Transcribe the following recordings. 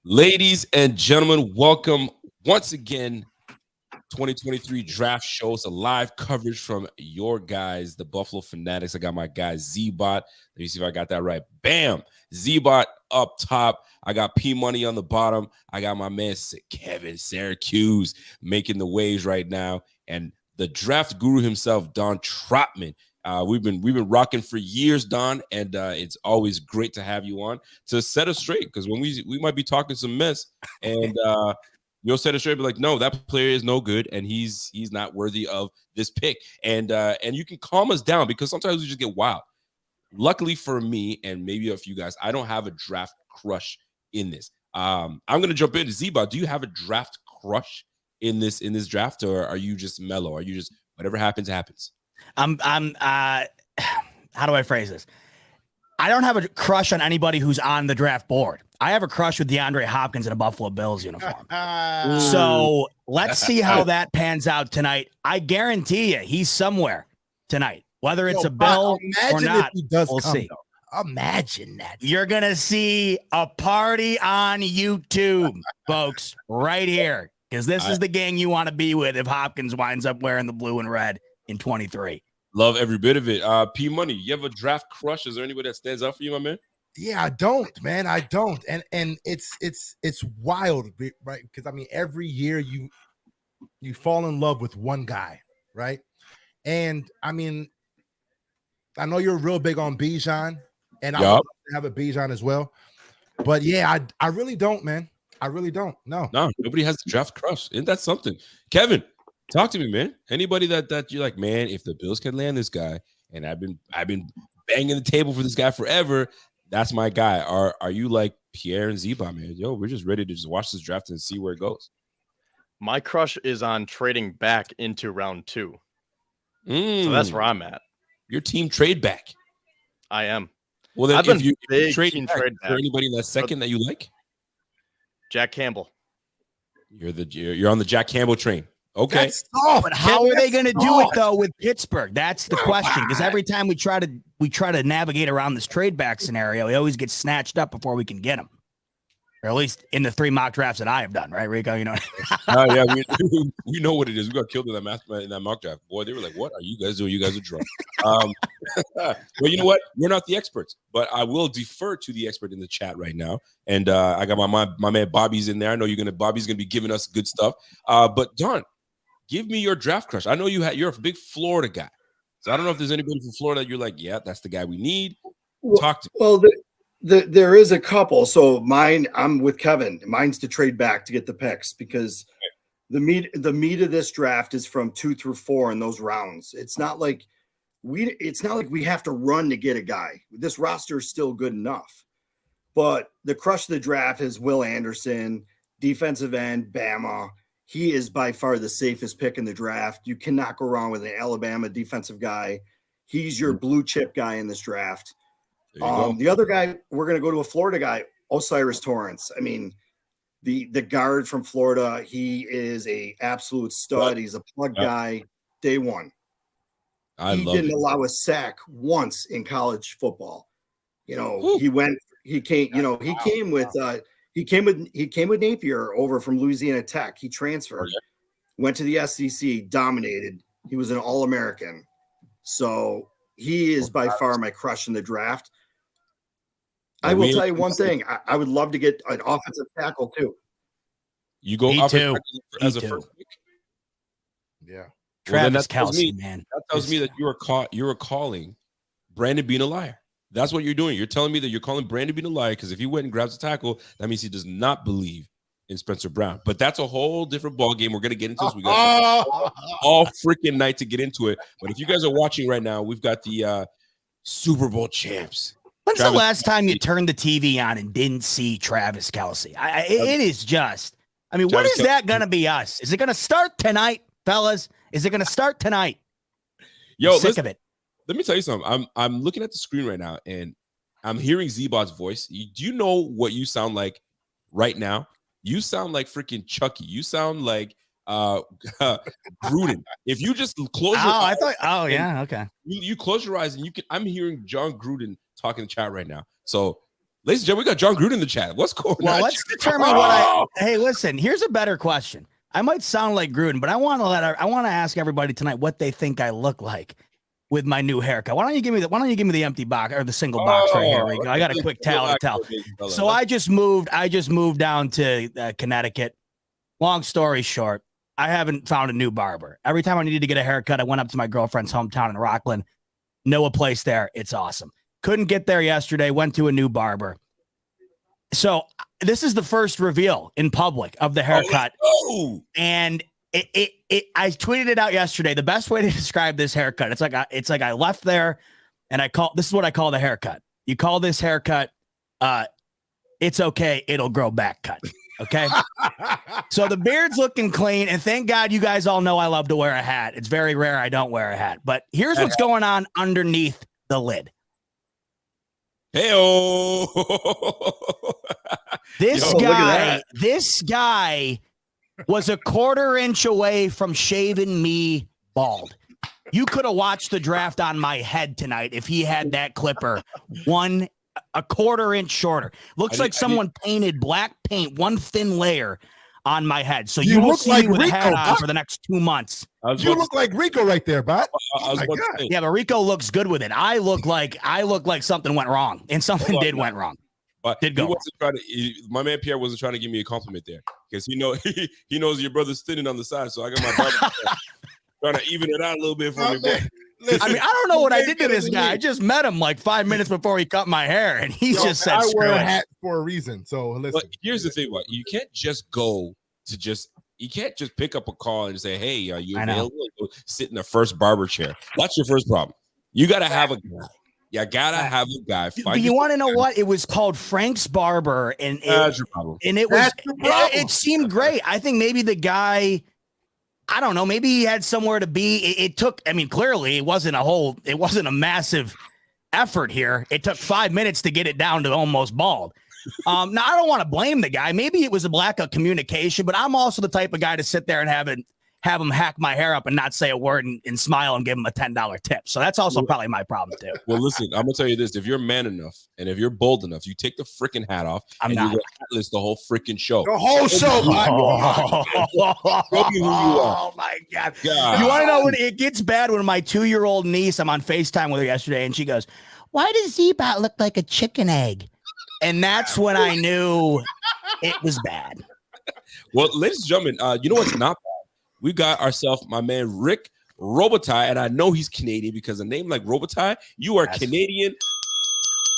Ladies and gentlemen, welcome once again. 2023 draft show. It's a live coverage from your guys, the Buffalo Fanatics. I got my guy Z-Bot. Let me see if I got that right. Bam! Z-Bot up top. I got P Money on the bottom. I got my man Kevin Syracuse making the waves right now, and the draft guru himself, Don Trotman. We've been rocking for years, Don, and it's always great to have you on to set us straight, because when we might be talking some mess, and you'll set it straight, be like, no, that player is no good, and he's not worthy of this pick, and you can calm us down, because sometimes we just get wild. Luckily for me, and maybe a few guys, I don't have a draft crush in this. I'm gonna jump into Zeba. Do you have a draft crush in this draft, or are you just mellow? Are you just whatever happens happens? I'm how do I phrase this? I don't have a crush on anybody who's on the draft board. I have a crush with DeAndre Hopkins in a Buffalo Bills uniform. So let's see how that pans out tonight. I guarantee you he's somewhere tonight, whether it's a Bill or not. We'll see. Imagine that. You're going to see a party on YouTube, folks, right here, because this is the gang you want to be with if Hopkins winds up wearing the blue and red in 23. Love every bit of it. P Money, you have a draft crush? Is there anybody that stands out for you, my man? Yeah, I don't, man. I don't. And it's wild, right? Because I mean, every year you fall in love with one guy, right? And I mean, I know you're real big on Bijan, and I have a Bijan as well. But yeah, I really don't, man. I really don't. No, nobody has a draft crush. Isn't that something? Kevin, talk to me, man. Anybody that you're like, man, if the Bills can land this guy, and I've been banging the table for this guy forever, that's my guy. Are you like Pierre and Zeba, man? Yo, we're just ready to just watch this draft and see where it goes. My crush is on trading back into round 2. So that's where I'm at. Your team trade back. I am. Well, then I've been if you big trade team back, trade is there anybody in that second that you like? Jack Campbell. You're on the Jack Campbell train. Okay. But how are they going to do it though with Pittsburgh? That's the question. Because every time we try to navigate around this trade back scenario, he always gets snatched up before we can get him. Or at least in the 3 mock drafts that I have done, right, Rico? You know. Yeah, we know what it is. We got killed in that mock draft. Boy, they were like, "What are you guys doing? You guys are drunk." Well, you know what? We're not the experts, but I will defer to the expert in the chat right now. And I got my man Bobby's in there. I know Bobby's gonna be giving us good stuff. But Don, give me your draft crush. I know you're a big Florida guy, so I don't know if there's anybody from Florida that you're like, yeah, that's the guy we need. Talk to me. Well, there is a couple. So mine, I'm with Kevin. Mine's to trade back to get the picks, because the meat of this draft is from 2 through 4 in those rounds. It's not like we have to run to get a guy. This roster is still good enough. But the crush of the draft is Will Anderson, defensive end, Bama. He is by far the safest pick in the draft. You cannot go wrong with an Alabama defensive guy. He's your blue chip guy in this draft. The other guy, we're going to go to a Florida guy, Osiris Torrance. I mean, the guard from Florida, he is a absolute stud. He's a plug guy day one. He didn't allow a sack once in college football. You know, he came with Napier over from Louisiana Tech. He transferred, went to the SEC, dominated. He was an All-American. So he is by far my crush in the draft. I will tell you one thing. I would love to get an offensive tackle too. You go offensive tackle as a first pick? Yeah. Travis Kelce, man. That tells me that you are calling Brandon Beane a liar. That's what you're doing. You're telling me that you're calling Brandon Beane a liar because if he went and grabs a tackle, that means he does not believe in Spencer Brown. But that's a whole different ball game. We're going to get into this. We got all freaking night to get into it. But if you guys are watching right now, we've got the Super Bowl champs. When's the last time you turned the TV on and didn't see Travis Kelce? It is just, I mean, when is that going to be us? Is it going to start tonight, fellas? Is it going to start tonight? Yo, I'm sick of it. Let me tell you something. I'm looking at the screen right now, and I'm hearing Z-Bot's voice. Do you know what you sound like right now? You sound like freaking Chucky. You sound like Gruden. If you just close your eyes. Yeah, okay. You close your eyes and you can. I'm hearing John Gruden talking in the chat right now. So Ladies and gentlemen, we got John Gruden in the chat. What's going on? Well, let's determine what I. Hey, listen. Here's a better question. I might sound like Gruden, but I want to ask everybody tonight what they think I look like with my new haircut. Why don't you give me the empty box or the single box right here? We go. I got a quick towel to tell. So I just moved down to Connecticut. Long story short, I haven't found a new barber. Every time I needed to get a haircut, I went up to my girlfriend's hometown in Rockland. Know a place there. It's awesome. Couldn't get there yesterday. Went to a new barber. So this is the first reveal in public of the haircut. And I tweeted it out yesterday. The best way to describe this haircut, it's like I left there and this is what I call the haircut. You call this haircut, it's okay, it'll grow back cut. Okay. So the beard's looking clean, and thank God you guys all know I love to wear a hat. It's very rare I don't wear a hat, but here's what's going on underneath the lid. Hey-oh. This guy was a quarter inch away from shaving me bald. You could have watched the draft on my head tonight if he had that clipper a quarter inch shorter. Looks like someone painted black paint, one thin layer on my head. So you will see like me with Rico, a hat on for the next 2 months. You look like Rico right there, bud. Yeah, but Rico looks good with it. I look like something went wrong, and something went wrong. But my man Pierre wasn't trying to give me a compliment there because he knows your brother's thinning on the side. So I got my brother trying to even it out a little bit for me. Listen, I mean, I don't know what I did to this guy. I just met him like 5 minutes before he cut my hair, and he just said, "I wear a hat for a reason." So listen. But here's the thing: you can't just pick up a call and say, "Hey, are you available?" Sit in the first barber chair. That's your first problem. You got to have a guy. You gotta have a guy. But you want to know what? It was called Frank's Barber, and it seemed great. I think maybe the guy, I don't know, maybe he had somewhere to be. It took, I mean, clearly it wasn't a massive effort here. It took 5 minutes to get it down to almost bald. Now I don't want to blame the guy. Maybe it was a lack of communication, but I'm also the type of guy to sit there and have him hack my hair up and not say a word and smile and give him a $10 tip. So that's also probably my problem too. Well, listen, I'm gonna tell you this: if you're man enough and if you're bold enough, you take the freaking hat off and you hatless the whole freaking show. The whole show. Oh my God. You want to know when it gets bad? When my 2-year-old niece, I'm on FaceTime with her yesterday, and she goes, "Why does Z-Bot look like a chicken egg?" And that's when I knew it was bad. Well, ladies and gentlemen, you know what's not bad? We got ourselves my man Rick Robitaille, and I know he's Canadian because a name like Robitaille, you are Canadian.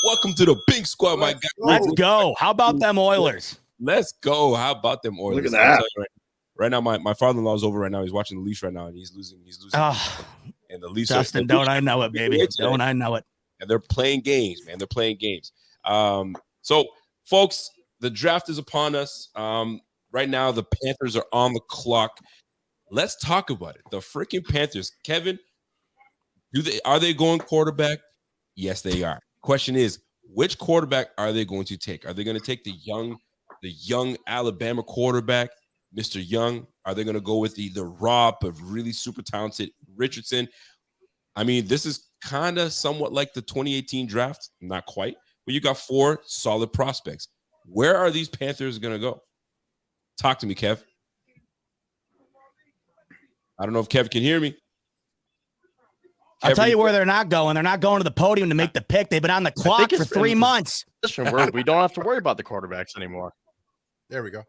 Welcome to the big squad, my guy. Let's go. How about them Oilers? Let's go. How about them Oilers? Look at that. Right now, my father-in-law is over right now. He's watching the Leafs right now, and he's losing. And the Leafs, Justin, don't I know it, baby? Don't I know it? And they're playing games, man. They're playing games. So, folks, the draft is upon us. Right now, the Panthers are on the clock. Let's talk about it. The freaking Panthers, Kevin, are they going quarterback? Yes, they are. Question is, which quarterback are they going to take? Are they going to take the young Alabama quarterback, Mr. Young? Are they going to go with the raw but really super talented Richardson? I mean, this is kind of somewhat like the 2018 draft, not quite, but you got 4 solid prospects. Where are these Panthers going to go? Talk to me, Kev. I don't know if Kev can hear me. I'll tell you where they're not going. They're not going to the podium to make the pick. They've been on the clock for 3 months. We don't have to worry about the quarterbacks anymore. There we go.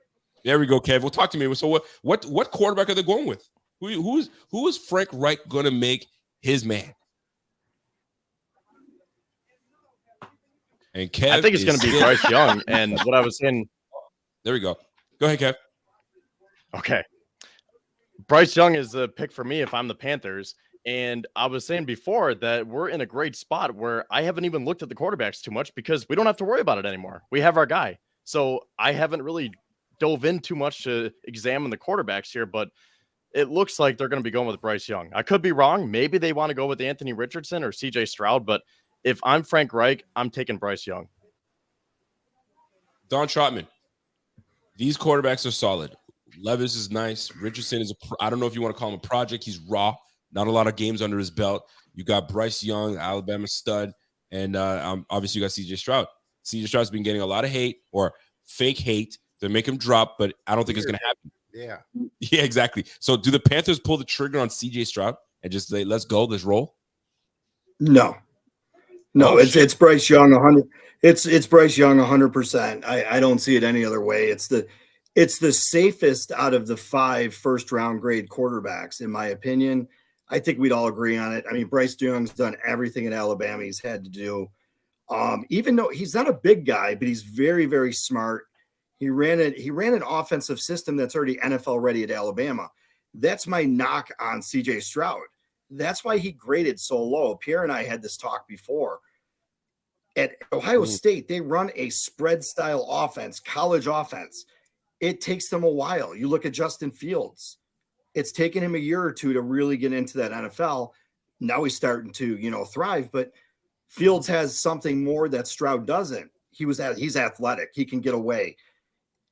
There we go, Kev. Well, talk to me. So what quarterback are they going with? Who is Frank Reich going to make his man? And Kev, I think it's going to be Bryce Young. And what I was saying. There we go. Go ahead, Kev. Okay. Bryce Young is the pick for me if I'm the Panthers. And I was saying before that we're in a great spot where I haven't even looked at the quarterbacks too much because we don't have to worry about it anymore. We have our guy. So I haven't really dove in too much to examine the quarterbacks here, but it looks like they're going to be going with Bryce Young. I could be wrong. Maybe they want to go with Anthony Richardson or CJ Stroud, but if I'm Frank Reich, I'm taking Bryce Young. Don Trotman. These quarterbacks are solid. Levis is nice. Richardson is I don't know if you want to call him a project. He's raw. Not a lot of games under his belt. You got Bryce Young, Alabama stud, and obviously you got CJ Stroud. CJ Stroud's been getting a lot of hate or fake hate to make him drop, but I don't think it's going to happen. Yeah. Yeah, exactly. So do the Panthers pull the trigger on CJ Stroud and just say, let's go, let's roll? No, it's Bryce Young 100. It's Bryce Young 100%. I don't see it any other way. It's the safest out of the 5 first-round grade quarterbacks, in my opinion. I think we'd all agree on it. I mean, Bryce Young's done everything at Alabama he's had to do. Even though he's not a big guy, but he's very, very smart. He ran an offensive system that's already NFL ready at Alabama. That's my knock on CJ Stroud. That's why he graded so low. Pierre and I had this talk before. At Ohio State, they run a spread style offense, college offense. It takes them a while. You look at Justin Fields. It's taken him a year or two to really get into that NFL. Now he's starting to, thrive, but Fields has something more that Stroud doesn't. He's athletic. He can get away.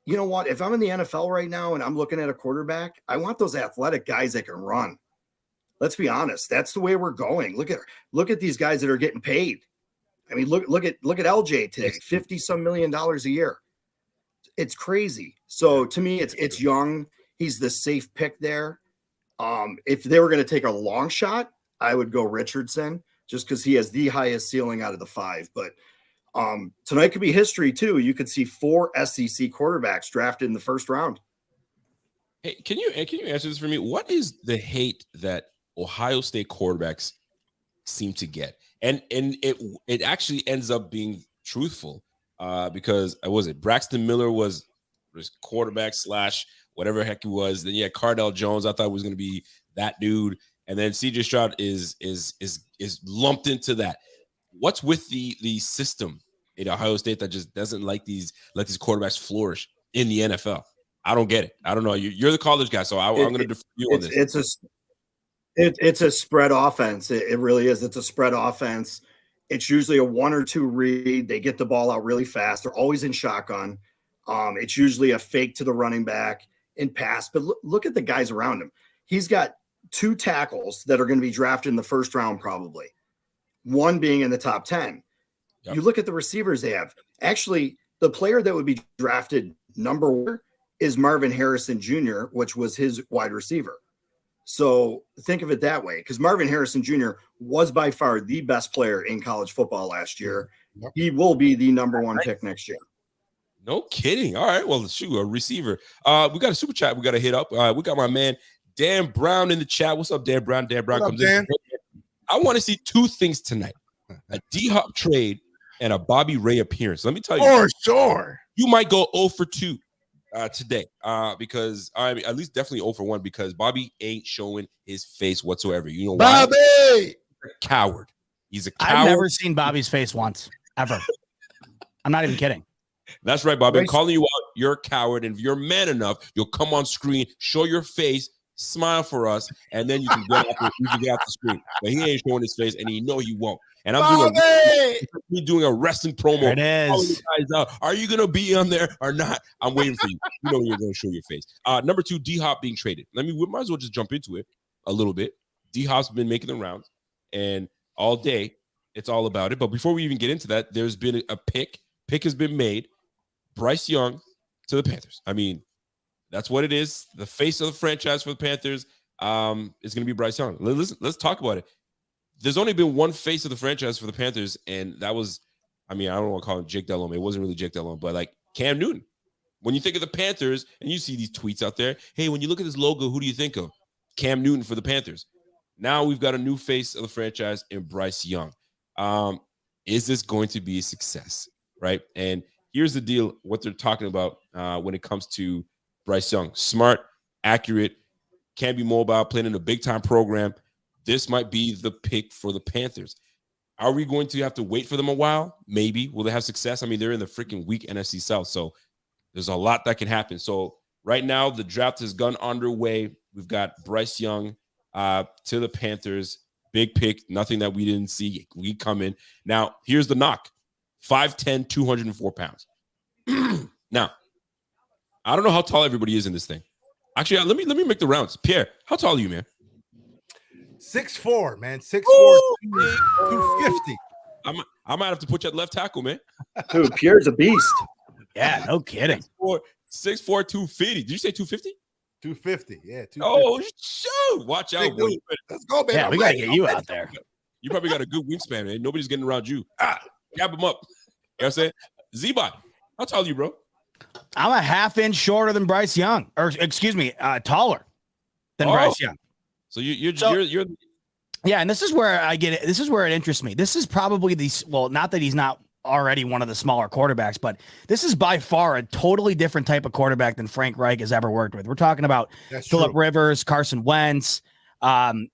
You know what? If I'm in the NFL right now and I'm looking at a quarterback, I want those athletic guys that can run. Let's be honest. That's the way we're going. Look at these guys that are getting paid. I mean, look at LJ today, $50-some million a year. It's crazy. So to me, it's Young. He's the safe pick there. If they were going to take a long shot, I would go Richardson just because he has the highest ceiling out of the 5. But tonight could be history too. You could see 4 SEC quarterbacks drafted in the first round. Hey, can you answer this for me? What is the hate that Ohio State quarterbacks seem to get? And it actually ends up being truthful because Braxton Miller was quarterback / whatever heck he was. Then you had Cardell Jones. I thought was going to be that dude, and then CJ Stroud is lumped into that. What's with the system in Ohio State that just doesn't let these quarterbacks flourish in the NFL? I don't get it. I don't know. You're the college guy, so I'm going to defer you on this. It's a spread offense. It really is. It's a spread offense. It's usually a 1 or 2 read. They get the ball out really fast. They're always in shotgun. It's usually a fake to the running back and pass. But look at the guys around him. He's got 2 tackles that are going to be drafted in the first round, probably. One being in the top 10. Yep. You look at the receivers they have. Actually, the player that would be drafted number 1 is Marvin Harrison Jr., which was his wide receiver. So think of it that way, because Marvin Harrison Jr. was by far the best player in college football last year. Yep. He will be the number 1 pick next year. No kidding. All right. Well, shoot, a receiver. We got a super chat we got to hit up. We got my man Dan Brown in the chat. What's up, Dan Brown? Dan Brown comes in. I want to see 2 things tonight: a D-Hop trade and a Bobby Ray appearance. Let me tell you. For sure. You might go 0 for 2 today because at least definitely 0 for 1 because Bobby ain't showing his face whatsoever. You know why? Bobby! He's a coward. He's a coward. I've never seen Bobby's face once, ever. I'm not even kidding. That's right, Bobby. I'm calling you out. You're a coward. And if you're man enough, you'll come on screen, show your face, smile for us, and then you can get off the screen. But he ain't showing his face, and he won't. And I'm doing a wrestling promo. There it is. Are you going to be on there or not? I'm waiting for you. You know you're going to show your face. Number 2, D-Hop being traded. We might as well just jump into it a little bit. D-Hop's been making the rounds, and all day it's all about it. But before we even get into that, there's been a pick. Pick has been made. Bryce Young to the Panthers. I mean, that's what it is. The face of the franchise for the Panthers is going to be Bryce Young. Let's talk about it. There's only been one face of the franchise for the Panthers, and that was, I don't want to call him Jake Delhomme. It wasn't really Jake Delhomme, but like Cam Newton. When you think of the Panthers, and you see these tweets out there, hey, when you look at this logo, who do you think of? Cam Newton for the Panthers. Now we've got a new face of the franchise in Bryce Young. Is this going to be a success, right? And here's the deal, what they're talking about when it comes to Bryce Young. Smart, accurate, can be mobile, playing in a big-time program. This might be the pick for the Panthers. Are we going to have to wait for them a while? Maybe. Will they have success? They're in the freaking weak NFC South, so there's a lot that can happen. So right now, the draft has gone underway. We've got Bryce Young to the Panthers. Big pick, nothing that we didn't see we come in. Now, here's the knock. 5'10", 204 pounds. Now, I don't know how tall everybody is in this thing. Actually, let me make the rounds. Pierre, how tall are you, man? 6'4", man. 6'4", 250. I might have to put you at left tackle, man. Dude, Pierre's a beast. Yeah, no kidding. 6'4", 250. Did you say 250? 250. Yeah. 250. Oh, shoot. Watch out, Big boy. dude. Let's go, baby. Yeah, we got to get you out there. You probably got a good wingspan, man. Nobody's getting around you. Gap him up. You know what I'm saying? Z-Bot, how tall are you, bro? I'm a half inch shorter than Bryce Young, or excuse me, taller than Bryce Young. So you're yeah, and this is where I get it. This is where it interests me. This is probably not that he's not already one of the smaller quarterbacks, but this is by far a totally different type of quarterback than Frank Reich has ever worked with. We're talking about Phillip Rivers, Carson Wentz, quarterbacks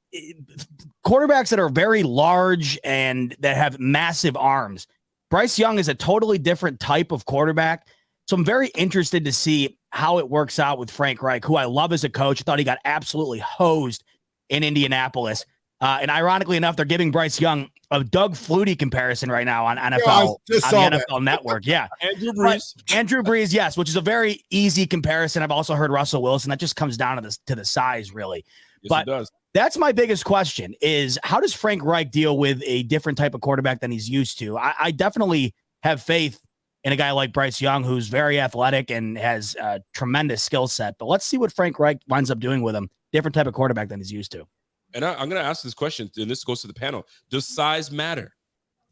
that are very large and that have massive arms. Bryce Young is a totally different type of quarterback. So I'm very interested to see how it works out with Frank Reich, who I love as a coach. I thought he got absolutely hosed in Indianapolis. And ironically enough, they're giving Bryce Young a Doug Flutie comparison right now on NFL, the NFL Network. Yeah. Andrew Brees, yes, which is a very easy comparison. I've also heard Russell Wilson. That just comes down to the size, really. Yes, but it does. That's my biggest question is how does Frank Reich deal with a different type of quarterback than he's used to? I definitely have faith in a guy like Bryce Young, who's very athletic and has a tremendous skill set. But let's see what Frank Reich winds up doing with him. Different type of quarterback than he's used to. And I'm going to ask this question, and this goes to the panel. Does size matter?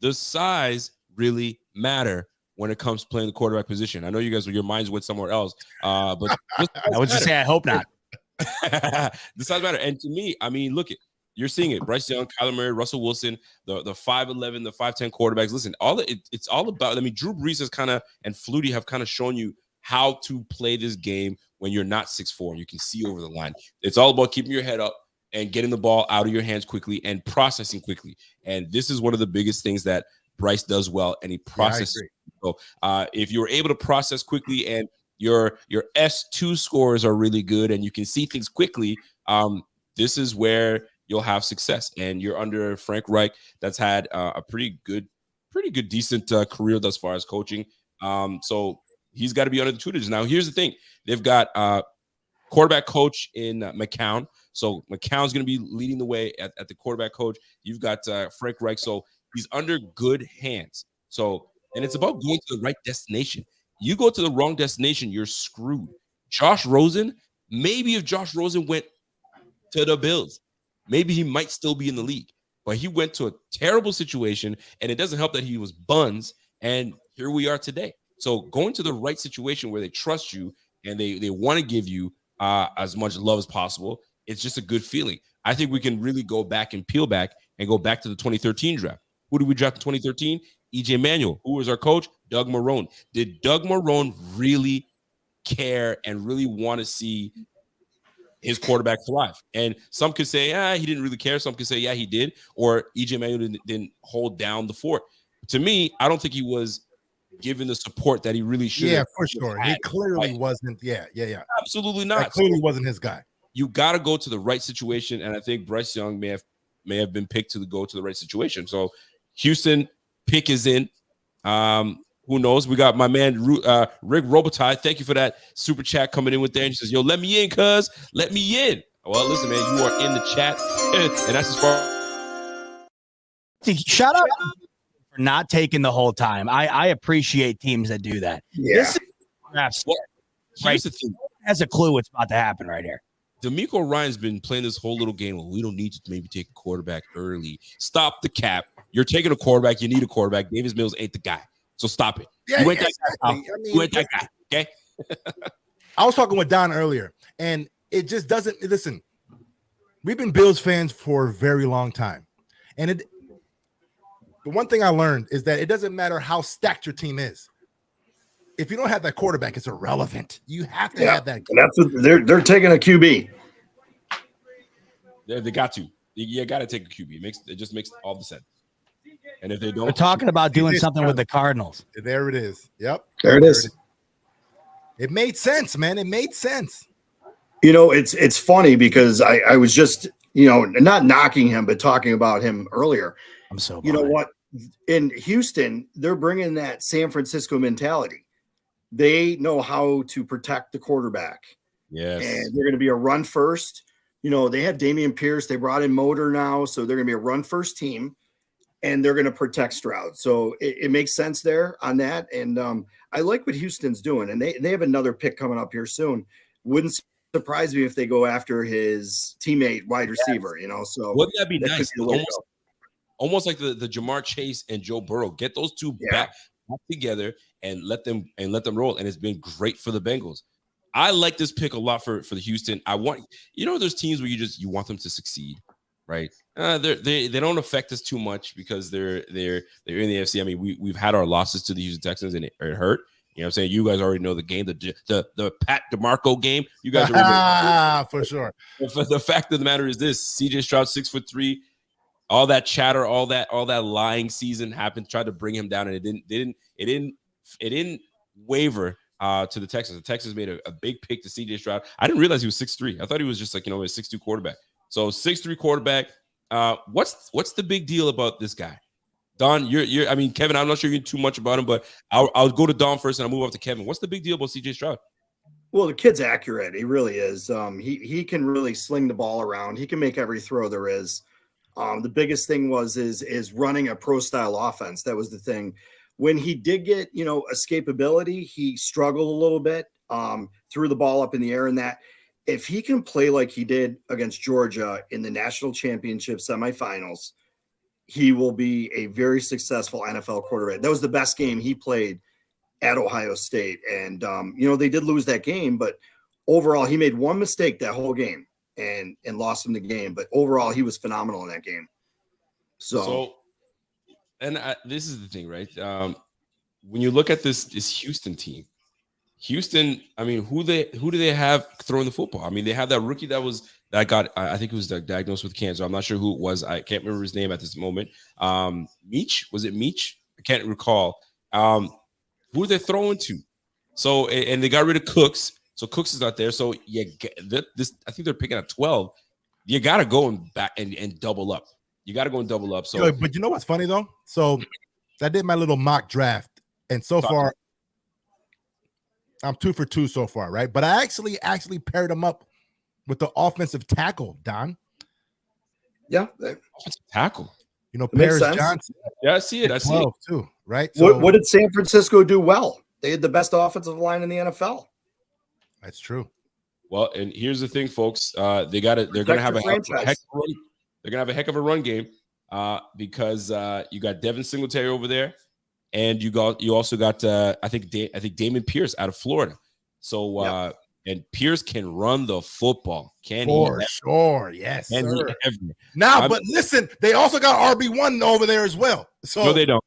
Does size really matter when it comes to playing the quarterback position? I know you guys, your minds went somewhere else, but I would just say I hope not. The size matter. And to me, I mean, look, you're seeing it. Bryce Young, Kyler Murray, Russell Wilson, the 5'11", the 5'10" quarterbacks. Listen, it's all about, I mean, Drew Brees has and Flutie have kind of shown you how to play this game when you're not 6'4", and you can see over the line. It's all about keeping your head up and getting the ball out of your hands quickly and processing quickly. And this is one of the biggest things that Bryce does well, and he processes. So if you're able to process quickly and your S2 scores are really good and you can see things quickly, this is where you'll have success. And you're under Frank Reich, that's had a pretty good, decent career thus far as coaching. So he's got to be under the tutelage. Now, here's the thing. They've got quarterback coach in McCown. So McCown's going to be leading the way at the quarterback coach. You've got Frank Reich. So he's under good hands. So, and it's about going to the right destination. You go to the wrong destination, you're screwed. Josh Rosen, maybe if Josh Rosen went to the Bills, maybe he might still be in the league. But he went to a terrible situation, and it doesn't help that he was buns, and here we are today. So going to the right situation where they trust you and they want to give you as much love as possible, it's just a good feeling. I think we can really go back and peel back and go back to the 2013 draft. Who did we draft in 2013? E.J. Manuel. Who was our coach? Doug Marrone. Did Doug Marrone really care and really want to see his quarterback thrive? And some could say, he didn't really care. Some could say, yeah, he did. Or E.J. Manuel didn't hold down the fort. To me, I don't think he was given the support that he really should. Yeah, for sure. He clearly wasn't. Yeah. Absolutely not. That clearly wasn't his guy. You got to go to the right situation, and I think Bryce Young may have been picked to go to the right situation. So Houston pick is in. Who knows? We got my man Rick Robitaille. Thank you for that super chat coming in with there. And he says, "Yo, let me in, cuz let me in." Well, listen, man, you are in the chat, and that's as far. Shut up for not taking the whole time. I appreciate teams that do that. Yeah. This is Here's the thing. Has a clue what's about to happen right here. DeMeco Ryan's been playing this whole little game. Well, we don't need to maybe take a quarterback early. Stop the cap. You're taking a quarterback. You need a quarterback. Davis Mills ain't the guy. So stop it. Yeah, you ain't that guy. You ain't that guy. Okay. I was talking with Don earlier, and it just doesn't. Listen, we've been Bills fans for a very long time, and the one thing I learned is that it doesn't matter how stacked your team is. If you don't have that quarterback, it's irrelevant. You have to have that. And that's what they're taking a QB. They got to. You got to take a QB. It just makes all the sense. And if they don't, we're talking about doing something with the Cardinals. There it is. Yep. There it is. It made sense, man. It made sense. You know, it's funny because I was just, not knocking him, but talking about him earlier. I'm so You know what? In Houston, they're bringing that San Francisco mentality. They know how to protect the quarterback. Yes. And they're going to be a run first. They have Damian Pierce. They brought in Motor now, so they're going to be a run first team. and they're going to protect Stroud. So it makes sense there on that. And I like what Houston's doing, and they have another pick coming up here soon. Wouldn't surprise me if they go after his teammate wide receiver, so wouldn't that be nice? Be Almost like the Jamar Chase and Joe Burrow. Get those two back together and let them roll. And it's been great for the Bengals. I like this pick a lot for the Houston. I want, there's teams where you want them to succeed, right? They don't affect us too much because they're in the AFC. I mean, we've had our losses to the Houston Texans and it hurt. You know what I'm saying? You guys already know the game, the Pat DeMarco game. You guys already for sure. The fact of the matter is this: CJ Stroud, 6'3". All that chatter, all that lying season happened. Tried to bring him down, and it didn't waver to the Texans. The Texans made a big pick to CJ Stroud. I didn't realize he was 6'3". I thought he was just like a 6'2" quarterback. So 6'3" quarterback. What's the big deal about this guy? Don, I mean, Kevin, I'm not sure you know too much about him, but I'll go to Don first and I'll move up to Kevin. What's the big deal about CJ Stroud? Well, the kid's accurate. He really is. He can really sling the ball around. He can make every throw there is. The biggest thing is running a pro style offense. That was the thing. When he did get, escapability, he struggled a little bit, threw the ball up in the air, and that if he can play like he did against Georgia in the national championship semifinals, he will be a very successful NFL quarterback. That was the best game he played at Ohio State. And, they did lose that game, but overall he made one mistake that whole game and lost him the game. But overall he was phenomenal in that game. So this is the thing, right? When you look at this Houston team, I mean, who do they have throwing the football? I mean, they have that rookie that got, I think it was diagnosed with cancer. I'm not sure who it was. I can't remember his name at this moment. Meach? Was it Meach? I can't recall. Who are they throwing to? So, and they got rid of Cooks. So Cooks is not there. So I think they're picking at 12. You got to go and double up. You got to go and double up. So, but you know what's funny though? So I did my little mock draft, and so far I'm 2 for 2 so far, right? But I actually paired them up with the offensive tackle, Don. Yeah, offensive tackle. Paris Johnson. Yeah, I see it. I see it too, right? So, what did San Francisco do well? They had the best offensive line in the NFL. That's true. Well, and here's the thing, folks. They're gonna have a heck of a run game because you got Devin Singletary over there, and you also got I think Damon Pierce out of Florida. So and Pierce can run the football. For sure, yes, sir. But listen, they also got RB1 over there as well. So no, they don't.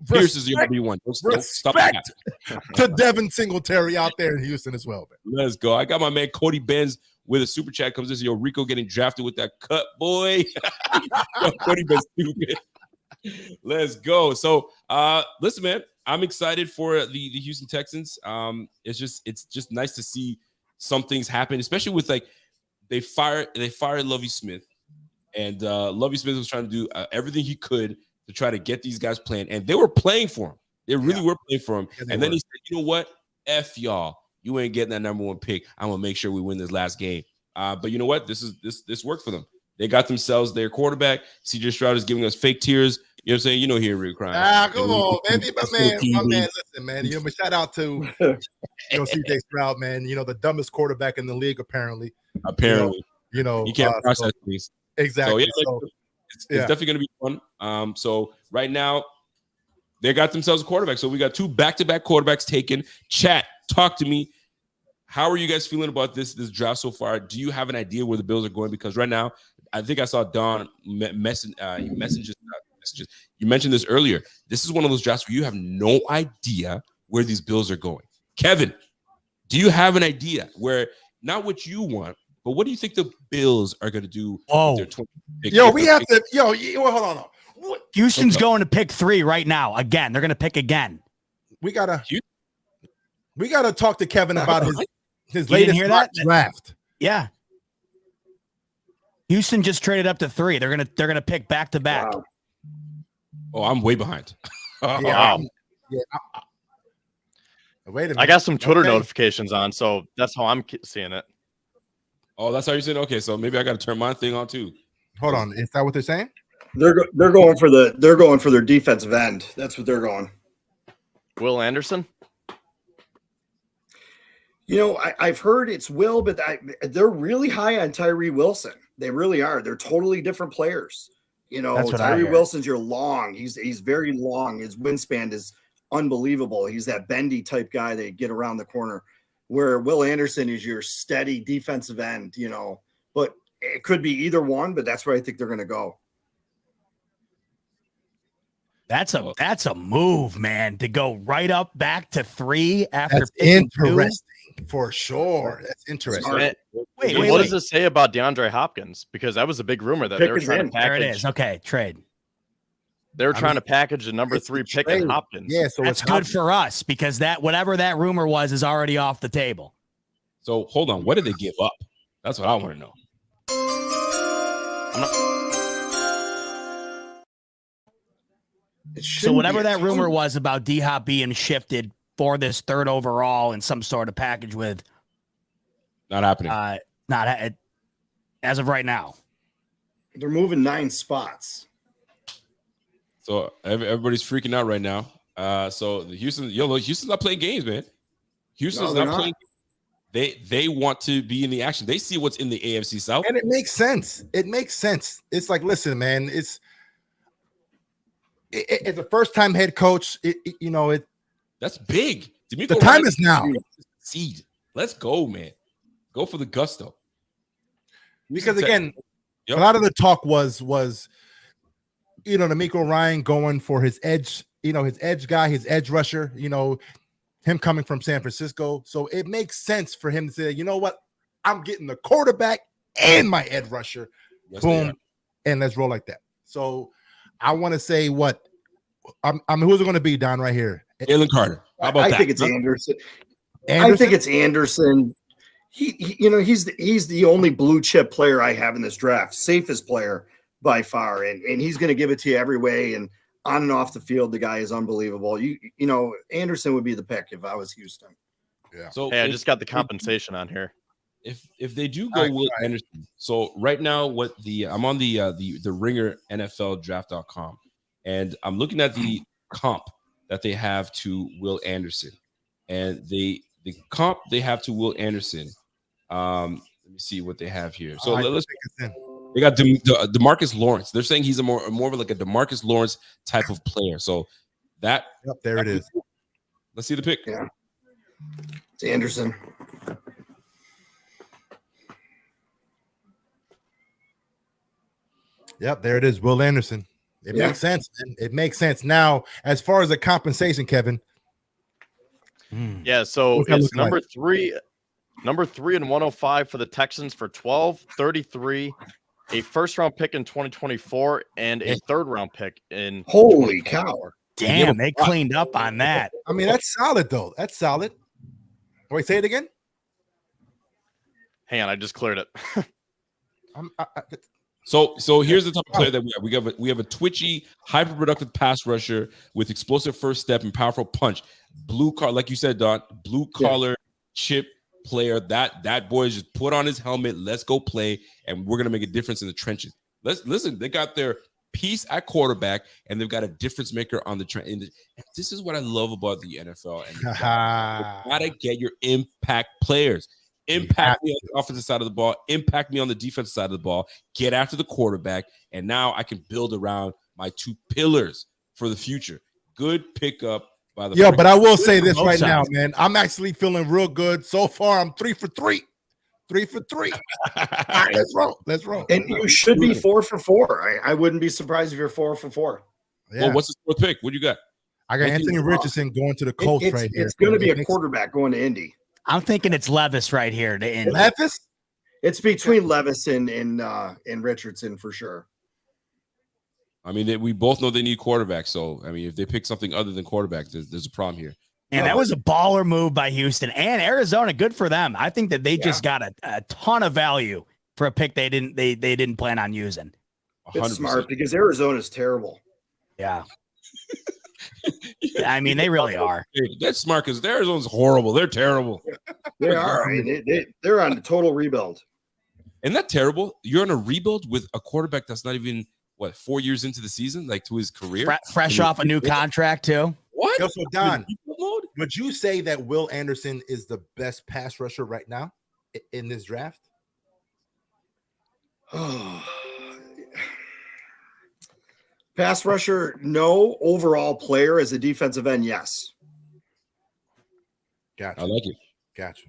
Pierce is the RB1. Don't stop that. To Devin Singletary out there in Houston as well, man. Let's go. I got my man Cody Benz with a super chat. Comes this, Rico getting drafted with that cut, boy. Cody Benz stupid. Let's go. So, listen, man, I'm excited for the Houston Texans. It's just nice to see some things happen, especially with they fired Lovie Smith, and Lovie Smith was trying to do everything he could to try to get these guys playing, and they were playing for him. They really were playing for him. Yeah, and then he said, "You know what? F y'all. You ain't getting that number 1 pick. I'm gonna make sure we win this last game." But you know what? This worked for them. They got themselves their quarterback. CJ Stroud is giving us fake tears. You know what I'm saying? Here we're crying. Come on, man. My man, listen, man. Shout out to CJ Stroud, man. The dumbest quarterback in the league, apparently. You can't process these. Exactly. So, it's definitely going to be fun. So right now, they got themselves a quarterback. So we got 2 back-to-back quarterbacks taken. Chat, talk to me. How are you guys feeling about this draft so far? Do you have an idea where the Bills are going? Because right now, I think I saw Don messages. You mentioned this earlier. This is one of those drafts where you have no idea where these Bills are going. Kevin, do you have an idea where not what you want, but what do you think the Bills are going to do? Oh, we have to. Hold on. Houston's going to pick 3 right now. Again, they're going to pick again. We gotta talk to Kevin about his latest draft. Yeah. Houston just traded up to 3. They're gonna pick back to back. Wow. Oh, I'm way behind. Wow. Yeah. Wait a minute. I got some Twitter notifications on, so that's how I'm seeing it. Oh, that's how you're saying? Okay, so maybe I got to turn my thing on too. Hold on. Is that what they're saying? They're going for their defensive end. That's what they're going. Will Anderson? You know, I've heard it's Will, but they're really high on Tyree Wilson. They really are. They're totally different players. You know, Tyree Wilson's your long. He's very long. His wingspan is unbelievable. He's that bendy type guy that get around the corner. Where Will Anderson is your steady defensive end. You know, but it could be either one. But that's where I think they're going to go. That's a move, man, to go right up back to 3 after That's picking interesting. 2. For sure. That's interesting. Wait, what does this say about DeAndre Hopkins? Because that was a big rumor that they were trying to package. There it is. Okay, trade. They were trying to package the number 3 pick in Hopkins. Yeah, so that's good for us because that whatever that rumor was is already off the table. So hold on, what did they give up? That's what I want to know. So whatever that rumor was about D-Hop being shifted for this 3rd overall in some sort of package with, not happening. As of right now. They're moving 9 spots. So everybody's freaking out right now. So the Houston's not playing games, man. Houston's not playing. They want to be in the action. They see what's in the AFC South, and it makes sense. It makes sense. It's like, listen, man. It's a first-time head coach. That's big. The time is now. Seed. Let's go, man. Go for the gusto. Because again, a lot of the talk was D'Amico Ryan going for his edge, his edge guy, his edge rusher, him coming from San Francisco. So it makes sense for him to say, you know what? I'm getting the quarterback and my edge rusher. Yes, boom. And let's roll like that. So I want to say who's it going to be, Don, right here? Jalen Carter. How about that? I think it's Anderson. I think it's Anderson. He's the only blue chip player I have in this draft, safest player by far, and he's going to give it to you every way. And on and off the field, the guy is unbelievable. Anderson would be the pick if I was Houston. Yeah. So I just got the compensation on here. If they do go with Anderson, so right now I'm on the Ringer NFL Draft.com, and I'm looking at the comp that they have to Will Anderson, and the comp they have to Will Anderson. Let me see what they have here. So they got DeMarcus Lawrence. They're saying he's more of like a DeMarcus Lawrence type of player. So there it is. Let's see the pick. Yeah, it's Anderson. Yep, there it is. Will Anderson. It makes sense, man. It makes sense. Now, as far as the compensation, Kevin. Yeah, so it's number 3 and 105 for the Texans for 12-33, a first-round pick in 2024, and a third-round pick in Holy cow. Damn, they cleaned up on that. I mean, that's solid, though. That's solid. Wait, say it again? Hang on, I just cleared it. So here's the type of player that we have. We have a twitchy, hyper-productive pass rusher with explosive first step and powerful punch. Blue collar, like you said, Don, blue collar chip player. That boy is just put on his helmet. Let's go play, and we're gonna make a difference in the trenches. Listen. They got their piece at quarterback, and they've got a difference maker on the trench. This is what I love about the NFL. And you gotta get your impact players. Impact me on the offensive side of the ball, impact me on the defensive side of the ball, get after the quarterback, and now I can build around my 2 pillars for the future. Good pickup by the but I will say this right now, man. I'm actually feeling real good. So far, I'm 3 for 3. 3 for 3. All right, let's roll. And you should be 4 for 4. I wouldn't be surprised if you're 4 for 4. Yeah. Well, what's the 4th pick? What do you got? I got Anthony Richardson going to the Colts right here. It's going to be a quarterback going to Indy. I'm thinking it's Levis right here to end. Levis? It's between Levis and Richardson for sure. I mean, we both know they need quarterbacks. So, I mean, if they pick something other than quarterbacks, there's a problem here. And that was a baller move by Houston and Arizona. Good for them. I think that they just got a ton of value for a pick they didn't plan on using. 100%. It's smart because Arizona's terrible. Yeah. I mean, they really are. That's smart because Arizona's horrible. They're terrible. They are. I mean, they're on a total rebuild. Isn't that terrible? You're on a rebuild with a quarterback that's not even what, 4 years into the season, like to his career, fresh off a new contract too. What? Yo, so Don, would you say that Will Anderson is the best pass rusher right now in this draft? Pass rusher, no. Overall player as a defensive end, yes. Gotcha. I like it. Gotcha.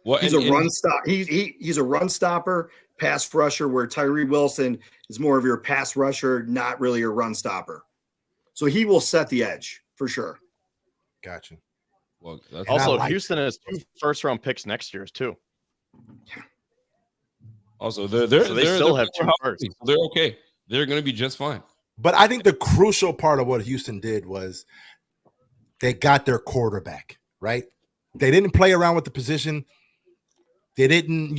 Well, He's a run stop. He's a run stopper, pass rusher, where Tyree Wilson is more of your pass rusher, not really a run stopper. So he will set the edge for sure. Gotcha. Well, that's also, Houston has 2 first-round picks next year too. Also, they still have 2 first. They're okay. They're going to be just fine. But I think the crucial part of what Houston did was they got their quarterback, right? They didn't play around with the position. They didn't,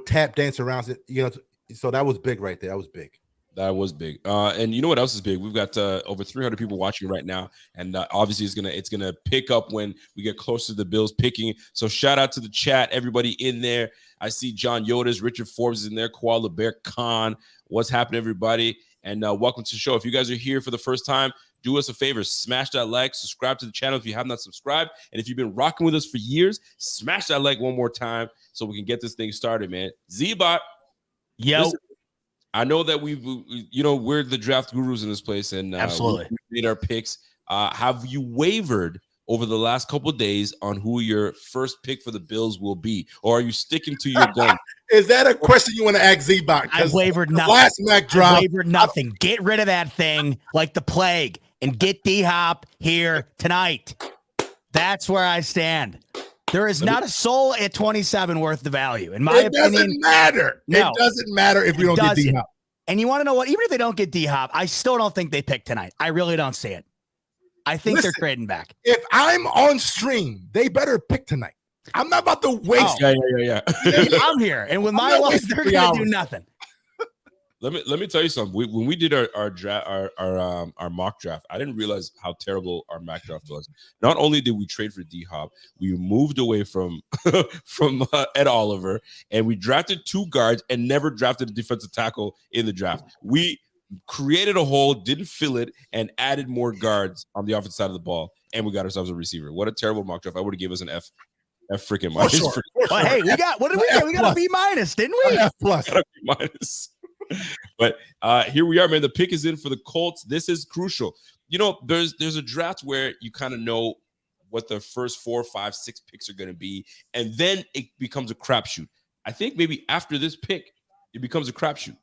tap dance around it, so that was big right there. That was big. That was big. And you know what else is big? We've got over 300 people watching right now, and obviously it's gonna pick up when we get closer to the Bills picking. So shout out to the chat, everybody in there. I see John Yodas, Richard Forbes is in there, Koala Bear Khan. What's happening, everybody? And welcome to the show. If you guys are here for the first time, do us a favor, smash that like, subscribe to the channel if you have not subscribed. And if you've been rocking with us for years, smash that like one more time so we can get this thing started, man. Z-Bot. Yo. Listen, I know that we're the draft gurus in this place, and absolutely we made our picks. Have you wavered over the last couple of days on who your first pick for the Bills will be, or are you sticking to your gun? Is that a question you want to ask Z-Bot? I wavered nothing. Last Mac drop. I wavered nothing. Get rid of that thing like the plague and get D-Hop here tonight. That's where I stand. There is not a soul at 27 worth the value, in my opinion. It doesn't matter. No, it doesn't matter if we don't get D-Hop. And you want to know what? Even if they don't get D-Hop, I still don't think they pick tonight. I really don't see it. I think they're trading back. If I'm on stream, they better pick tonight. I'm not about to waste. Yeah. I'm here, and with my luck, they're going to do nothing. Let me tell you something. When we did our mock draft, I didn't realize how terrible our mock draft was. Not only did we trade for D-Hop, we moved away from Ed Oliver, and we drafted 2 guards and never drafted a defensive tackle in the draft. We created a hole, didn't fill it, and added more guards on the offensive side of the ball, and we got ourselves a receiver. What a terrible mock draft! I would have given us an F freaking minus. Sure. Well, hey, we got what did we get? We got a B minus, didn't we? F plus. Got a B minus. But here we are, man. The pick is in for the Colts. This is crucial. There's a draft where you kind of know what the first 4, 5, 6 picks are going to be, and then it becomes a crapshoot. I think maybe after this pick, it becomes a crapshoot.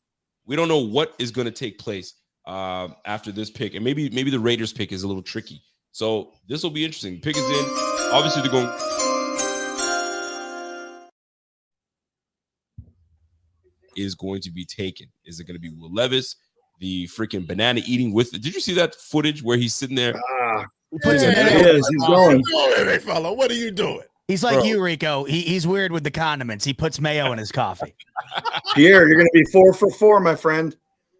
We don't know what is going to take place after this pick, and maybe the Raiders pick is a little tricky. So this will be interesting. The pick is in. Obviously, they're going. Is going to be taken. Is it going to be Will Levis, the freaking banana eating with it? Did you see that footage where he's sitting there? He's going. Hey, fellow, what are you doing? He's like you, Rico. He's weird with the condiments. He puts mayo in his coffee. Pierre, you're going to be 4 for 4, my friend.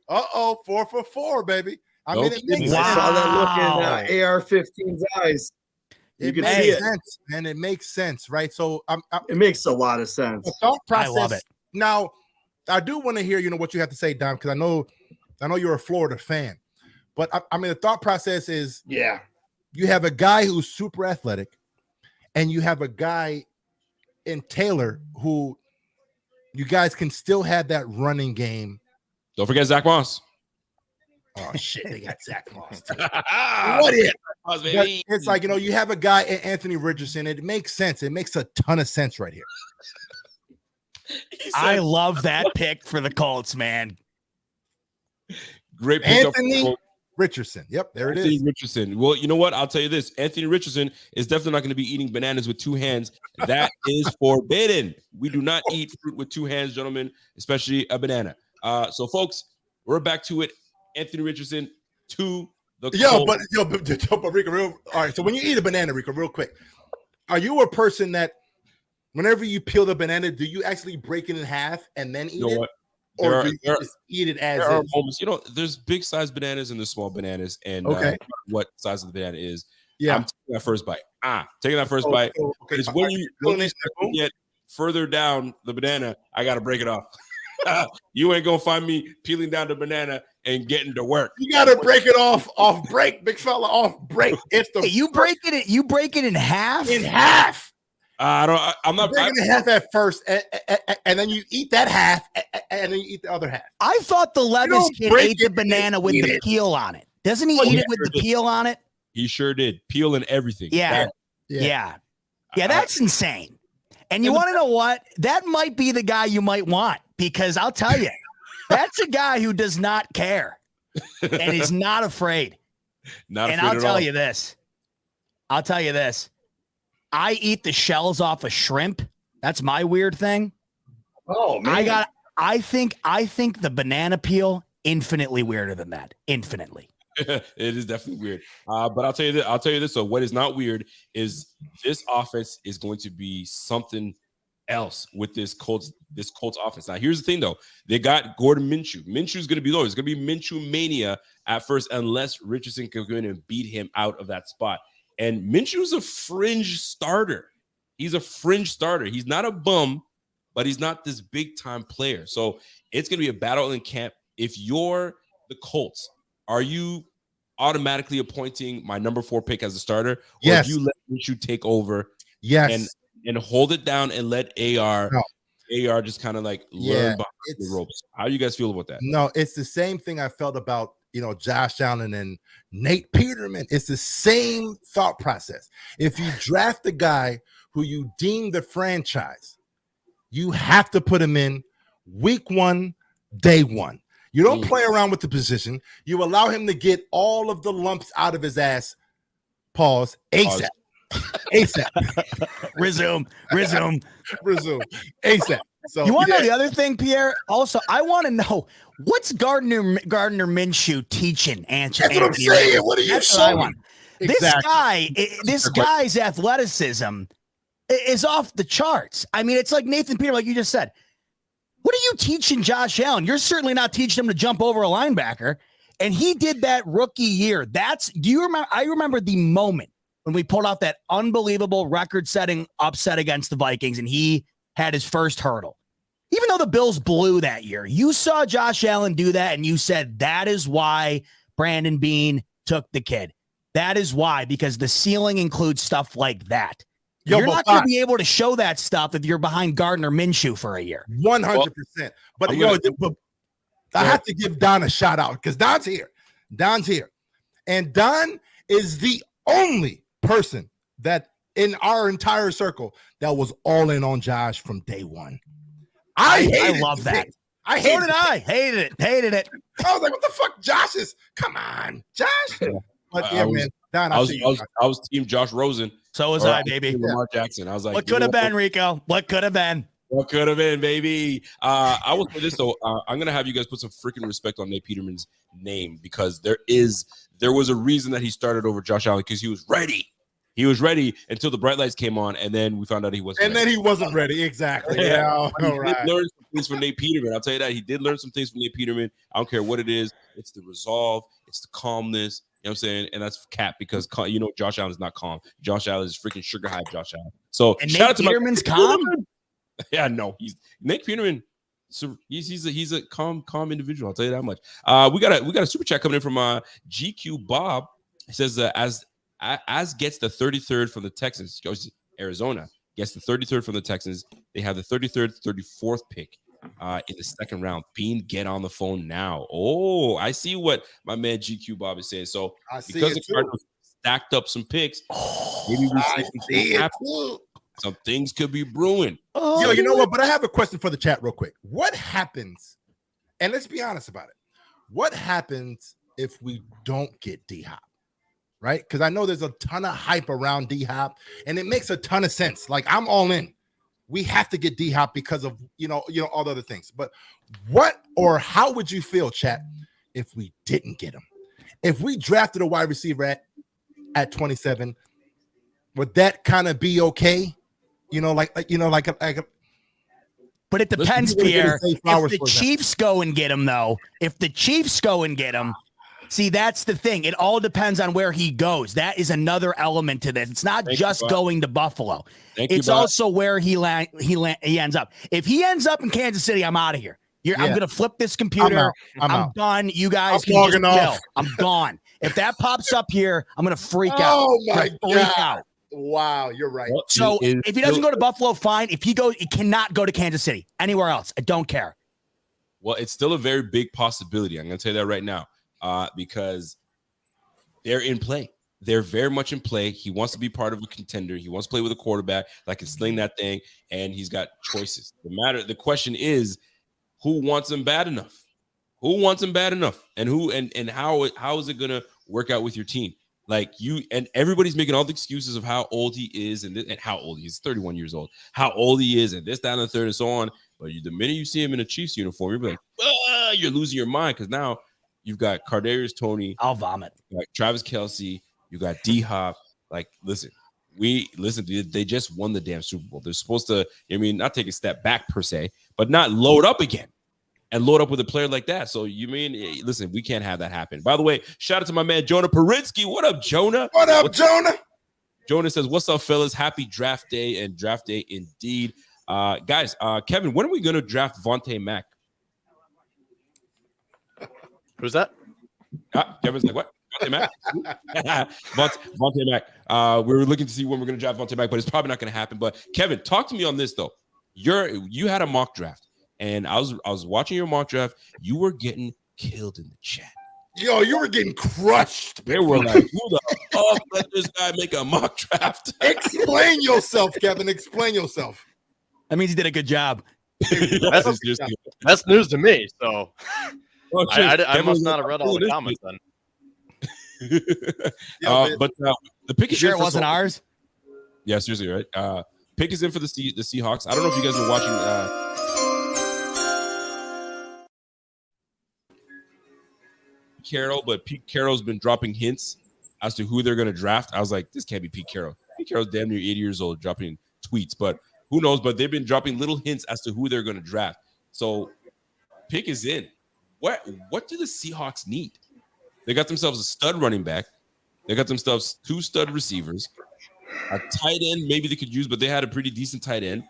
4 for 4, baby. I mean, it makes I sense. saw that look in AR-15's eyes. You can see it, sense, and it makes sense, right? So it makes a lot of sense. The thought process. I love it. Now, I do want to hear, what you have to say, Dom, because I know you're a Florida fan, but I mean, the thought process is, you have a guy who's super athletic, and you have a guy in Taylor who you guys can still have that running game. Don't forget Zach Moss. Oh shit, they got Zach Moss too. What if? It's like, you have a guy, Anthony Richardson. It makes sense. It makes a ton of sense right here. I love that pick for the Colts, man. Great pick. Anthony Richardson. Yep, there Anthony it is. Richardson. Well, you know what? I'll tell you this. Anthony Richardson is definitely not going to be eating bananas with 2 hands. That is forbidden. We do not eat fruit with 2 hands, gentlemen, especially a banana. So, folks, we're back to it. Anthony Richardson to the Colts. But Rico, all right. So when you eat a banana, Rico, real quick, are you a person that whenever you peel the banana, do you actually break it in half and then eat it? What? Or do you just eat it as there are is? moments, there's big size bananas and there's small bananas, and what size of the banana is. Yeah, I'm taking that first bite. Taking that first bite. Okay. It's when you get further down the banana, I got to break it off. You ain't gonna find me peeling down the banana and getting to work. You gotta break it off break, big fella, off break. It's the Hey, you break it in half. in half. I'm not breaking it half at first, and then you eat that half, and then you eat the other half. I thought the Levis don't kid break ate the it, banana with eat the it. peel on it. Doesn't he Oh, eat yeah, it with sure the did. peel on it? He sure did. Peel and everything. Yeah. Yeah. Yeah, that's insane. And you want to know what? That might be the guy you might want, because I'll tell you, that's a guy who does not care and is not afraid. Not And afraid I'll at tell all. you this. I eat the shells off a shrimp. That's my weird thing. Oh man, I think the banana peel infinitely weirder than that. Infinitely. It is definitely weird. But I'll tell you this. So what is not weird is this offense is going to be something else with this Colts offense. Now, here's the thing though. They got Gordon Minshew. Minshew's going to be low. It's going to be Minshew mania at first, unless Richardson can go in and beat him out of that spot. And Minshew's a fringe starter. He's a fringe starter. He's not a bum, but he's not this big time player. So it's going to be a battle in camp. If you're the Colts, are you automatically appointing my number 4 pick as a starter? Or Yes. do you let Minshew take over Yes. and hold it down and let AR just kind of like learn behind the ropes? How do you guys feel about that? No, it's the same thing I felt about, Josh Allen and Nate Peterman. It's the same thought process. If you draft a guy who you deem the franchise, you have to put him in week 1, day 1. You don't play around with the position. You allow him to get all of the lumps out of his ass. Pause. ASAP. ASAP. Resume. Resume. ASAP. So You want to know the other thing, Pierre? Also, I want to know, what's Gardner Minshew teaching? That's what I'm saying. What are you That's what I showing? want. Exactly. This guy's athleticism is off the charts. I mean, it's like Nathan Peter, like you just said. What are you teaching Josh Allen? You're certainly not teaching him to jump over a linebacker. And he did that rookie year. Do you remember? I remember the moment when we pulled off that unbelievable record-setting upset against the Vikings and he had his first hurdle. Even though the Bills blew that year, you saw Josh Allen do that and you said, that is why Brandon Beane took the kid. That is why, because the ceiling includes stuff like that. You're not going to be able to show that stuff if you're behind Gardner Minshew for a year. 100%. But I have to give Don a shout out because Don's here. And Don is the only person that in our entire circle that was all in on Josh from day one. I love that. Hated it. I was like, what the fuck? Josh is, come on, Josh. But yeah, man. Don, I was team Josh Rosen. So was I, baby. Lamar Jackson. I was like, what could have been, Rico? What could have been? What could have been, baby? I will say this though. I'm gonna have you guys put some freaking respect on Nate Peterman's name because there was a reason that he started over Josh Allen because he was ready. He was ready until the bright lights came on, and then we found out he wasn't. And ready. then he wasn't ready. Exactly. Yeah. All right. He did learn some things from Nate Peterman. I'll tell you that he did learn some things from Nate Peterman. I don't care what it is. It's the resolve. It's the calmness. You know what I'm saying? And that's cap because Josh Allen is not calm. Josh Allen is freaking sugar high. Josh Allen. So and shout Nate out to Peterman's calm. Yeah, no, he's Nate Peterman. So he's a calm individual. I'll tell you that much. We got a super chat coming in from GQ Bob. He says as gets the 33rd from the Texans. Arizona gets the 33rd from the Texans. They have the 33rd, 34th pick in the second round. Bean, get on the phone now. Oh, I see what my man GQ Bob is saying. So because the Cardinals stacked up some picks, maybe we some things could be brewing. Yo, you know what? But I have a question for the chat real quick. What happens, and let's be honest about it, what happens if we don't get D-Hop? Right? Because I know there's a ton of hype around D-Hop, and it makes a ton of sense. Like, I'm all in. We have to get D-Hop because of, all the other things. But what or how would you feel, chat, if we didn't get him? If we drafted a wide receiver at 27, would that kind of be okay? But it depends, Pierre. If the Chiefs go and get him, though, see, that's the thing. It all depends on where he goes. That is another element to this. It's not just going to Buffalo. It's also where he ends up. If he ends up in Kansas City, I'm out of here. I'm gonna flip this computer. I'm done. You guys can just chill. I'm gone. If that pops up here, I'm gonna freak out. Oh my God! Out. Wow, you're right. So if he doesn't go to Buffalo, fine. If he cannot go to Kansas City. Anywhere else, I don't care. Well, it's still a very big possibility. I'm gonna tell you that right now, because they're in play. They're very much in play. He wants to be part of a contender. He wants to play with a quarterback that can sling that thing, and he's got choices. The question is, who wants him bad enough? Who wants him bad enough? And who and how is it gonna work out with your team? Like you and everybody's making all the excuses of how old he is and how old he is. 31 years old. How old he is, and this, that, and the third, and so on. But the minute you see him in a Chiefs uniform, you're like, you're losing your mind because now you've got Kadarius Toney. I'll vomit. Like Travis Kelce. You got D-Hop. Like, listen. They just won the damn Super Bowl. They're supposed to, not take a step back per se, but not load up again and load up with a player like that. So listen, we can't have that happen. By the way, shout out to my man Jonah Perinsky. What up, Jonah? What up, Jonah? Jonah says, "What's up, fellas? Happy draft day and draft day indeed." Guys, Kevin, when are we gonna draft Vontae Mack? Who's that? Kevin's like, what? Vontae Mack? Vontae Mack. We were looking to see when we're going to draft Vontae Mack, but it's probably not going to happen. But Kevin, talk to me on this though. You had a mock draft, and I was watching your mock draft. You were getting killed in the chat. Yo, you were getting crushed. They were like, "Who the fuck let this guy make a mock draft?" Explain yourself, Kevin. Explain yourself. That means he did a good job. That's news to me. So I must not have read all the this comments then. But the pick is sure it wasn't ours. Yeah, seriously, right? Pick is in for the Seahawks. I don't know if you guys are watching. Carroll, but Pete Carroll's been dropping hints as to who they're going to draft. I was like, this can't be Pete Carroll. Pete Carroll's damn near 80 years old, dropping tweets, but who knows? But they've been dropping little hints as to who they're going to draft. So pick is in. What do the Seahawks need? They got themselves a stud running back. They got themselves 2 stud receivers, a tight end maybe they could use, but they had a pretty decent tight end.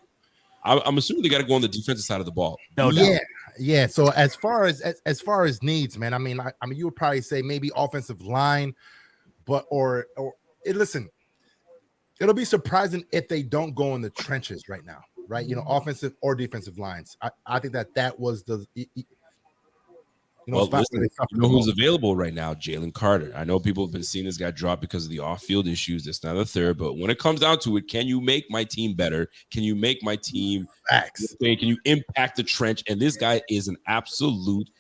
I'm assuming they got to go on the defensive side of the ball. No doubt. Yeah. So as far as needs, man, I mean, you would probably say maybe offensive line, but listen, it'll be surprising if they don't go in the trenches right now, right? Offensive or defensive lines. I think that was the. Listen, who's available right now? Jalen Carter. I know people have been seeing this guy drop because of the off-field issues. That's not a third, but when it comes down to it, can you make my team better? Can you make my team? Facts. Can you impact the trench? And this guy is an absolute.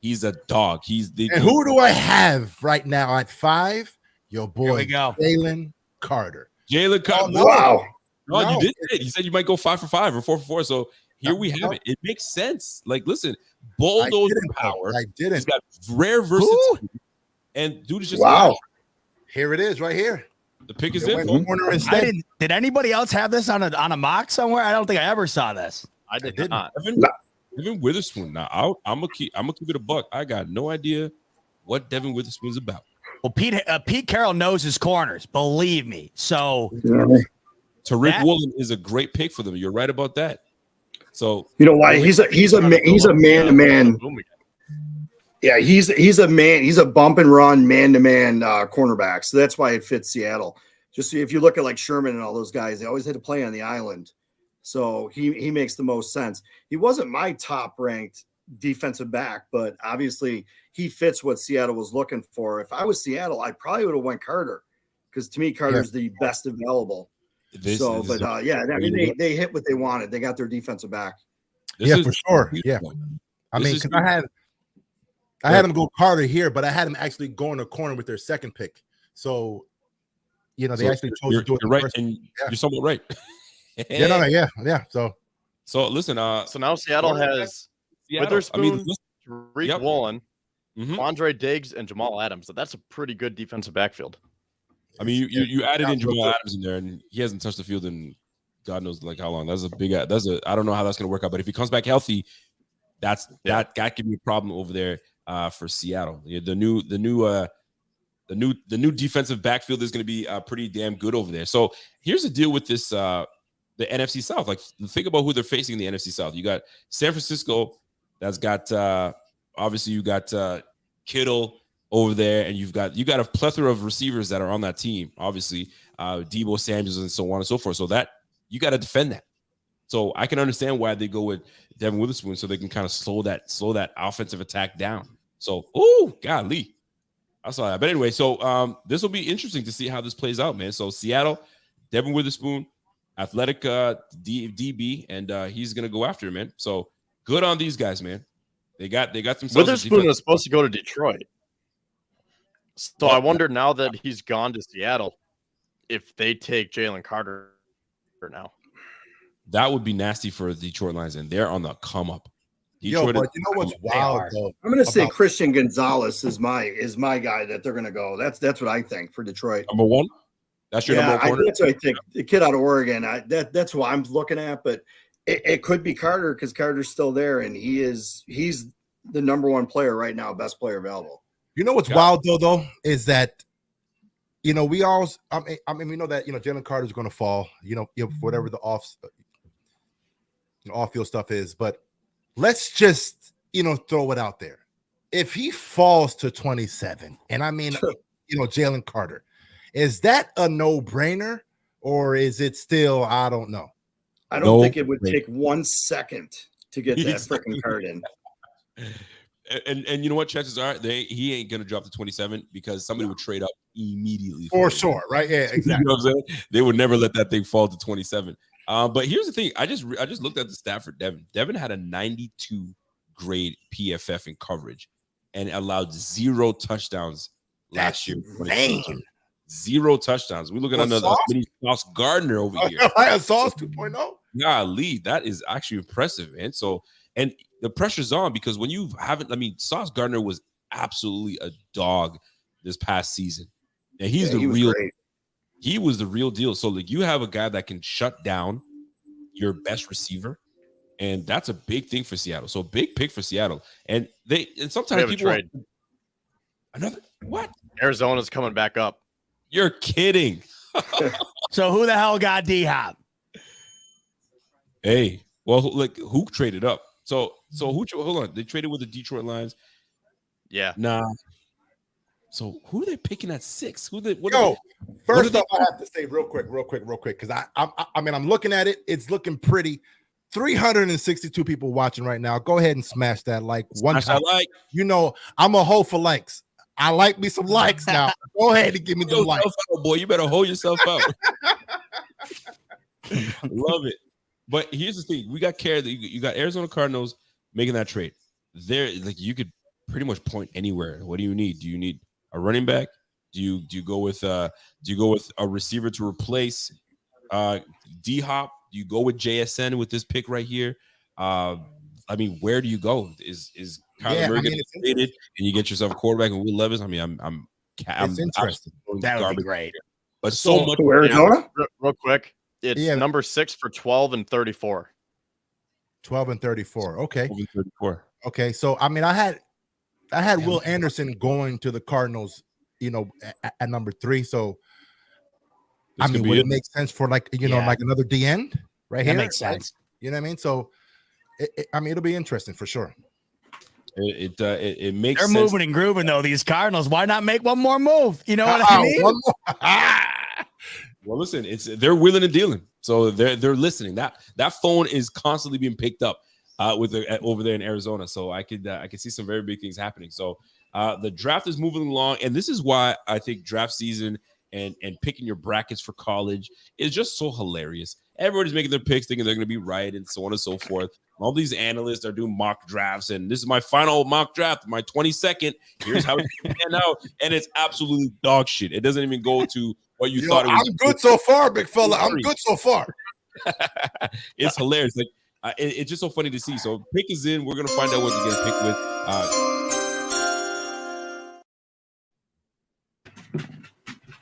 He's a dog. And who do I have right now at 5? Your boy, Jalen Carter. Jalen Carter. Wow. No, you did it. You said you might go 5 for 5 or 4 for 4. So here we have it. It makes sense. Like, listen, bulldozer power. I didn't. He's got rare versatility. And dude is just wow. Here it is, right here. The pick is in. Did anybody else have this on a mock somewhere? I don't think I ever saw this. I did not. Devin Witherspoon. Now I'm gonna keep it a buck. I got no idea what Devin Witherspoon's about. Well, Pete Carroll knows his corners. Believe me. So Tariq Woolen is a great pick for them. You're right about that. So you know why he's a man-to-man. Yeah, he's a man. He's a bump and run man-to-man cornerback. So that's why it fits Seattle. Just if you look at like Sherman and all those guys, they always had to play on the island. So he makes the most sense. He wasn't my top-ranked defensive back, but obviously he fits what Seattle was looking for. If I was Seattle, I probably would have went Carter because to me Carter's the best available. They hit what they wanted. They got their defensive back. For sure. Yeah. I mean, because I had him go Carter here, but I had him actually go in a corner with their second pick. So, they actually chose to do it. You're right, and you're somewhat right. Yeah. So listen. So now Seattle has Witherspoon, Tariq Woolen, Andre Diggs, and Jamal Adams. So that's a pretty good defensive backfield. I mean, you added in Jamal Adams in there, and he hasn't touched the field in God knows like how long. I don't know how that's going to work out, but if he comes back healthy, that could be a problem over there for Seattle. The new defensive backfield is going to be pretty damn good over there. So here's the deal with this the NFC South. Like think about who they're facing in the NFC South. You got San Francisco that's got obviously you got Kittle over there, and you got a plethora of receivers that are on that team. Obviously, Debo Samuels and so on and so forth. So that you got to defend that. So I can understand why they go with Devin Witherspoon, so they can kind of slow that offensive attack down. So, golly, I saw that. But anyway, so this will be interesting to see how this plays out, man. So Seattle, Devin Witherspoon, athletic DB, and he's gonna go after him, man. So good on these guys, man. They got themselves. Witherspoon was supposed to go to Detroit, so I wonder now that he's gone to Seattle, if they take Jalen Carter now. That would be nasty for the Detroit Lions, and they're on the come up. Detroit, but you know what's wild though? I'm going to say Christian Gonzalez is my guy that they're going to go. That's what I think for Detroit. Number one. That's your number one corner. That's what I think. The kid out of Oregon. That's what I'm looking at. But it could be Carter because Carter's still there, and he's the number one player right now, best player available. You know what's wild though is that we all. I mean, we know that Jalen Carter's going to fall. Whatever the off-field stuff is, but let's just throw it out there. If he falls to 27, and I mean Jalen Carter, is that a no-brainer or is it still? I don't know. I don't think it would take 1 second to get that freaking card in. And you know what? Chances are he ain't gonna drop to 27 because somebody would trade up immediately for sure, right? Yeah, exactly. You know what I'm saying? They would never let that thing fall to 27. But here's the thing. I just looked at the stat for Devin. Devin had a 92 grade PFF in coverage and allowed 0 touchdowns last year. Man. 0 touchdowns. We're looking at another mini Sauce Gardner over here. Sauce 2.0. Golly, that is actually impressive, man. So, and the pressure's on because when you haven't, Sauce Gardner was absolutely a dog this past season. And he was the real deal. So you have a guy that can shut down your best receiver, and that's a big thing for Seattle. So big pick for Seattle. And sometimes people trade. Another what? Arizona's coming back up. You're kidding. So who the hell got D-Hop? Hey, well, who traded up? So who? Hold on, they traded with the Detroit Lions. Yeah. Nah. So who are they picking at 6? First off, I have to say real quick, because I'm looking at it. It's looking pretty. 362 people watching right now. Go ahead and smash that like one time. I'm a hoe for likes. I like me some likes now. Go ahead and give me the likes. Boy, you better hold yourself out. Love it. But here's the thing: we got you got Arizona Cardinals making that trade. There, you could pretty much point anywhere. What do you need? Do you need a running back? Do you go with a receiver to replace D-Hop? Do you go with JSN with this pick right here? Where do you go? Is Kyler Murray getting traded and you get yourself a quarterback and Will Levis? I'm interesting. That would be great. But so much Arizona. Real quick, it's number 6 for 12 and 34. 12 and 34. Okay. 12 and 34. Okay. So I had Will Anderson going to the Cardinals, at number 3. So would it make sense for like another D end right here? That makes sense. You know what I mean? So it'll be interesting for sure. It makes They're sense. moving and grooving though. These Cardinals. Why not make one more move? You know what I mean? One more. Well, listen, they're willing and dealing, so they're listening. That phone is constantly being picked up over there in Arizona. So I could see some very big things happening. So the draft is moving along, and this is why I think draft season and picking your brackets for college is just so hilarious. Everybody's making their picks, thinking they're going to be right, and so on and so forth. All these analysts are doing mock drafts, and this is my final mock draft, my 22nd. Here's how it's going to pan out, and it's absolutely dog shit. It doesn't even go to what you thought it was. I'm good so far, big fella. I'm good so far. It's hilarious. It's just so funny to see. So pick is in. We're going to find out what you're going to pick with.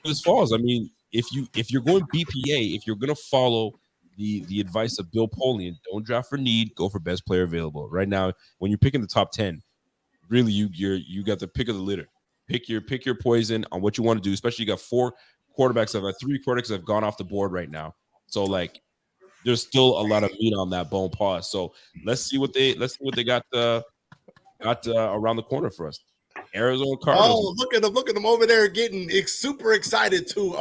This falls. If you're going BPA, if you're going to follow the advice of Bill Polian, don't draft for need, go for best player available. Right now, when you're picking the top 10, really you got the pick of the litter. Pick your poison on what you want to do. Especially you got 4 quarterbacks. I've had 3 quarterbacks that have gone off the board right now. So there's still a lot of meat on that bone. Pause. So let's see what they got around the corner for us. Arizona Cardinals. Oh, look at them over there getting super excited too.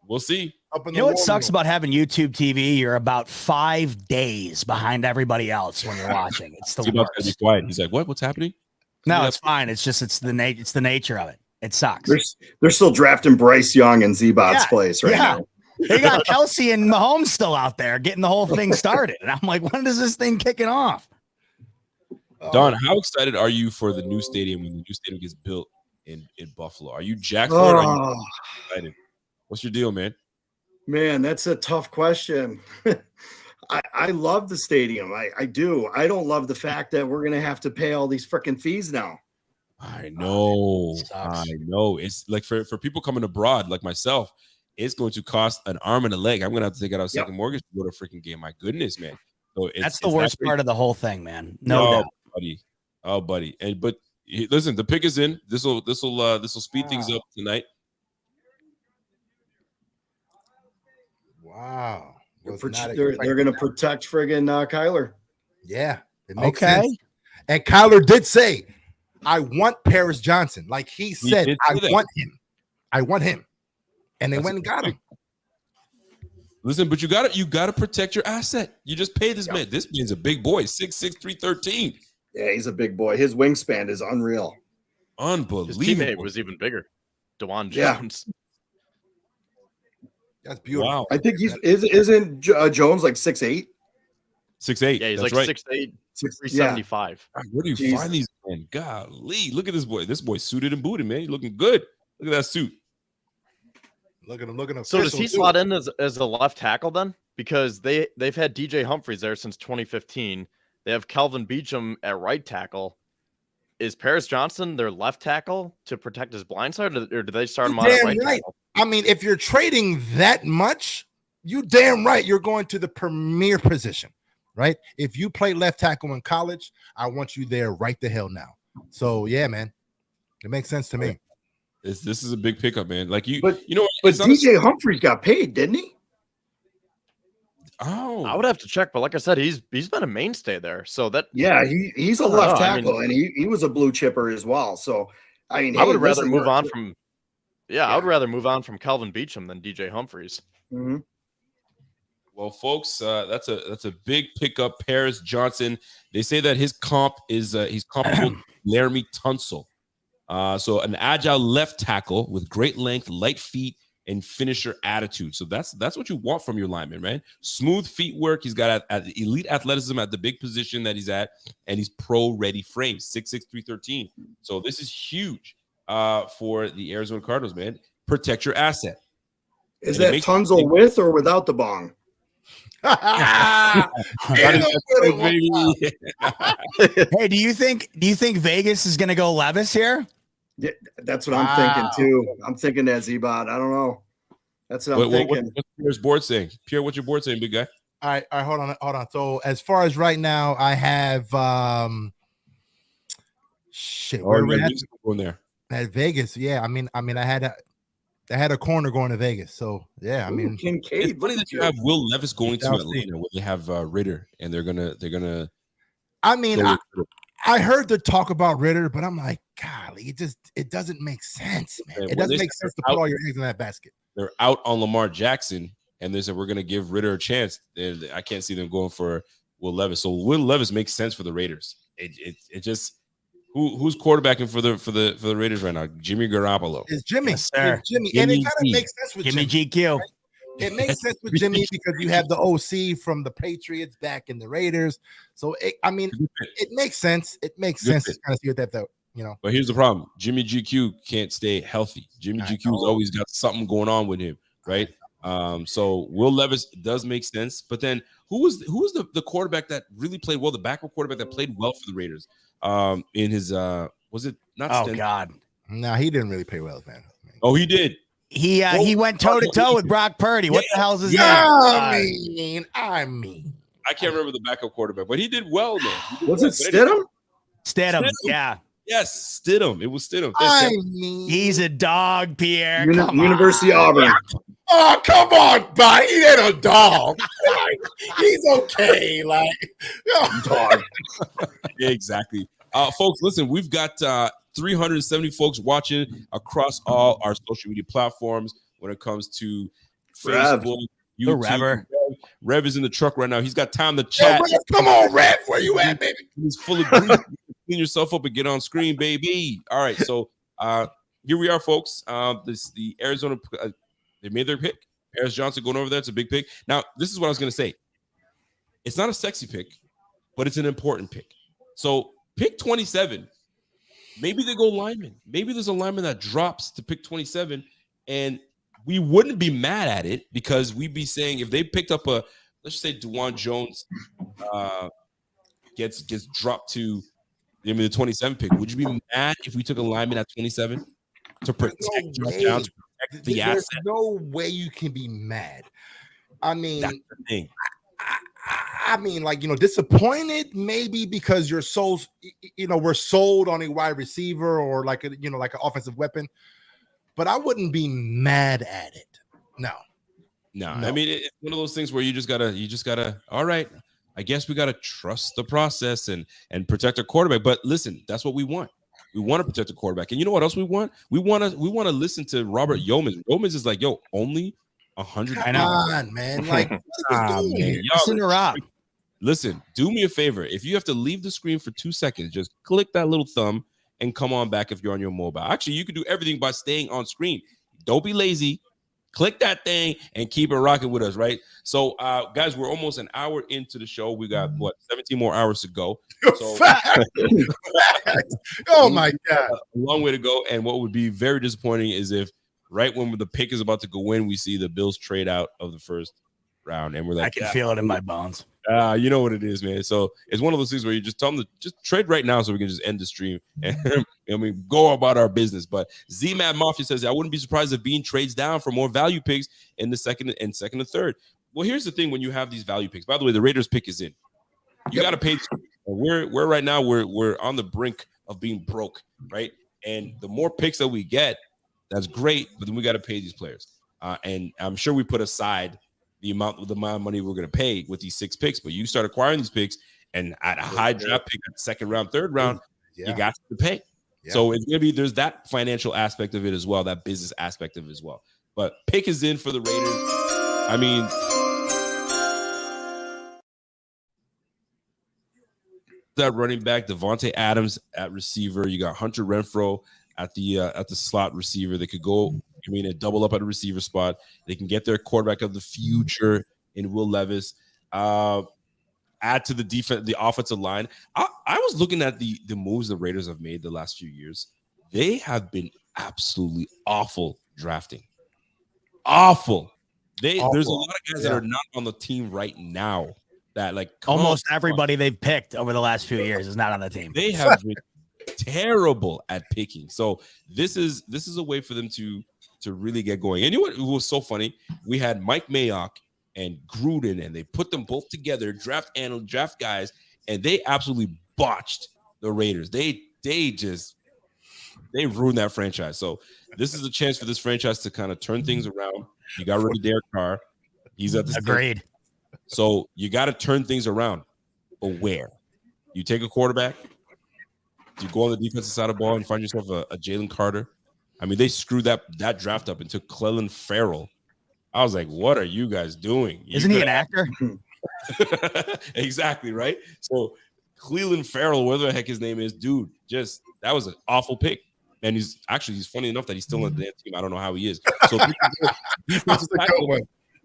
We'll see. You know what sucks about having YouTube TV? You're about 5 days behind everybody else when you're watching. It's the worst. Be quiet. He's like, "What? What's happening?" No, it's fine. It's just it's the nature of it. It sucks. They're still drafting Bryce Young in Z-Bot's place right now. They got Kelsey and Mahomes still out there getting the whole thing started, and I'm like, when is this thing kicking off? Don, how excited are you for the new stadium when the new stadium gets built in Buffalo? Are you jacked for it? Or are you excited? What's your deal, man? Man, that's a tough question. I love the stadium. I do. I don't love the fact that we're going to have to pay all these freaking fees now. I know. It's like for people coming abroad like myself, it's going to cost an arm and a leg. I'm going to have to take out a second mortgage to go to a freaking game. My goodness, man. So that's the worst part of the whole thing, man. No doubt. Buddy. But listen, the pick is in. This will speed things up tonight. Wow. They're going to protect friggin' Kyler. Yeah. It makes sense. And Kyler did say, I want Paris Johnson. Like he said, I want him. I want him. And they went and got him. Listen, but you gotta protect your asset. You just pay this man. This man's a big boy, 6'6", 313. Yeah, he's a big boy. His wingspan is unreal. Unbelievable. His teammate was even bigger. DeJuan Jones. That's beautiful. Wow. I think isn't Jones like 6'8"? 6'8". Yeah, he's that's like right. 6'8", 375. God, where do you find these men? Golly, look at this boy. This boy's suited and booted, man. He's looking good. Look at that suit. Look at him. So does he slot in as a left tackle then? Because they've had DJ Humphries there since 2015. They have Kelvin Beachum at right tackle. Is Paris Johnson their left tackle to protect his blind side, or do they start him on at right tackle? I mean, if you're trading that much, you damn right you're going to the premier position, right? If you play left tackle in college, I want you there right the hell now. So yeah, man, it makes sense to me. This is a big pickup, man. Like but DJ Humphries got paid, didn't he? Oh, I would have to check, but like I said, he's been a mainstay there. So that he's a left tackle, and he was a blue chipper as well. So I mean, I would rather move on from I would rather move on from Kelvin Beachum than DJ Humphries. Mm-hmm. Well, folks, that's a big pickup. Paris Johnson. They say that his comp is he's comparable to Laramie Tunsil. So an agile left tackle with great length, light feet, and finisher attitude. So that's what you want from your lineman, man. Smooth feet work. He's got elite athleticism at the big position that he's at, and he's pro-ready frame, 6'6", 313. So this is huge for the Arizona Cardinals, man. Protect your asset. Is that Tunsil with or without the bong? Hey, do you think Vegas is going to go Levis here? Yeah, that's what I'm thinking too. I'm thinking that Z-Bot. I don't know. That's what I'm thinking. What's Pierre's board saying? Pierre, what's your board saying, big guy? All right, hold on. So as far as right now, I have where we at? Going there at Vegas. Yeah, I mean, I had a corner going to Vegas. So yeah, I mean, Kincaid. It's funny that you have Will Levis going to Atlanta where they have Ritter, and they're gonna. I mean, I heard the talk about Ritter, but I'm like, golly, it doesn't make sense, man. It doesn't make sense to put all your eggs in that basket. They're out on Lamar Jackson, and they said we're gonna give Ritter a chance. I can't see them going for Will Levis. So Will Levis makes sense for the Raiders. It just who's quarterbacking for the Raiders right now? Jimmy Garoppolo. It's Jimmy. Yes, sir. Jimmy. And it kind of makes sense with Jimmy GQ. Right? It makes sense with Jimmy because you have the OC from the Patriots back in the Raiders. So it makes sense. It makes sense to kind of see what that, you know. But here's the problem: Jimmy GQ can't stay healthy. Jimmy GQ's always got something going on with him, right? So Will Levis does make sense. But then who was the quarterback that really played well? The backup quarterback that played well for the Raiders. In his was it not? Oh Stenson? God, no, he didn't really play well, man. Oh, he did. He went toe to toe with Brock Purdy. What the hell is his name? I mean, I can't remember the backup quarterback, but he did well, man. Was it Stidham? Stidham, yeah. Yes, Stidham. It was Stidham. I mean, He's a dog, Pierre. University of Auburn. Oh, come on, buddy. He ain't a dog. Like, he's okay. Like, Dog. Yeah, exactly. Folks, listen, we've got 370 folks watching across all our social media platforms when it comes to Rev. Facebook, The YouTube. Rev is in the truck right now. He's got time to Yo, chat. Rev, come on, Rev. Where you at, baby? He's full of grief. Clean yourself up and get on screen, baby. All right, so here we are, folks. The Arizona, they made their pick. Paris Johnson going over there. It's a big pick. Now, this is what I was going to say. It's not a sexy pick, but it's an important pick. So pick 27. Maybe they go lineman. Maybe there's a lineman that drops to pick 27, and we wouldn't be mad at it because we'd be saying if they picked up let's just say DeJuan Jones gets dropped to the 27 pick. Would you be mad if we took a lineman at 27 to protect Josh Downs, to protect the There's asset? no way you can be mad. I mean, That's the thing. I mean, like, disappointed maybe because you're sold, we're sold on a wide receiver or like an offensive weapon, but I wouldn't be mad at it. No. I mean, it's one of those things where you just gotta, all right, I guess we gotta trust the process and protect our quarterback. But listen, that's what we want. We want to protect the quarterback. And you know what else we want? We want to listen to Robert Yeoman. Yeoman's is like, yo, only 100. Come on, man. Like, what are you doing? Listen to Rob. Listen, do me a favor. If you have to leave the screen for 2 seconds, just click that little thumb and come on back if you're on your mobile. Actually, you can do everything by staying on screen. Don't be lazy. Click that thing and keep it rocking with us, right? So, guys, we're almost an hour into the show. We got, 17 more hours to go. So, Oh, my God. a long way to go. And what would be very disappointing is if right when the pick is about to go in, we see the Bills trade out of the first round. And we're like, I can feel it in my bones. you know what it is, man. So it's one of those things where you just tell them to just trade right now so we can just end the stream and go about our business. But Z-Mad Mafia says, I wouldn't be surprised if Bean trades down for more value picks in the second and third. Well, here's the thing when you have these value picks. By the way, the Raiders pick is in. You got to pay. We're right now, we're on the brink of being broke, right? And the more picks that we get, that's great, but then we got to pay these players. And I'm sure we put aside the amount of money we're going to pay with these 6 picks, but you start acquiring these picks and at a high draft pick, at second round, third round, you got to pay. Yeah. So it's going to be, there's that financial aspect of it as well, that business aspect of it as well. But pick is in for the Raiders. I mean, that running back, Devontae Adams at receiver. You got Hunter Renfrow at the slot receiver. They could go, and double up at a receiver spot. They can get their quarterback of the future in Will Levis. Add to the defense, the offensive line. I was looking at the moves the Raiders have made the last few years. They have been absolutely awful drafting. Awful. There's a lot of guys that are not on the team right now that almost everybody they've picked over the last few years is not on the team. They have been terrible at picking. So this is a way for them to really get going. And you know what? It was so funny. We had Mike Mayock and Gruden, and they put them both together, draft guys, and they absolutely botched the Raiders. They ruined that franchise. So this is a chance for this franchise to kind of turn things around. You got rid of Derek Carr. He's at the agreed. So you got to turn things around. But where? You take a quarterback. You go on the defensive side of the ball and find yourself a Jalen Carter. I mean, they screwed that draft up and took Clelin Ferrell. I was like, what are you guys doing? Isn't he an actor? Exactly, right? So Clelin Ferrell, whatever the heck his name is, dude, that was an awful pick. And he's funny enough that he's still on the team. I don't know how he is. So defensive tackle,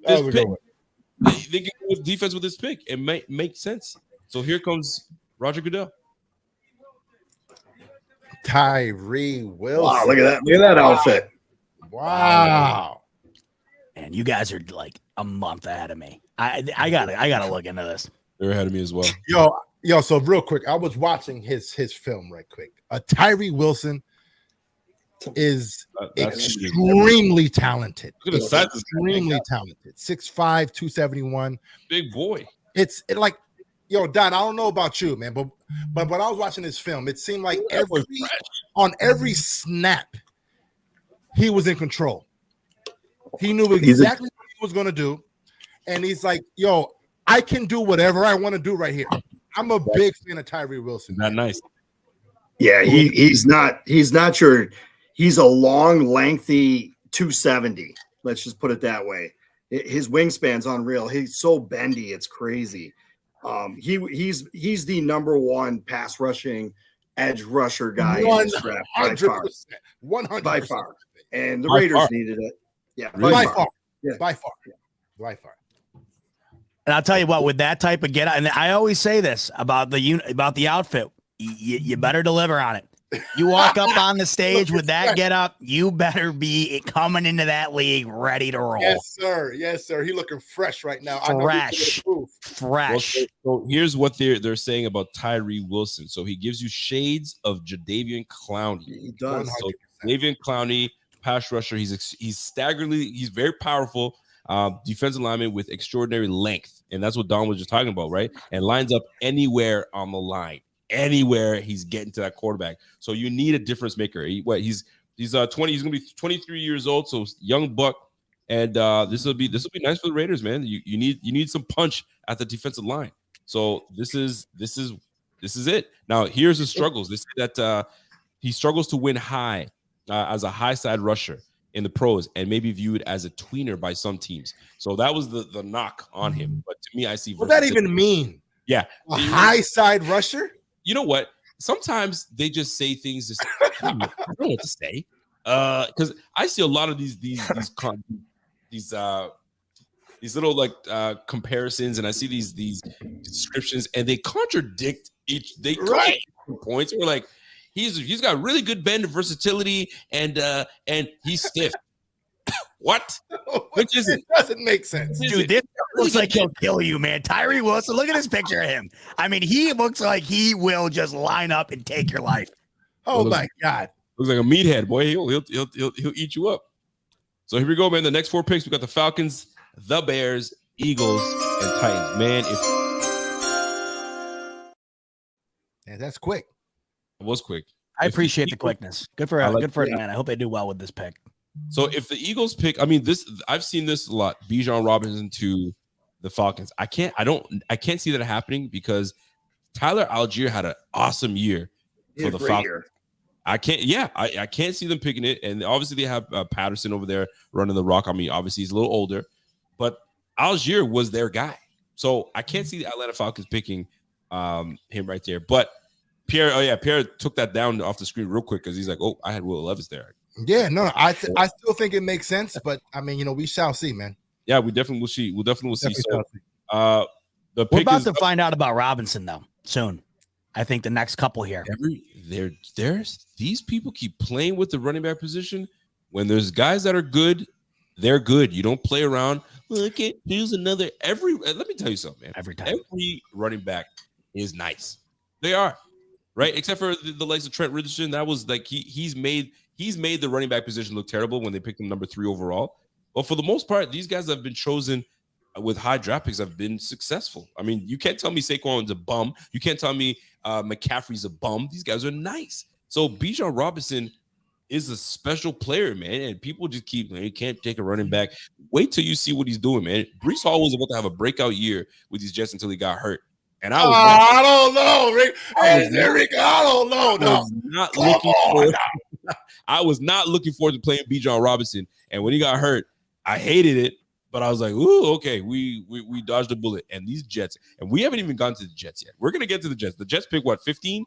they can go with defense with this pick. It might make sense. So here comes Roger Goodell. Tyree Wilson. Wow, look at that. Look at that outfit. Wow. And you guys are like a month ahead of me. I gotta look into this. They're ahead of me as well. Yo, so real quick, I was watching his film right quick. Tyree Wilson is extremely talented. Extremely talented. 6'5", 271. Big boy. It's like, yo, Don, I don't know about you, man, but when I was watching this film, it seemed like on every snap, he was in control. He knew exactly what he was going to do. And he's like, yo, I can do whatever I want to do right here. I'm a big fan of Tyree Wilson. Not nice. Yeah, he's not your he's a long, lengthy 270. Let's just put it that way. His wingspan's unreal. He's so bendy, it's crazy. He's the number one pass rushing edge rusher guy in this draft by far. 100%. By far. And the Raiders needed it. Yeah, by far. Yeah. By far. And I'll tell you what, with that type of get out, and I always say this about the outfit, you better deliver on it. You walk up on the stage with that get up, you better be coming into that league ready to roll. Yes, sir. He looking fresh right now. Fresh. Well, so here's what they're saying about Tyree Wilson. So he gives you shades of Jadeveon Clowney. He does. So Jadeveon Clowney, pass rusher. He's very powerful. Defensive lineman with extraordinary length, and that's what Don was just talking about, right? And lines up anywhere on the line. Anywhere he's getting to that quarterback, so you need a difference maker. He's 20. He's gonna be 23 years old, so young buck. And this will be nice for the Raiders, man. You need some punch at the defensive line. So this is it. Now here's the struggles. They say that he struggles to win high as a high side rusher in the pros, and maybe viewed as a tweener by some teams. So that was the knock on him. But to me, I see. What does that even mean? Yeah, a high side rusher. You know what? Sometimes they just say things. Just I don't know what to say, because I see a lot of these little like comparisons, and I see these descriptions, and they contradict each. They contradict points. We're like, he's got really good bend versatility, and he's stiff. What? Which is it? Doesn't make sense, dude. This looks like he'll kill you, man. Tyree Wilson. Look at this picture of him. I mean, he looks like he will just line up and take your life. Oh my God! Looks like a meathead, boy. He'll eat you up. So here we go, man. The next 4 picks, we got the Falcons, the Bears, Eagles, and Titans. Man, that's quick. It was quick. I appreciate the quickness. Good for it, man. I hope they do well with this pick. So if the Eagles pick, I mean, I've seen this a lot. Bijan Robinson to the Falcons. I can't see that happening because Tyler Algier had an awesome year for the Falcons. Year. I can't see them picking it. And obviously they have Patterson over there running the rock. I mean, obviously he's a little older, but Algier was their guy. So I can't see the Atlanta Falcons picking him right there. But Pierre took that down off the screen real quick because he's like, oh, I had Will Levis there. Yeah, no, I still think it makes sense, but I mean, we shall see, man. Yeah, we definitely will see. We'll definitely see. So, we're about to find out about Robinson though soon. I think the next couple here. There's these people keep playing with the running back position. When there's guys that are good, they're good. You don't play around. Look at here's another. Let me tell you something, man. Every running back is nice. They are right, except for the likes of Trent Richardson. That was like he's made the running back position look terrible when they picked him number 3 overall. But for the most part, these guys that have been chosen with high draft picks have been successful. I mean, you can't tell me Saquon's a bum. You can't tell me McCaffrey's a bum. These guys are nice. So Bijan Robinson is a special player, man. And people just you can't take a running back. Wait till you see what he's doing, man. Breece Hall was about to have a breakout year with these Jets until he got hurt. And I don't know, Rick. I don't know. I was not looking forward to playing Bijan Robinson. And when he got hurt, I hated it. But I was like, ooh, okay, we dodged a bullet. And these Jets, and we haven't even gone to the Jets yet. We're gonna get to the Jets. The Jets pick what, 15?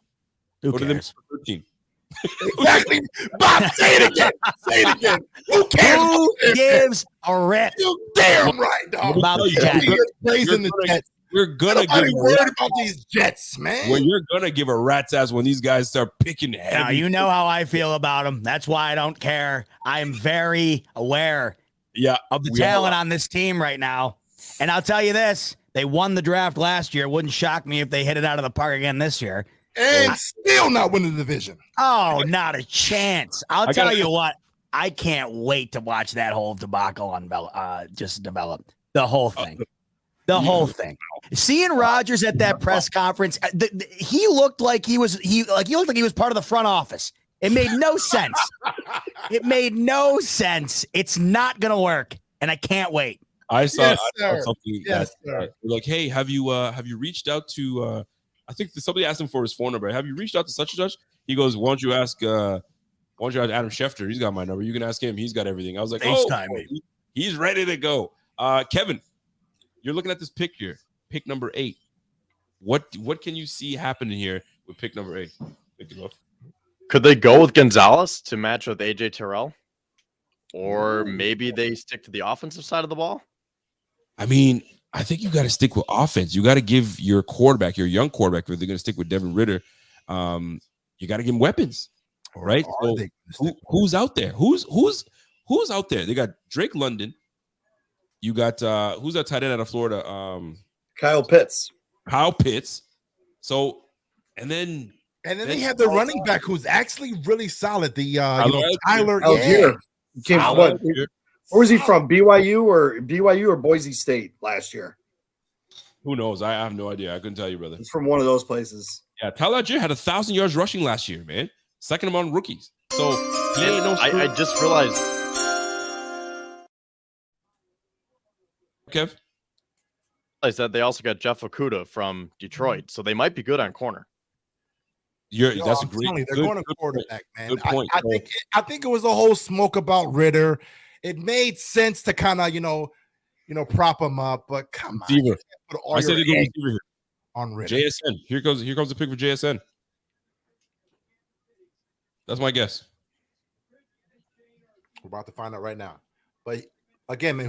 Who cares? 13. Exactly. Bob, say it again. Who cares? Who gives a rip? You damn right, dog. About the Jets. Praising the Jets. You're gonna give worried about these Jets, man. Well, you're gonna give a rat's ass when these guys start picking heavy. Now you know how I feel about them. That's why I don't care. I am very aware of the talent on this team right now. And I'll tell you this: they won the draft last year. It wouldn't shock me if they hit it out of the park again this year. And still not winning the division. Oh, not a chance. I'll tell you what. I can't wait to watch that whole debacle just develop. The whole thing. The whole thing. Seeing Rodgers at that press conference, he looked like he was part of the front office. It made no sense. It made no sense. It's not gonna work, and I can't wait. I saw Yes, something Yes, that sir. like, hey, have you reached out to? I think somebody asked him for his phone number. Have you reached out to such and such? He goes, why don't you ask Adam Schefter? He's got my number. You can ask him. He's got everything. I was like, FaceTime me. He's ready to go. Kevin, you're looking at this pick here, pick number 8. What can you see happening here with pick number 8? Pick it up. Could they go with Gonzalez to match with AJ Terrell? Or maybe they stick to the offensive side of the ball? I mean, I think you got to stick with offense. You got to give your quarterback, your young quarterback, if they're going to stick with Devin Ritter, you got to give him weapons, right? So who's out there? Who's out there? They got Drake London. You got who's that tight end out of Florida? Kyle Pitts. Kyle Pitts. So, and then they have the running back who's actually really solid. The Tyler Algier. Where was he from? BYU or Boise State last year? Who knows? I have no idea. I couldn't tell you, brother. He's from one of those places. Yeah, Tyler Algier had 1,000 yards rushing last year, man. Second among rookies. So he ain't no. I just realized. Kev. That they also got Jeff Okudah from Detroit, so they might be good on corner. That's a I'm great. telling you, they're going to quarterback, man. Good point. I think it was a whole smoke about Ritter. It made sense to kind of prop him up, but come on. Receiver. I said your it eggs here. on Ritter. JSN. Here comes the pick for JSN. That's my guess. We're about to find out right now. But again, man,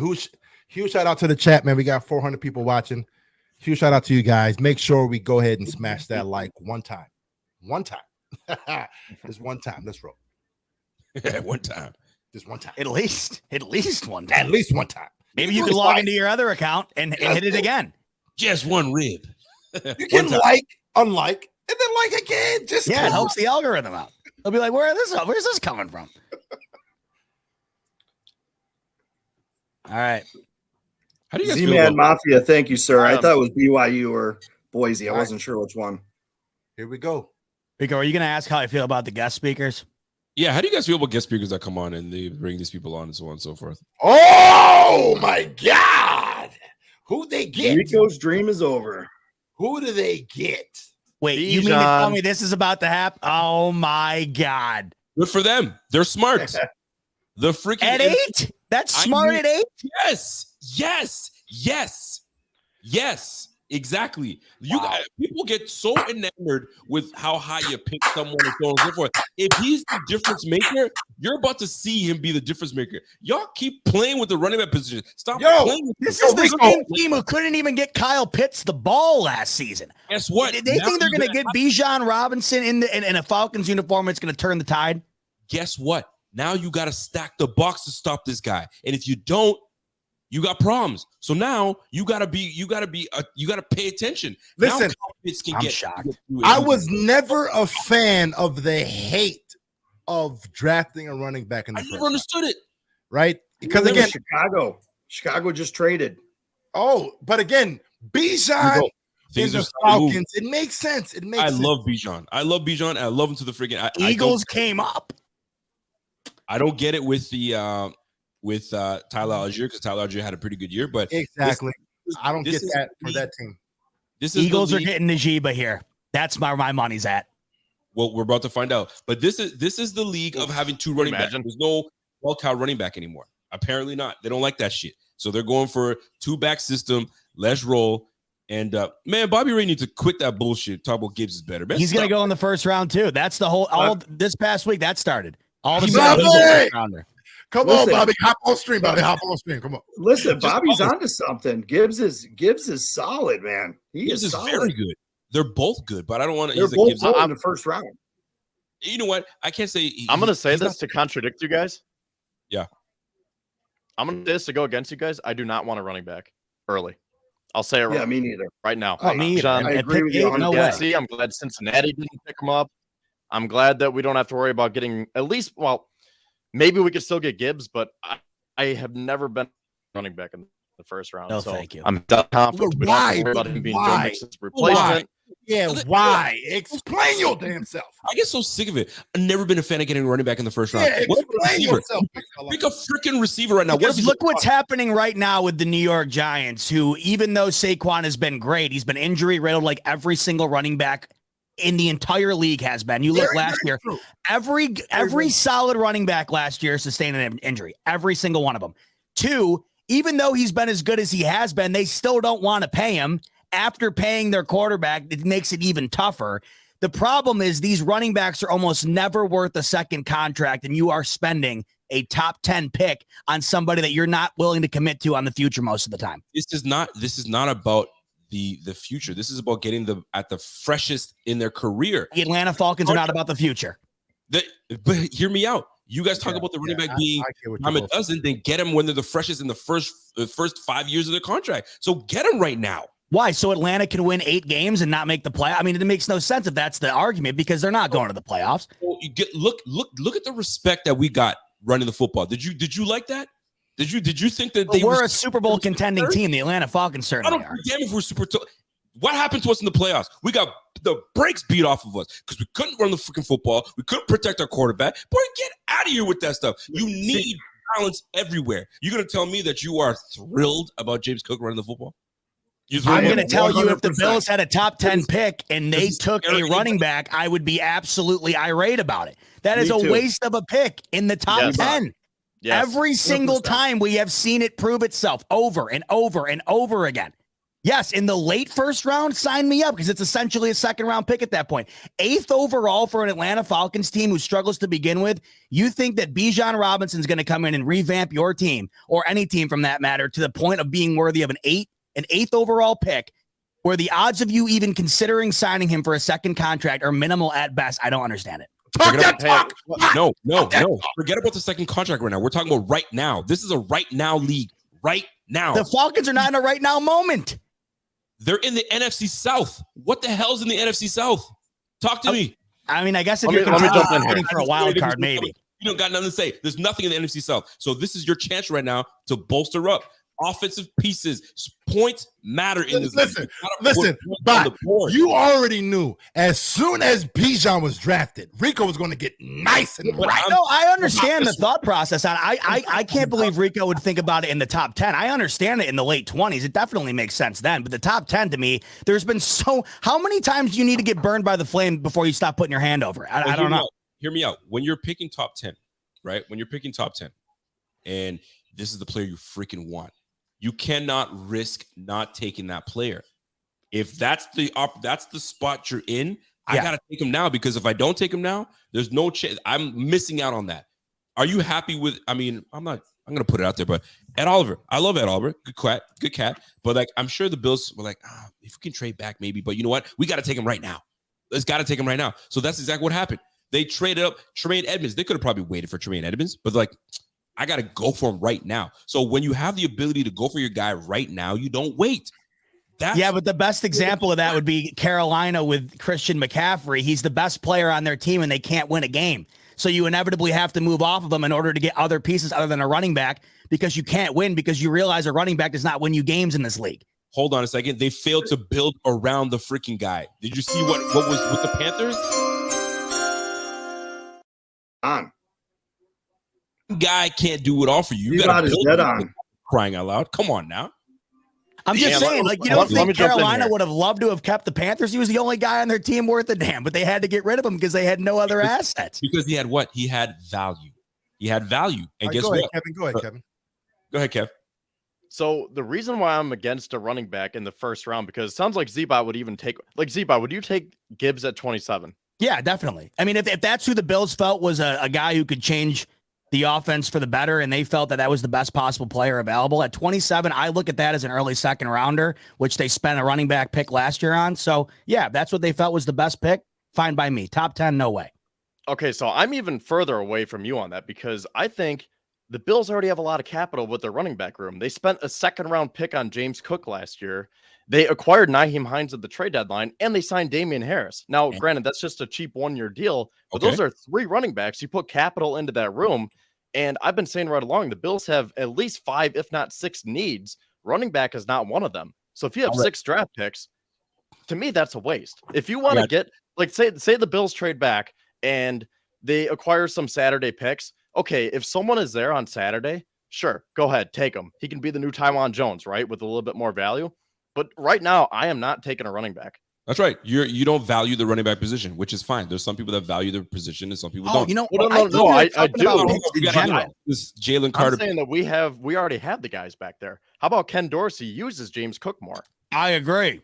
huge shout out to the chat, man. We got 400 people watching. Huge shout out to you guys. Make sure we go ahead and smash that like one time. Just one time. Let's roll. One time. Just one time. At least one time. At least one time. Maybe you can log into your other account and hit it again. Just one rib. You can unlike, and then like again. Just it helps the algorithm out. They'll be like, where's this coming from? All right. How do you guys Z-Man feel Mafia, thank you, sir. I thought it was BYU or Boise. I wasn't sure which one. Here we go. Rico, are you going to ask how I feel about the guest speakers? Yeah, how do you guys feel about guest speakers that come on and they bring these people on and so on and so forth? Oh my God! Who they get? Rico's dream is over. Who do they get? Wait, you mean to tell me this is about to happen? Oh my God! Good for them. They're smart. The freaking at 8. That's smart at 8. Yes. Exactly. People get so enamored with how high you pick someone and so on and so forth. If he's the difference maker, you're about to see him be the difference maker. Y'all keep playing with the running back position. Stop playing with this. Is the same team who couldn't even get Kyle Pitts the ball last season. Guess what? They think they're going to get Bijan Robinson in a Falcons uniform. It's going to turn the tide. Guess what? Now you got to stack the box to stop this guy. And if you don't, you got problems. So now you gotta pay attention. Listen, I'm shocked. I was never a fan of the hate of drafting a running back in the first. I never understood it. Right? Because again, Chicago just traded. Oh, but again, Bijan in the Falcons. It makes sense. I love Bijan. I love him to the freaking Eagles came up. I don't get it with the Tyler Algier because Tyler Algier had a pretty good year, but exactly, I don't get that for that team. Eagles are getting Najiba here. That's where my money's at. Well, we're about to find out. But this is the league of having two running backs. There's no well-cow running back anymore. Apparently not. They don't like that shit. So they're going for two-back system. Let's roll. And man, Bobby Ray needs to quit that bullshit. Talk about Gibbs is better. Man, he's gonna go in the first round too. That's the whole this past week that started. All the first rounder. Come Listen, on, Bobby. Hop on stream, Bobby. Hop on stream. Come on. Listen, Bobby's onto something. Gibbs is solid, man. Gibbs is very good. They're both good, but I don't want to. They're both Gibbs in the first round. You know what? I can't say. I'm going to say this to contradict you guys. Yeah. I'm going to say this to go against you guys. I do not want a running back early. I'll say it. Yeah, me neither. Right now. Oh, me neither. I agree with you. No way. I'm glad Cincinnati didn't pick him up. I'm glad that we don't have to worry about getting at least. Well, maybe we could still get Gibbs, but I have never been running back in the first round. No, so thank you. I'm confident we don't have to worry about him being Joe Mixon's replacement. Yeah, why? Explain your damn self. I get so sick of it. I've never been a fan of getting a running back in the first round. Yeah, What if a explain receiver? yourself. Pick a freaking receiver right now. What if Because he's look what's happening right now with the New York Giants, who, even though Saquon has been great, he's been injury riddled like every single running back in the entire league has been. You look last year, every solid running back last year sustained an injury. Every single one of them. 2, even though he's been as good as he has been, they still don't want to pay him. After paying their quarterback, it makes it even tougher. The problem is these running backs are almost never worth a second contract, and you are spending a top 10 pick on somebody that you're not willing to commit to on the future most of the time. This is not about the future. This is about getting them at the freshest in their career. The Atlanta Falcons are not about the future. But hear me out. You guys talk about the running back being time it doesn't, then get them when they're the freshest in the first 5 years of their contract. So get them right now. Why? So Atlanta can win 8 games and not make the play? I mean, it makes no sense if that's the argument, because they're not going to the playoffs. Well, look at the respect that we got running the football. Did you like that? Did you think that they were a Super Bowl contending team? The Atlanta Falcons certainly are. Damn if we're super. What happened to us in the playoffs? We got the brakes beat off of us because we couldn't run the freaking football. We couldn't protect our quarterback. Boy, get out of here with that stuff. You need balance everywhere. You're gonna tell me that you are thrilled about James Cook running the football? I'm going to tell you, if the Bills had a top 10 pick and they took a running back, I would be absolutely irate about it. That is a waste of a pick in the top 10. Yes. Every single time we have seen it prove itself over and over and over again. Yes, in the late first round, sign me up, because it's essentially a second round pick at that point. 8th overall for an Atlanta Falcons team who struggles to begin with. You think that Bijan Robinson's going to come in and revamp your team, or any team from that matter, to the point of being worthy of an 8th overall pick, where the odds of you even considering signing him for a second contract are minimal at best? I don't understand it. No. Forget about the second contract right now. We're talking about right now. This is a right now league. Right now. The Falcons are not in a right now moment. They're in the NFC South. What the hell's in the NFC South? Talk to me. I mean, I guess if you're competing for a wild card, maybe. You don't got nothing to say. There's nothing in the NFC South. So this is your chance right now to bolster up. Offensive pieces, points matter in this. Listen, but you already knew as soon as Bijan was drafted, Rico was going to get nice and right. No, I understand the thought process. I can't believe Rico would think about it in the top 10. I understand it in the late 20s. It definitely makes sense then. But the top 10 to me, there's been how many times do you need to get burned by the flame before you stop putting your hand over it? I don't know. Hear me out. When you're picking top 10, right? When you're picking top 10, and this is the player you freaking want, you cannot risk not taking that player. If that's the spot you're in, I gotta take him now, because if I don't take him now, there's no chance. I'm missing out on that. Are you happy with? I mean, I'm gonna put it out there, but Ed Oliver, I love Ed Oliver, good cat. But like, I'm sure the Bills were like, if we can trade back, maybe. But you know what? We got to take him right now. Let's got to take him right now. So that's exactly what happened. They traded up Tremaine Edmonds. They could have probably waited for Tremaine Edmonds, but like, I got to go for him right now. So when you have the ability to go for your guy right now, you don't wait. But the best example of that would be Carolina with Christian McCaffrey. He's the best player on their team, and they can't win a game. So you inevitably have to move off of him in order to get other pieces other than a running back, because you can't win, because you realize a running back does not win you games in this league. Hold on a second. They failed to build around the freaking guy. Did you see what was with the Panthers? Guy can't do it all for you. You got to build dead on. Crying out loud. Come on now. I'm just saying, like, you don't think Carolina would have loved to have kept the Panthers? He was the only guy on their team worth a damn, but they had to get rid of him because they had no other assets. Because he had what? He had value. He had value. And guess what? Go ahead, Kevin. Go ahead, Kev. So the reason why I'm against a running back in the first round, because it sounds like Z-Bot would even take, like, Z-Bot, would you take Gibbs at 27? Yeah, definitely. I mean, if that's who the Bills felt was a guy who could change the offense for the better, and they felt that was the best possible player available at 27, I look at that as an early second rounder, which they spent a running back pick last year on. So yeah, that's what they felt was the best pick. Fine by me. Top 10, no way. Okay, so I'm even further away from you on that, because I think the Bills already have a lot of capital with their running back room. They spent a second round pick on James Cook last year. They acquired Nyheim Hines at the trade deadline, and they signed Damian Harris. Now, granted, that's just a cheap one-year deal, but those are 3 running backs. You put capital into that room, and I've been saying right along, the Bills have at least 5, if not 6 needs. Running back is not one of them. So if you have 6 draft picks, to me, that's a waste. If you want to get like say the Bills trade back and they acquire some Saturday picks. Okay, if someone is there on Saturday, sure, go ahead, take him. He can be the new Tywan Jones, right, with a little bit more value. But right now, I am not taking a running back. That's right. You don't value the running back position, which is fine. There's some people that value the position and some people don't. You know, no, I do. This Jalen Carter. I'm saying that we already have the guys back there. How about Ken Dorsey uses James Cook more? I agree.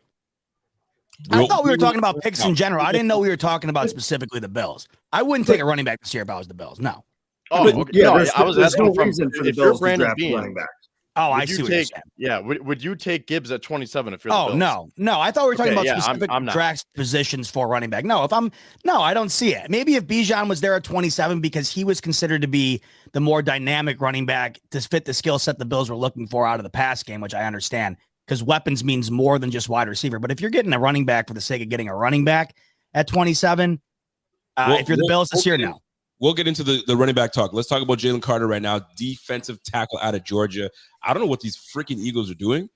I thought we were talking about picks in general. I didn't know we were talking about specifically the Bills. I wouldn't take a running back this year if I was the Bills. No. Oh, okay. Yeah, no, I was asking for the if Bills you're Brandon draft Bean. running back. Oh, I see what you're saying. Yeah, would you take Gibbs at 27 if you're the Bills? No. I thought we were talking about yeah, specific I'm not. draft positions for running back. No, I don't see it. Maybe if Bijan was there at 27 because he was considered to be the more dynamic running back to fit the skill set the Bills were looking for out of the pass game, which I understand because weapons means more than just wide receiver. But if you're getting a running back for the sake of getting a running back at 27, if you're the Bills this year, no. We'll get into the running back talk. Let's talk about Jalen Carter right now, defensive tackle out of Georgia. I don't know what these freaking Eagles are doing.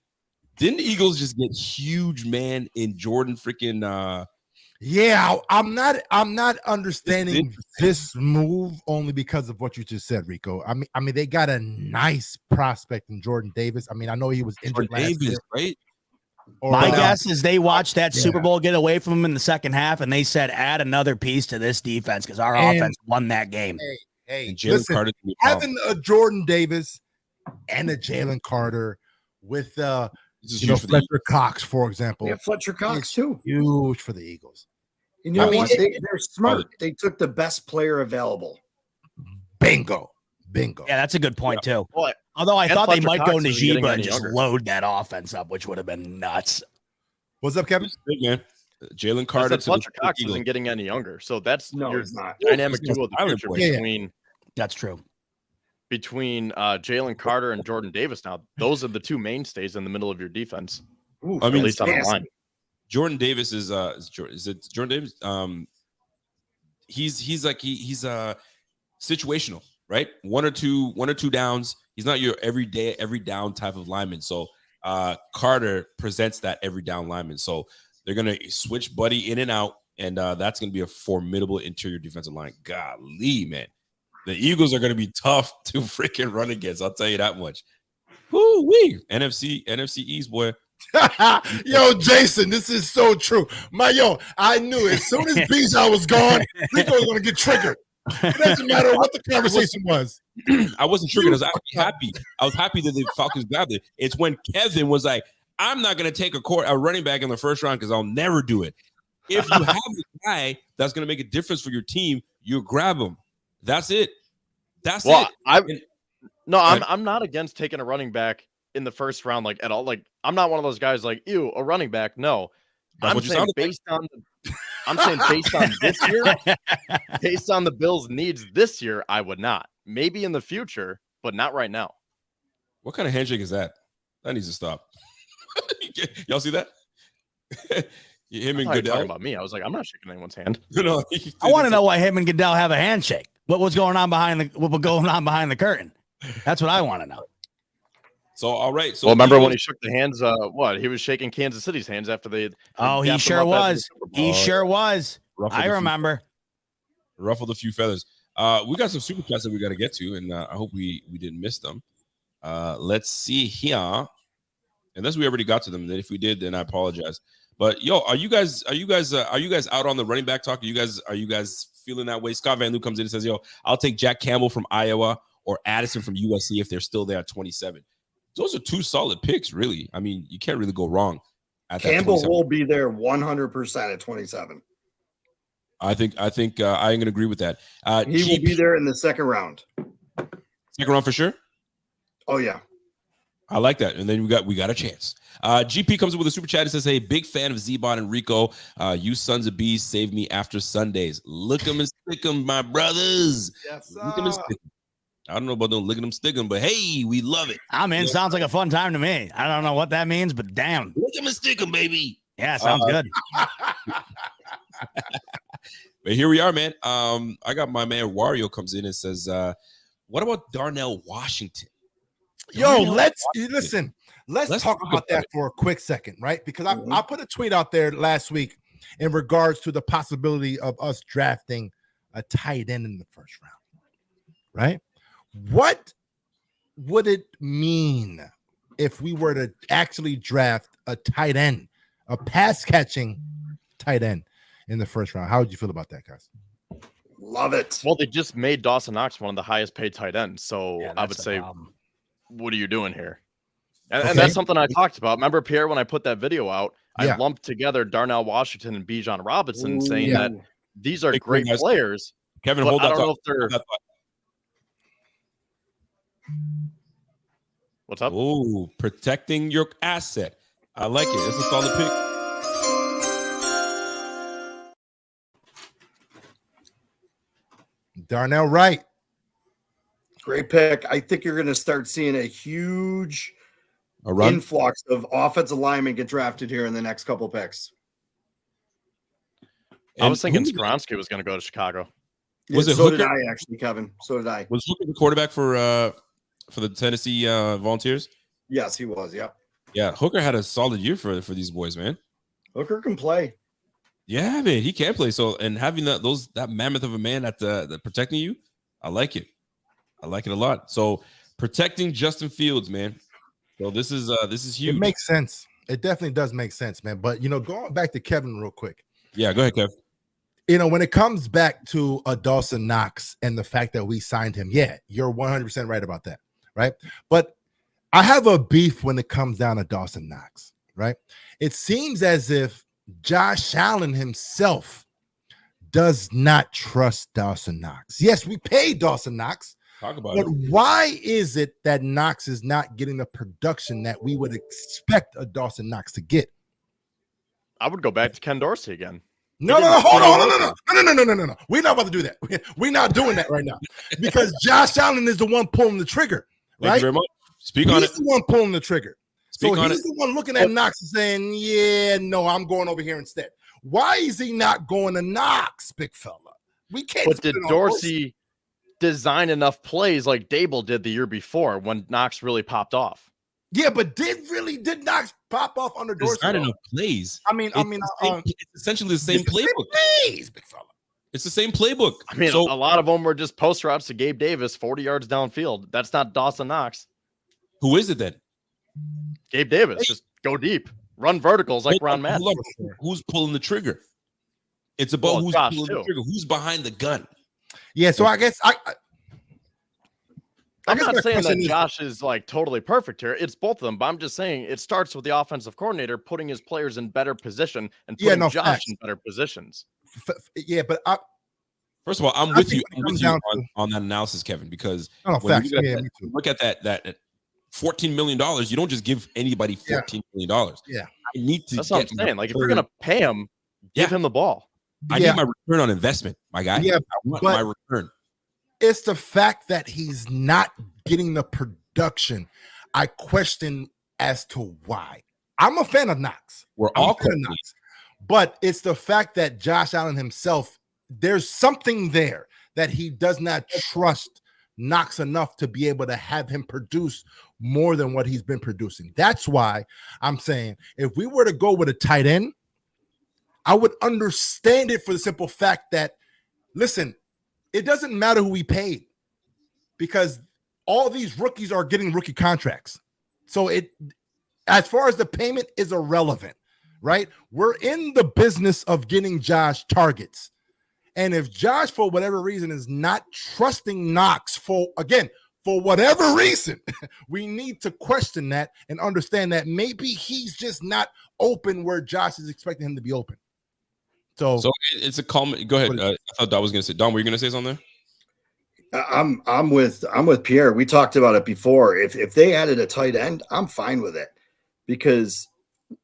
Didn't the Eagles just get huge, man, in Jordan freaking Yeah, I'm not understanding this move only because of what you just said, Rico. I mean, they got a nice prospect in Jordan Davis. I mean, I know he was injured last year, right? My guess is they watched that Super Bowl get away from him in the second half, and they said, add another piece to this defense because our offense won that game. Hey, listen, having a Jordan Davis and a Jalen Carter with Fletcher Cox, for example. Yeah, Fletcher Cox too. Huge for the Eagles. You know what? They're smart. They took the best player available. Bingo. Yeah, that's a good point too. What? Although I thought they might go Cox Najiba and just load that offense up, which would have been nuts. What's up, Kevin? Big man. Jalen Carter. Fletcher Cox isn't getting any younger, so that's your not. dynamic duo of the future between. That's true. Between Jalen Carter and Jordan Davis, now those are the two mainstays in the middle of your defense. Ooh, I mean, at least on the line. Jordan Davis is it Jordan Davis? He's situational, right? One or two downs. He's not your every down type of lineman. So Carter presents that every down lineman. So they're gonna switch Buddy in and out, and that's gonna be a formidable interior defensive line. Golly, man, the Eagles are gonna be tough to freaking run against. I'll tell you that much. Woo-wee. NFC East, boy. Yo, Jason, this is so true. I knew as soon as Bijan was gone, Rico was gonna get triggered. It doesn't matter what the conversation was. I wasn't triggered. I was actually happy. I was happy that the Falcons grabbed it. It's when Kevin was like, I'm not going to take a running back in the first round because I'll never do it. If you have a guy that's going to make a difference for your team, you grab him. That's it. That's it. I'm not against taking a running back in the first round, like at all. Like I'm not one of those guys like, ew, a running back. No, I'm saying based on this year, based on the Bills' needs this year, I would not. Maybe in the future, but not right now. What kind of handshake is that? That needs to stop. Y'all see that? Him and Goodell. Talking about me, I was like, I'm not shaking anyone's hand. No, I want to know why him and Goodell have a handshake. What was going on behind the curtain? That's what I want to know. So all right. So remember when he shook the hands? He was shaking Kansas City's hands after they. He sure was. He sure was. I remember. Ruffled a few feathers. We got some super chats that we got to get to, and I hope we didn't miss them. Let's see here. Unless we already got to them, then if we did, then I apologize. But are you guys out on the running back talk? Are you guys feeling that way? Scott Van Loo comes in and says, I'll take Jack Campbell from Iowa or Addison from USC if they're still there at 27. Those are two solid picks, really. I mean, you can't really go wrong. Campbell will be there 100% at 27. I think I'm going to agree with that. He will be there in the second round. Second round for sure? Oh, yeah. I like that. And then we got a chance. GP comes in with a super chat and says, hey, big fan of Zbot and Rico. You sons of bees save me after Sundays. Lick 'em and stick 'em, my brothers. Yes, Lick 'em and stick 'em. I don't know about them licking them, sticking, but hey, we love it. I mean, sounds like a fun time to me. I don't know what that means, but damn. Lick 'em and stick 'em, baby. Yeah, sounds good. But here we are, man. I got my man Wario comes in and says, what about Darnell Washington? Yo, Darnell let's Washington. Let's talk about that for a quick second, right? Because I put a tweet out there last week in regards to the possibility of us drafting a tight end in the first round, right? What would it mean if we were to actually draft a tight end, a pass catching tight end in the first round? How would you feel about that, guys? Love it. Well, they just made Dawson Knox one of the highest paid tight ends. So Yeah, I would that's the say, problem. what are you doing here? And, Okay. and that's something I talked about. Remember, Pierre, when I put that video out, Yeah. I lumped together Darnell Washington and Bijan Robinson, saying Yeah. that these are Hey, great guys. players. Kevin, But hold I that don't know thought. if they're. Hold that thought. What's up? Oh, protecting your asset. I like it. It's a solid pick. Darnell Wright. Great pick. I think you're going to start seeing a huge A run. influx of offensive linemen get drafted here in the next couple picks. I was thinking who- Skoronski was going to go to Chicago. Was it so did Hooker? I, actually, Kevin. So did I. Was Hooker the quarterback for the Tennessee Volunteers? Yes, he was. Yep. Yeah, Hooker had a solid year for these boys, man. Hooker can play. Yeah, man, he can play. So, and having that mammoth of a man at the protecting you, I like it. I like it a lot. So, protecting Justin Fields, man. So this is huge. It makes sense. It definitely does make sense, man. But going back to Kevin real quick. Yeah, go ahead, Kev. When it comes back to a Dawson Knox and the fact that we signed him, yeah, you're 100% right about that, right? But I have a beef when it comes down to Dawson Knox, right? It seems as if Josh Allen himself does not trust Dawson Knox. Yes, we paid Dawson Knox, Talk about but it. why is it that Knox is not getting the production that we would expect a Dawson Knox to get? I would go back to Ken Dorsey again. No, hold on. No. We're not about to do that. We're not doing that right now because Josh Allen is the one pulling the trigger, Thank right? you very much. Speak on it. He's the one pulling the trigger. Speak So on he's it. the one looking at Knox and saying, yeah, no, I'm going over here instead. Why is he not going to Knox, big fella? We can't. But did Dorsey design enough plays like Dable did the year before when Knox really popped off? Yeah, but did Knox pop off under Dorsey? Designing of plays. It's It's essentially the same playbook. Plays, big fella. It's the same playbook. I mean, So a lot of them were just post routes to Gabe Davis, 40 yards downfield. That's not Dawson Knox. who is it then? Gabe Davis, just go deep, run verticals like Ron Madden. Hold on. Who's pulling the trigger? It's about Well, who's Josh, pulling too. the trigger. Who's behind the gun? Yeah, so I guess I'm guess not my saying that question is- Josh is like totally perfect here. It's both of them, but I'm just saying it starts with the offensive coordinator putting his players in better position and putting Josh facts. in better positions. Yeah, but First of all, I'm I with think you. when it I'm comes with you down on that analysis, Kevin, because no, when facts. you look at Yeah, that- me too. look at that $14 million, you don't just give anybody $14 million. Yeah. I need to That's what I'm get my saying. Like if you're return. gonna pay him, give Yeah. him the ball. I Yeah. need my return on investment, my guy. Yeah, I want but- my return. It's the fact that he's not getting the production. I question as to why. I'm a fan of Knox. We're I'm all a fan of questioning. Knox. But it's the fact that Josh Allen himself, there's something there that he does not trust Knox enough to be able to have him produce more than what he's been producing. That's why I'm saying if we were to go with a tight end, I would understand it for the simple fact that, listen, it doesn't matter who we paid because all these rookies are getting rookie contracts. So as far as the payment is irrelevant, right? We're in the business of getting Josh targets. And if Josh, for whatever reason, is not trusting Knox for whatever reason, we need to question that and understand that maybe he's just not open where Josh is expecting him to be open. So it's a calm. Go ahead. I thought Don was going to say. Don, were you going to say something there? I'm with Pierre. We talked about it before. If they added a tight end, I'm fine with it because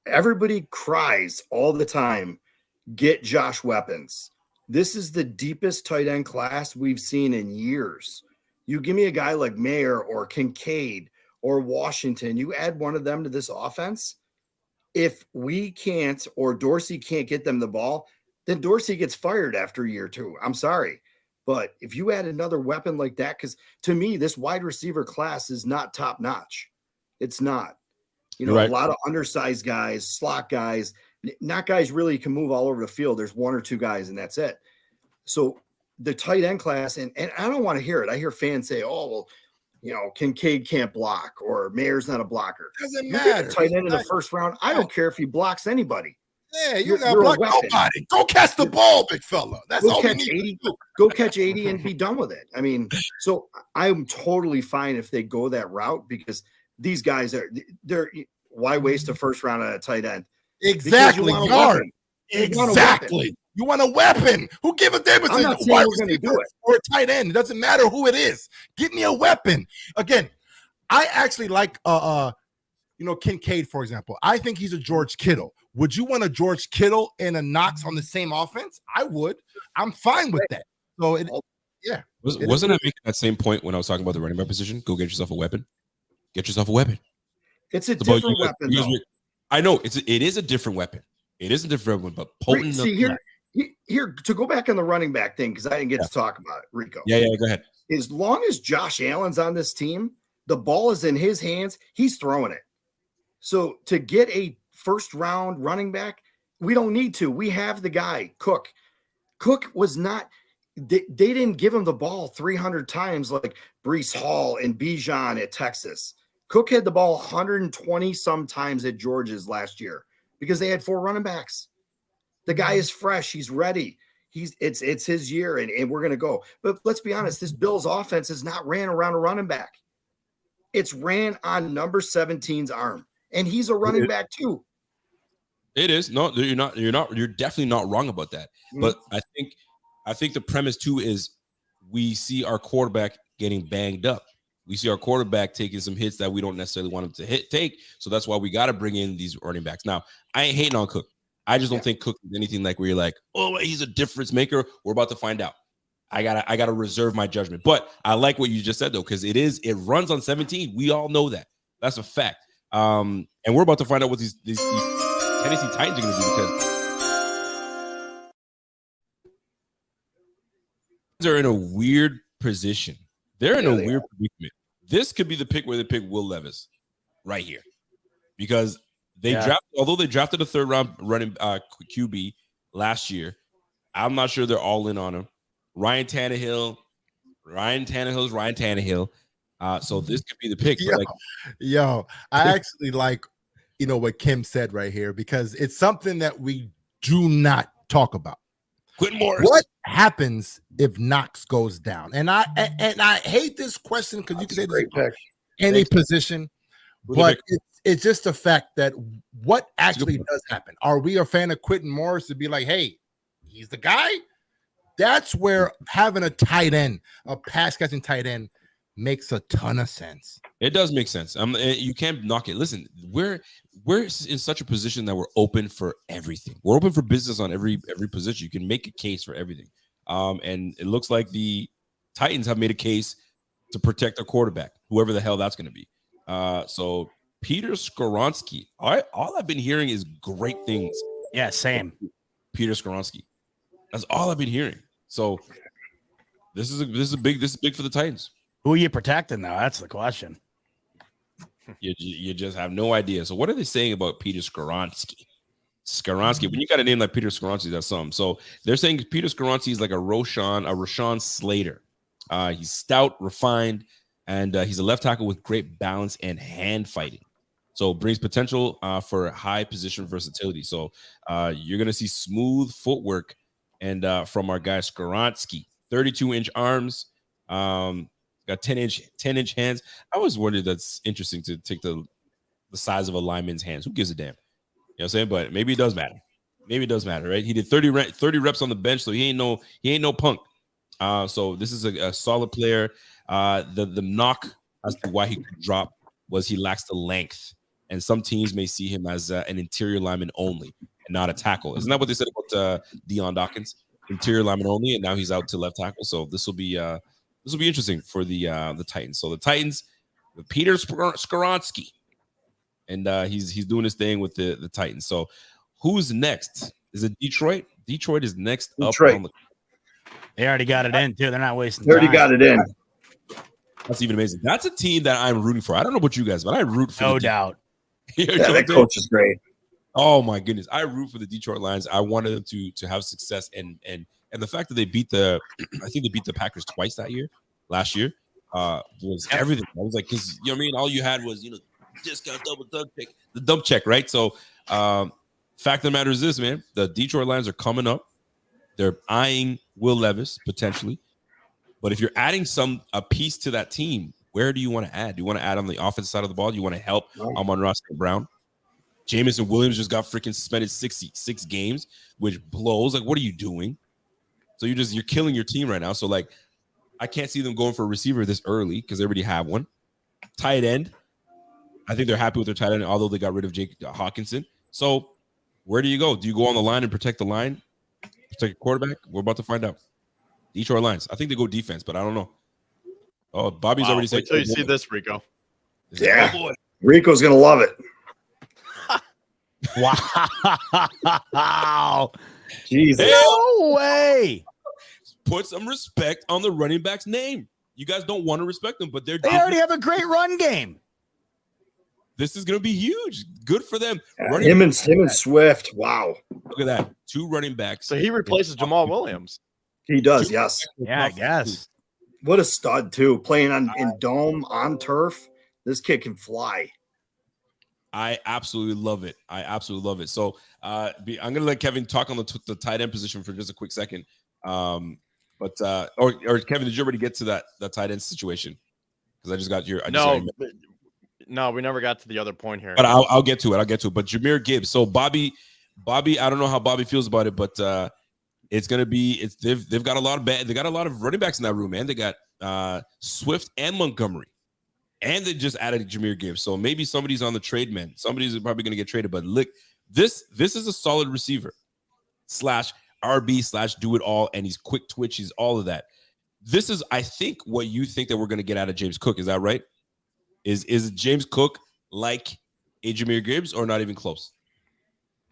everybody cries all the time, get Josh weapons. This is the deepest tight end class we've seen in years. You give me a guy like Mayer or Kincaid or Washington, you add one of them to this offense. If we can't or Dorsey can't get them the ball, then Dorsey gets fired after year two. I'm sorry. But if you add another weapon like that, because to me, this wide receiver class is not top notch. It's not. You know, Right. a lot of undersized guys, slot guys, not guys really can move all over the field. There's one or two guys, and that's it. So the tight end class, and I don't want to hear it. I hear fans say, "Oh, well, you know, Kincaid can't block, or Mayer's not a blocker." Doesn't You matter. get a tight end in the first round. I don't care if he blocks anybody. Yeah, You're you're not a block weapon. nobody. Go catch the ball, big fella. That's all we need to do. Go catch 80 and be done with it. I mean, so I'm totally fine if they go that route, because these guys they're why waste a first round on a tight end? Exactly. You want a Yard. weapon. You want a Exactly. You want a weapon. Who give a damn if I'm not it's a saying wide we're gonna receiver do it. or a tight end? It doesn't matter who it is. Give me a weapon. Again, I actually like Kincaid, for example. I think he's a George Kittle. Would you want a George Kittle and a Knox on the same offense? I would. I'm fine with that. So Wasn't I making that same point when I was talking about the running back position? Go get yourself a weapon. Get yourself a weapon. It's a different weapon, though. I know it is a different weapon. It is a different weapon, but potent. See, here to go back on the running back thing, because I didn't get to talk about it, Rico. Yeah, go ahead. As long as Josh Allen's on this team, the ball is in his hands. He's throwing it. So to get a first round running back, we don't need to. We have the guy, Cook. Cook was not. They didn't give him the ball 300 times like Breece Hall and Bijan at Texas. Cook had the ball 120 some times at Georgia's last year because they had 4 running backs. The guy is fresh. He's ready. It's his year, and we're going to go. But let's be honest, this Bills offense is not ran around a running back. It's ran on number 17's arm, and he's a running back too. It is. No, you're not. You're definitely not wrong about that. Mm-hmm. But I think the premise too is we see our quarterback getting banged up. We see our quarterback taking some hits that we don't necessarily want him to take. So that's why we got to bring in these running backs. Now, I ain't hating on Cook. I just don't think Cook is anything like where you're like, oh, he's a difference maker. We're about to find out. I gotta reserve my judgment. But I like what you just said though, because it runs on 17. We all know that. That's a fact. And we're about to find out what these Tennessee Titans are going to do, because they're in a weird position. They're in a weird predicament. This could be the pick where they pick Will Levis right here, because although they drafted a 3rd round running QB last year, I'm not sure they're all in on him. Ryan Tannehill's Ryan Tannehill. So this could be the pick. I actually like, what Kim said right here, because it's something that we do not talk about. Quentin Morris. What happens if Knox goes down? And I hate this question because you can say great pick. Any position, but it's just the fact that what actually does happen. Are we a fan of Quentin Morris to be like, hey, he's the guy? That's where having a tight end, a pass catching tight end, makes a ton of sense. It does make sense. You can't knock it. Listen, we're in such a position that we're open for everything. We're open for business on every position. You can make a case for everything. And it looks like the Titans have made a case to protect their quarterback, whoever the hell that's going to be. So Peter Skoronski, all I've been hearing is great things. Yeah, same. Peter Skoronski. That's all I've been hearing. So this is big for the Titans. Who are you protecting though? That's the question. You just have no idea. So what are they saying about Peter Skoronski? When you got a name like Peter Skoronski, that's something. So they're saying Peter Skoronski is like a Rashawn Slater. He's stout, refined, and he's a left tackle with great balance and hand fighting. So brings potential for high position versatility. So you're gonna see smooth footwork and from our guy Skoronski. 32-inch arms. Got 10-inch hands. I always wondered, that's interesting to take the size of a lineman's hands. Who gives a damn? You know what I'm saying? But maybe it does matter. Right? He did 30 reps on the bench, so he ain't no punk. So this is a solid player. The knock as to why he could drop was he lacks the length, and some teams may see him as an interior lineman only and not a tackle. Isn't that what they said about Deion Dawkins? Interior lineman only, and now he's out to left tackle. So this will be interesting for the Titans. So the Titans, with Peter Skoronski, and he's doing his thing with the Titans. So who's next? Is it Detroit? Detroit is next up. They already got it in too. They're not wasting. They already time. got it in. That's even amazing. That's a team that I'm rooting for. I don't know about you guys, but I root for. No doubt. Yeah, that coach is great. Oh my goodness, I root for the Detroit Lions. I wanted them to have success, and the fact that they beat I think they beat the Packers twice last year, was everything. I was like, because you know what I mean, all you had was discount double dump check, right? So, fact of the matter is this, man, the Detroit Lions are coming up. They're eyeing Will Levis potentially, but if you're adding a piece to that team, where do you want to add? Do you want to add on the offensive side of the ball? Do you want to help Amon-Ra St. Brown? Jamison Williams just got freaking suspended 6 games, which blows. Like, what are you doing? So you're killing your team right now. So like, I can't see them going for a receiver this early because they already have one. Tight end, I think they're happy with their tight end, although they got rid of Jake Hawkinson. So where do you go? Do you go on the line and protect the line? Protect your quarterback? We're about to find out. Detroit Lions. I think they go defense, but I don't know. Oh, Bobby's already said. Wait till you see this, Rico. Yeah, Rico's gonna love it. Wow. Jesus. No way. Put some respect on the running back's name. You guys don't want to respect them, but They already have a great run game. This is going to be huge. Good for them. Him and Swift. Wow. Look at that. 2 running backs. So he replaces Jamal Williams. He does, yes. Yeah, I guess. What a stud, too. Playing in dome, on turf. This kid can fly. I absolutely love it. So I'm going to let Kevin talk on the tight end position for just a quick second. Or Kevin, did you already get to that tight end situation? Because I just got your. No, we never got to the other point here. But I'll get to it. But Jahmyr Gibbs. So Bobby, I don't know how Bobby feels about it, but it's gonna be. They've got a lot of they got a lot of running backs in that room, man. They got Swift and Montgomery, and they just added Jahmyr Gibbs. So maybe somebody's on the trade, man. Somebody's probably gonna get traded. But look, this is a solid receiver / RB / do it all, and he's quick twitch. He's all of that. This is, I think, what you think that we're gonna get out of James Cook. Is that right? Is James Cook like a Jahmyr Gibbs or not even close?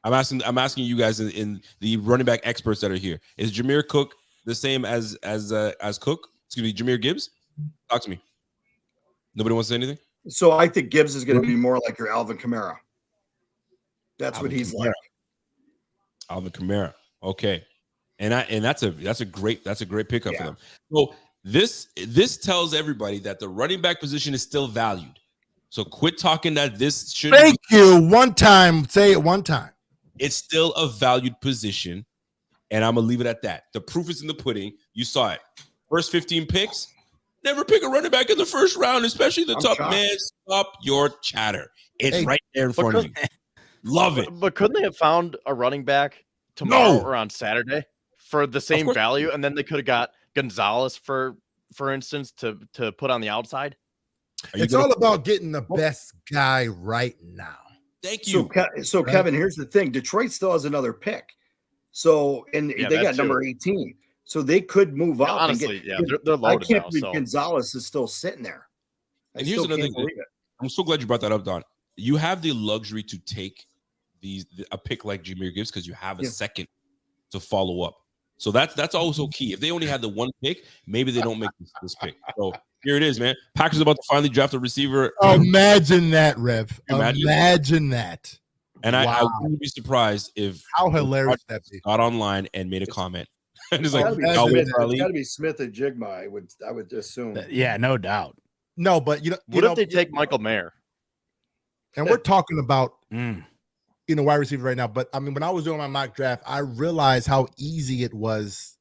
I'm asking you guys in the running back experts that are here. Is Jahmyr Cook the same as Cook? Excuse me, Jahmyr Gibbs? Talk to me. Nobody wants to say anything? So I think Gibbs is going to be more like your Alvin Kamara. That's what he's like. Alvin Kamara. Okay. And that's a great pickup for them. So this tells everybody that the running back position is still valued. So quit talking that this should. Thank you. One time. Say it one time. It's still a valued position, and I'm gonna leave it at that. The proof is in the pudding. You saw it. First 15 picks. Never pick a running back in the first round, especially the top man. Stop your chatter. It's right there in front of you. Love it. But couldn't they have found a running back tomorrow or on Saturday for the same value, and then they could have got Gonzalez for instance to put on the outside? It's all about getting the best guy right now. Thank you. So Kevin, here's the thing. Detroit still has another pick. So they got number 18. So they could move up. Honestly, they're loaded. I can't believe Gonzalez is still sitting there. And here's another thing. I'm so glad you brought that up, Don. You have the luxury to take a pick like Jahmyr Gibbs because you have a second to follow up. So that's also key. If they only had the one pick, maybe they don't make this pick. So here it is, man. Packers about to finally draft a receiver. Imagine that, Rev. Imagine that. And I wouldn't be surprised if how hilarious that be. Got online and made a comment. And it's like, it's got to be Smith and Jigma. I would assume. Yeah, no doubt. No, but what if they take Michael Mayer? And we're talking about wide receiver right now. But I mean, when I was doing my mock draft, I realized how easy it was,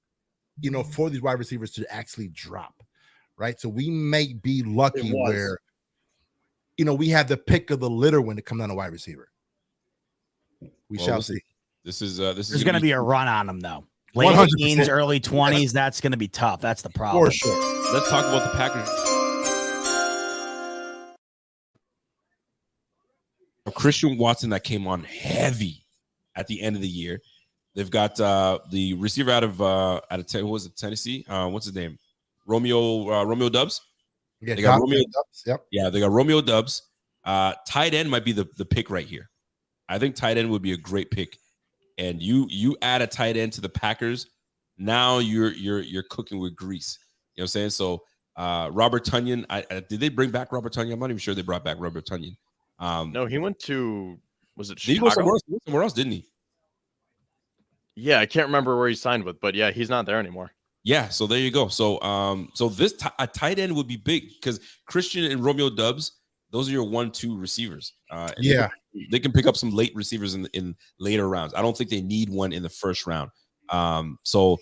for these wide receivers to actually drop. Right. So we may be lucky where, we have the pick of the litter when it comes down to wide receiver. We shall see. There's going to be a run on them, though. Late teens, early 20s, that's going to be tough. That's the problem. For sure. Let's talk about the Packers. Christian Watson that came on heavy at the end of the year. They've got the receiver out of Tennessee. What's his name? Romeo Dubs. Yeah, they got Romeo Dubs. Yep. Yeah, they got Romeo Dubs. Tight end might be the pick right here. I think tight end would be a great pick. And you add a tight end to the Packers now you're cooking with grease. You know what I'm saying? So Robert Tonyan, did they bring back Robert Tonyan? I'm not even sure they brought back Robert Tonyan. No, he went to, was it Did he Chicago? go somewhere else, didn't he? Yeah, I can't remember where he signed with, but yeah, he's not there anymore. Yeah, so there you go. So so this a tight end would be big because Christian and Romeo Dubs, those are your 1-2 receivers. Yeah, they can pick up some late receivers in later rounds. I don't think they need one in the first round. So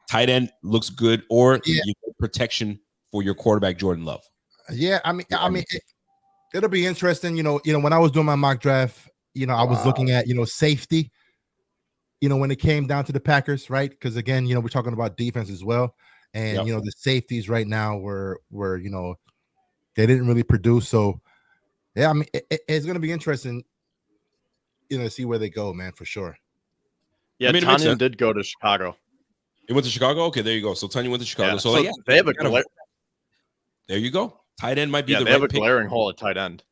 tight end looks good, or you get protection for your quarterback Jordan Love. Yeah, I mean, it'll be interesting. You know, when I was doing my mock draft, I was looking at safety. When it came down to the Packers, right? Because again, we're talking about defense as well, and the safeties right now were they didn't really produce. So yeah, I mean, it's going to be interesting, to see where they go, man, for sure. Yeah, Tonyan did go to Chicago. He went to Chicago. Okay, there you go. So Tonyan went to Chicago. Yeah, so they have a there you go. Tight end might be they have a glaring hole at tight end.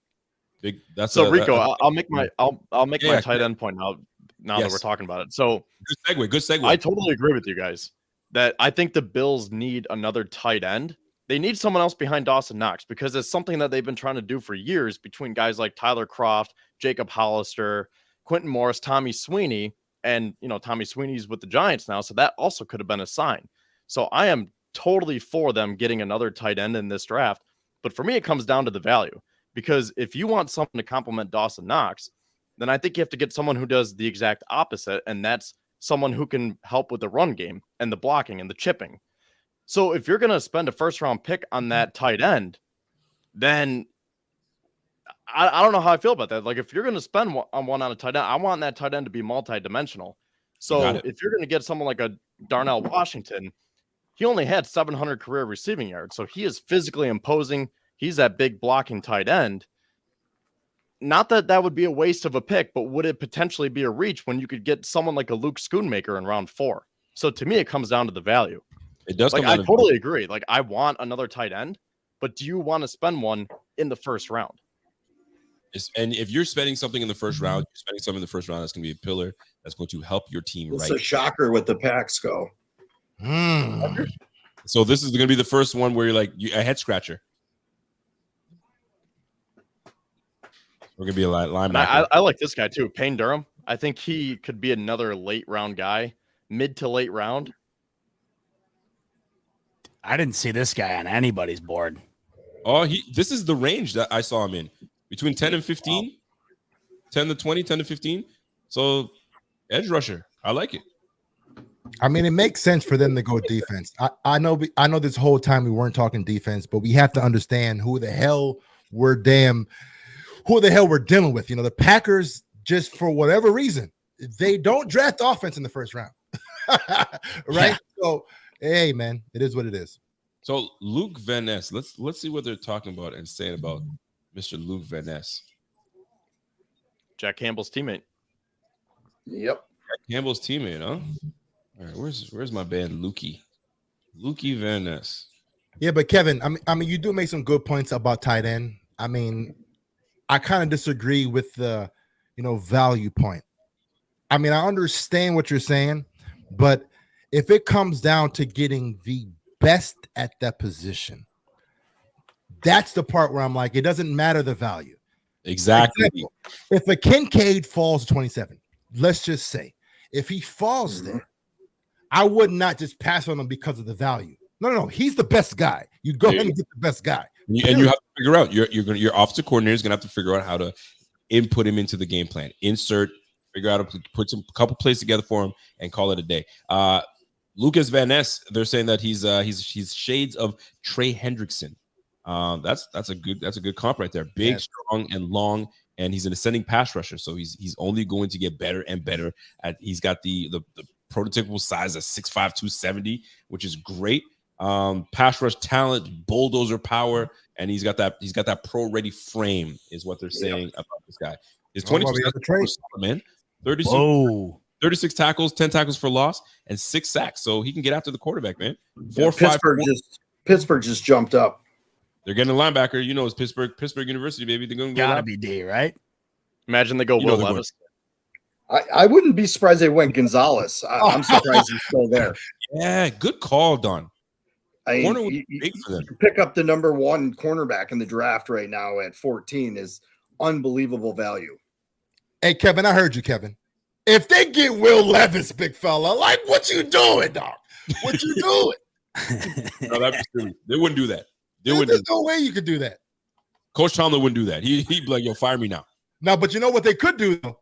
Big. That's so Rico. I'll make my my tight end point now that we're talking about it. So good segue. I totally agree with you guys that I think the Bills need another tight end. They need someone else behind Dawson Knox because it's something that they've been trying to do for years between guys like Tyler Kroft, Jacob Hollister, Quentin Morris, Tommy Sweeney, and Tommy Sweeney's with the Giants now, so that also could have been a sign. So I am totally for them getting another tight end in this draft, but for me it comes down to the value because if you want something to complement Dawson Knox, then I think you have to get someone who does the exact opposite, and that's someone who can help with the run game and the blocking and the chipping. So if you're going to spend a first-round pick on that tight end, then I don't know how I feel about that. Like, if you're going to spend one on a tight end, I want that tight end to be multidimensional. So if you're going to get someone like a Darnell Washington, he only had 700 career receiving yards, so he is physically imposing. He's that big blocking tight end. Not that would be a waste of a pick, but would it potentially be a reach when you could get someone like a Luke Schoonmaker in round 4? So to me, it comes down to the value. It does. Like, I totally agree. Like, I want another tight end, but do you want to spend one in the first round? And if you're spending something in the first round, you're spending something in the first round that's going to be a pillar that's going to help your team. It's a shocker with the Packs go. So this is going to be the first one where you're like a head scratcher. We're going to be a linebacker. I like this guy too, Payne Durham. I think he could be another late round guy, mid to late round. I didn't see this guy on anybody's board. Oh, this is the range that I saw him in. Between 10 and 15, 10 to 20, 10 to 15. So edge rusher. I like it. I mean, it makes sense for them to go defense. I know this whole time we weren't talking defense, but we have to understand who the hell we're dealing with. The Packers, just for whatever reason, they don't draft offense in the first round. Right? Yeah. So, hey, man, it is what it is. So Luke Van Ness, let's see what they're talking about and saying about Mr. Luke Van Ness. Jack Campbell's teammate. Yep. Jack Campbell's teammate, huh? All right, where's my band, Lukey Van Ness? Yeah, but Kevin, I mean, you do make some good points about tight end. I mean, I kind of disagree with the, value point. I mean, I understand what you're saying, but if it comes down to getting the best at that position, that's the part where I'm like, it doesn't matter the value. Exactly. If a Kincaid falls to 27, let's just say, if he falls there, I would not just pass on him because of the value. No. He's the best guy. You go ahead and get the best guy. And you have to figure out your offensive coordinator is going to have to figure out how to input him into the game plan. Insert, figure out, put a couple plays together for him, and call it a day. Lucas Van Ness, they're saying that he's shades of Trey Hendrickson. That's a good comp right there. Big, strong, and long, and he's an ascending pass rusher, so he's only going to get better and better. He's got the prototypical size of 6'5", 270, which is great. Pass rush talent, bulldozer power, and he's got that pro ready frame, is what they're saying about this guy. His 22 man, 36 tackles, 10 tackles for loss, and 6 sacks. So he can get after the quarterback, man. Pittsburgh just jumped up. They're getting a linebacker. It's Pittsburgh University, baby. They're going to gotta be D, right? Imagine they go Will Levis. I wouldn't be surprised they went Gonzalez. I'm surprised he's still there. Yeah, good call, Don. I Corner mean, would be big for them. you pick up the number 1 cornerback in the draft right now at 14 is unbelievable value. Hey, Kevin, I heard you, Kevin. If they get Will Levis, big fella, like what you doing, dog? What you doing? No, that'd be silly. They wouldn't do that. There's no way you could do that. Coach Tomlin wouldn't do that. He'd be like, yo, fire me now. No, but you know what they could do, though?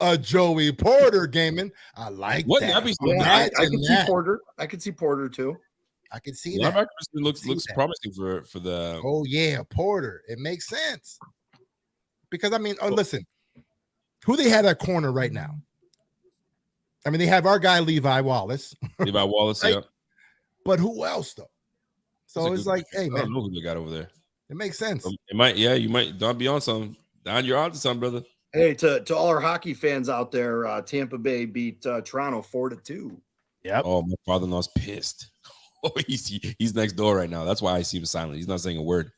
A Joey Porter gaming. I like Wouldn't that. that be so Yeah, nice? I can see Porter. I can see Porter too. I can see that. Linebacker looks promising for the. Oh yeah, Porter. It makes sense because I mean, listen, who they have at corner right now? I mean, they have our guy Levi Wallace. Levi Wallace, right? yeah. But who else though? So it's like, hey I man, don't know who they got over there. it makes sense. It might, yeah, you might. Don, be on some. Don, you're on to something, brother. Hey, to all our hockey fans out there, Tampa Bay beat Toronto 4-2. Yep. Oh, my father-in-law's pissed. Oh, he's next door right now. That's why I see him silent. He's not saying a word.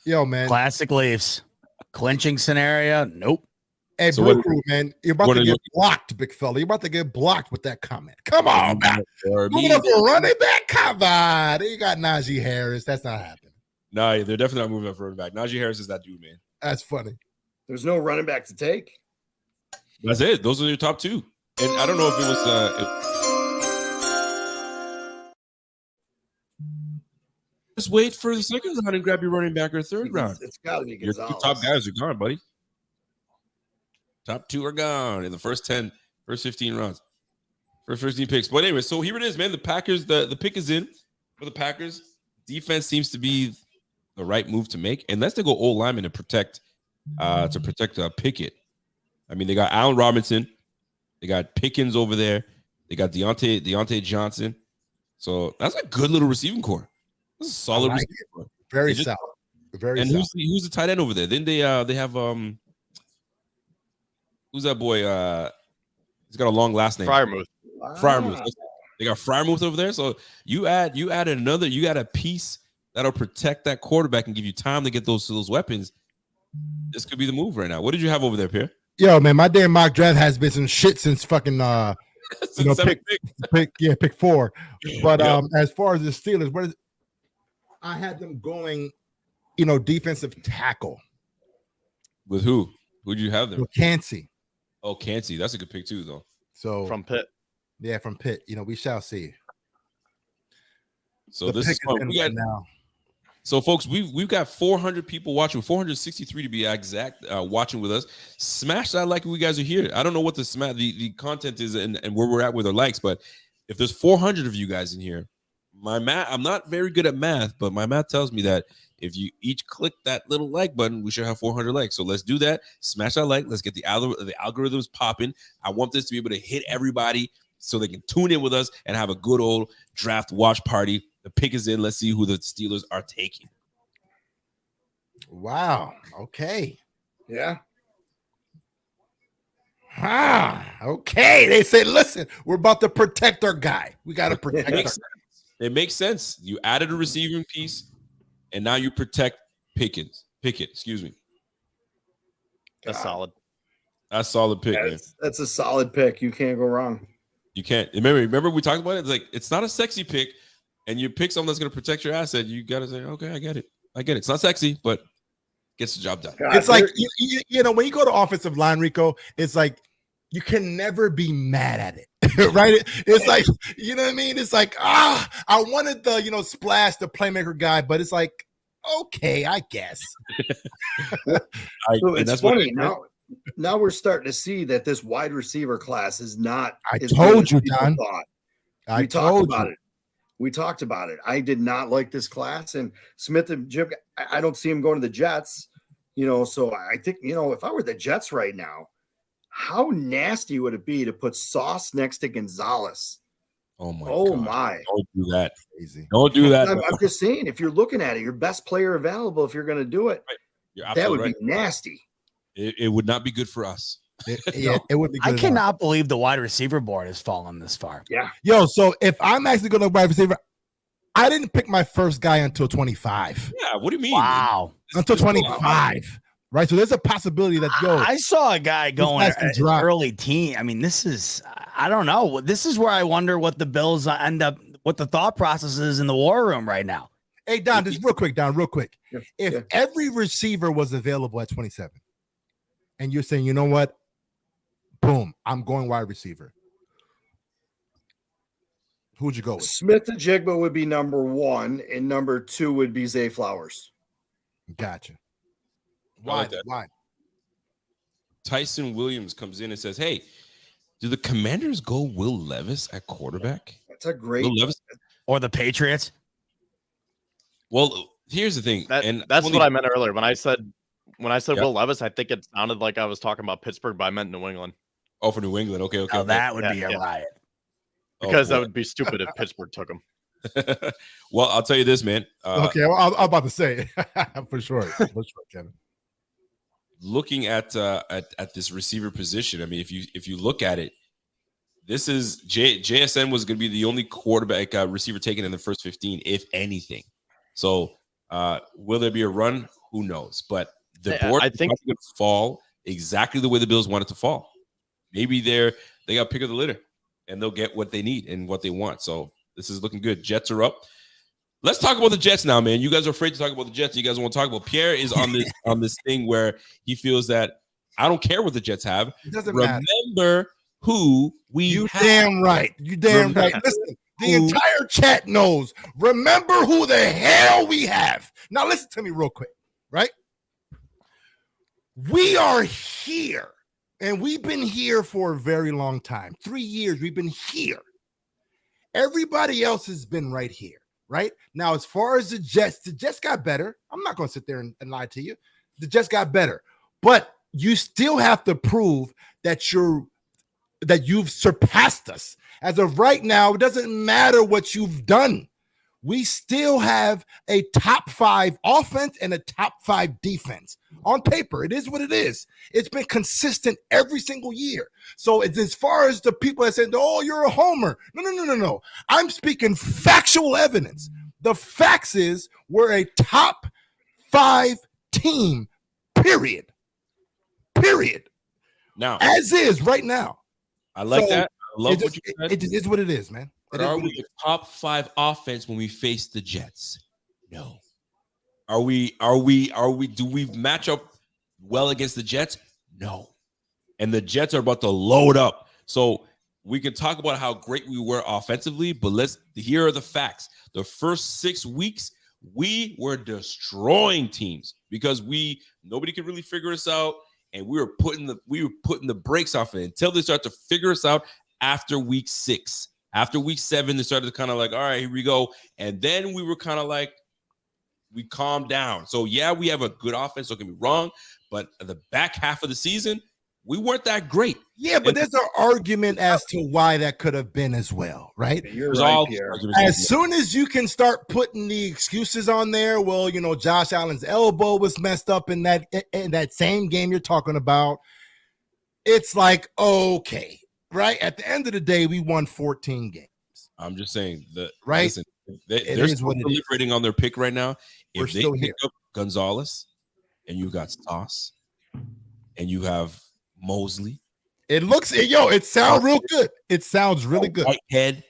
Yo, man. Classic Leafs. Clinching scenario. Nope. Hey, So Brew Crew, man, you're about to get blocked, big fella. You're about to get blocked with that comment. Come on, man. Moving up for running back. Come on. You got Najee Harris. That's not happening. No, they're definitely not moving up for running back. Najee Harris is that dude, man. That's funny. There's no running back to take. That's it. Those are your top two. And I don't know if it was just wait for the second round and grab your running back or third round. It's got to be Your Gonzalez. two top guys are gone, buddy. Top two are gone in the first 15 rounds. First 15 picks. But anyway, so here it is, man. The Packers, the pick is in for the Packers. Defense seems to be the right move to make. Unless they go old lineman to protect Pickett. I mean, they got Allen Robinson, they got Pickens over there, they got Deontay Johnson. So that's a good little receiving core. That's a solid receiving core. Very solid. Very and solid. who's the tight end over there? Then they have who's that boy? He's got a long last name. Fryermuth. Fryermuth. They got Fryermuth over there. So you add another, you got a piece that'll protect that quarterback and give you time to get those weapons. This could be the move right now. What did you have over there, Pierre? Yo, man, my damn mock draft has been some shit since fucking pick 4. But as far as the Steelers, I had them going, defensive tackle. With who? Who'd you have there? With Cansey. Oh, Cansey. That's a good pick too, though. So From Pitt. Yeah, from Pitt. We shall see. So this is fun. We got now. So, folks, we've got 400 people watching, 463 to be exact, watching with us. Smash that like if you guys are here. I don't know what the content is and where we're at with our likes, but if there's 400 of you guys in here, I'm not very good at math, but my math tells me that if you each click that little like button, we should have 400 likes. So let's do that. Smash that like. Let's get the algorithms popping. I want this to be able to hit everybody so they can tune in with us and have a good old draft watch party. The pick is in. Let's see who the Steelers are taking. Wow. Okay. Yeah. Okay. They say, listen, we're about to protect our guy. We got to protect our guy. It makes sense. You added a receiving piece, and now you protect Pickett. Excuse me. That's solid. That's solid pick, man. That's a solid pick. You can't go wrong. You can't. Remember we talked about it? It's like, it's not a sexy pick, and you pick someone that's going to protect your asset. You got to say, okay, I get it. It's not sexy, but gets the job done. God, it's like, when you go to offensive line, Rico, it's like you can never be mad at it. Right? It's like, you know what I mean? It's like, I wanted the, splash, the playmaker guy, but it's like, okay, I guess. So it's funny now we're starting to see that this wide receiver class is not. I told you, Don. We talked about it. I did not like this class, and Smith and Jim. I don't see him going to the Jets. So I think if I were the Jets right now, how nasty would it be to put Sauce next to Gonzalez? Oh my! Don't do that. Crazy. Don't do that. I'm just saying, if you're looking at it, your best player available, if you're going to do it, that would be nasty. It would not be good for us. It would be good. I cannot believe the wide receiver board has fallen this far. Yeah. Yo, so if I'm actually going to wide receiver, I didn't pick my first guy until 25. Yeah. What do you mean? Wow. Until 25. right? So there's a possibility that I saw a guy going guys can drop. early teen. I mean, this is, I don't know. This is where I wonder what the Bills end up, what the thought process is in the war room right now. Hey, Don, just real quick. If every receiver was available at 27, and you're saying, you know what? Boom, I'm going wide receiver. Who would you go with? Smith-Njigba would be number 1, and number 2 would be Zay Flowers. Gotcha. Why? Why? Tyson Williams comes in and says, "Hey, do the Commanders go Will Levis at quarterback?" That's a great. Will Levis? Or the Patriots? Well, here's the thing, and That's what I meant earlier when I said Yep. Will Levis. I think it sounded like I was talking about Pittsburgh, but I meant New England. Oh, for New England. Okay. Now that would be Yeah, a yeah. riot. Because boy. that would be stupid if Pittsburgh took him. Well, I'll tell you this, man. Okay, well, I'm about to say for sure, Kevin. Looking at this receiver position, I mean, if you look at it, this is JSN was going to be the only quarterback receiver taken in the first 15, if anything. So, will there be a run? Who knows? But the board I think is going to fall exactly the way the Bills want it to fall. Maybe they got pick of the litter, and they'll get what they need and what they want. So this is looking good. Jets are up. Let's talk about the Jets now, man. You guys are afraid to talk about the Jets. You guys want to talk about Pierre is on this thing where he feels that I don't care what the Jets have. It doesn't matter. Remember who we You have. damn right. You damn right. Listen, the entire chat knows. Remember who the hell we have. Now listen to me real quick, right? We are here, and we've been here for a very long time. 3 years we've been here. Everybody else has been right here, right? Now, as far as the Jets got better. I'm not going to sit there and lie to you. The Jets got better, but you still have to prove that you've surpassed us. As of right now, it doesn't matter what you've done. We still have a top 5 offense and a top 5 defense. On paper, it is what it is. It's been consistent every single year. So it's as far as the people that said, oh, you're a homer. No. I'm speaking factual evidence. The facts is we're a top 5 team, period. Now, As is right now. I like So, that. I love what you said. It is what it is, man. But are we the top 5 offense when we face the Jets? No. Are we do we match up well against the Jets? No. And the Jets are about to load up. So we can talk about how great we were offensively, but here are the facts. The first 6 weeks, we were destroying teams because nobody could really figure us out, and we were putting the brakes off it until they start to figure us out after week 6. After week 7, they started to kind of like, all right, here we go. And then we were kind of like, we calmed down. So, yeah, we have a good offense, don't get me wrong. But the back half of the season, we weren't that great. Yeah, but there's an argument as to why that could have been as well, right? You're right, Pierre. As soon as you can start putting the excuses on there, well, Josh Allen's elbow was messed up in that same game you're talking about. It's like, okay. Right at the end of the day, we won 14 games. I'm just saying that. Right? Listen, they're still deliberating on their pick right now. If they pick up Gonzalez, and you got Sauce, and you have Mosley, it sounds real good. It sounds really good. Whitehead,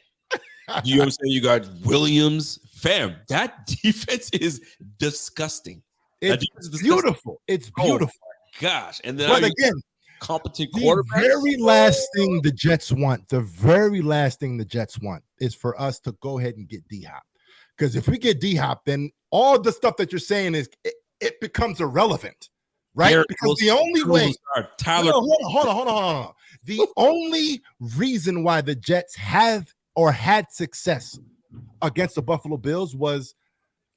you understand? You got Williams, fam. That defense is disgusting. It's beautiful. It's beautiful. Oh, gosh, and then but again. Competent quarterback. The very last thing the Jets want is for us to go ahead and get D-Hop. Because if we get D-Hop, then all the stuff that you're saying is it becomes irrelevant, right? Because the only way Tyler, hold on. The only reason why the Jets have or had success against the Buffalo Bills was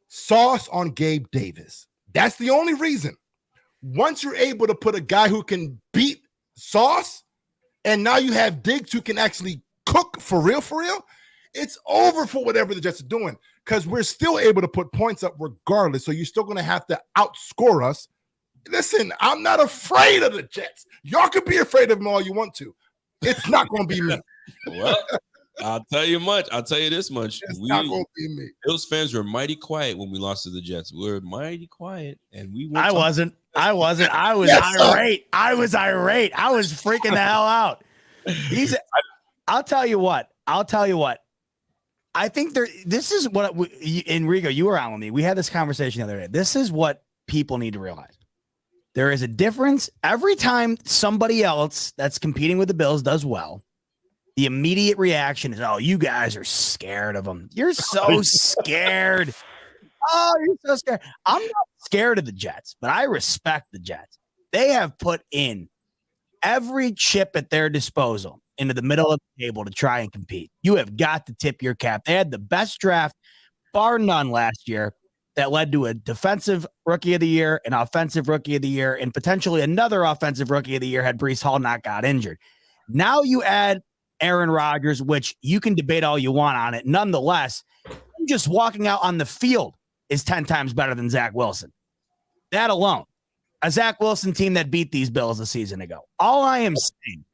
Sauce on Gabe Davis. That's the only reason. Once you're able to put a guy who can beat Sauce, and now you have Diggs who can actually cook for real, it's over for whatever the Jets are doing because we're still able to put points up regardless. So you're still going to have to outscore us. Listen, I'm not afraid of the Jets. Y'all can be afraid of them all you want to. It's not going to be me. Well, I'll tell you this much. It's not going to be me. Bills fans were mighty quiet when we lost to the Jets. We were mighty quiet, and we. I wasn't. I wasn't. I was irate. I was irate. I was freaking the hell out. I'll tell you what. I think this is what Enrico, you were on with me. We had this conversation the other day. This is what people need to realize. There is a difference. Every time somebody else that's competing with the Bills does well, the immediate reaction is, oh, you guys are scared of them. You're so scared. Oh, you're so scared. I'm not scared of the Jets, but I respect the Jets. They have put in every chip at their disposal into the middle of the table to try and compete. You have got to tip your cap. They had the best draft, bar none, last year that led to a defensive rookie of the year, an offensive rookie of the year, and potentially another offensive rookie of the year had Breece Hall not got injured. Now you add Aaron Rodgers, which you can debate all you want on it. Nonetheless, just walking out on the field is 10 times better than Zach Wilson. That alone. A Zach Wilson team that beat these Bills a season ago. All I am saying,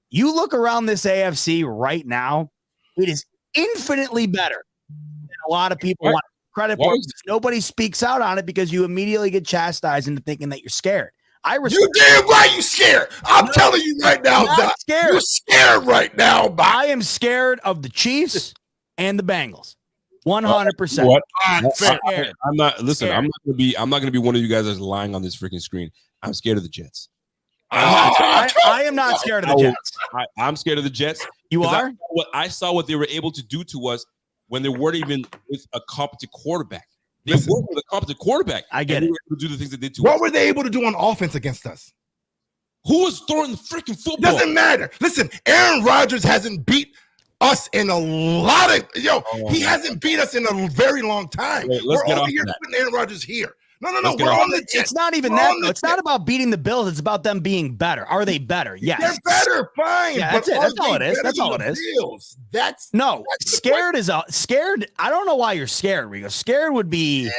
you look around this AFC right now, it is infinitely better than a lot of people want credit for. Nobody speaks out on it because you immediately get chastised into thinking that you're scared. You damn right you scared. I'm telling you right now, Doc. Scared. You're scared right now, Bob. I am scared of the Chiefs and the Bengals. 100%. What? I'm not. Listen, I'm not gonna be one of you guys that's lying on this freaking screen. I'm scared of the Jets. I am not scared of the Jets. I'm scared of the Jets. You are? I saw what they were able to do to us when they weren't even with a competent quarterback. They weren't with a competent quarterback. I get it. They were able to do the things they did to us. What were they able to do on offense against us? Who was throwing the freaking football? Doesn't matter. Listen, Aaron Rodgers hasn't beat us in a lot of he hasn't beat us in a very long time. We're over here putting Aaron Rodgers here. No. We're on the Jets. It's not even that. It's not about beating the Bills. It's about them being better. Are they better? Yes. They're better. Fine. Yeah, that's it. That's all it is. That's all it is. Bills? That's scared is scared. I don't know why you're scared, Rigo. Scared would be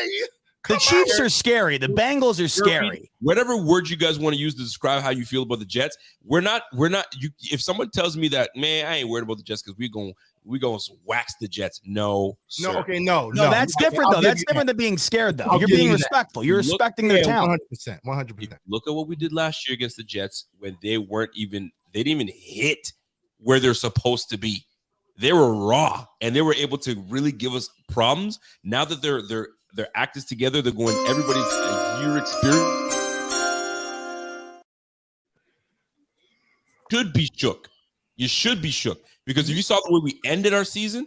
the Chiefs are scary. The Bengals are scary. Whatever word you guys want to use to describe how you feel about the Jets, we're not. If someone tells me that, man, I ain't worried about the Jets because we're going to wax the Jets. No. That's different though. That's different than being scared though. You're being respectful. You're respecting their talent. 100%. Look at what we did last year against the Jets when they didn't even hit where they're supposed to be. They were raw and they were able to really give us problems. Now that their act is together, they're going everybody's a year experience. Should be shook. You should be shook. Because if you saw the way we ended our season,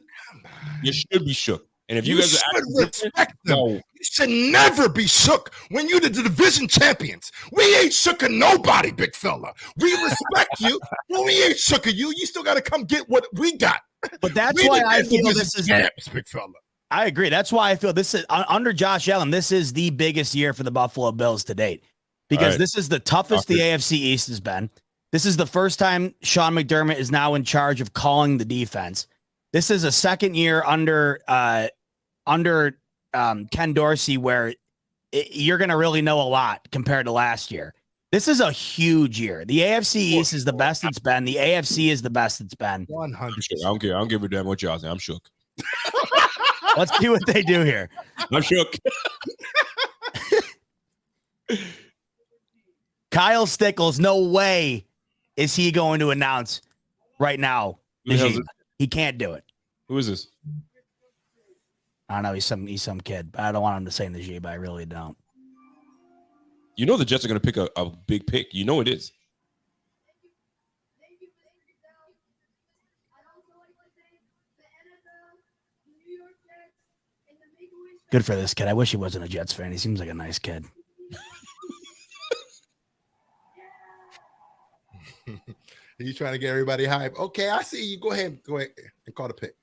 you should be shook. And if you guys should respect them. You should never be shook when you're the division champions. We ain't shook of nobody, big fella. We respect you, but we ain't shook of you. You still got to come get what we got. But that's why I feel this is big fella. I agree. That's why I feel this is under Josh Allen. This is the biggest year for the Buffalo Bills to date because this is the toughest the AFC East has been. This is the first time Sean McDermott is now in charge of calling the defense. This is a second year under Ken Dorsey where you're going to really know a lot compared to last year. This is a huge year. The AFC East is the best it's been. The AFC is the best it's been. 100%. I don't care. I don't give a damn what y'all say. I'm shook. Let's see what they do here. I'm shook. Kyle Stickles, no way is he going to announce right now. He can't do it. Who is this? I don't know. He's some kid, but I don't want him to say Najee, but I really don't. You know the Jets are going to pick a big pick. You know it is. Good for this kid. I wish he wasn't a Jets fan. He seems like a nice kid. Are you trying to get everybody hype? Okay, I see you. Go ahead and call the pick.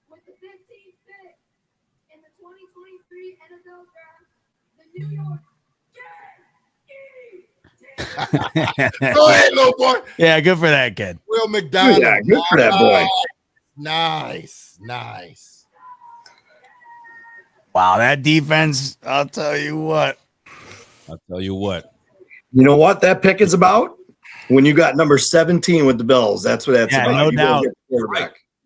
With the 15th pick in the 2023 NFL Draft, the New York Jets. Go ahead, little boy. Yeah, good for that kid. Will McDonald. Yeah, good for that boy. Nice. Wow, that defense, I'll tell you what. You know what that pick is about? When you got number 17 with the Bills, that's what that's about. No doubt.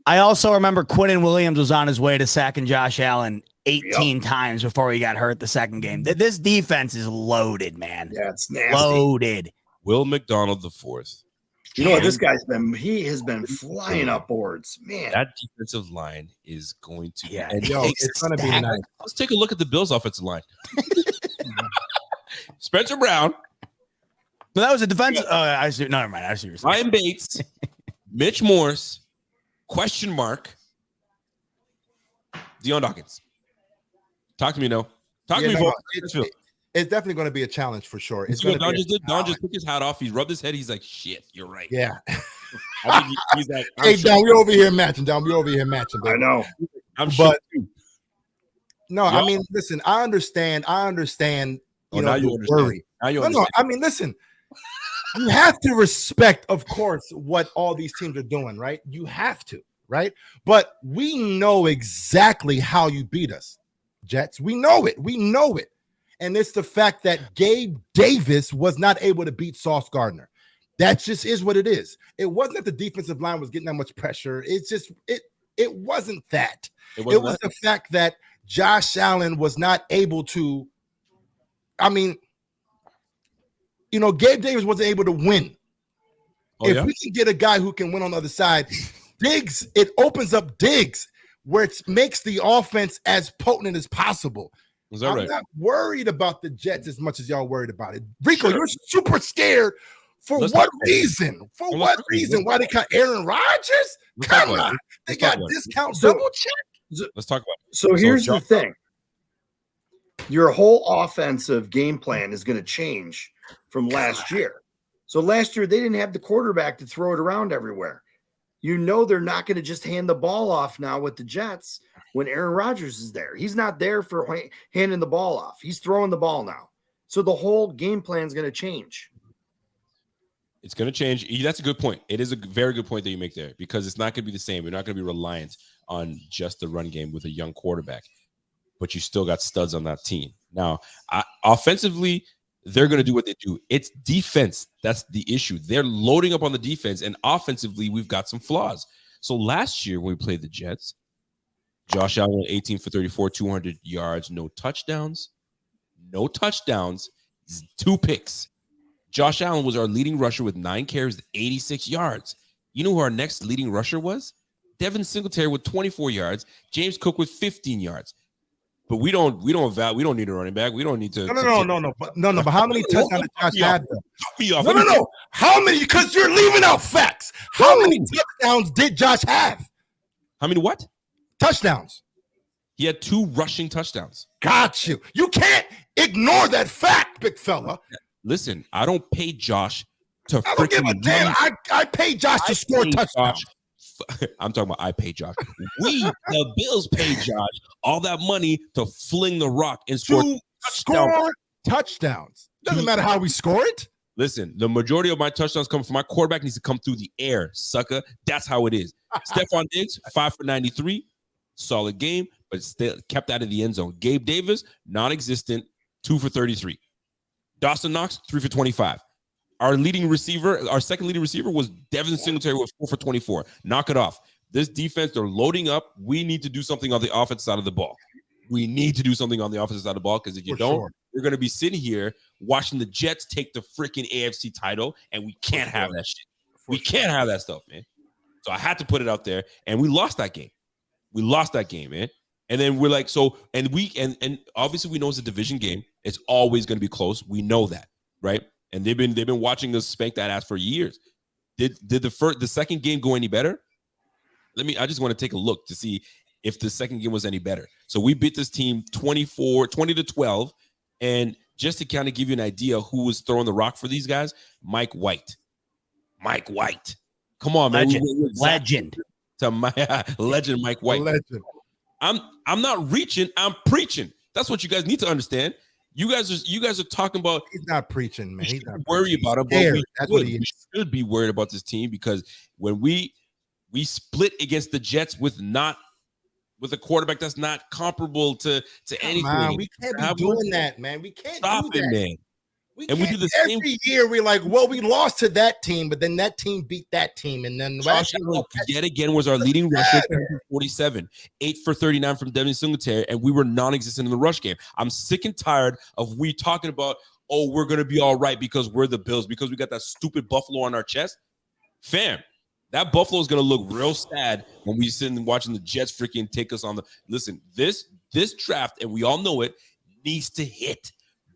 I also remember Quinnen Williams was on his way to sacking Josh Allen 18 times before he got hurt the second game. This defense is loaded, man. Yeah, it's nasty. Loaded. Will McDonald the fourth. You know what this guy's been? He has been flying up boards, man. That defensive line is going to. Yeah, it's going to be nice. Let's take a look at the Bills' offensive line. Spencer Brown, But that was a defense. I see. No, never mind. I see what you're saying. Ryan Bates, Mitch Morse, question mark, Deion Dawkins. Talk to me, no. Talk to me, folks. It's definitely going to be a challenge for sure. It's See what going Don to just did? Don just took his hat off. He rubbed his head. He's like, shit, you're right. Yeah. I think he's like, Hey, Don, we're over here matching. Don, we're over here matching. I Baby. know. I'm sure. But no, I mean, listen, I understand. You know, now you understand. worry. Now you No, understand. I mean, listen. You have to respect, of course, what all these teams are doing, right? You have to, right? But we know exactly how you beat us, Jets. We know it. We know it. And it's the fact that Gabe Davis was not able to beat Sauce Gardner. That just is what it is. It wasn't that the defensive line was getting that much pressure. It's just it wasn't that. It was the fact that Josh Allen was not able to. I mean, you know, Gabe Davis wasn't able to win. If we can get a guy who can win on the other side, Diggs, it opens up Diggs where it makes the offense as potent as possible. Is that I'm right? not worried about the Jets as much as y'all worried about it. Rico, you're super scared. For what reason? For what reason? Why they cut Aaron Rodgers? Come on. They got discount double check. Let's talk about it. So here's the thing. Your whole offensive game plan is going to change from last year. So last year, they didn't have the quarterback to throw it around everywhere. You know they're not going to just hand the ball off now with the Jets when Aaron Rodgers is there. He's not there for handing the ball off. He's throwing the ball now. So the whole game plan is going to change. It's going to change. That's a good point. It is a very good point that you make there because it's not going to be the same. You're not going to be reliant on just the run game with a young quarterback, but you still got studs on that team. Now, offensively, they're going to do what they do. It's defense. That's the issue. They're loading up on the defense, and offensively, we've got some flaws. So last year when we played the Jets, Josh Allen 18 for 34, 200 yards, no touchdowns, 2 picks. Josh Allen was our leading rusher with 9 carries, 86 yards. You know who our next leading rusher was? Devin Singletary with 24 yards, James Cook with 15 yards. But we don't need a running back. We don't need to. No. But how many touchdowns did Josh have? No. How many? Because you're leaving out facts. How many touchdowns did Josh have? How many what? Touchdowns. He had 2 rushing touchdowns. Got you. You can't ignore that fact, big fella. Listen, I don't pay Josh to I don't give a damn. I pay Josh to score touchdowns. I'm talking about I pay Josh. The Bills pay Josh all that money to fling the rock and score touchdowns. Doesn't matter how we score it. Listen, the majority of my touchdowns come from my quarterback needs to come through the air, sucker. That's how it is. Stephon Diggs, 5 for 93, solid game, but still kept out of the end zone. Gabe Davis, non-existent, 2 for 33. Dawson Knox, 3 for 25. Our second leading receiver was Devin Singletary with 4 for 24. Knock it off. This defense, they're loading up. We need to do something on the offensive side of the ball. We need to do something on the offensive side of the ball because if you don't, we're going to be sitting here watching the Jets take the freaking AFC title, and we can't have that shit. We can't have that stuff, man. So I had to put it out there, and we lost that game. Man. And then we're like, and obviously we know it's a division game. It's always going to be close. We know that, right? And they've been watching us spank that ass for years. Did the second game go any better? I just want to take a look to see if the second game was any better. So we beat this team 20-12. And just to kind of give you an idea who was throwing the rock for these guys, Mike White. Come on, man. Legend. Legend Mike White. Legend. I'm not reaching, I'm preaching. That's what you guys need to understand. You guys are talking about. He's not preaching, man. He's not worried about him. But we should be worried about this team because when we split against the Jets with a quarterback that's not comparable to anything. We can't be doing that, man. We can't stop do it, that. man. And we do the same every year. We're like, well, we lost to that team, but then that team beat that team, and then Josh Allen yet again was our leading rusher, 47, 8 for 39 from Devin Singletary, and we were non-existent in the rush game. I'm sick and tired of we talking about, oh, we're gonna be all right because we're the Bills, because we got that stupid Buffalo on our chest. Fam, that Buffalo is gonna look real sad when we sit and watching the Jets freaking take us on the. Listen, this draft, and we all know it, needs to hit.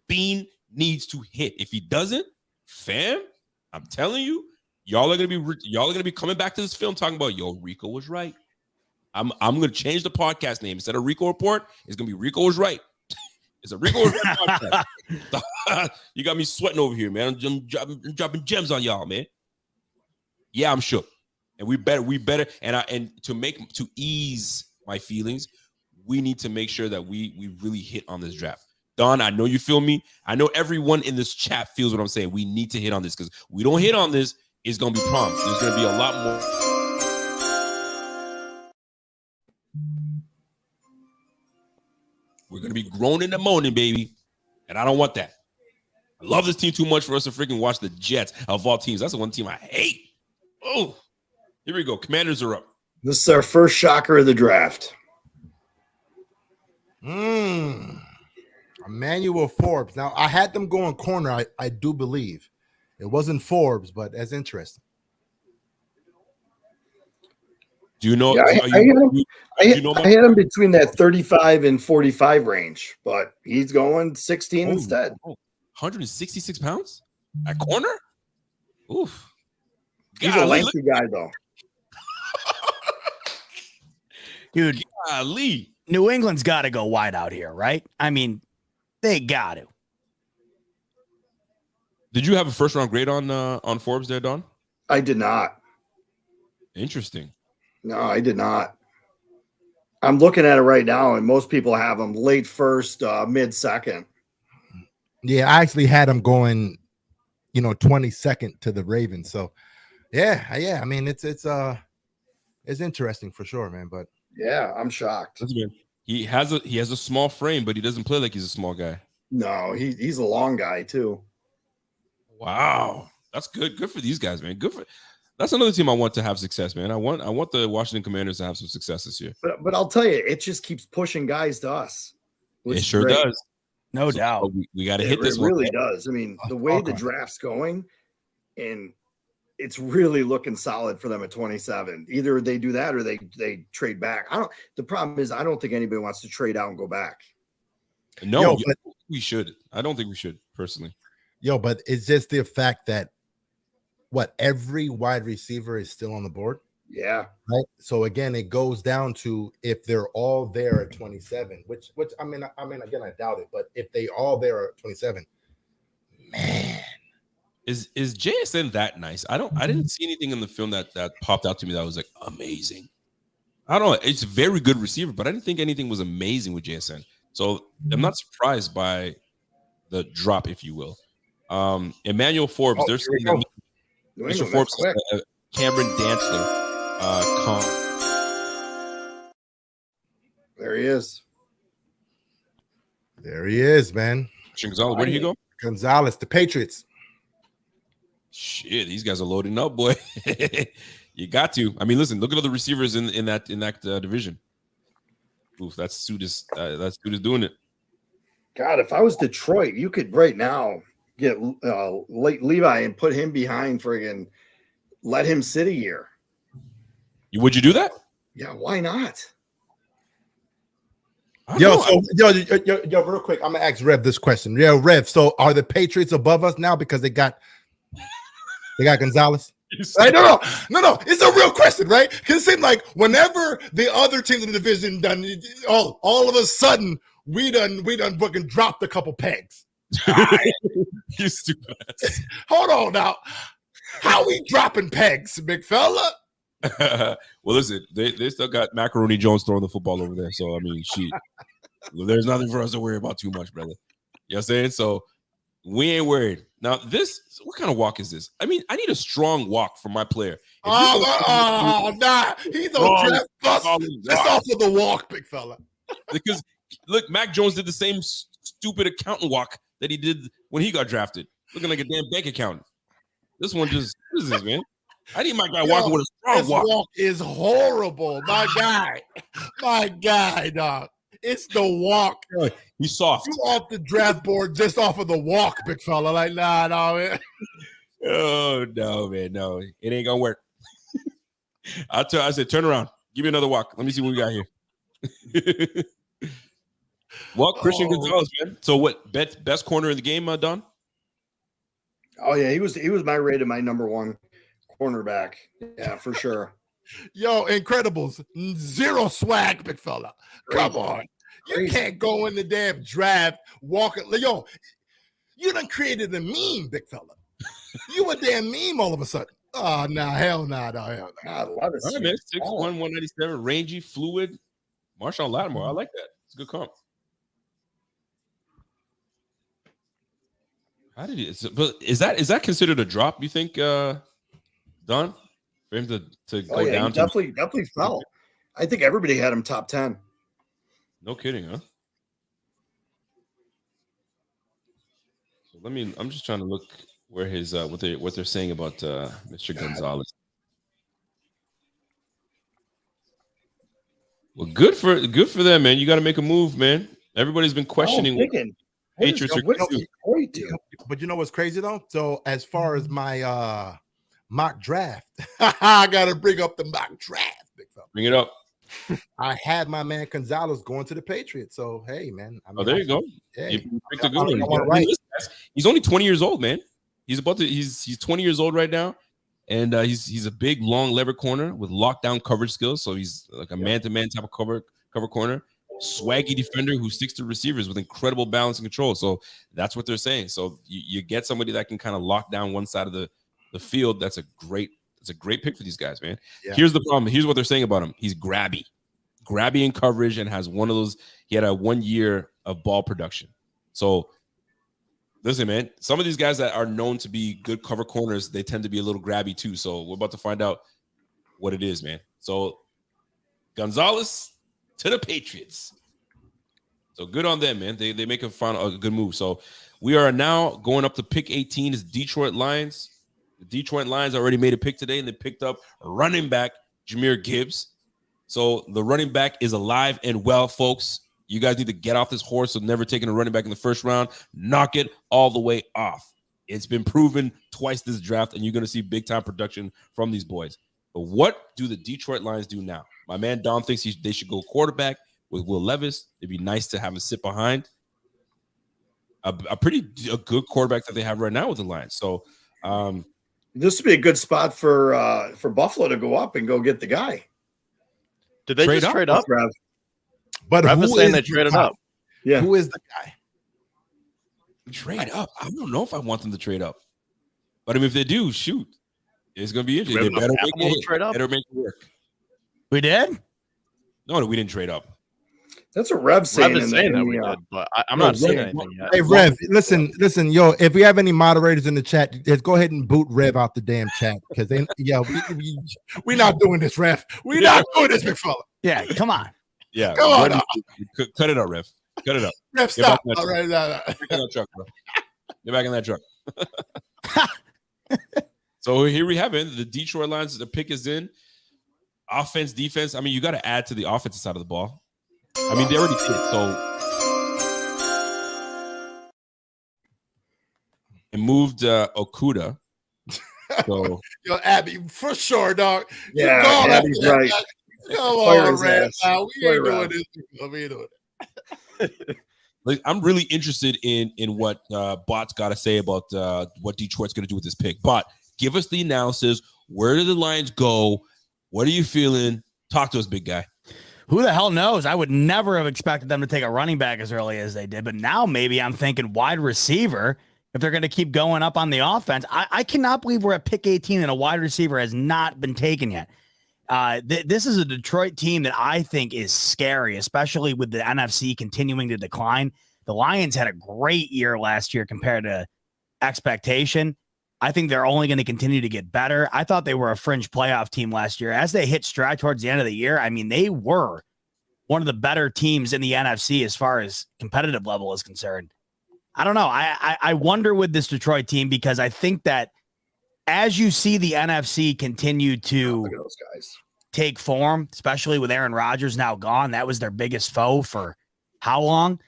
Bean needs to hit. If he doesn't, fam, I'm telling you, y'all are gonna be coming back to this film talking about, yo, Rico was right. I'm gonna change the podcast name. Instead of Rico Report, it's gonna be Rico was right. It's a Rico Report podcast. You got me sweating over here, man. I'm dropping gems on y'all, man. Yeah, I'm shook. And we better, and to ease my feelings, we need to make sure that we really hit on this draft. Don, I know you feel me. I know everyone in this chat feels what I'm saying. We need to hit on this, because we don't hit on this, it's gonna be problems. There's gonna be a lot more. We're gonna be groaning and moaning, baby, and I don't want that. I love this team too much for us to freaking watch the Jets of all teams. That's the one team I hate. Oh, here we go. Commanders are up. This is our first shocker of the draft. Emmanuel Forbes. Now, I had them going corner, I do believe. It wasn't Forbes, but that's interesting. Do you know? Yeah, I had him between that 35 and 45 range, but he's going 16 instead. 166 pounds at corner? Oof. He's a lengthy guy, though. Dude, golly. New England's got to go wide out here, right? I mean, they got to. Did you have a first round grade on Forbes there, Don? I did not. Interesting. No, I did not. I'm looking at it right now, and most people have them late first, mid second. Yeah, I actually had him going, 22nd to the Ravens. So, yeah. I mean, it's interesting for sure, man. But yeah, I'm shocked. He has a small frame, but he doesn't play like he's a small guy. No, he's a long guy too. Wow, that's good. Good for these guys, man. That's another team I want to have success, man. I want the Washington Commanders to have some success this year. But I'll tell you, it just keeps pushing guys to us. It sure does. No doubt. We got to hit this one. It really does. I mean, the way the draft's going, and it's really looking solid for them at 27. Either they do that or they trade back. The problem is I don't think anybody wants to trade out and go back. No, but we should. I don't think we should, personally. But it's just the fact that every wide receiver is still on the board. Yeah. Right. So again, it goes down to if they're all there at 27, which I mean, again, I doubt it, but if they all there at 27, man. Is JSN that nice? I didn't see anything in the film that popped out to me that was like amazing. I don't know. It's a very good receiver, but I didn't think anything was amazing with JSN. So I'm not surprised by the drop, if you will. Emmanuel Forbes, they're saying that Mr. Forbes, Cameron Dantzler. There he is. There he is, man. Gonzalez, where did he go? Gonzalez, the Patriots. Shit, these guys are loading up, boy. You got to. I mean, listen, look at all the receivers in that division. Oof, that suit is doing it. God, if I was Detroit, you could right now get Levi and put him behind friggin' let him sit a year. Would you do that? Yeah, why not? Yo, real quick, I'm gonna ask Rev this question. Yo, Rev, so are the Patriots above us now because they got Gonzalez? Right? No. It's a real question, right? Because it seemed like whenever the other teams in the division done, all of a sudden we done fucking dropped a couple pegs. You stupid ass. Hold on now. How we dropping pegs, big fella? Well, listen, they still got Macaroni Jones throwing the football over there. So I mean, there's nothing for us to worry about too much, brother. You know what I'm saying? So we ain't worried. Now, what kind of walk is this? I mean, I need a strong walk from my player. Nah. He's on draft bust. That's off of the walk, big fella. Because look, Mac Jones did the same stupid accountant walk that he did when he got drafted, looking like a damn bank account. This one just, what is this, man? I need my guy walking with a strong This walk is horrible. My guy, dog. It's the walk. He's soft. You off the draft board just off of the walk, big fella. Like, nah, man. Oh no, man, no, it ain't gonna work. I said, turn around, give me another walk. Let me see what we got here. Well, Christian Gonzalez, man. So what? Best corner in the game, Don? Oh yeah, he was my rated my number one cornerback. Yeah, for sure. Yo, Incredibles, zero swag, big fella. Come on. You can't go in the damn draft walking. Yo, you done created a meme, big fella. You a damn meme all of a sudden. Oh, nah, hell nah, no, hell nah. I love it. All right, man. 6'1", 197, rangy, fluid. Marshawn Lattimore. I like that. It's a good comp. How did he? But is that considered a drop? You think, Don, for him to go down? Definitely fell. I think everybody had him top 10. No kidding, huh? So I'm just trying to look where his what they're saying about Mr. Gonzalez. Well, good for them, man. You got to make a move, man. Everybody's been questioning Patriots are but you know what's crazy though? So as far as my mock draft, I gotta bring up the mock draft, big fella. Bring it up. I had my man Gonzalez going to the Patriots. So hey, man. I mean, there you go. Hey, You picked a good one. He's only 20 years old, man. He's 20 years old right now, and he's a big, long lever corner with lockdown coverage skills. So he's like a man-to-man type of cover corner. Swaggy defender who sticks to receivers with incredible balance and control. So that's what they're saying. So you get somebody that can kind of lock down one side of the field. That's a great pick for these guys, man. Yeah. Here's the problem. Here's what they're saying about him. He's grabby in coverage, and has one of those. He had a 1 year of ball production. So listen, man, some of these guys that are known to be good cover corners, they tend to be a little grabby too. So we're about to find out what it is, man. So Gonzalez to the Patriots. So good on them, man. They make a good move. So we are now going up to pick 18 is Detroit Lions. The Detroit Lions already made a pick today, and they picked up running back Jahmyr Gibbs. So the running back is alive and well, folks. You guys need to get off this horse of never taking a running back in the first round. Knock it all the way off. It's been proven twice this draft, and you're going to see big-time production from these boys. But what do the Detroit Lions do now? My man Don thinks they should go quarterback with Will Levis. It'd be nice to have him sit behind a good quarterback that they have right now with the Lions. So this would be a good spot for Buffalo to go up and go get the guy. Did they just trade up? Rev? But Rev is saying they traded up. Yeah. Who is the guy? Trade up. I don't know if I want them to trade up. But I mean, if they do, shoot. It's going to be interesting. They better make it work. We did? No, we didn't trade up. That's what Rev saying. Rev is saying that we did, but I'm not saying anything yet. Hey, Rev, listen, yo, if we have any moderators in the chat, just go ahead and boot Rev out the damn chat, because we're not doing this, Rev. We're not doing this, big fella. Yeah, come on. Yeah, come on. Cut it out, Rev. Cut it out. Rev, stop. All right, Get back in that truck, bro. Get back in that truck. So here we have it. The Detroit Lions, the pick is in. Offense, defense. I mean, you got to add to the offensive side of the ball. I mean, they already did it. So it moved Okuda. So yo, Abby, for sure, dog. Yeah, Abby's right. Come on, Rev. We ain't doing this. We ain't doing it. Like, I'm really interested in what Bot's got to say about what Detroit's going to do with this pick. Bot, give us the analysis. Where did the Lions go? What are you feeling? Talk to us, big guy. Who the hell knows? I would never have expected them to take a running back as early as they did. But now maybe I'm thinking wide receiver if they're going to keep going up on the offense. I cannot believe we're at pick 18 and a wide receiver has not been taken yet. This is a Detroit team that I think is scary, especially with the NFC continuing to decline. The Lions had a great year last year compared to expectation. I think they're only going to continue to get better. I thought they were a fringe playoff team last year. As they hit stride towards the end of the year, I mean, they were one of the better teams in the NFC as far as competitive level is concerned. I don't know. I wonder with this Detroit team, because I think that as you see the NFC continue to Look at those guys. take form, especially with Aaron Rodgers now gone, that was their biggest foe for how long?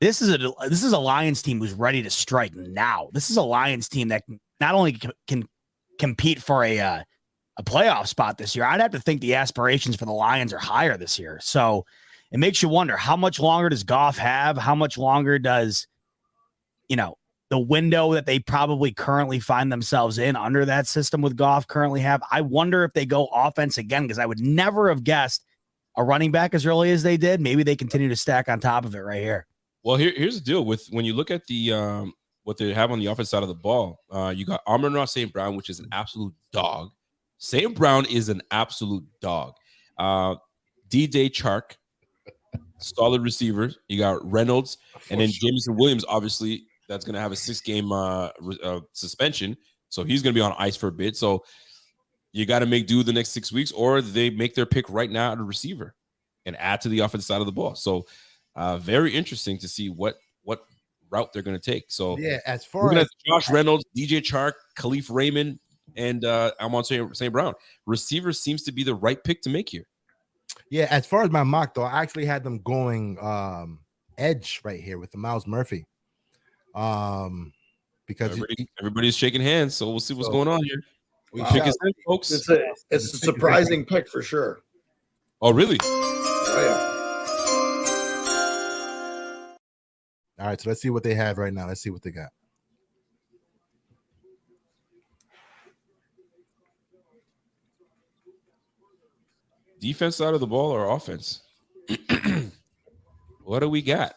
This is a Lions team who's ready to strike now. This is a Lions team that not only can compete for a playoff spot this year. I'd have to think the aspirations for the Lions are higher this year. So it makes you wonder, how much longer does Goff have? How much longer does, the window that they probably currently find themselves in under that system with Goff currently have? I wonder if they go offense again, because I would never have guessed a running back as early as they did. Maybe they continue to stack on top of it right here. Well, here's the deal with when you look at the what they have on the offense side of the ball. You got Amon-Ra St. Brown, which is an absolute dog. St. Brown is an absolute dog. D-Day Chark, solid receiver. You got Reynolds, and then Jameson Williams, obviously, that's going to have a 6-game suspension. So he's going to be on ice for a bit. So you got to make do the next 6 weeks, or they make their pick right now at a receiver and add to the offensive side of the ball. So very interesting to see what route they're going to take. So yeah, as far as Josh Reynolds, DJ Chark, Khalif Raymond, and Amon-Ra St. Brown, receiver seems to be the right pick to make here. Yeah, as far as my mock, though, I actually had them going edge right here with the Miles Murphy. Because everybody's shaking hands, so we'll see what's going on here. We pick his head, folks. It's a surprising pick for sure. Oh, really? Oh, yeah. All right, so let's see what they have right now. Let's see what they got. Defense side of the ball or offense? What do we got?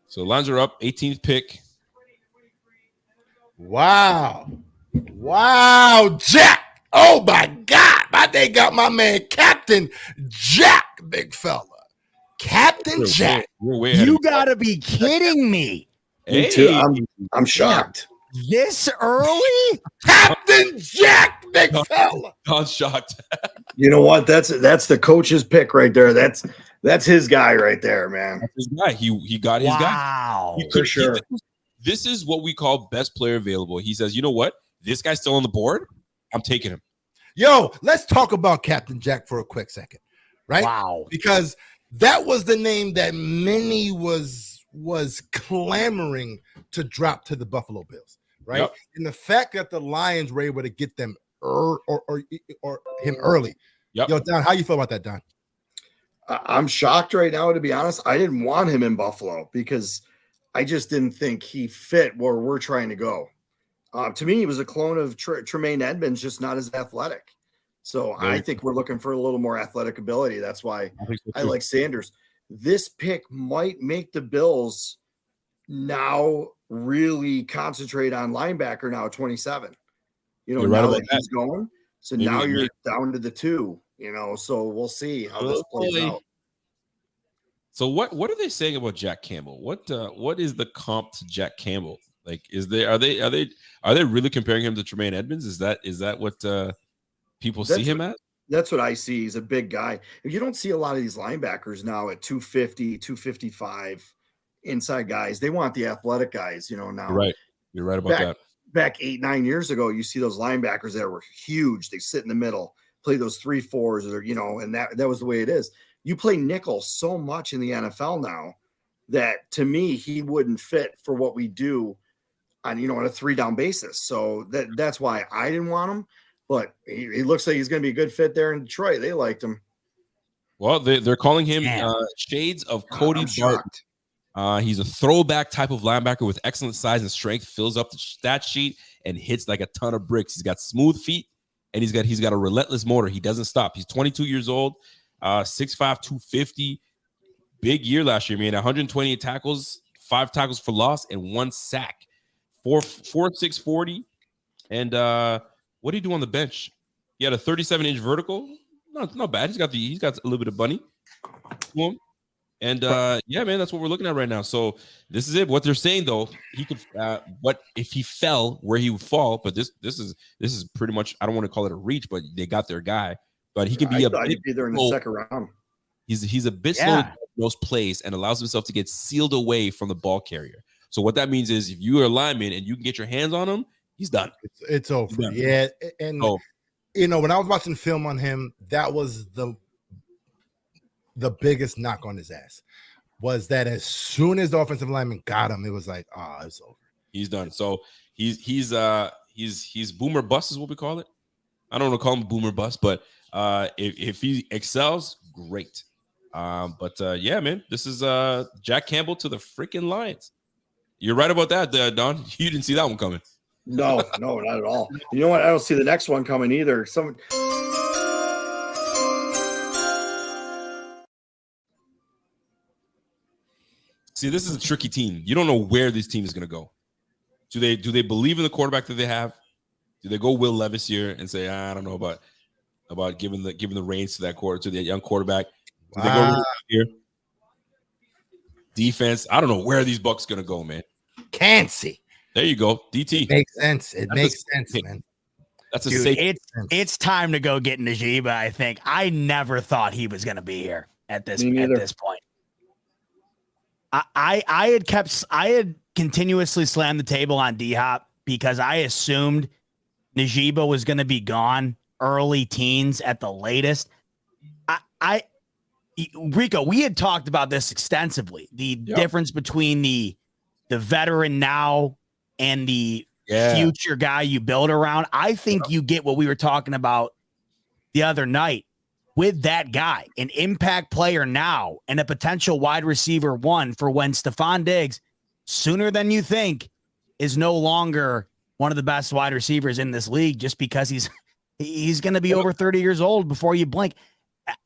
So lines are up, 18th pick. Wow, Jack. Oh, my God. They got my man, Captain Jack, big fella. Captain Jack. You got to be kidding me. Me too. I'm shocked. This early? Captain Jack, big fella. I'm shocked. You know what? That's the coach's pick right there. That's his guy right there, man. That's his guy. He got his guy. Wow. For sure. This is what we call best player available. He says, you know what? This guy's still on the board. I'm taking him. Yo, let's talk about Captain Jack for a quick second, right? Wow. Because that was the name that many was clamoring to drop to the Buffalo Bills, right? Yep. And the fact that the Lions were able to get them or him early. Yep. Yo, Don, how you feel about that, Don? I'm shocked right now, to be honest. I didn't want him in Buffalo because I just didn't think he fit where we're trying to go. To me, he was a clone of Tremaine Edmonds, just not as athletic. So I think we're looking for a little more athletic ability. That's why I like Sanders. This pick might make the Bills now really concentrate on linebacker now at 27. You're now right that he's going. So Maybe now you're down to the 2, so we'll see how this plays out. So what are they saying about Jack Campbell? What is the comp to Jack Campbell? Like, are they really comparing him to Tremaine Edmonds? Is that what people see him as? That's what I see. He's a big guy. You don't see a lot of these linebackers now at 250, 255 inside guys. They want the athletic guys, now. You're right about that. Back 8-9 years ago, you see those linebackers that were huge. They sit in the middle, play those 3-4s, or and that was the way it is. You play nickel so much in the NFL now that, to me, he wouldn't fit for what we do on on a 3-down basis. So that's why I didn't want him. But he looks like he's going to be a good fit there in Detroit. They liked him. Well, they're calling him shades of Cody Barton. He's a throwback type of linebacker with excellent size and strength, fills up the stat sheet and hits like a ton of bricks. He's got smooth feet and he's got a relentless motor. He doesn't stop. He's 22 years old, 6'5", 250. Big year last year, man. 128 tackles, 5 tackles for loss, and 1 sack. 4'6", 40. And what did he do on the bench? He had a 37-inch vertical. Not bad. He's got a little bit of bunny to him. And yeah, man, that's what we're looking at right now. So this is it. What they're saying, though, he could. What if he fell where he would fall? But this is pretty much. I don't want to call it a reach, but they got their guy. But he can be he'd be there in the second round. He's a bit slow to those plays and allows himself to get sealed away from the ball carrier. So what that means is if you are a lineman and you can get your hands on him, he's done. It's over. He's done. Yeah. And, So, when I was watching film on him, that was the biggest knock on his ass, was that as soon as the offensive lineman got him, it was like, it's over. He's done. So he's boomer bust is what we call it. I don't want to call him boomer bust, but if he excels, great. Yeah, man, this is Jack Campbell to the freaking Lions. You're right about that, Don. You didn't see that one coming. No, not at all. You know what? I don't see the next one coming either. See, this is a tricky team. You don't know where this team is going to go. Do they believe in the quarterback that they have? Do they go Will Levis here and say, I don't know about giving the reins to that young quarterback? Do they go here? Defense. I don't know where these Bucks going to go, man. Can't see. There you go. DT. Makes sense. It makes sense, man. That's a Dude, safe. It's time to go get Najiba. I think I never thought he was going to be here at this point. I had continuously slammed the table on D-Hop because I assumed Najiba was going to be gone early teens at the latest. Rico, we had talked about this extensively. The difference between the veteran now and the future guy you build around. I think you get what we were talking about the other night with that guy, an impact player now and a potential wide receiver one for when Stephon Diggs, sooner than you think, is no longer one of the best wide receivers in this league just because he's going to be over 30 years old before you blink.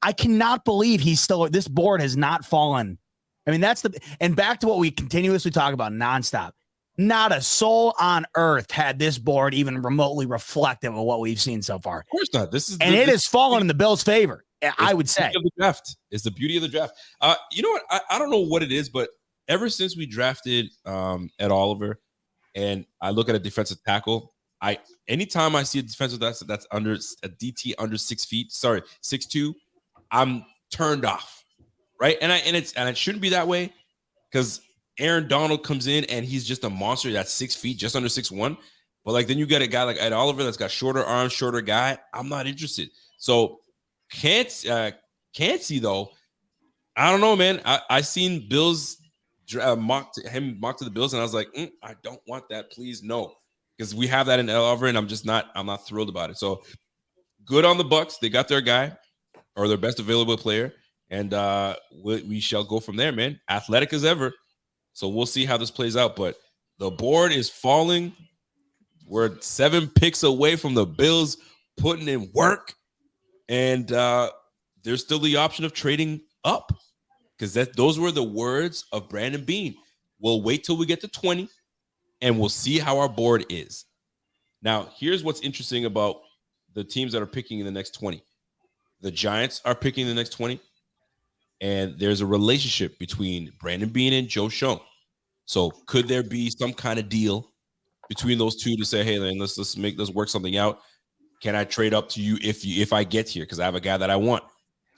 I cannot believe this board has not fallen. I mean, and back to what we continuously talk about nonstop. Not a soul on earth had this board even remotely reflective of what we've seen so far. Of course not. It has fallen in the Bills' favor. I would say the draft is the beauty of the draft. You know what? I don't know what it is, but ever since we drafted Ed Oliver, and I look at a defensive tackle, anytime I see a defensive that's under a DT under 6 feet, 6'2", I'm turned off, right? And it shouldn't be that way because Aaron Donald comes in and he's just a monster that's 6 feet, just under 6'1". But then you get a guy like Ed Oliver that's got shorter arms, shorter guy. I'm not interested. So can't see though. I don't know, man. I seen Bills mock to the Bills, and I was like, I don't want that. Please no, because we have that in Ed Oliver, and I'm not thrilled about it. So good on the Bucks. They got their guy or their best available player, and we shall go from there, man. Athletic as ever. So we'll see how this plays out. But the board is falling. We're 7 picks away from the Bills putting in work. And there's still the option of trading up because those were the words of Brandon Beane. We'll wait till we get to 20 and we'll see how our board is. Now, here's what's interesting about the teams that are picking in the next 20. The Giants are picking the next 20. And there's a relationship between Brandon Beane and Joe Schoen. So could there be some kind of deal between those two to say, hey, then let's work something out? Can I trade up to you if I get here? Because I have a guy that I want.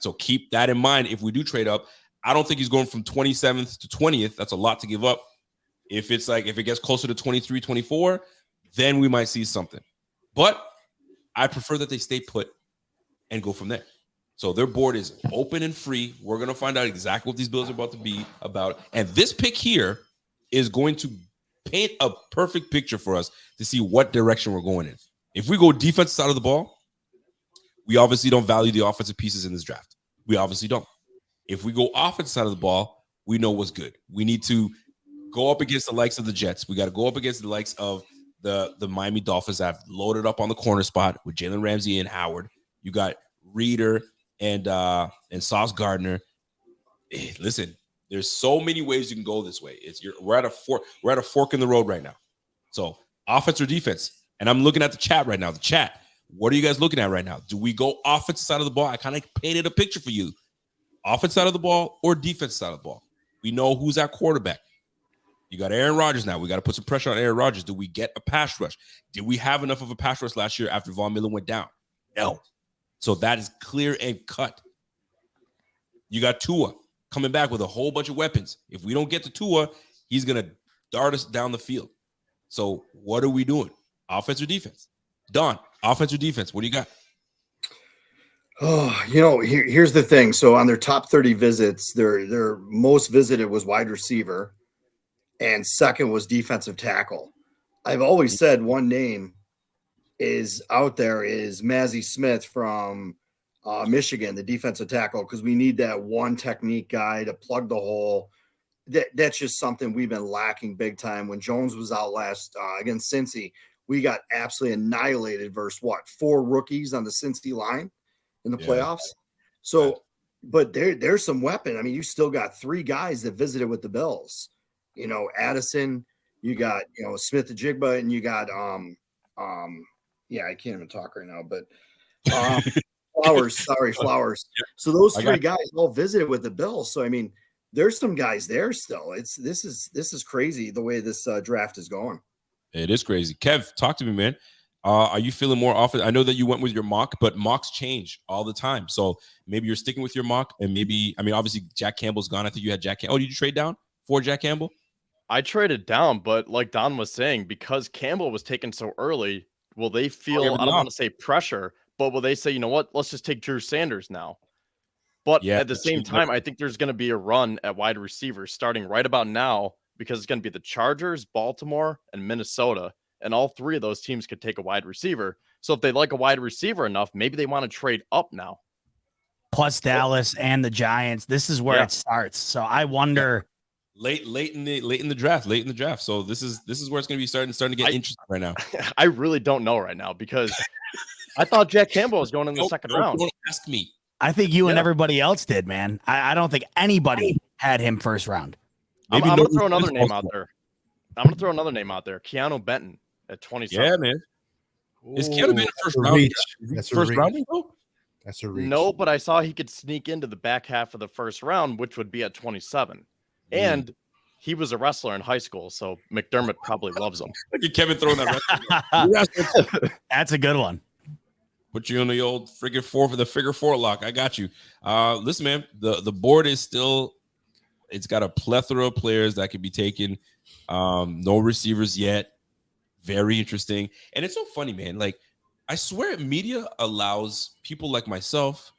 So keep that in mind. If we do trade up, I don't think he's going from 27th to 20th. That's a lot to give up. If it gets closer to 23, 24, then we might see something. But I prefer that they stay put and go from there. So their board is open and free. We're going to find out exactly what these Bills are about to be about. And this pick here is going to paint a perfect picture for us to see what direction we're going in. If we go defensive side of the ball, we obviously don't value the offensive pieces in this draft. We obviously don't. If we go offensive side of the ball, we know what's good. We need to go up against the likes of the Jets. We got to go up against the likes of the Miami Dolphins that have loaded up on the corner spot with Jalen Ramsey and Howard. You got Reeder and Sauce Gardner. Listen, there's so many ways you can go this way. We're at a fork in the road right now. So offense or defense. And I'm looking at the chat right now. The chat. What are you guys looking at right now? Do we go offensive side of the ball? I kind of painted a picture for you. Offensive side of the ball or defensive side of the ball. We know who's our quarterback. You got Aaron Rodgers now. We got to put some pressure on Aaron Rodgers. Do we get a pass rush? Did we have enough of a pass rush last year after Von Miller went down? No. So that is clear and cut. You got Tua. coming back with a whole bunch of weapons. If we don't get to Tua, he's gonna dart us down the field. So what are we doing? Offense or defense? Don, offense or defense? What do you got? Oh, here's the thing. So on their top 30 visits, their most visited was wide receiver, and second was defensive tackle. I've always said one name is out there is Mazzie Smith from Michigan, the defensive tackle, because we need that one technique guy to plug the hole. That's just something we've been lacking big time. When Jones was out last against Cincy, we got absolutely annihilated versus 4 rookies on the Cincy line in the playoffs. So, but there's some weapon. I mean, you still got 3 guys that visited with the Bills. Addison, you got Smith Jigba, and you got I can't even talk right now, but Flowers. So those 3 guys all visited with the Bills. So I mean, there's some guys there still. This is crazy the way this draft is going. It is crazy. Kev, talk to me, man. Are you feeling more often? I know that you went with your mock, but mocks change all the time. So maybe you're sticking with your mock, and maybe, I mean, obviously Jack Campbell's gone. I think you had Jack Campbell. Oh, did you trade down for Jack Campbell? I traded down, but like Don was saying, because Campbell was taken so early, will they feel, I don't want to say pressure, but will they say, you know what, let's just take Drew Sanders now? But at the same time, I think there's going to be a run at wide receiver starting right about now, because it's going to be the Chargers, Baltimore, and Minnesota. And all 3 of those teams could take a wide receiver. So if they like a wide receiver enough, maybe they want to trade up now. Plus Dallas and the Giants. This is where it starts. So I wonder. Late in the draft. So this is where it's going to be starting to get interesting right now. I really don't know right now, because I thought Jack Campbell was going in the second round. Don't ask me. I think you and everybody else did, man. I don't think anybody had him first round. I'm going to throw another name out there. Keanu Benton at 27. Yeah, man. Is Keanu Benton first round? That's first round, though? That's a reach. No, but I saw he could sneak into the back half of the first round, which would be at 27. And he was a wrestler in high school, so McDermott probably loves him. Look at Kevin throwing that. That's a good one. Put you in the old figure 4 for the figure 4 lock. I got you. Listen, man, the board is still, it's got a plethora of players that can be taken. No receivers yet. Very interesting. And it's so funny, man. Like, I swear media allows people like myself,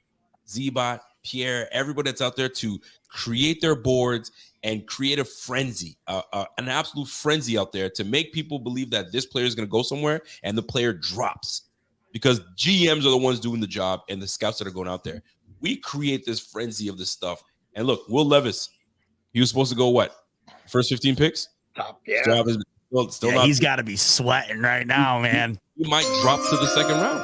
Z-Bot, Pierre, everybody that's out there to create their boards and create a frenzy, an absolute frenzy out there to make people believe that this player is going to go somewhere and the player drops. Because GMs are the ones doing the job and the scouts that are going out there. We create this frenzy of this stuff. And look, Will Levis, he was supposed to go what? First 15 picks? Top, yeah. Still not. He's got to be sweating right now, man. He might drop to the second round.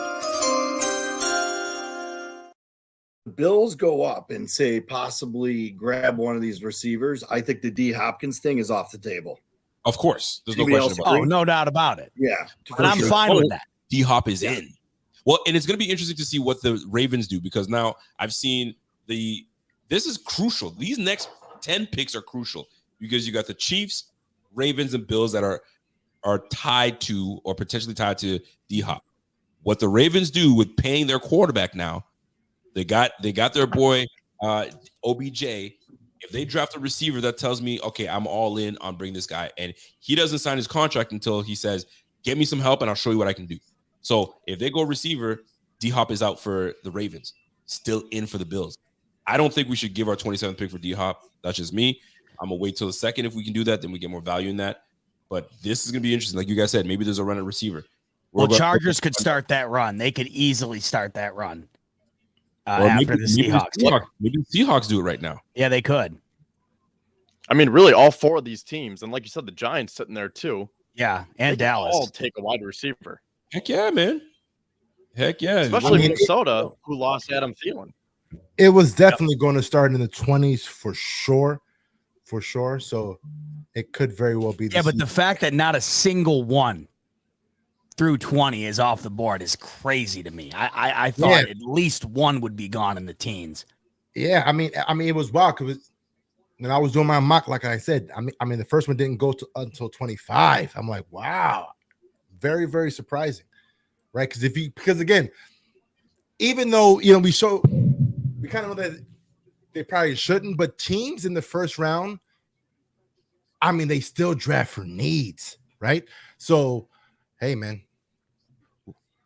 The Bills go up and say possibly grab one of these receivers. I think the D Hopkins thing is off the table. Of course. There's no Anybody question else about it. Oh, no doubt about it. Yeah. And I'm fine with that. D-Hop is in. Well, and it's going to be interesting to see what the Ravens do, because now I've seen this is crucial. These next 10 picks are crucial because you got the Chiefs, Ravens, and Bills that are tied to or potentially tied to D-Hop. What the Ravens do with paying their quarterback now, they got their boy OBJ. If they draft a receiver, that tells me, okay, I'm all in on bringing this guy. And he doesn't sign his contract until he says, get me some help and I'll show you what I can do. So if they go receiver, D-Hop is out for the Ravens, still in for the Bills. I don't think we should give our 27th pick for D-Hop. That's just me. I'm going to wait till the second. If we can do that, then we get more value in that. But this is going to be interesting. Like you guys said, maybe there's a run at receiver. Well, Chargers could start that run. They could easily start that run after the Seahawks. Maybe the Seahawks do it right now. Yeah, they could. I mean, really, all 4 of these teams, and like you said, the Giants sitting there too. Yeah, and Dallas. All take a wide receiver. Heck yeah, man. Heck yeah. Especially Minnesota, who lost Adam Thielen. It was definitely going to start in the 20s for sure. For sure. So it could very well be. But the fact that not a single one through 20 is off the board is crazy to me. I thought at least one would be gone in the teens. Yeah, I mean, it was wild because when I was doing my mock, like I said, I mean, the first one didn't go until 25. I'm like, wow, very, very surprising, right? Because again, even though we kind of know that they probably shouldn't, but teams in the first round, I mean, they still draft for needs, right? So, hey, man.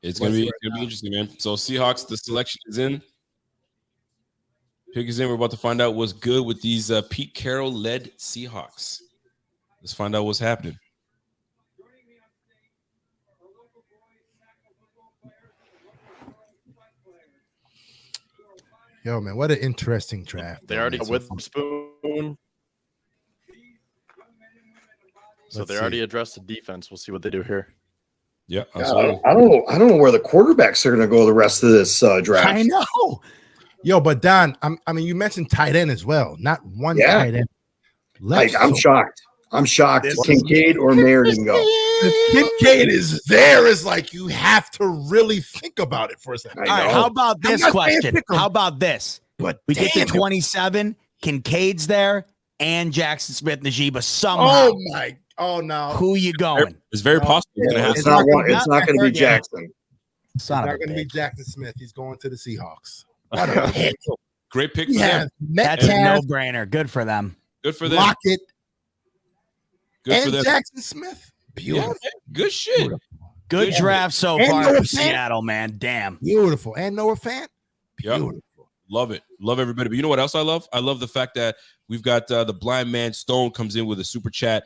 It's gonna be interesting, man. So Seahawks, the selection is in. Pick is in. We're about to find out what's good with these Pete Carroll-led Seahawks. Let's find out what's happening. Yo, man, what an interesting draft. They already with Spoon. So they already addressed the defense. We'll see what they do here. Yeah, I don't know where the quarterbacks are going to go the rest of this draft. I know. Yo, but Don, I mean, you mentioned tight end as well. Not one tight end. I'm shocked. I'm shocked. Kincaid or Mayer didn't go. Kincaid is there. Is like you have to really think about it for a second. All right, how about this question? How about this? But we get to 27. Kincaid's there, and Jackson Smith-Njigba somehow. Oh no. Who you going? It's very possible. It's not going to be Jackson. It's not going to be Jackson Smith. He's going to the Seahawks. What a pick. Great pick. Yeah, that's a no-brainer. Good for them. Good for them. Lockett. Good for them. Jackson Smith. Beautiful. Yeah, good shit. Beautiful. Good draft so far for Seattle, man. Damn. Beautiful. And Noah Fant. Beautiful. Yep. Love it. Love everybody. But you know what else I love? I love the fact that we've got the blind man Stone comes in with a super chat,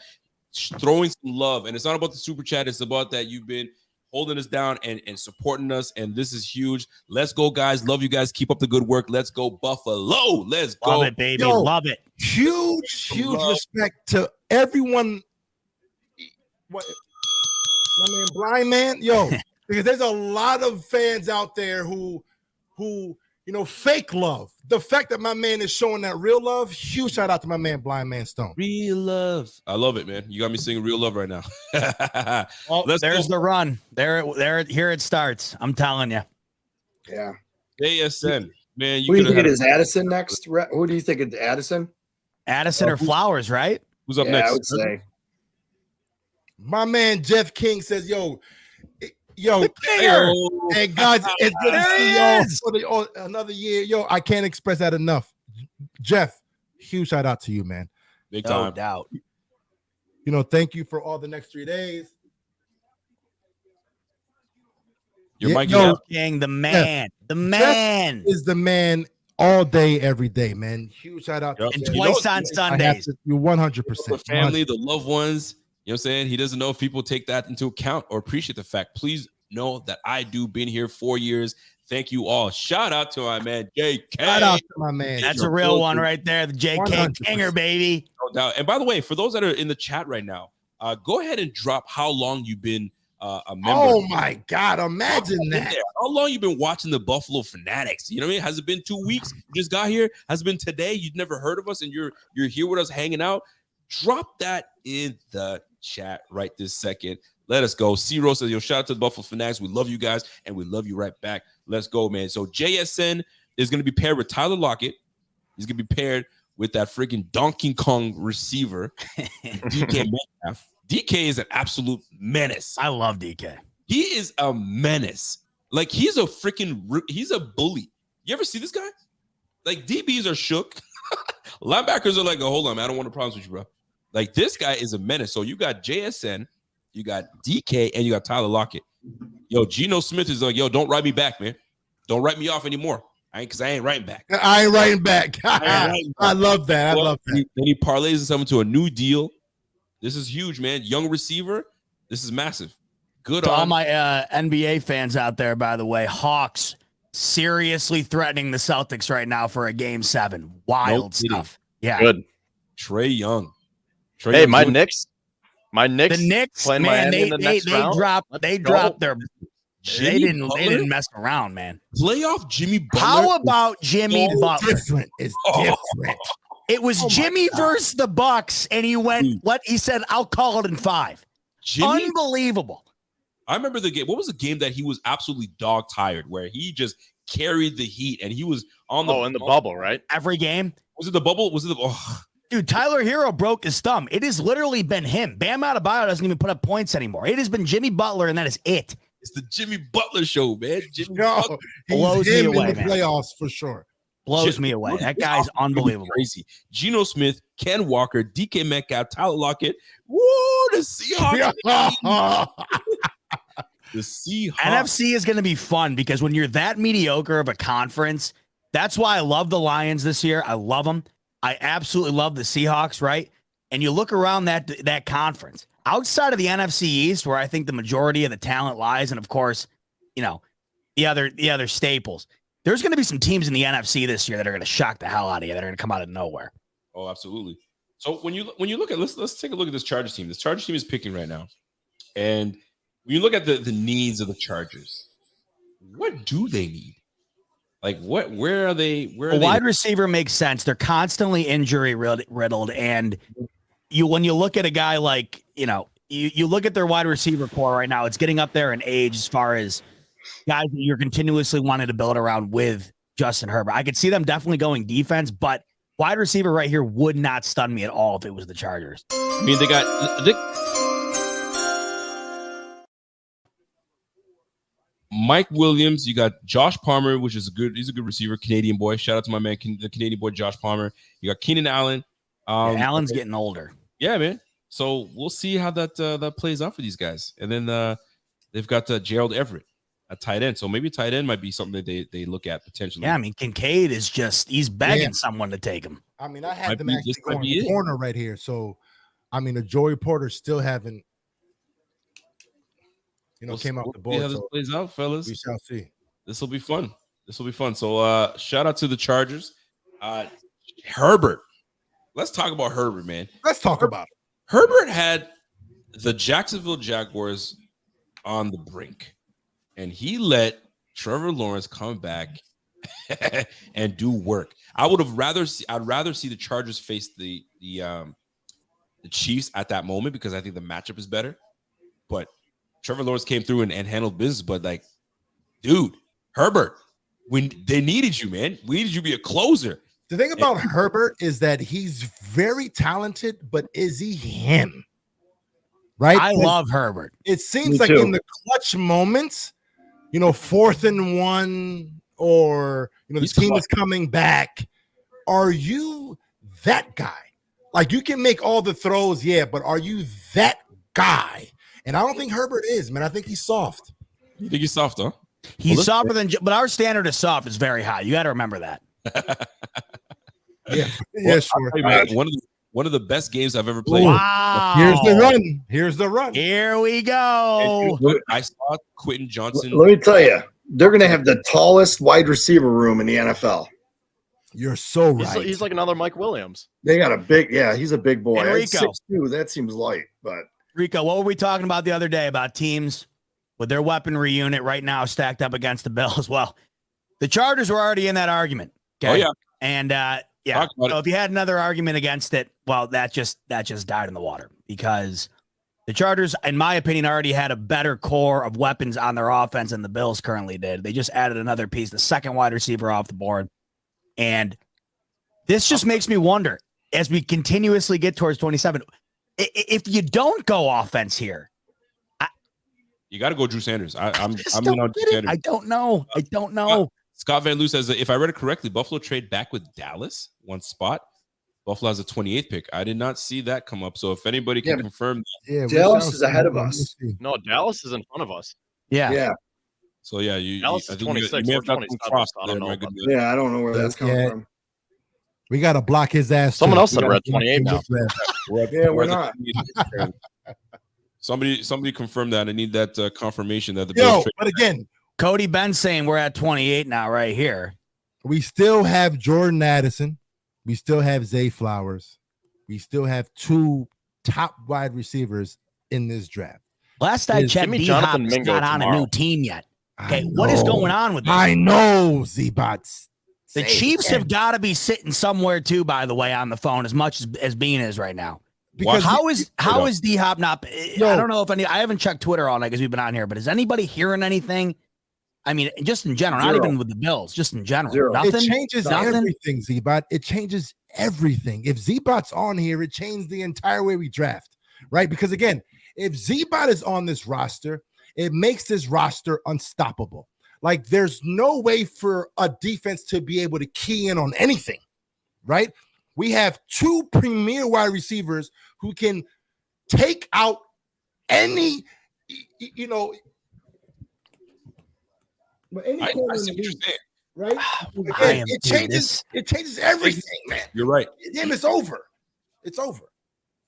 throwing some love. And it's not about the super chat. It's about that you've been holding us down and supporting us. And this is huge. Let's go, guys. Love you guys. Keep up the good work. Let's go, Buffalo. Let's go. Love it, baby. Love it. Huge respect to everyone. What my man, blind man, yo, because there's a lot of fans out there who fake love. The fact that my man is showing that real love, huge shout out to my man, blind man Stone. Real love. I love it, man. You got me singing real love right now. Well, there's the run. Here it starts. I'm telling you. Yeah. ASN, man. Who do you think it is? Addison next? Who do you think it's Addison? Addison or Flowers, right? Who's up next? I would say. My man Jeff King says, yo, hey guys, it's good to see y'all for another year. Yo, I can't express that enough. Jeff, huge shout out to you, man. Big time. No doubt. Thank you for all the next 3 days. Your mic King, the man. Jeff, the man Jeff is the man all day, every day, man. Huge shout out to and twice on Sundays. You're 100%. The family, the loved ones. You know what I'm saying? He doesn't know if people take that into account or appreciate the fact. Please know that I do. Been here 4 years. Thank you all. Shout out to my man, JK. Shout out to my man. That's a real one right there. The JK 100%. Kinger, baby. No doubt. And by the way, for those that are in the chat right now, go ahead and drop how long you've been a member. Oh, my God. Imagine that. How long you've been watching the Buffalo Fanatics? You know what I mean? Has it been 2 weeks? You just got here? Has it been today? You've never heard of us and you're here with us hanging out? Drop that in the chat right this second. Let us go. C-Rose says, yo, shout out to the Buffalo Fanatics. We love you guys, and we love you right back. Let's go, man. So JSN is going to be paired with Tyler Lockett. He's going to be paired with that freaking Donkey Kong receiver, DK Metcalf. DK is an absolute menace. I love DK. He is a menace. Like, he's a bully. You ever see this guy? Like, DBs are shook. Linebackers are like, oh, hold on, man. I don't want no problems with you, bro. Like, this guy is a menace. So you got JSN, you got DK, and you got Tyler Lockett. Yo, Geno Smith is like, yo, don't write me back, man. Don't write me off anymore. Because I ain't writing back. I ain't writing back. I love that. I love that. Then he parlays himself into a new deal. This is huge, man. Young receiver. This is massive. Good to on all my NBA fans out there, by the way. Hawks seriously threatening the Celtics right now for a game 7. Wild stuff. Yeah. Good. Trae Young. Hey, my Knicks. The Knicks, playing man, Miami in the next round. They dropped their. They didn't mess around, man. Playoff Jimmy Butler. How about Jimmy Butler? Different. It's different. It was Jimmy versus the Bucks, and he went. What he said? I'll call it in 5. Jimmy, unbelievable. I remember the game. What was the game that he was absolutely dog tired, where he just carried the heat, and he was on the in the bubble, right? Every game. Was it the bubble? Was it the? Dude, Tyler Hero broke his thumb. It has literally been him. Bam Adebayo doesn't even put up points anymore. It has been Jimmy Butler, and that is it. It's the Jimmy Butler show, man. Blows me away, in the playoffs for sure. Blows me away. That guy's unbelievable. Crazy. Geno Smith, Ken Walker, DK Metcalf, Tyler Lockett. Woo, the Seahawks. The Seahawks. NFC is going to be fun because when you're that mediocre of a conference, that's why I love the Lions this year. I love them. I absolutely love the Seahawks, right? And you look around that conference outside of the NFC East, where I think the majority of the talent lies, and of course, you know, the other staples. There's going to be some teams in the NFC this year that are going to shock the hell out of you. That are going to come out of nowhere. Oh, absolutely. So when you look at let's take a look at this Chargers team. This Chargers team is picking right now, and when you look at the needs of the Chargers, what do they need? Like where are they? Where are they? Wide receiver makes sense. They're constantly injury riddled, and when you look at a guy like, you look at their wide receiver core right now, it's getting up there in age as far as guys that you're continuously wanting to build around with Justin Herbert. I could see them definitely going defense, but wide receiver right here would not stun me at all if it was the Chargers. I mean, Mike Williams, you got Josh Palmer, which is he's a good receiver, Canadian boy. Shout out to my man, the Canadian boy, Josh Palmer. You got Keenan Allen. Allen's getting older. Yeah, man. So we'll see how that plays out for these guys. And then they've got Gerald Everett at tight end. So maybe tight end might be something that they look at potentially. Yeah, I mean, Kincaid is he's begging someone to take him. I mean, I had them actually going the corner right here. So, I mean, the Joey Porter still haven't, came off the board. See how this plays out, fellas. We shall see. This will be fun. So shout out to the Chargers. Herbert. Let's talk about Herbert, man. Let's talk about it. Herbert had the Jacksonville Jaguars on the brink, and he let Trevor Lawrence come back and do work. I'd rather see the Chargers face the Chiefs at that moment because I think the matchup is better. But Trevor Lawrence came through and handled business. But like, dude, Herbert, when they needed you, man, we needed you to be a closer. The thing about Herbert is that he's very talented, but is he him? Right? I love Herbert. It seems like in the clutch moments, 4th and 1, or the team is coming back. Are you that guy? Like, you can make all the throws, yeah, but are you that guy? And I don't think Herbert is, man. I think he's soft. You think he's soft, huh? He's softer but our standard of soft is very high. You got to remember that. Yeah, sure. You, man, one of the best games I've ever played. Wow. Here's the run. Here we go. I saw Quentin Johnson. Let me tell you, they're going to have the tallest wide receiver room in the NFL. You're so right. He's like another Mike Williams. They got he's a big boy. Rico. 6'2", that seems light, but Rico, what were we talking about the other day about teams with their weaponry unit right now stacked up against the Bills? Well, the Chargers were already in that argument. Okay? Oh, yeah. And so if you had another argument against it, well, that just died in the water because the Chargers, in my opinion, already had a better core of weapons on their offense than the Bills currently did. They just added another piece, the second wide receiver off the board. And this just makes me wonder, as we continuously get towards 27, if you don't go offense here, you got to go Drew Sanders. I'm don't Drew Sanders. I don't know. Scott Van Loo says that if I read it correctly, Buffalo trade back with Dallas one spot. Buffalo has a 28th pick. I did not see that come up. So if anybody can confirm that. Dallas is ahead of us. No, Dallas is in front of us. Yeah. So yeah, Dallas is 26. You may have got some cross I don't know. I don't know where that's coming from. We got to block his ass. Someone else said we're at 28 now. We're not. Somebody confirmed that. I need that confirmation that the Bills but again, Cody Ben saying we're at 28 now, right here. We still have Jordan Addison. We still have Zay Flowers. We still have 2 top wide receivers in this draft. Last I checked, D-Hop's not on a new team yet. Okay, what is going on with this? I know, Z-Bots. The Chiefs have got to be sitting somewhere too, by the way, on the phone as much as Bean is right now. Because how is D-Hop not? I don't know if I haven't checked Twitter all night because we've been on here, but is anybody hearing anything? I mean, just in general, not even with the Bills, just in general. Nothing. It changes everything, Z-Bot. It changes everything. If Z-Bot's on here, it changes the entire way we draft, right? Because again, if Z-Bot is on this roster, it makes this roster unstoppable. Like there's no way for a defense to be able to key in on anything, right? We have two premier wide receivers who can take out any, you know, any I corner in see the what you're league, saying. right? I am, It changes everything, man. You're right. Him, it's over. It's over.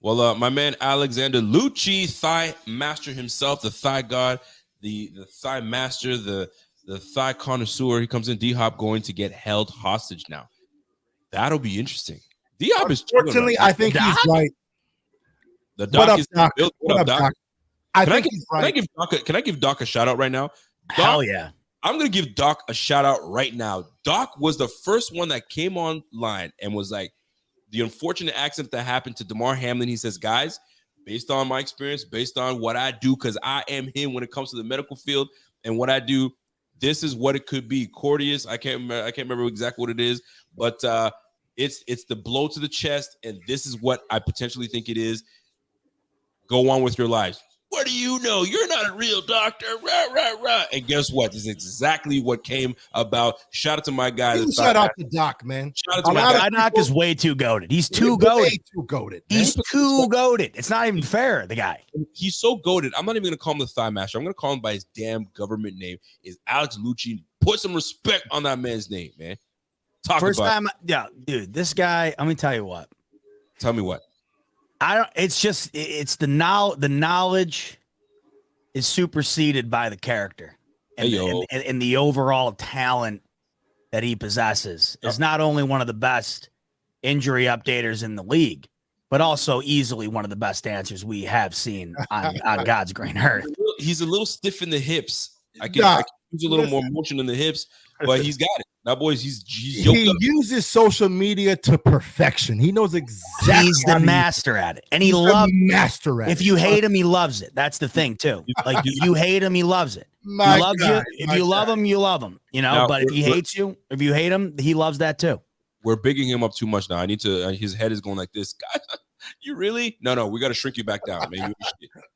Well, my man Alexander Lucci, thigh master himself, the thigh god, the thigh master, the thigh connoisseur. He comes in. D-Hop going to get held hostage now. That'll be interesting. D-Hop is chilling Fortunately, right I think he's right. The What doc up, is Doc? built. What up, Doc? I think he's right. Can I give Doc a shout out right now? Doc, hell yeah. I'm gonna give Doc a shout out right now. Doc was the first one that came online and was like, the unfortunate accident that happened to Damar Hamlin. He says, guys, based on my experience, based on what I do, because I am him when it comes to the medical field and what I do, this is what it could be. Cordius, I can't remember exactly what it is, but it's the blow to the chest, and this is what I potentially think it is. Go on with your lives. What do you know? You're not a real doctor. Rah, rah, rah. And guess what? This is exactly what came about. Shout out to my guy. Shout out to Doc, man. Shout out to my guy. Doc is way too goated. He's too goated. Too goated. He's too goated. It's not even fair, the guy. He's so goated. I'm not even going to call him the thigh master. I'm going to call him by his damn government name. Is Alex Lucci. Put some respect on that man's name, man. First time, yeah, dude, this guy, let me tell you what. Tell me what. It's the knowledge is superseded by the character and the overall talent that he possesses. Is not only one of the best injury updaters in the league, but also easily one of the best dancers we have seen on God's green earth. He's a little stiff in the hips. I can use a little more motion in the hips, but he's got it. That boy's he uses social media to perfection. He knows exactly. He's the master at it, and he loves master at it. If you hate him, he loves it. That's the thing too. Like if you hate him, he loves it. He loves you. If you love him, you love him. You know. But if he hates you, if you hate him, he loves that too. We're bigging him up too much now. I need to. His head is going like this. God, you really? No. We got to shrink you back down, man.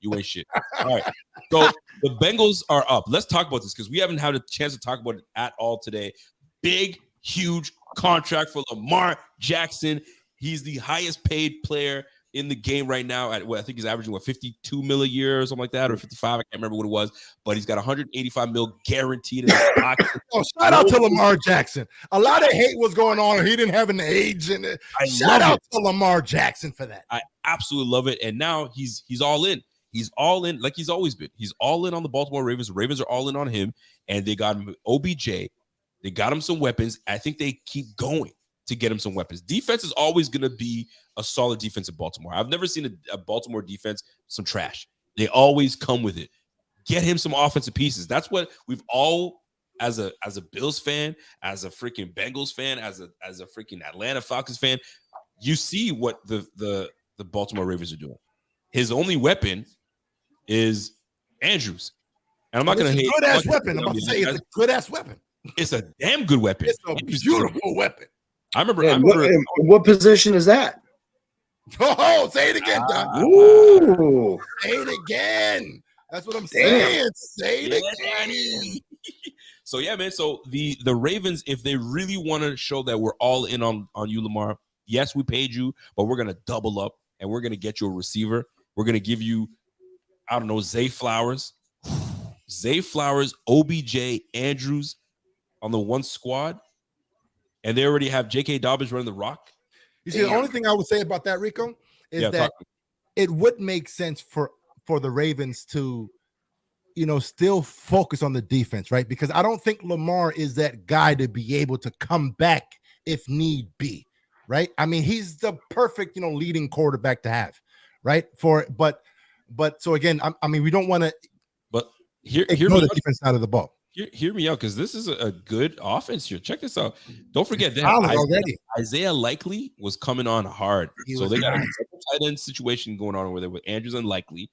You ain't shit. All right. So the Bengals are up. Let's talk about this because we haven't had a chance to talk about it at all today. Big, huge contract for Lamar Jackson. He's the highest paid player in the game right now at what I think he's averaging 52 mil a year or something like that, or 55. I can't remember what it was, but he's got 185 mil guaranteed in his pocket. Shout out to Lamar Jackson. A lot of hate was going on. He didn't have an age in it. Shout out to Lamar Jackson for that. I absolutely love it. And now he's all in. He's all in like he's always been. He's all in on the Baltimore Ravens. The Ravens are all in on him, and they got him OBJ. They got him some weapons. I think they keep going to get him some weapons. Defense is always going to be a solid defense in Baltimore. I've never seen a Baltimore defense some trash. They always come with it. Get him some offensive pieces. That's what we've all, as a Bills fan, as a freaking Bengals fan, as a freaking Atlanta Falcons fan, you see what the Baltimore Ravens are doing. His only weapon is Andrews. And I'm not going to hate. Good ass weapon. I'm about to say it's a good ass weapon. It's a damn good weapon. It's a beautiful weapon. I remember. What position is that? Oh, say it again, Doc. Ooh. Say it again. That's what I'm saying. Say it again. So yeah, man. So the Ravens, if they really want to show that we're all in on you, Lamar, yes, we paid you, but we're gonna double up and we're gonna get you a receiver. We're gonna give you, I don't know, Zay Flowers, OBJ, Andrews on the one squad, and they already have J.K. Dobbins running the rock. You see, the only thing I would say about that, Rico, is that it would make sense for the Ravens to, still focus on the defense, right? Because I don't think Lamar is that guy to be able to come back if need be, right? I mean, he's the perfect, leading quarterback to have, right? But so again, I mean, we don't want to. But hear the defense side of the ball. Hear me out, because this is a good offense here. Check this out. Don't forget that Isaiah Likely was coming on hard. So they got a tight end situation going on over there with Andrews and Likely.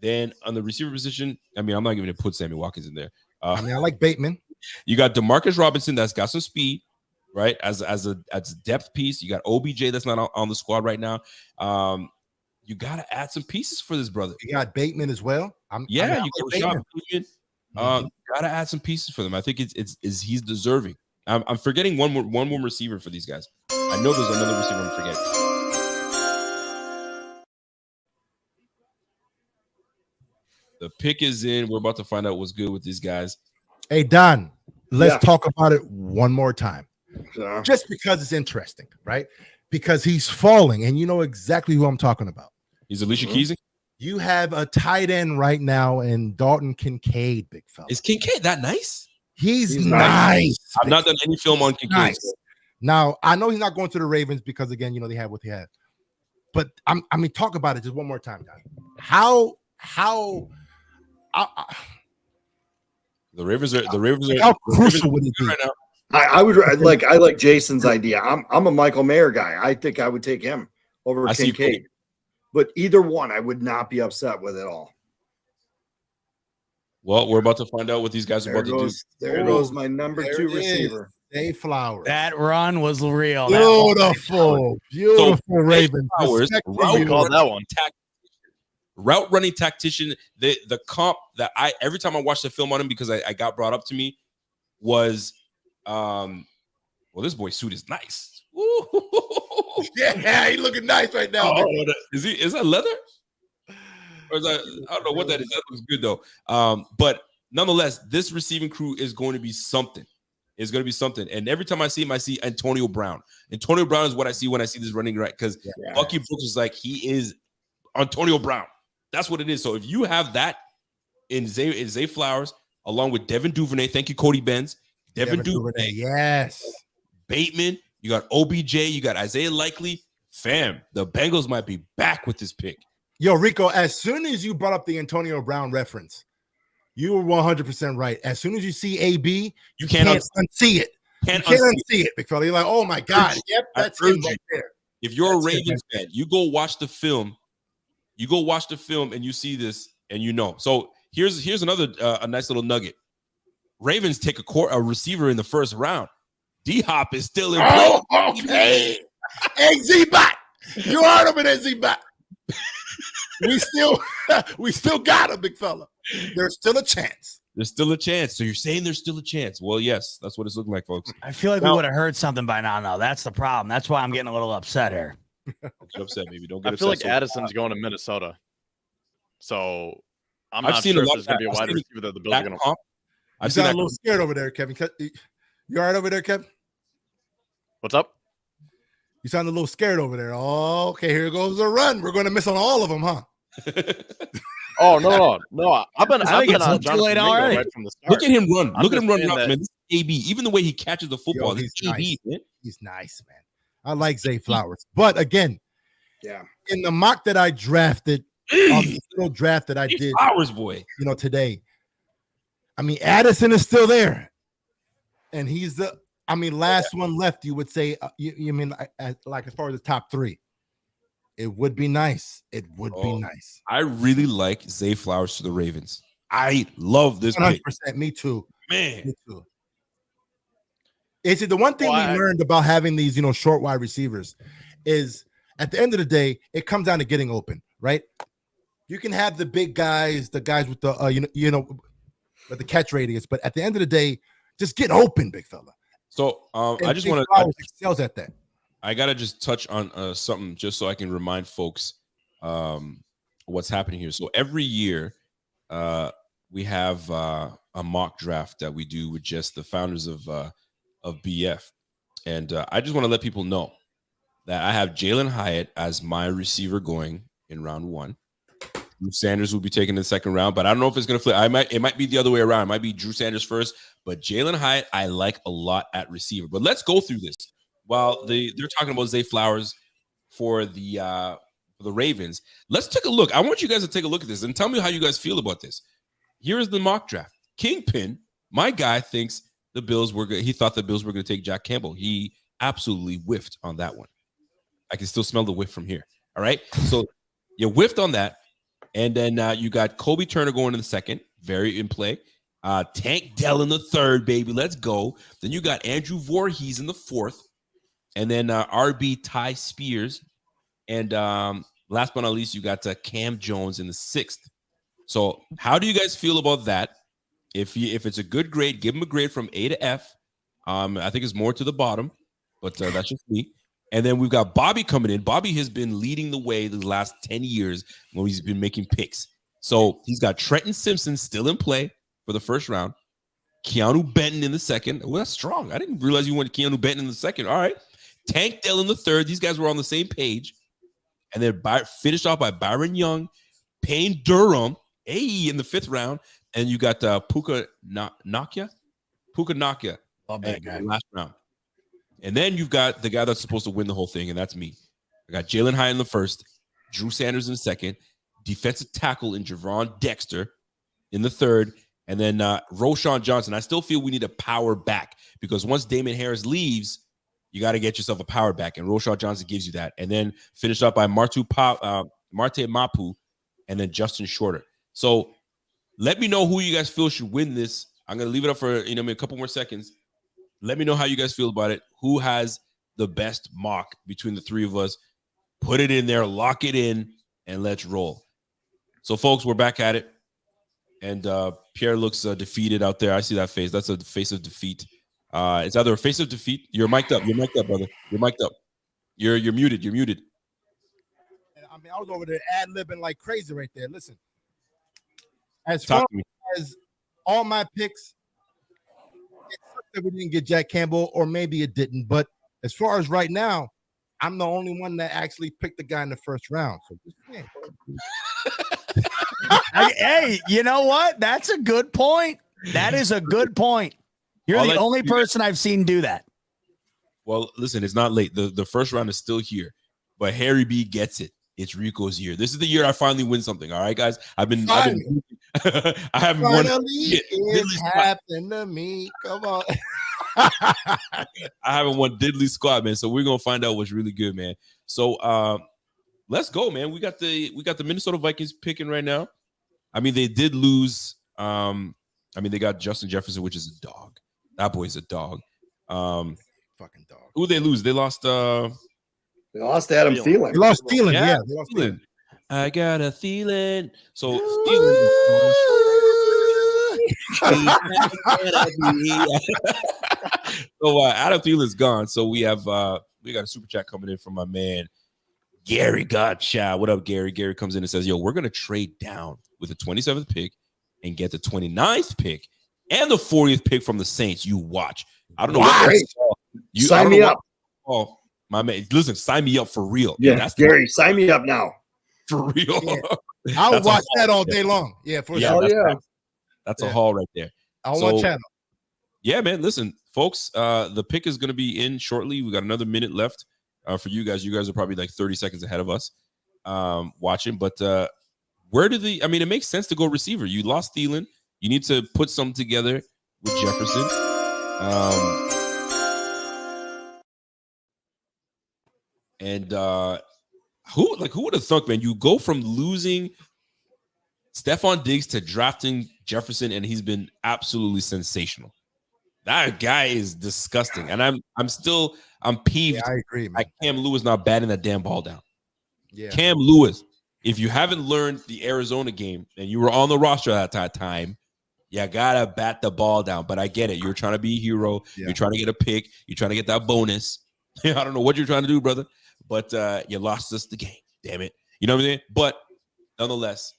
Then on the receiver position, I mean, I'm not even going to put Sammy Watkins in there. I like Bateman. You got DeMarcus Robinson that's got some speed, right? As a depth piece. You got OBJ that's not on the squad right now. You got to add some pieces for this brother. You got Bateman as well. You got Rashad Bateman. Gotta add some pieces for them. I think he's deserving. I'm forgetting one more receiver for these guys. I know there's another receiver I'm forgetting. The pick is in. We're about to find out what's good with these guys. Hey, Don, let's talk about it one more time. Yeah. Just because it's interesting, right? Because he's falling, and you know exactly who I'm talking about. He's Alicia Keys. You have a tight end right now in Dalton Kincaid, big fella. Is Kincaid that nice? He's nice. I've not done any film on Kincaid. Nice. Now, I know he's not going to the Ravens because, again, they have what they have. But, talk about it just one more time, Don. How the Ravens are how crucial would it be right now. I like Jason's idea. I'm a Michael Mayer guy. I think I would take him over Kincaid. But either one, I would not be upset with at all. Well, we're about to find out what these guys are about to do. There goes my number 2 receiver. Zay Flowers. That run was real. Beautiful Ravens. Flowers, route running tactician. The comp that every time I watch the film on him, because I got brought up to me, was this boy's suit is nice. Yeah, he's looking nice right now. Is that leather? Or is that, I don't know what that is. That looks good though. But nonetheless, this receiving crew is going to be something. It's going to be something. And every time I see him, I see Antonio Brown. Antonio Brown is what I see when I see this running right, because Bucky Brooks is like, he is Antonio Brown. That's what it is. So if you have that in Zay Flowers, along with Devin Duvernay, thank you, Cody Benz. Devin Duvernay, yes. Bateman, you got OBJ, you got Isaiah Likely. Fam, the Bengals might be back with this pick. Yo, Rico, as soon as you brought up the Antonio Brown reference, you were 100% right. As soon as you see AB, you can't unsee it. You can't unsee it, big fella. You're like, oh my God. Yep, that's him right there. If you're a Ravens fan, you go watch the film. You go watch the film and you see this and you know. So here's another a nice little nugget. Ravens take a receiver in the first round. D-Hop is still in play. Oh, okay. Hey, Z-Bot. You heard him in Z-Bot. We still got him, big fella. There's still a chance. There's still a chance. So you're saying there's still a chance. Well, yes, that's what it's looking like, folks. I feel like we would have heard something by now, though. That's the problem. That's why I'm getting a little upset here. Don't get upset, baby. Don't get upset. I feel like Addison's going to Minnesota. So I'm not seen sure a if lot there's going to be a wide receiver that the Bills are going to. I've seen a little scared over there, Kevin. You all right over there, Kevin? What's up? You sound a little scared over there. Oh, okay, here goes a run. We're going to miss on all of them, huh? Oh no! I've been on too Jonathan late Mingo already. right from the start. Look at him run. Look at him run saying out, that- man. This is AB. Even the way he catches the football, He's this is AB, man. He's nice, man. I like Zay Flowers. But again, Yeah. in the mock that I drafted, on the little draft that I did, Flowers, boy. today, Addison is still there. And he's last one left, you would say, you mean like as far as the top 3. It would be nice. It would be nice. I really like Zay Flowers to the Ravens. I love this 100%. pick. Me too. Man. Me too. It's the one thing we learned about having these, short wide receivers is at the end of the day, it comes down to getting open, right? You can have the big guys, the guys with the, with the catch radius, but at the end of the day, just get open, big fella. So I just want to excels at that. I gotta just touch on something just so I can remind folks what's happening here. So every year we have a mock draft that we do with just the founders of BF, and I just want to let people know that I have Jalen Hyatt as my receiver going in round 1. Drew Sanders will be taken in the second round, but I don't know if it's going to flip. It might be the other way around. It might be Drew Sanders first, but Jalen Hyatt I like a lot at receiver. But let's go through this. While they're talking about Zay Flowers for the Ravens, let's take a look. I want you guys to take a look at this and tell me how you guys feel about this. Here is the mock draft. Kingpin, my guy, thinks the Bills were good. He thought the Bills were going to take Jack Campbell. He absolutely whiffed on that one. I can still smell the whiff from here. All right, so you whiffed on that, and then you got Kobe Turner going in the second, very in play. Tank Dell in the third, baby. Let's go. Then you got Andrew Voorhees in the fourth. And then RB Ty Spears. And last but not least, you got Cam Jones in the 6th. So how do you guys feel about that? If it's a good grade, give him a grade from A to F. I think it's more to the bottom, but that's just me. And then we've got Bobby coming in. Bobby has been leading the way the last 10 years when he's been making picks. So he's got Trenton Simpson still in play for the first round. Keanu Benton in the second. Well, that's strong. I didn't realize you went Keanu Benton in the second. All right. Tank Dell in the third. These guys were on the same page. And then finished off by Byron Young, Payne Durham, in the fifth round. And you got Puka Nakia Love that guy. last round. And then you've got the guy that's supposed to win the whole thing, and that's me. I got Jalen Hyatt in the first, Drew Sanders in the second, defensive tackle in Javon Dexter in the third, and then Roshan Johnson. I still feel we need a power back because once Damon Harris leaves, you got to get yourself a power back, and Roshan Johnson gives you that. And then finished up by Marte Mapu, and then Justin Shorter. So let me know who you guys feel should win this. I'm going to leave it up for a couple more seconds. Let me know how you guys feel about it. Who has the best mock between the three of us? Put it in there, lock it in, and let's roll. So, folks, we're back at it. And Pierre looks defeated out there. I see that face. That's a face of defeat. It's either a face of defeat. You're mic'd up. You're mic'd up, brother. You're mic'd up. You're muted. You're muted. I mean, I was over there ad-libbing like crazy right there. Listen, as Talk far to me. as all my picks, it sucks that we didn't get Jack Campbell, or maybe it didn't. But as far as right now, I'm the only one that actually picked the guy in the first round. So just saying. Hey, you know what? That's a good point. That is a good point. You're I'll the let only you- person I've seen do that. Well, listen, it's not late. The first round is still here, but Harry B gets it. It's Rico's year. This is the year I finally win something. All right, guys. I haven't I haven't won. Finally, Diddley it's squat. happened to me. Come on. I haven't won diddly squat, man. So we're gonna find out what's really good, man. So let's go, man. We got the Minnesota Vikings picking right now. I mean, they did lose. I mean, they got Justin Jefferson, which is a dog. That boy's a dog. Fucking dog. Who they lose? They lost They lost Adam Thielen. They lost Thielen. Yeah, Yeah, they lost Thielen. Thielen. I got a feeling. So so Adam Thielen's gone. So we got a super chat coming in from my man Gary Gottschalk. What up, Gary? Gary comes in and says, "Yo, we're gonna trade down with the 27th pick and get the 29th pick and the 40th pick from the Saints. You watch. I don't know what Great. you Sign me up. Oh, my man, listen, sign me up for real. Yeah, that's Gary, sign me up now. for real. Yeah. I would That's a watch haul. that all day long. Yeah, for Yeah, sure. that's, that's a Yeah. haul right there. On So- one channel. Yeah, man. Listen, folks, the pick is going to be in shortly. We got another minute left for you guys. You guys are probably like 30 seconds ahead of us watching. But where do I mean, it makes sense to go receiver. You lost Thielen. You need to put something together with Jefferson. And who would have thought, man? You go from losing Stephon Diggs to drafting Jefferson, and he's been absolutely sensational. That guy is disgusting, and I'm peeved. Yeah, I agree, man. Like Cam Lewis not batting that damn ball down. Yeah. Cam Lewis, if you haven't learned the Arizona game and you were on the roster at that time, you gotta bat the ball down. But I get it. You're trying to be a hero. Yeah. You're trying to get a pick. You're trying to get that bonus. I don't know what you're trying to do, brother, but you lost us the game. Damn it. You know what I'm saying? But nonetheless,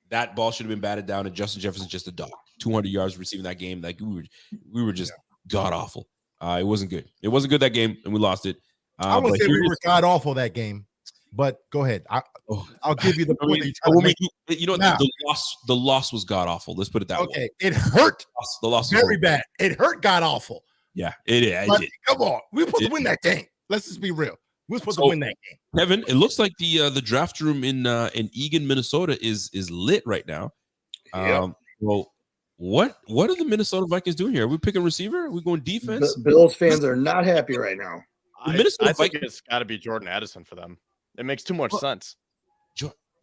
that ball should have been batted down, and Justin Jefferson's just a dog. 200 yards receiving that game. Like we were just god awful. It wasn't good. It wasn't good that game, and we lost it. I wouldn't but say we here's- were god awful that game, but go ahead. I'll give you the I point. mean, that you're trying to make. you know, Now- the loss was god awful. Let's put it that way. Okay, it hurt The loss was very horrible. bad. It hurt god awful. Yeah, it But did. come on, we were supposed It- to win that game. Let's just be real. We're supposed So- to win that game. Kevin, it looks like the draft room in Eagan, Minnesota is lit right now. Yep. Well, what are the Minnesota Vikings doing here? Are we picking receiver? Are we going defense? Bills fans are not happy right now. The I Minnesota think Vikings- it's got to be Jordan Addison for them. It makes too much Well- sense.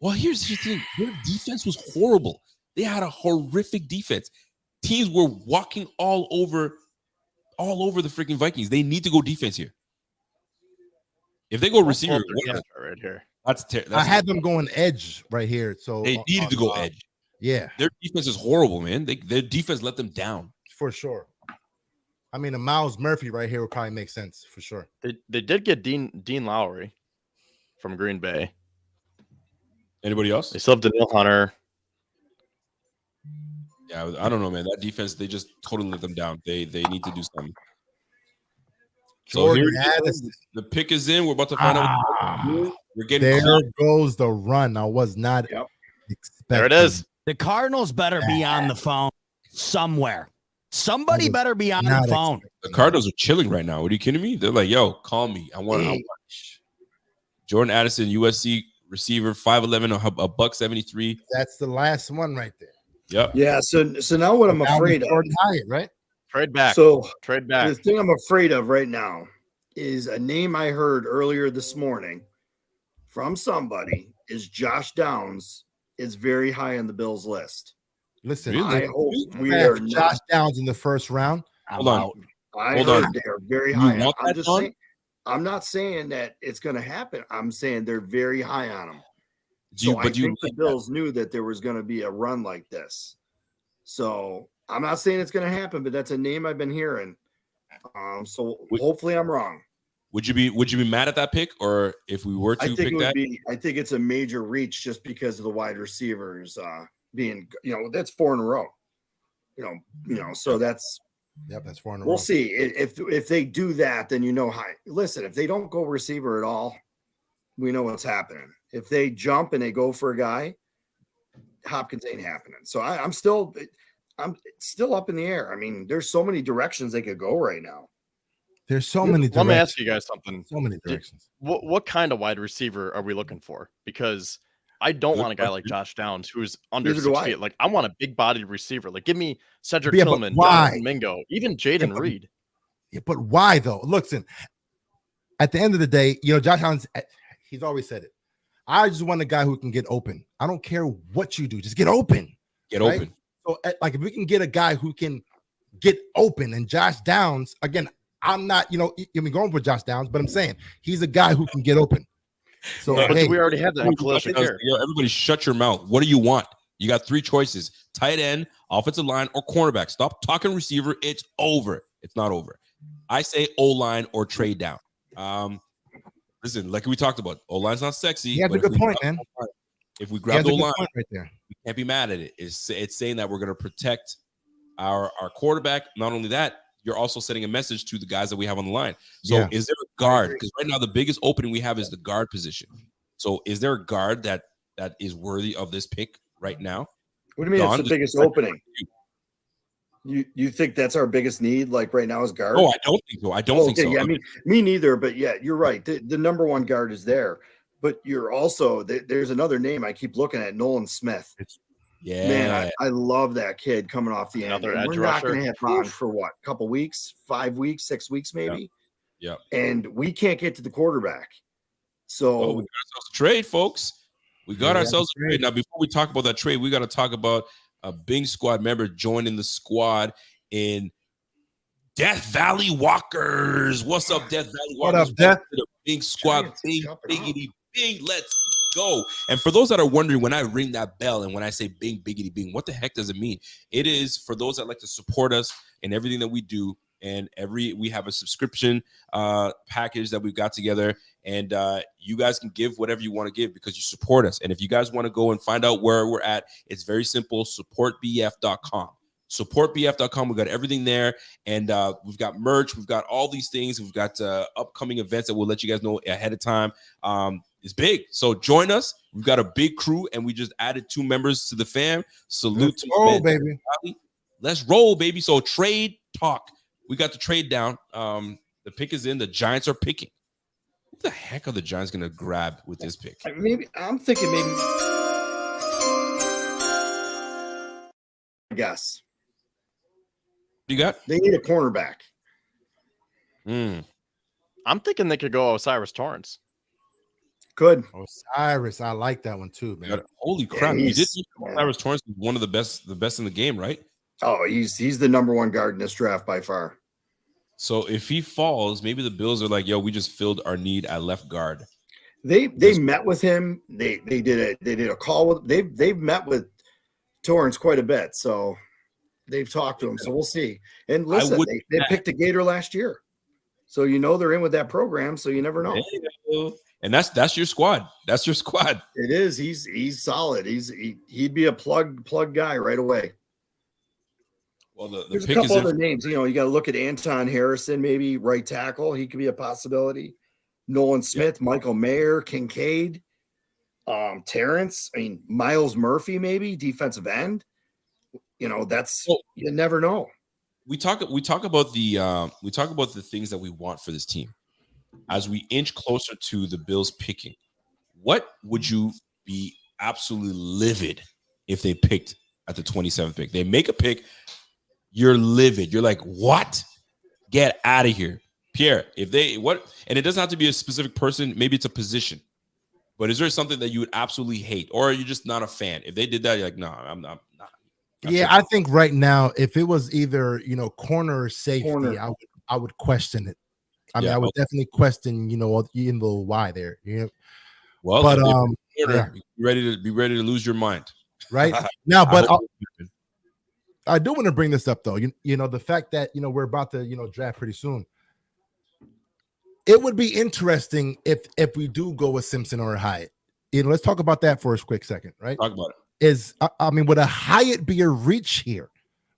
Well, here's the thing. Their defense was horrible. They had a horrific defense. Teams were walking all over the freaking Vikings. They need to go defense here. If they go receiver, Pull up their depth chart right here. I had them going edge right here. So they needed to go on, edge. Yeah, Their defense is horrible, man. Their defense let them down. for sure. I mean, a Miles Murphy right here would probably make sense for sure. They did get Dean Lowry from Green Bay. Anybody else? They still have Daniil Hunter. Yeah, I don't know, man. That defense, they just totally let them down. They need to do something. So Jordan here it is. Addison. The pick is in. We're about to find out. We're getting There close. goes the run. I was not Yep. expecting. There it is. The Cardinals better be on the phone somewhere. Somebody was better be on not the phone. The Cardinals are chilling right now. Are you kidding me? They're like, yo, call me. I want Jordan Addison, USC receiver, 5'11", a buck 73. That's the last one right there. Yep. Yeah. So now what I'm afraid of. Jordan Hyatt, right? Trade back. So Trade back. the thing I'm afraid of right now is a name I heard earlier this morning from somebody is Josh Downs is very high on the Bills list. Listen, Really? I hope we have are Josh not. Downs in the first round. I'm Hold on. out. I Hold heard on. they are very You high. want I'm that, just Don? saying. I'm not saying that it's going to happen. I'm saying they're very high on them. I think the Bills knew that there was going to be a run like this. So I'm not saying it's going to happen, but that's a name I've been hearing. So hopefully I'm wrong. Would you be mad at that pick, or if we were I to think it pick would that? be. I think it's a major reach just because of the wide receivers being. That's 4 in a row. So that's. Yep, that's 4 in a row. We'll see if they do that. Then high. Listen, if they don't go receiver at all, we know what's happening. If they jump and they go for a guy, Hopkins ain't happening. So I'm still up in the air. I mean, there's so many directions they could go right now. There's so many directions. Let me ask you guys something. So many directions. What kind of wide receiver are we looking for? Because I don't want a guy like Josh Downs who's under Neither do 6 I. feet. Like, I want a big-bodied receiver. Like, give me Cedric Yeah, but Tillman, why? Jonathan Mingo, even Jaden but- Reed. Yeah, but why though? Listen, at the end of the day, Josh Downs, he's always said it. I just want a guy who can get open. I don't care what you do, just get open. Get right? open. So, like, if we can get a guy who can get open, and Josh Downs, again, I'm not, going for Josh Downs, but I'm saying he's a guy who can get open. So, But hey, we already have that in Khalil Shakir. Yo, everybody shut your mouth. What do you want? You got 3 choices: tight end, offensive line, or cornerback. Stop talking receiver. It's over. It's not over. I say O-line or trade down. Listen, like we talked about, O-line's not sexy. he has a but good if we point, grab- man. If we He grab has the a good O-line, point right there. we can't be mad at it. It's saying that we're going to protect our quarterback. Not only that, you're also sending a message to the guys that we have on the line. So Yeah. is there a guard? Because right now the biggest opening we have is the guard position. So is there a guard that is worthy of this pick right now? What do you mean Don, it's the biggest opening? You think that's our biggest need? Like right now is guard? Oh, I don't think so. I don't think so. Yeah, I mean, me neither. But yeah, you're right. The number one guard is there, but you're also there's another name I keep looking at, Nolan Smith. yeah, Man, I love that kid coming off the end. Another And edge we're not rusher. going to have on for what? A couple weeks, 5 weeks, 6 weeks, maybe. Yeah. And we can't get to the quarterback. So we got ourselves a trade, folks. We got Yeah, ourselves a trade. trade. Now, before we talk about that trade, we got to talk about a Bing Squad member joining the squad in Death Valley Walkers. What's up, Death Valley What Walkers? up, Death? Welcome to the Bing Squad. Giants Bing, jumping up. biggity, bing. Let's go. And for those that are wondering, when I ring that bell and when I say bing, biggity, bing, what the heck does it mean? It is for those that like to support us in everything that we do. And we have a subscription package that we've got together, and you guys can give whatever you want to give because you support us. And if you guys want to go and find out where we're at, it's very simple: supportbf.com. Supportbf.com. We've got everything there, and we've got merch. We've got all these things. We've got upcoming events that we'll let you guys know ahead of time. It's big, so join us. We've got a big crew, and we just added 2 members to the fam. Salute to my man, baby. Let's roll, baby. So trade talk. We got the trade down. The pick is in. The Giants are picking. What the heck are the Giants going to grab with this pick? I'm thinking maybe. I guess You got? they need a cornerback. I'm thinking they could go Osiris Torrance. Good. Osiris, I like that one too, man. Holy crap! You did. he's- Cyrus Torrance is one of the best in the game, right? Oh, he's the number one guard in this draft by far. So if he falls, maybe the Bills are like, "Yo, we just filled our need at left guard." They met with him. They did a call with they've met with Torrance quite a bit, so they've talked to him. So we'll see. And listen, they picked a Gator last year, so they're in with that program. So you never know. And that's your squad. That's your squad. It is. He's solid. He'd be a plug guy right away. Well, the There's a pick couple is other names. You got to look at Anton Harrison, maybe right tackle. He could be a possibility. Nolan Smith, Michael Mayer, Kincaid, Terrence. I mean, Miles Murphy, maybe defensive end. That's you never know. We talk about the things that we want for this team. As we inch closer to the Bills picking, what would you be absolutely livid if they picked at the 27th pick? They make a pick, you're livid. You're like, what? Get out of here. Pierre, and it doesn't have to be a specific person, maybe it's a position. But is there something that you would absolutely hate, or are you just not a fan? If they did that, you're like, no, I'm not. Yeah, I think right now, if it was either corner or safety, I would question it. I mean, I would definitely question, the why there. Well, but be ready to lose your mind right now. But I do want to bring this up though. The fact that we're about to draft pretty soon. It would be interesting if we do go with Simpson or a Hyatt. Let's talk about that for a quick second, right? Talk about it. Would a Hyatt be a reach here,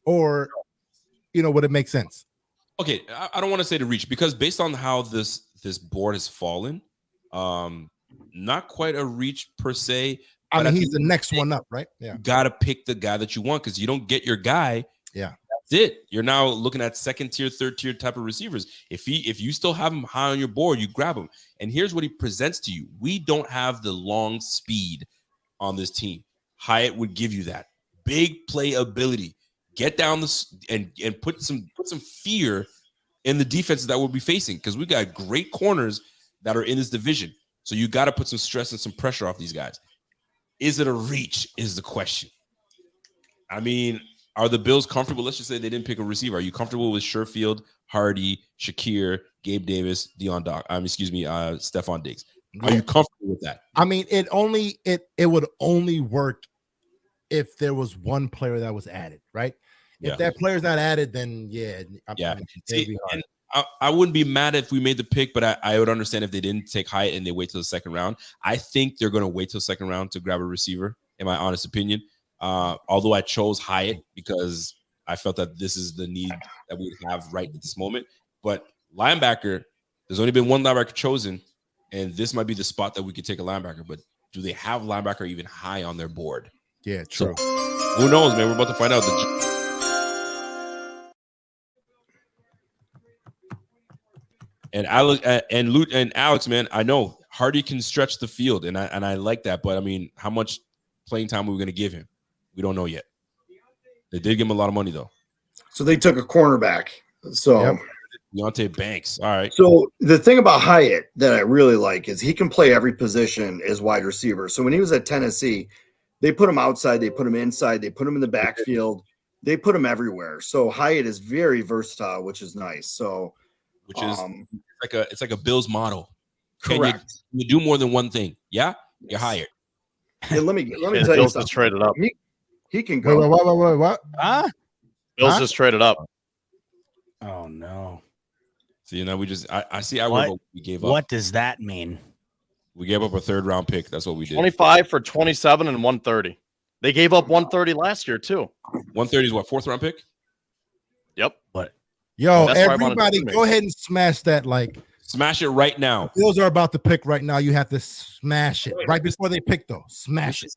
or would it make sense? Okay, I don't want to say the reach because based on how this board has fallen, not quite a reach per se. I mean, he's the next one up, right? Yeah, you got to pick the guy that you want because you don't get your guy. Yeah, that's it. You're now looking at second tier, third tier type of receivers. If you still have him high on your board, you grab him. And here's what he presents to you: we don't have the long speed on this team. Hyatt would give you that big play ability. Get down this and put some fear in the defenses that we'll be facing because we got great corners that are in this division. So you got to put some stress and some pressure off these guys. Is it a reach? Is the question. I mean, are the Bills comfortable? Let's just say they didn't pick a receiver. Are you comfortable with Sherfield, Hardy, Shakir, Gabe Davis, Stephon Diggs? Are you comfortable with that? I mean, it would only work if there was one player that was added, right? If that player's not added, then I wouldn't be mad if we made the pick, but I would understand if they didn't take Hyatt and they wait till the second round. I think they're going to wait till the second round to grab a receiver, in my honest opinion. Although I chose Hyatt because I felt that this is the need that we have right at this moment. But linebacker, there's only been one linebacker chosen, and this might be the spot that we could take a linebacker. But do they have linebacker even high on their board? Yeah, true. So, who knows, man? We're about to find out. And Alex, man, I know Hardy can stretch the field, and I like that. But I mean, how much playing time are we going to give him? We don't know yet. They did give him a lot of money though. So they took a cornerback. So Deontay Banks. All right. So the thing about Hyatt that I really like is he can play every position as wide receiver. So when he was at Tennessee, they put him outside, they put him inside, they put him in the backfield, they put him everywhere. So Hyatt is very versatile, which is nice. So which is it's like a Bills model. Correct. Can you do more than one thing? Yeah, you're hired. And let me tell you Bills something. just traded up. He can go. Wait, what? Huh? Bills just traded up. Oh no. So I see what we gave up. What does that mean? We gave up a third round pick. That's what we did. 25 for 27 and 130. They gave up 130 last year too. 130 is what, fourth round pick? Yep. What? Yo, everybody go ahead and smash that like. Smash it right now. Bills are about to pick right now. You have to smash it right before they pick though. Smash it.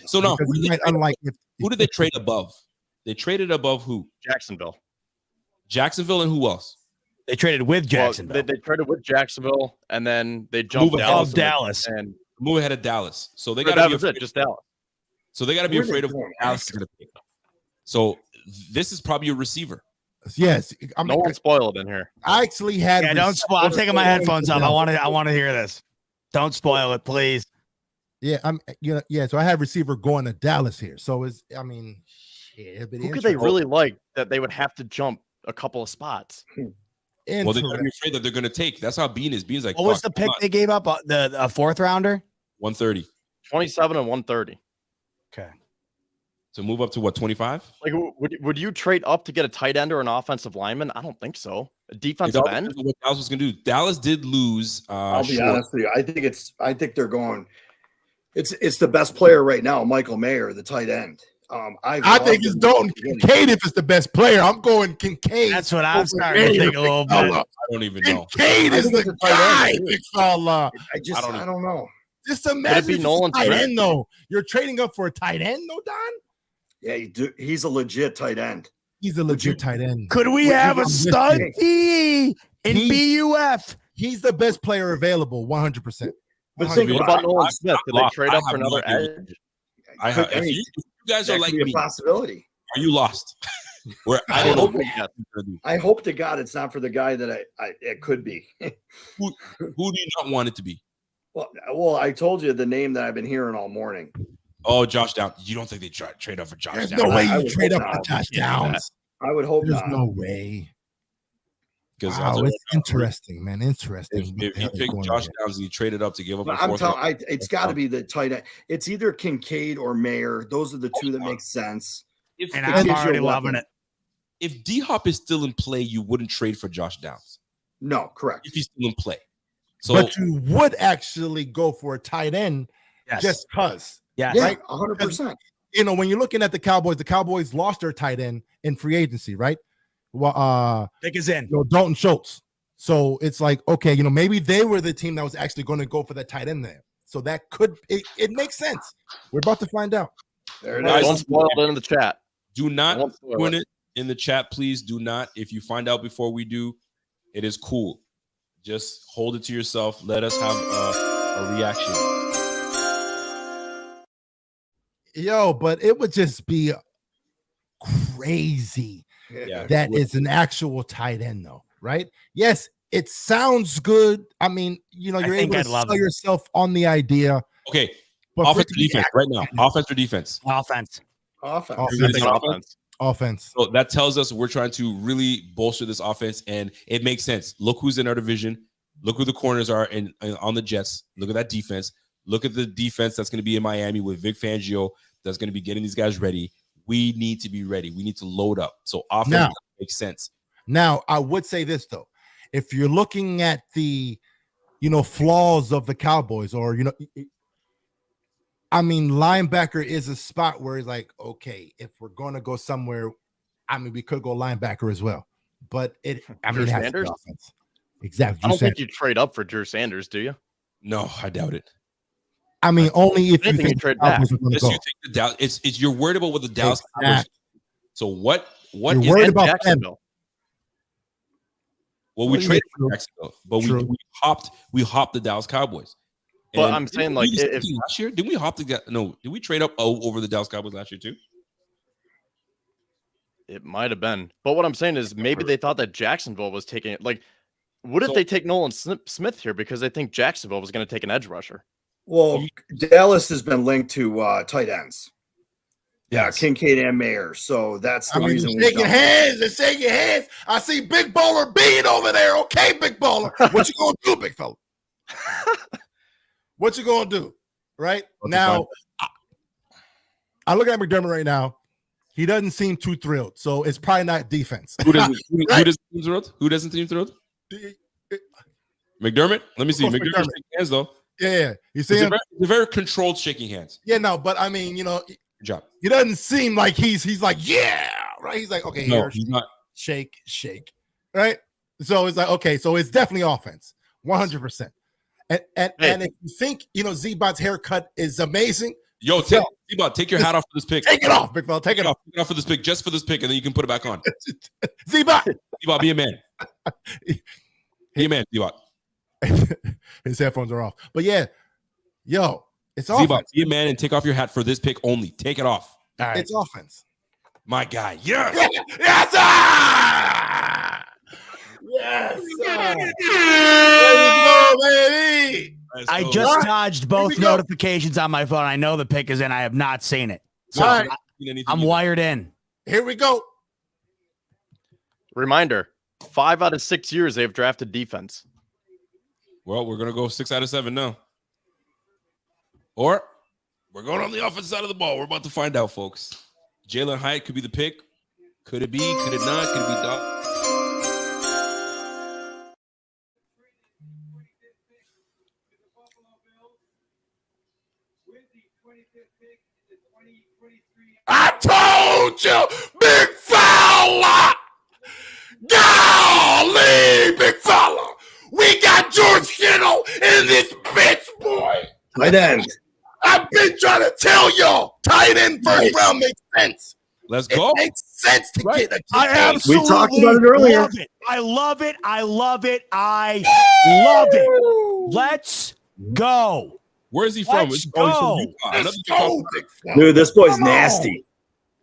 So now, who did they trade above? They traded above who? Jacksonville and who else? They traded with Jacksonville. Well, they traded with Jacksonville, and then they jumped Dallas. And move ahead of Dallas. So they got to be afraid. Just Dallas. So they got to be afraid of what Dallas is going to pick. So this is probably a receiver. Yes, no one spoiled in here. I actually had. Yeah, don't spoil. I'm taking my headphones off. I want to hear this. Don't spoil it, please. Yeah, So I had receiver going to Dallas here. So who could they really like that they would have to jump a couple of spots? Well, they're going to be afraid that they're going to take. That's how Bean is. Bean's like, what was the pick they gave up? A fourth rounder? 130. 27 and 130. Okay. to move up to what, 25? Like, would you trade up to get a tight end or an offensive lineman? I don't think so. A defensive end? Depends on what Dallas was going to do. Dallas did lose. I'll be Short. honest with you. I think they're going. It's the best player right now, Michael Mayer, the tight end. I think it's Dalton Kincaid if it's the best player. I'm going Kincaid. That's what I'm starting to think a little bit. I don't even know. Kincaid is the guy, big fella. I don't know. Just imagine be if it's Nolan a tight Smith? end, though. You're trading up for a tight end, though, Don? Yeah, you do. He's a legit tight end. He's a legit tight end. Could we have a stud in BUF? He's the best player available, 100%. But think What about about Nolan Smith? Did they trade up for have no another idea. edge? If you guys are that like could be me, a possibility. are you lost? Where I I don't know hope what we- you're gonna do. I hope to God it's not for the guy that it could be. Who do you not want it to be? Well, I told you the name that I've been hearing all morning. Oh, Josh Downs. You don't think they trade up for Josh There's Downs? no way I you would trade hope up for not. Josh Downs. I would hope There's not. no way. Because Wow, it's interesting, man. Interesting. if you pick Josh Downs and you traded up to give up But a I'm fourth, telling, it's got to be the tight end. It's either Kincaid or Mayer. Those are the two that make sense. if, And if, I'm gives you already a loving weapon. it. if D Hop is still in play, you wouldn't trade for Josh Downs. No, correct. If he's still in play, so But you would actually go for a tight end Yes. just because. yes. Yeah, Right? 100%. You know, when you're looking at the Cowboys lost their tight end in free agency, right? Well, Pick is in. Dalton Schultz. So it's like, okay, maybe they were the team that was actually going to go for that tight end there. So that it makes sense. We're about to find out. There it Guys, Don't is. spoil it in the chat. do not Don't spoil put it. it in the chat, please. Do not. If you find out before we do, it is cool. Just hold it to yourself. Let us have a reaction. Yo, but it would just be crazy Yeah, that it's an actual tight end, though, right? Yes, it sounds good. I mean, you're think able I'd to love sell it. yourself on the idea. Okay, But for it offense to or be defense right now. Offense or defense? Offense. Offense. Offense. You're gonna Think take offense. offense. So that tells us we're trying to really bolster this offense, and it makes sense. Look who's in our division. Look who the corners are on the Jets. Look at that defense. Look at the defense that's going to be in Miami with Vic Fangio. That's going to be getting these guys ready. We need to be ready. We need to load up. So offense Now- makes sense. Now, I would say this though: if you're looking at the, flaws of the Cowboys, or I mean, linebacker is a spot where it's like, okay, if we're going to go somewhere, I mean, we could go linebacker as well. But it has to be Sanders? offense. Exactly. I don't think you trade up for Drew Sanders, do you? No, I doubt it. I mean, only if you Anything think you trade the Cowboys are going to Unless go. you think the Dallas, it's you're worried about what the Dallas Cowboys. Exactly. So what You're is worried And about them. Jacksonville. well, we Well, yeah, traded true. for Jacksonville, but True. we hopped the Dallas Cowboys. But And I'm saying, didn't like, we do the same if- thing last year, didn't we hop the no? Did we trade up over the Dallas Cowboys last year too? It might have been. But what I'm saying is maybe they thought that Jacksonville was taking it. Like, what if So- they take Nolan Smith here because they think Jacksonville was going to take an edge rusher? Well, Dallas has been linked to tight ends. Yes. Kincaid and Mayer. So that's the I mean, reason they're shaking done it. hands. They're shaking hands. I see Big Baller Bean over there. Okay, Big Baller. What you gonna do, big fella? What you gonna do? Right now, I look at McDermott right now. He doesn't seem too thrilled. So it's probably not defense. Who doesn't? Who Right. doesn't seem thrilled? Who doesn't seem thrilled? McDermott. Let me see. Of course, McDermott McDermott. shaking hands though. Yeah. You see They're him? very, they're very controlled shaking hands. Yeah, no, but I mean, Good job. he doesn't seem like he's like, yeah, right. He's like, okay, No, here, he's not. shake, right? So it's like, okay, so it's definitely offense, 100%. And if you think Z-Bot's haircut is amazing, Yo, take your hat off for this pick. take it off, big fella, take it off. Take it off for this pick, just for this pick, and then you can put it back on. Z-Bot. Z-Bot, be a man. Be a man, Z-Bot. His headphones are off. But yeah, yo, it's Z-Bot, offense. be a man and take off your hat for this pick only. Take it off. All right. It's offense. My guy. Yes. Yes, sir! Yes, sir! There you go, baby! I So- just dodged both we go. notifications on my phone. I know the pick is in. I have not seen it. So All right. I'm wired in. Here we go. Reminder 5 out of 6 years they've drafted defense. Well, we're gonna go 6 out of 7 now. Or we're going on the offensive side of the ball. We're about to find out, folks. Jalen Hyatt could be the pick. Could it be? Could it not? Could it be Dalton? I told you, big fella. Golly, big fella. We got George Kittle in this bitch, boy. Tight end. I've been trying to tell y'all. Tight end first round makes sense. Let's go. It makes sense to get a I Kincaid. absolutely We talked about it earlier. love it. I love it. I love it. I love it. Let's go. Where is he from? Let's Oh, he's from go. Utah. Let's Another go, Utah. big fella. Dude, this boy's Come on. nasty.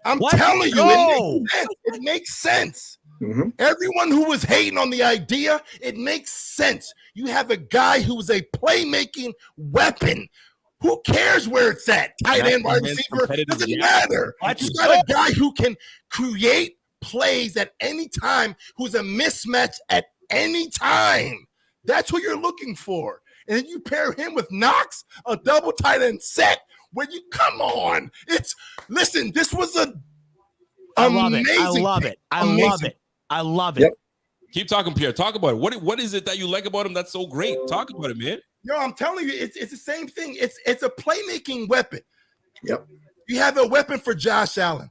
I'm Let's telling you, go. it makes sense. Mhm. Everyone who was hating on the idea, it makes sense. You have a guy who's a playmaking weapon. Who cares where it's at? Tight end, wide receiver, doesn't matter. You got a guy who can create plays at any time, who's a mismatch at any time. That's what you're looking for. And then you pair him with Knox, a double tight end set. When you come on, listen. This was a I love it. amazing. I love it. I Amazing. love it. I love it. Yep. Keep talking, Pierre. Talk about it. What is it that you like about him that's so great? Talk about it, man. Yo, I'm telling you, it's the same thing. It's a playmaking weapon. Yep. You have a weapon for Josh Allen.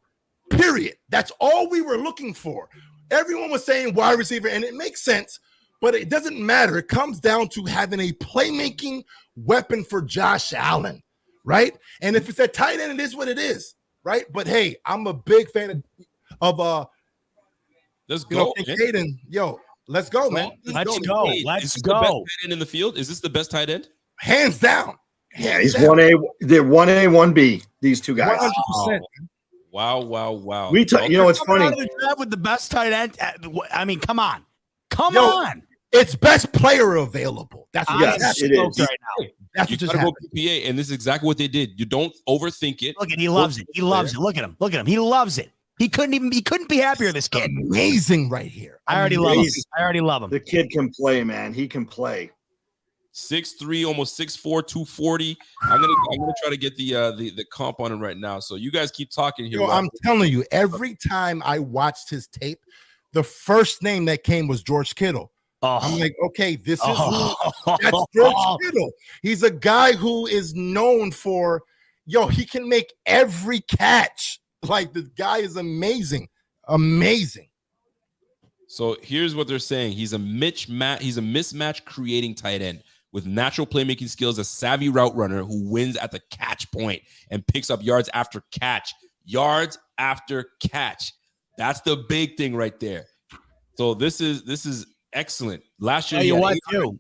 Period. That's all we were looking for. Everyone was saying wide receiver, and it makes sense, but it doesn't matter. It comes down to having a playmaking weapon for Josh Allen, right? And if it's a tight end, it is what it is, right? But hey, I'm a big fan of Let's go. man. Kincaid, and yo, let's go, man. Let's go. Is Let's this the best go. tight end in the field? Is this the best tight end? Hands down. Yeah, he's 1A. They're 1A, 1B, these two guys. 100%. Wow. You know, it's Coming funny. out of the draft with the best tight end. I mean, come on. Come Yo, on. It's best player available. That's what Yes, just it happened is. Right now. That's You what just gotta go happened. PPA, and this is exactly what they did. You don't overthink it. Look at he loves it. He loves it. Look at him. Look at him. He loves it. He couldn't be happier, this kid. Amazing right here. I already love him. Amazing. I already love him. The kid can play, man. He can play. 6'3", almost 6'4", 240. I'm gonna try to get the comp on him right now. So you guys keep talking here. Yo, I'm telling you, every time I watched his tape, the first name that came was George Kittle. Oh, I'm like, okay, this is that's George Kittle. He's a guy who is known for, he can make every catch. Like, the guy is amazing. Amazing. So here's what they're saying. He's a mismatch creating tight end with natural playmaking skills, a savvy route runner who wins at the catch point and picks up yards after catch. Yards after catch. That's the big thing right there. So this is excellent. Last year, Tell you he had what, 800 too.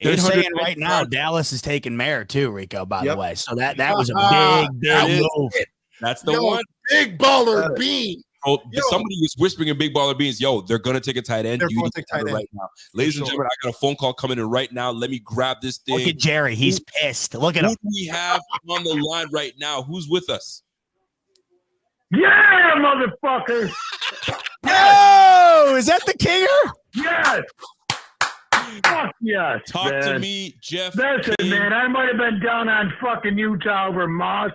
They're saying 800 right now Dallas is taking Mayer too, Rico, by the way. So that was a that big was move. it. That's the Yo, one. Big baller bean. Oh, Yo. somebody was whispering in Big Baller Beans, they're going to take a tight end. They're You gonna need take to have tight it end. right now. Ladies and sure. gentlemen, I got a phone call coming in right now. Let me grab this thing. Look at Jerry. He's pissed. Look at Who him. do we have on the line right now? Who's with us? Yeah, motherfucker. Oh, is that the Kinger? Yes. Fuck yes. Talk man. to me, Jeff. Listen, King. man, I might have been down on fucking Utah over Moss.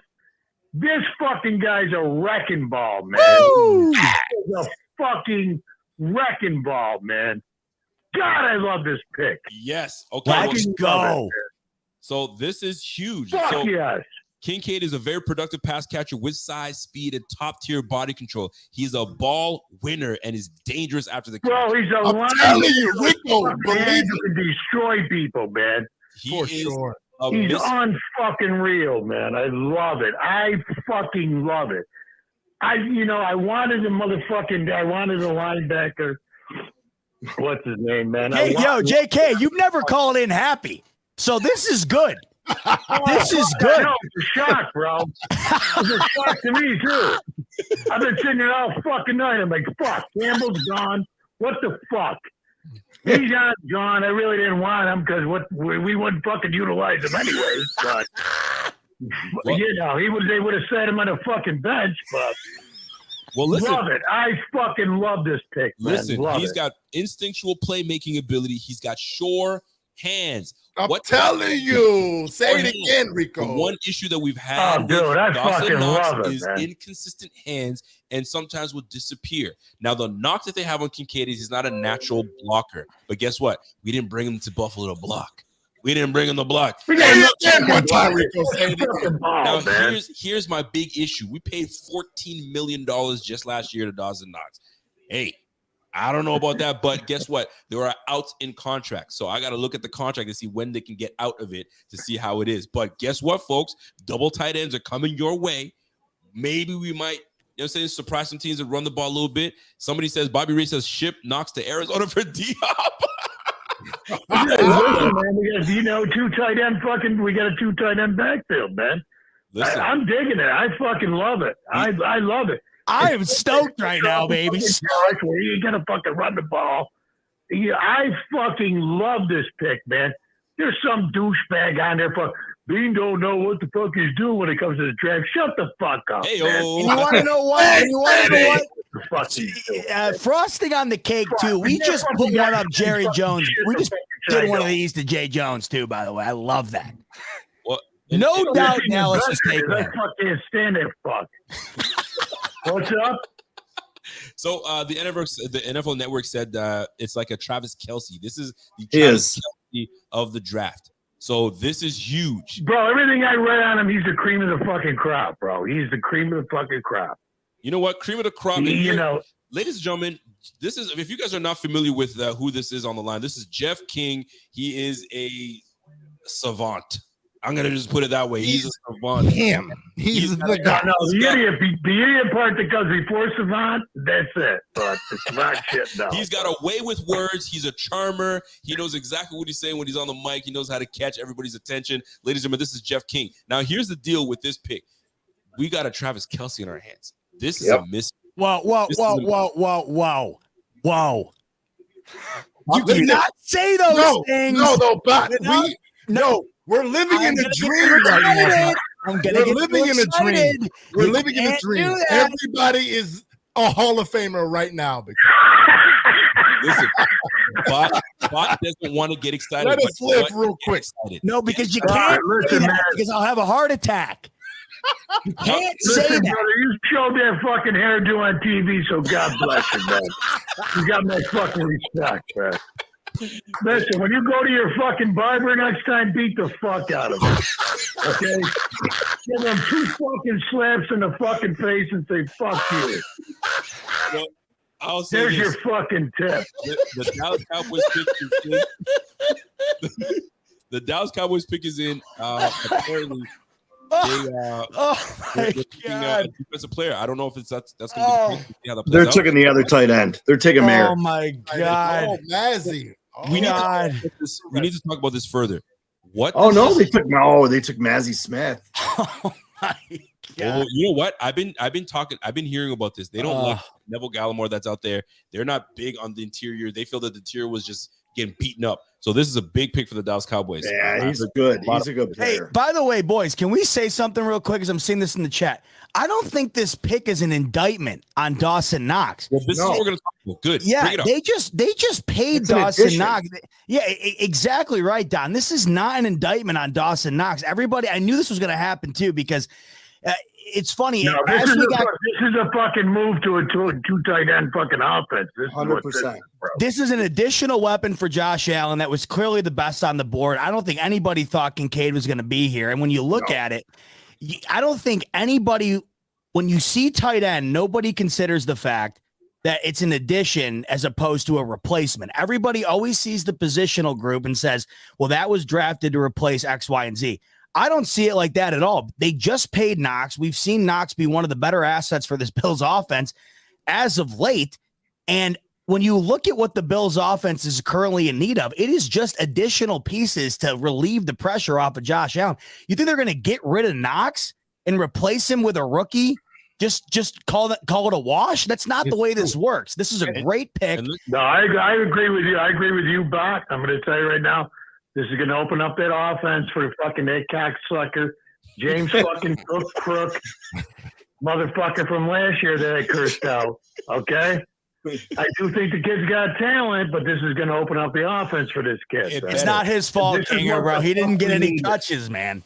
This fucking guy's a wrecking ball, man. Woo! He's a fucking wrecking ball, man. God, I love this pick. Yes. Okay. Let's well, go. so this is huge. Fuck So yes. Kincaid is a very productive pass catcher with size, speed, and top-tier body control. He's a ball winner and is dangerous after the catch. Bro, he's a I'm line telling you, Rico, man believe who can destroy people, man. He for is sure. a He's mis- unfucking real, man. I love it. I fucking love it. I wanted a linebacker. What's his name, man? Hey, yo, JK, you've never called in happy. So this is good. This is good. No, it's a shock, bro. It's a shock to me, too. I've been sitting there all fucking night. I'm like, fuck, Campbell's gone. What the fuck? He's not gone. I really didn't want him because we wouldn't fucking utilize him anyways. But, Well- they would have set him on a fucking bench. But well, listen. love it. I fucking love this pick, man. Listen, love he's it. got instinctual playmaking ability. He's got sure hands. I'm telling you. Say it again, Rico. The one issue that we've had Oh, dude, with I Dawson fucking Knox love it, is man. inconsistent hands and sometimes will disappear. Now, the knock that they have on Kincaid is he's not a natural blocker. But guess what? We didn't bring him to Buffalo to block. We didn't bring him to block. We Say got it again one time, Rico. Say it again. fucking ball, Now, man. here's my big issue. We paid $14 million just last year to Dawson Knox. Hey, I don't know about that, but guess what? There are outs in contracts. So I got to look at the contract and see when they can get out of it to see how it is. But guess what, folks? Double tight ends are coming your way. Maybe we might, saying, surprise some teams and run the ball a little bit. Somebody says, Bobby Ray says, ship Knox to Arizona for D-Hop. Listen, man, we got, two tight end we got a 2 tight end backfield, man. Listen, I'm digging it. I fucking love it. I love it. I am stoked right now, baby. Where you gotta fucking run the ball. Yeah, I fucking love this pick, man. There's some douchebag on there for Bean don't know what the fuck he's doing when it comes to the draft. Shut the fuck up, Hey, man. And you want to know what? And you want to know what? What the fuck he's doing. Frosting on the cake too. We just put one up Jerry Jones. We just did one of these to Jay Jones too. By the way, I love that. well, No doubt now let's just take I that. fuck can't stand that fuck. What's up? So the NFL Network said it's like a Travis Kelce. This is the He Travis is. Kelce of the draft. So this is huge. Bro, everything I read on him, he's the cream of the fucking crop, bro. He's the cream of the fucking crop. You know what? Cream of the crop. And You here- know, ladies and gentlemen, this is, if you guys are not familiar with who this is on the line, this is Jeff King. He is a savant. I'm going to just put it that way. He's a savant. Him. He's the guy. no, the idiot part that comes before Savant, that's it. But the Savant shit, no. He's got a way with words. He's a charmer. He knows exactly what he's saying when he's on the mic. He knows how to catch everybody's attention. Ladies and gentlemen, this is Jeff King. Now, here's the deal with this pick. We got a Travis Kelce in our hands. This is a miss. Whoa. You Let me- cannot say those things. No, but No. we're living in a gonna dream get right now. excited. I'm gonna We're get living in a dream. excited. We're You living in a can't dream. do that. Everybody is a Hall of Famer right now. Listen, Bot doesn't want to get excited. Let but us live what? real Get quick. excited. No, because you All right, can't listen, say that man. because I'll have a heart attack. You can't say Listen, that. brother, you showed that fucking hairdo on TV, so God bless you, man. You got my fucking respect, man. Listen, when you go to your fucking barber next time, beat the fuck out of him. Okay? Give him 2 fucking slaps in the fucking face and say, fuck you. Well, I'll say There's your this. fucking tip. The Dallas Cowboys pick is in. The Dallas Cowboys pick is in. Apparently, Oh my they're picking a god! defensive player. I don't know if that's going to be the case. See how that plays They're out. taking the other tight end. They're taking Mayer. Oh my god! Oh, Mazzy. We need, God. we need to talk about this further. What? Oh no, does they this- took Mazzie Smith. Oh my Oh, god! you know what? I've been hearing about this. They don't like Neville Gallimore that's out there. They're not big on the interior. They feel that the interior was just getting beaten up. So this is a big pick for the Dallas Cowboys. Yeah, he's good. He's a good Hey, player. by the way, boys, can we say something real quick? As I'm seeing this in the chat, I don't think this pick is an indictment on Dawson Knox. Well, this is what we're going to talk about. Good. Yeah, Bring it up. they just paid It's an Dawson addition. Knox. Yeah, exactly right, Don. This is not an indictment on Dawson Knox. Everybody, I knew this was going to happen too because it's funny. No, this as is, we got, this is a fucking move to a 2 tight end fucking offense. This is what this is, 100%. bro. this is an additional weapon for Josh Allen that was clearly the best on the board. I don't think anybody thought Kincaid was going to be here. And when you look at it, I don't think anybody, when you see tight end, nobody considers the fact that it's an addition as opposed to a replacement. Everybody always sees the positional group and says, well, that was drafted to replace X, Y, and Z. I don't see it like that at all. They just paid Knox. We've seen Knox be one of the better assets for this Bills offense as of late. And when you look at what the Bills offense is currently in need of, it is just additional pieces to relieve the pressure off of Josh Allen. You think they're going to get rid of Knox and replace him with a rookie? Just call it a wash? That's not the way this works. This is a great pick. And look, No, I agree with you. I agree with you, Bot. I'm going to tell you right now, this is going to open up that offense for fucking that cocksucker, James fucking Crook, motherfucker from last year that I cursed out. Okay? I do think the kid's got talent, but this is going to open up the offense for this kid. It man. It's not his fault, This is Kinger, what bro. the He didn't fuck get we any need. touches, man.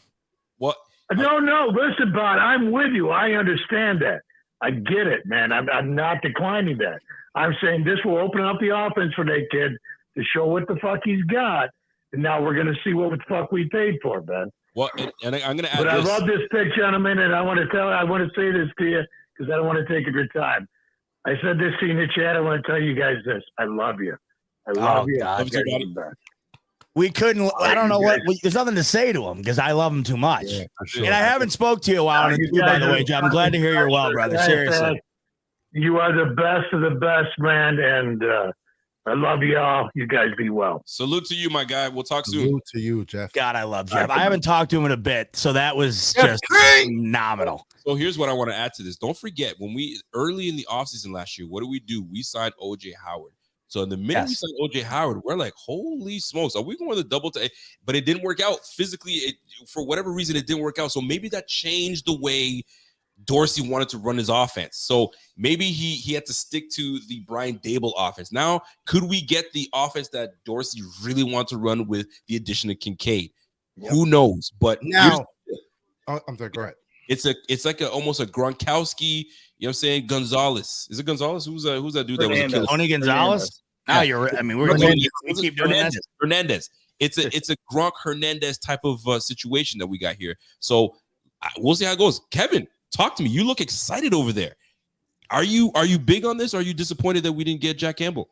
What? No, listen, Bud, I'm with you. I understand that. I get it, man. I'm not declining that. I'm saying this will open up the offense for that kid to show what the fuck he's got. And now we're going to see what the fuck we paid for, Ben. Well, and I'm going to add But this. I love this pick, gentlemen, and I want to say this to you because I don't want to take up your time. I said this to you in the chat. I want to tell you guys this. I love you. I love you. God. You guys are the best. We couldn't. I don't know what. There's nothing to say to him because I love him too much. Yeah, for sure. And I haven't spoke to you a while. You By guys the are way, John, I'm glad to hear you're well, brother. Seriously. You are the best of the best, man, and I love you all. You guys be well. Salute to you, my guy. We'll talk soon. Salute to you, Jeff. God, I love Jeff. I haven't talked to him in a bit, so that was just phenomenal. So here's what I want to add to this. Don't forget, when we early in the offseason last year, what do? We signed OJ Howard. So in the minute we signed OJ Howard, we're like, holy smokes, are we going to double to? But it didn't work out physically. For whatever reason, it didn't work out. So maybe that changed the way Dorsey wanted to run his offense. So maybe he had to stick to the Brian Dable offense. Now, could we get the offense that Dorsey really wanted to run with the addition of Kincaid? Yep. Who knows? But now, I'm sorry, go ahead. It's like almost a Gronkowski, you know what I'm saying? Gonzalez. Is it Gonzalez? Who's that dude that was a killer? Tony Gonzalez? Now you're I mean, we're going to keep doing Hernandez. It's a Gronk Hernandez type of situation that we got here. So we'll see how it goes. Kevin, talk to me. You look excited over there. Are you big on this? Or are you disappointed that we didn't get Jack Campbell?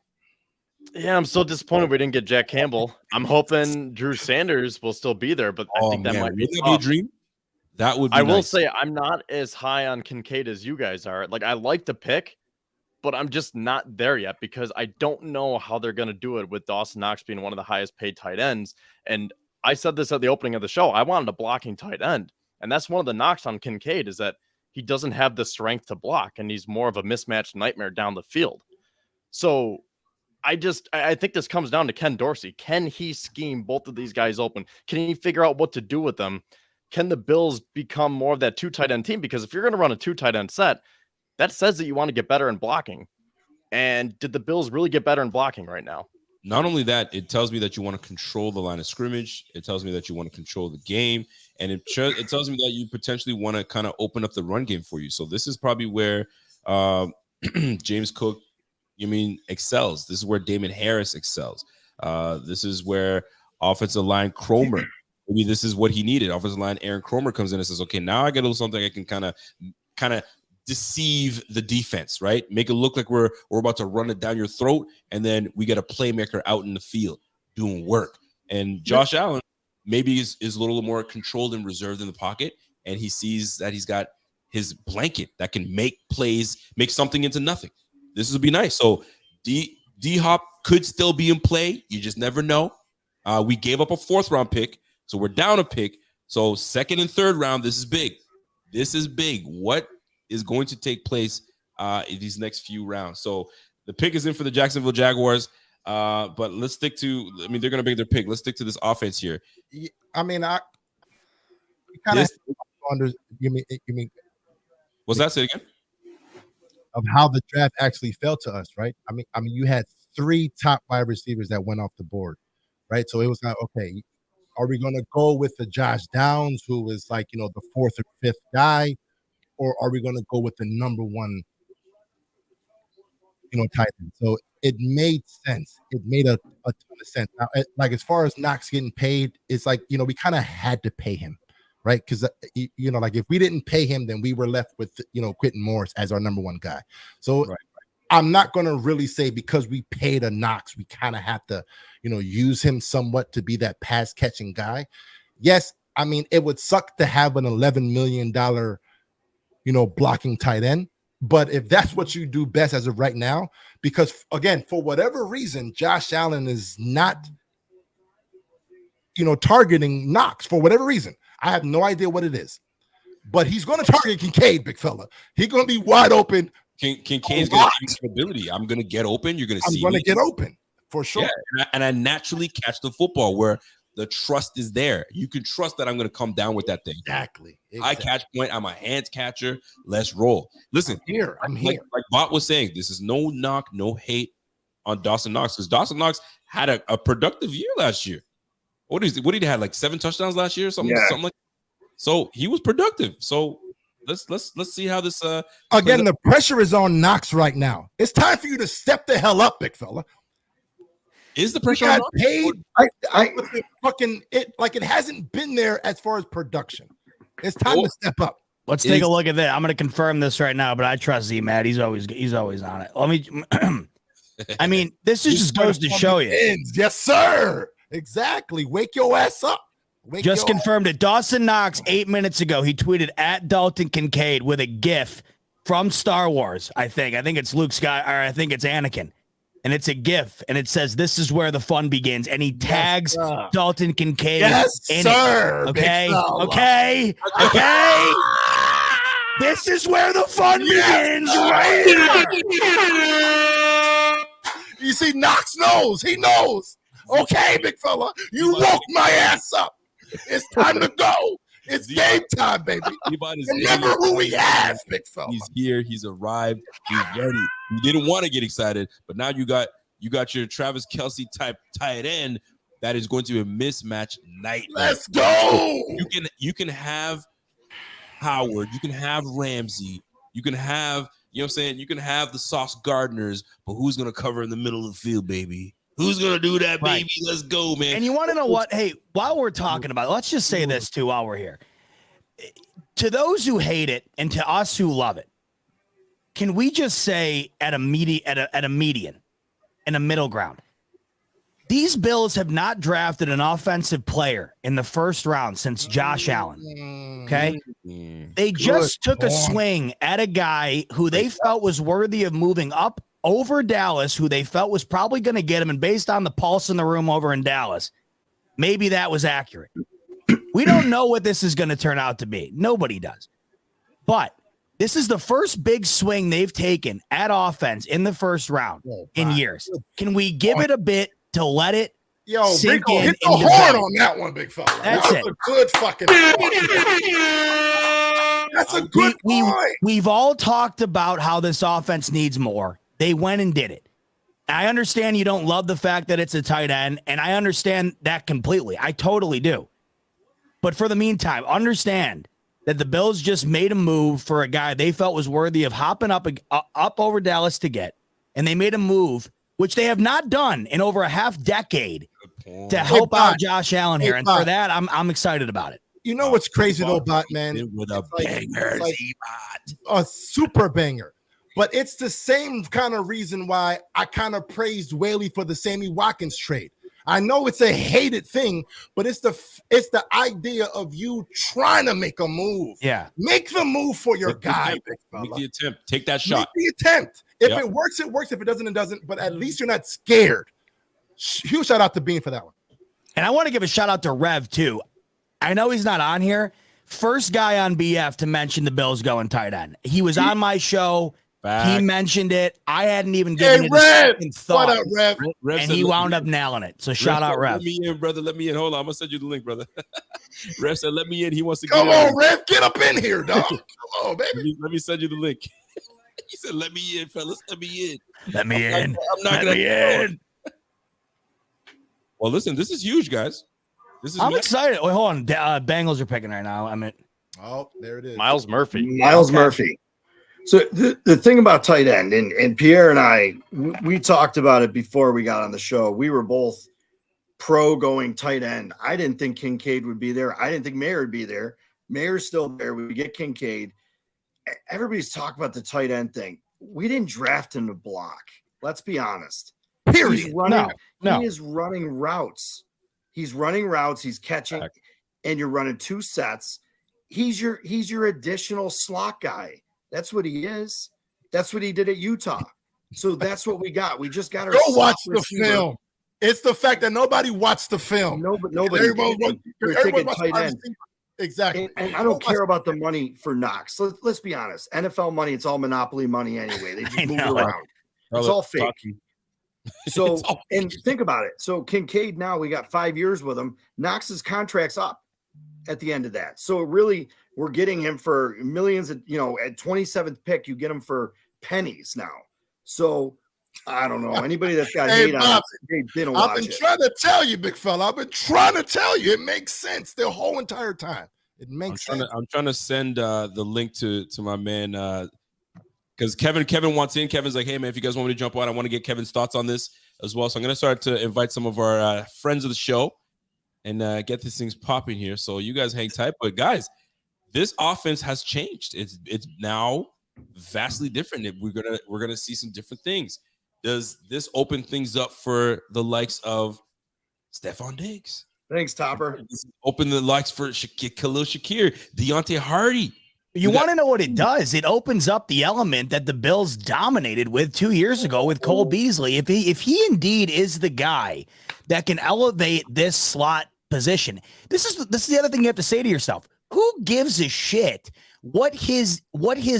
Yeah, I'm still disappointed we didn't get Jack Campbell. I'm hoping Drew Sanders will still be there, but I think that might be a dream. That would be I will nice. say I'm not as high on Kincaid as you guys are. Like, I like the pick, but I'm just not there yet because I don't know how they're going to do it with Dawson Knox being one of the highest paid tight ends. And I said this at the opening of the show. I wanted a blocking tight end. And that's one of the knocks on Kincaid is that he doesn't have the strength to block, and he's more of a mismatched nightmare down the field. So I think this comes down to Ken Dorsey. Can he scheme both of these guys open? Can he figure out what to do with them? Can the Bills become more of that two tight end team? Because if you're going to run a two tight end set, that says that you want to get better in blocking. And did the Bills really get better in blocking right now? Not only that, it tells me that you want to control the line of scrimmage. It tells me that you want to control the game. And it tells me that you potentially want to kind of open up the run game for you. So this is probably where James Cook, excels. This is where Damon Harris excels. This is where offensive line Cromer, maybe this is what he needed. Offensive line Aaron Cromer comes in and says, okay, now I get a little something I can kind of deceive the defense, right? Make it look like we're about to run it down your throat, and then we get a playmaker out in the field doing work. And Josh Allen maybe is a little more controlled and reserved in the pocket, and he sees that he's got his blanket that can make plays, make something into nothing. This would be nice. So D-Hop could still be in play. You just never know. We gave up a 4th round pick, so we're down a pick. So 2nd and 3rd round, this is big. This is big. What is going to take place in these next few rounds? So the pick is in for the Jacksonville Jaguars. But let's stick to, they're going to make their pick. Let's stick to this offense here. I mean, I kind of under, you mean, what's that? Say again? Of how the draft actually fell to us, right? I mean, you had 3 top wide receivers that went off the board, right? So it was like, okay, are we going to go with the Josh Downs, who was like, the 4th or 5th guy, or are we going to go with the number 1, tight end? So it made sense. It made a ton of sense. Now, like as far as Knox getting paid, it's like, we kind of had to pay him, right? Because, like if we didn't pay him, then we were left with, Quentin Morris as our number 1 guy. So right. I'm not going to really say because we paid a Knox, we kind of have to, use him somewhat to be that pass catching guy. Yes, I mean, it would suck to have an $11 million, blocking tight end. But if that's what you do best as of right now, because again, for whatever reason, Josh Allen is not, targeting Knox for whatever reason. I have no idea what it is, but he's going to target Kincaid, big fella. He's going to be wide open. Kincaid's going to have stability. I'm going to get open. You're going to see. I'm going to get open for sure. Yeah, and I naturally catch the football where the trust is there. You can trust that I'm going to come down with that thing. Exactly. I catch point. I'm a hands catcher. Let's roll. Listen, I'm here. Like Bot was saying, this is no knock, no hate on Dawson Knox, because Dawson Knox had a productive year last year. What did he have? Like 7 touchdowns last year, something like that. So he was productive. So let's see how this again. The pressure is on Knox right now. It's time for you to step the hell up, big fella. Is the pressure on Knox? Paid? It hasn't been there as far as production. It's time to step up. Let's take a look at that. I'm going to confirm this right now, but I trust Z Matt. He's always on it. Let me. I mean, this just goes to show you. Yes, sir. Exactly. Wake your ass up. Just confirmed it. Dawson Knox 8 minutes ago. He tweeted at Dalton Kincaid with a GIF from Star Wars. I think it's Luke Sky, or I think it's Anakin, and it's a GIF, and it says, "This is where the fun begins." And he tags Dalton Kincaid. Yes, sir. Okay. This is where the fun begins. Right. You see, Knox knows. He knows. Okay, big fella, you woke my ass up. It's time to go. It's game time, baby. Remember who he has, big fella. He's here. He's arrived. He's ready. You didn't want to get excited, but now you got your Travis Kelce type tight end that is going to be a mismatch nightmare. Let's go. You can have Howard. You can have Ramsey. You can have, you know what I'm saying? You can have the Sauce Gardners, but who's going to cover in the middle of the field, baby? Who's going to do that, baby? Right. Let's go, man. And you want to know what? Hey, while we're talking about it, let's just say this, too, while we're here. To those who hate it and to us who love it, can we just say at a median, in a middle ground, these Bills have not drafted an offensive player in the first round since Josh Allen. Okay? They just took a swing at a guy who they felt was worthy of moving up over Dallas, who they felt was probably going to get him. And based on the pulse in the room over in Dallas, maybe that was accurate. We don't know what this is going to turn out to be. Nobody does. But this is the first big swing they've taken at offense in the first round in years. Can we give it a bit to let it sink in? Hit the horn on that one, big fella. That's it. A good fucking That's a good point. We've all talked about how this offense needs more. They went and did it. I understand you don't love the fact that it's a tight end, and I understand that completely. I totally do. But for the meantime, understand that the Bills just made a move for a guy they felt was worthy of hopping up over Dallas to get, and they made a move which they have not done in over a half decade to help out Josh Allen here. And for that, I'm excited about it. You know what's crazy though, Bot, man? With a banger, a super banger. But it's the same kind of reason why I kind of praised Whaley for the Sammy Watkins trade. I know it's a hated thing, but it's the idea of you trying to make a move. Yeah. Make the move for your guy. Make the attempt. Take that shot. Make the attempt. If it works, it works. If it doesn't, it doesn't. But at least you're not scared. Huge shout out to Bean for that one. And I want to give a shout out to Rev, too. I know he's not on here. First guy on BF to mention the Bills going tight end. He was on my show. He mentioned it. I hadn't even given it a second thought. What up, Rev? And he wound up nailing it. So shout out, Rev. Let me in, brother. Let me in. Hold on. I'm going to send you the link, brother. Rev said, let me in. He wants to Come on, Rev. Get up in here, dog. Come on, baby. Let me send you the link. He said, let me in, fellas. Let me in. Let me in. I'm not going to in. Well, listen, this is huge, guys. I'm excited. Wait, hold on. Bengals are picking right now. Oh, there it is. Miles Murphy. Murphy. So the thing about tight end, and Pierre and I, we talked about it before we got on the show. We were both pro going tight end. I didn't think Kincaid would be there. I didn't think Mayer would be there. Mayer's still there. We get Kincaid. Everybody's talking about the tight end thing. We didn't draft him to block. Let's be honest. Period. He is running routes. He's running routes. He's catching, and you're running two sets. He's your additional slot guy. That's what he is. That's what he did at Utah. So that's what we got. We just got to go watch the film. It's the fact that nobody watched the film. Nobody. Everyone tight end. Exactly. And I don't care about the money for Knox. Let's be honest. NFL money, it's all monopoly money anyway. They just move it around. It's all fake. So, and think about it. So Kincaid, now we got 5 years with him. Knox's contract's up at the end of that. So really, we're getting him for millions of, at 27th pick, you get him for pennies now. So I don't know. Anybody that's got hate on it, didn't watch it. I've been trying to tell you, big fella. I've been trying to tell you. It makes sense the whole entire time. It makes sense. I'm trying to send the link to my man because Kevin wants in. Kevin's like, hey man, if you guys want me to jump on, I want to get Kevin's thoughts on this as well. So I'm gonna start to invite some of our friends of the show and get these things popping here. So you guys hang tight. But guys, this offense has changed. It's now vastly different. We're gonna see some different things. Does this open things up for the likes of Stephon Diggs? Thanks, Topper. Open the likes for Khalil Shakir, Deontay Hardy. You want to know what it does? It opens up the element that the Bills dominated with 2 years ago with Cole Beasley. If he indeed is the guy that can elevate this slot position, this is the other thing you have to say to yourself. Who gives a shit what his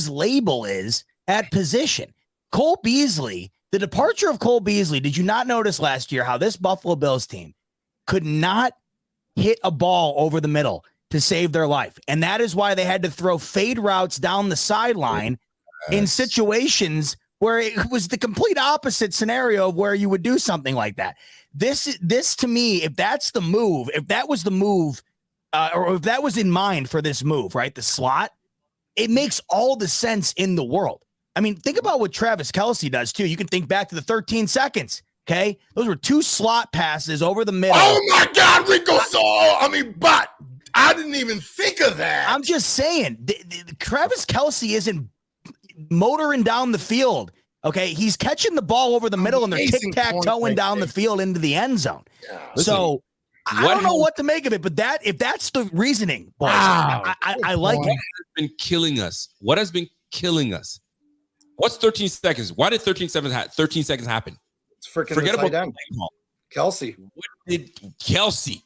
label is at position? Cole Beasley, the departure of Cole Beasley, did you not notice last year how this Buffalo Bills team could not hit a ball over the middle to save their life? And that is why they had to throw fade routes down the sideline in situations where it was the complete opposite scenario of where you would do something like that. This to me, if that's the move, if that was the move, or if that was in mind for this move, right? The slot, it makes all the sense in the world. I mean, think about what Travis Kelce does too. You can think back to the 13 seconds. Okay. Those were 2 slot passes over the middle. Oh my God, Rico but I didn't even think of that. I'm just saying, Travis Kelce isn't motoring down the field. Okay. He's catching the ball over the middle and they're tic-tac-toeing down the field into the end zone. Yeah. So I don't know what to make of it, but if that's the reasoning, boys, I like it. What has been killing us? What has been killing us? What's 13 seconds? Why did 13 seconds happen? It's freaking forget about Kelce. What did Kelce?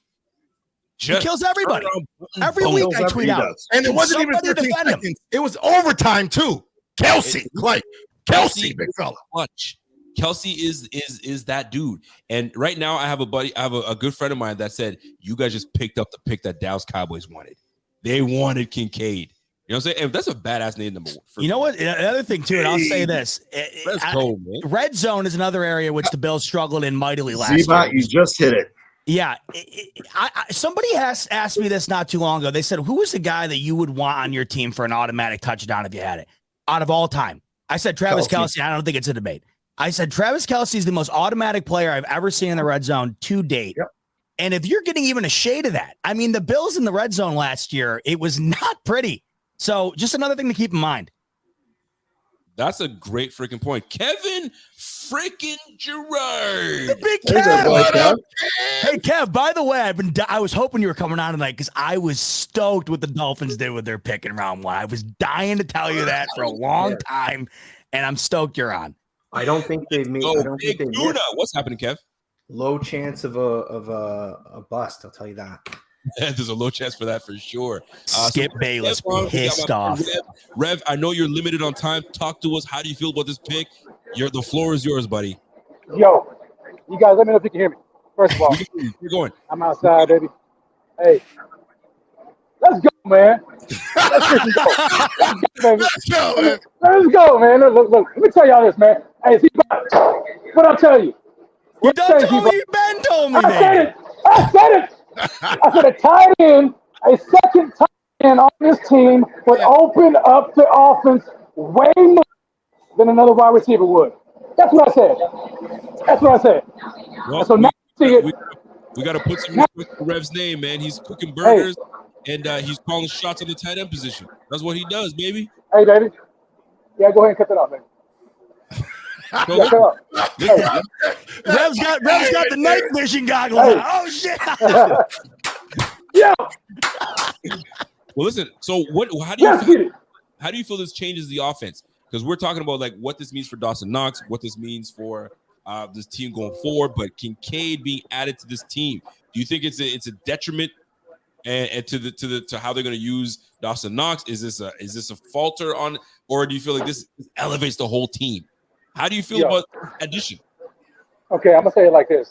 He kills everybody. Every week I tweet out. And it wasn't even 13 seconds. It was overtime too. Kelce, Kelce, big fella. Much. Kelce is that dude. And right now I have a good friend of mine that said, you guys just picked up the pick that Dallas Cowboys wanted. They wanted Kincaid. You know what I'm saying? And that's a badass name number one. You know what? Another thing too, and I'll say this: red zone is another area which the Bills struggled in mightily last year. You just hit it. Yeah, somebody asked me this not too long ago. They said, "Who is the guy that you would want on your team for an automatic touchdown if you had it out of all time?" I said Travis Kelce. I don't think it's a debate. I said Travis Kelce is the most automatic player I've ever seen in the red zone to date. Yep. And if you're getting even a shade of that, I mean, the Bills in the red zone last year, it was not pretty. So just another thing to keep in mind. That's a great freaking point. Kevin freaking Gerard. The big Kev. Hey, Kev, by the way, I was hoping you were coming on tonight because I was stoked what the Dolphins did with their pick in round 1. I was dying to tell you that for a long time, and I'm stoked you're on. I don't think they've made. I don't think they've. What's happening, Kev? Low chance of a bust. I'll tell you that. There's a low chance for that for sure. Skip Bayless pissed off. Rev, I know you're limited on time. Talk to us. How do you feel about this pick? The floor is yours, buddy. Yo, you guys, let me know if you can hear me. First of all, you're going. I'm outside, baby. Hey, let's go, man. Let's go, man. Let's go, man. Look. Let me tell y'all this, man. Hey, what I'll tell you. You don't tell me. Ben told me. I said it. I said a tight end, a second tight end on this team would open up the offense way more than another wide receiver would. That's what I said. Well, so now we got to put some respect to Rev's name, man. He's cooking burgers and he's calling shots on the tight end position. That's what he does, baby. Hey, baby. Yeah, go ahead and cut that off, baby. Rev's got the night vision goggles on. Oh shit! Yeah. Well, listen. So, how do you feel this changes the offense? Because we're talking about like what this means for Dawson Knox, what this means for this team going forward. But Kincaid being added to this team, do you think it's a detriment and to how they're going to use Dawson Knox? Is this a falter on, or do you feel like this elevates the whole team? How do you feel about addition? Okay, I'm gonna say it like this.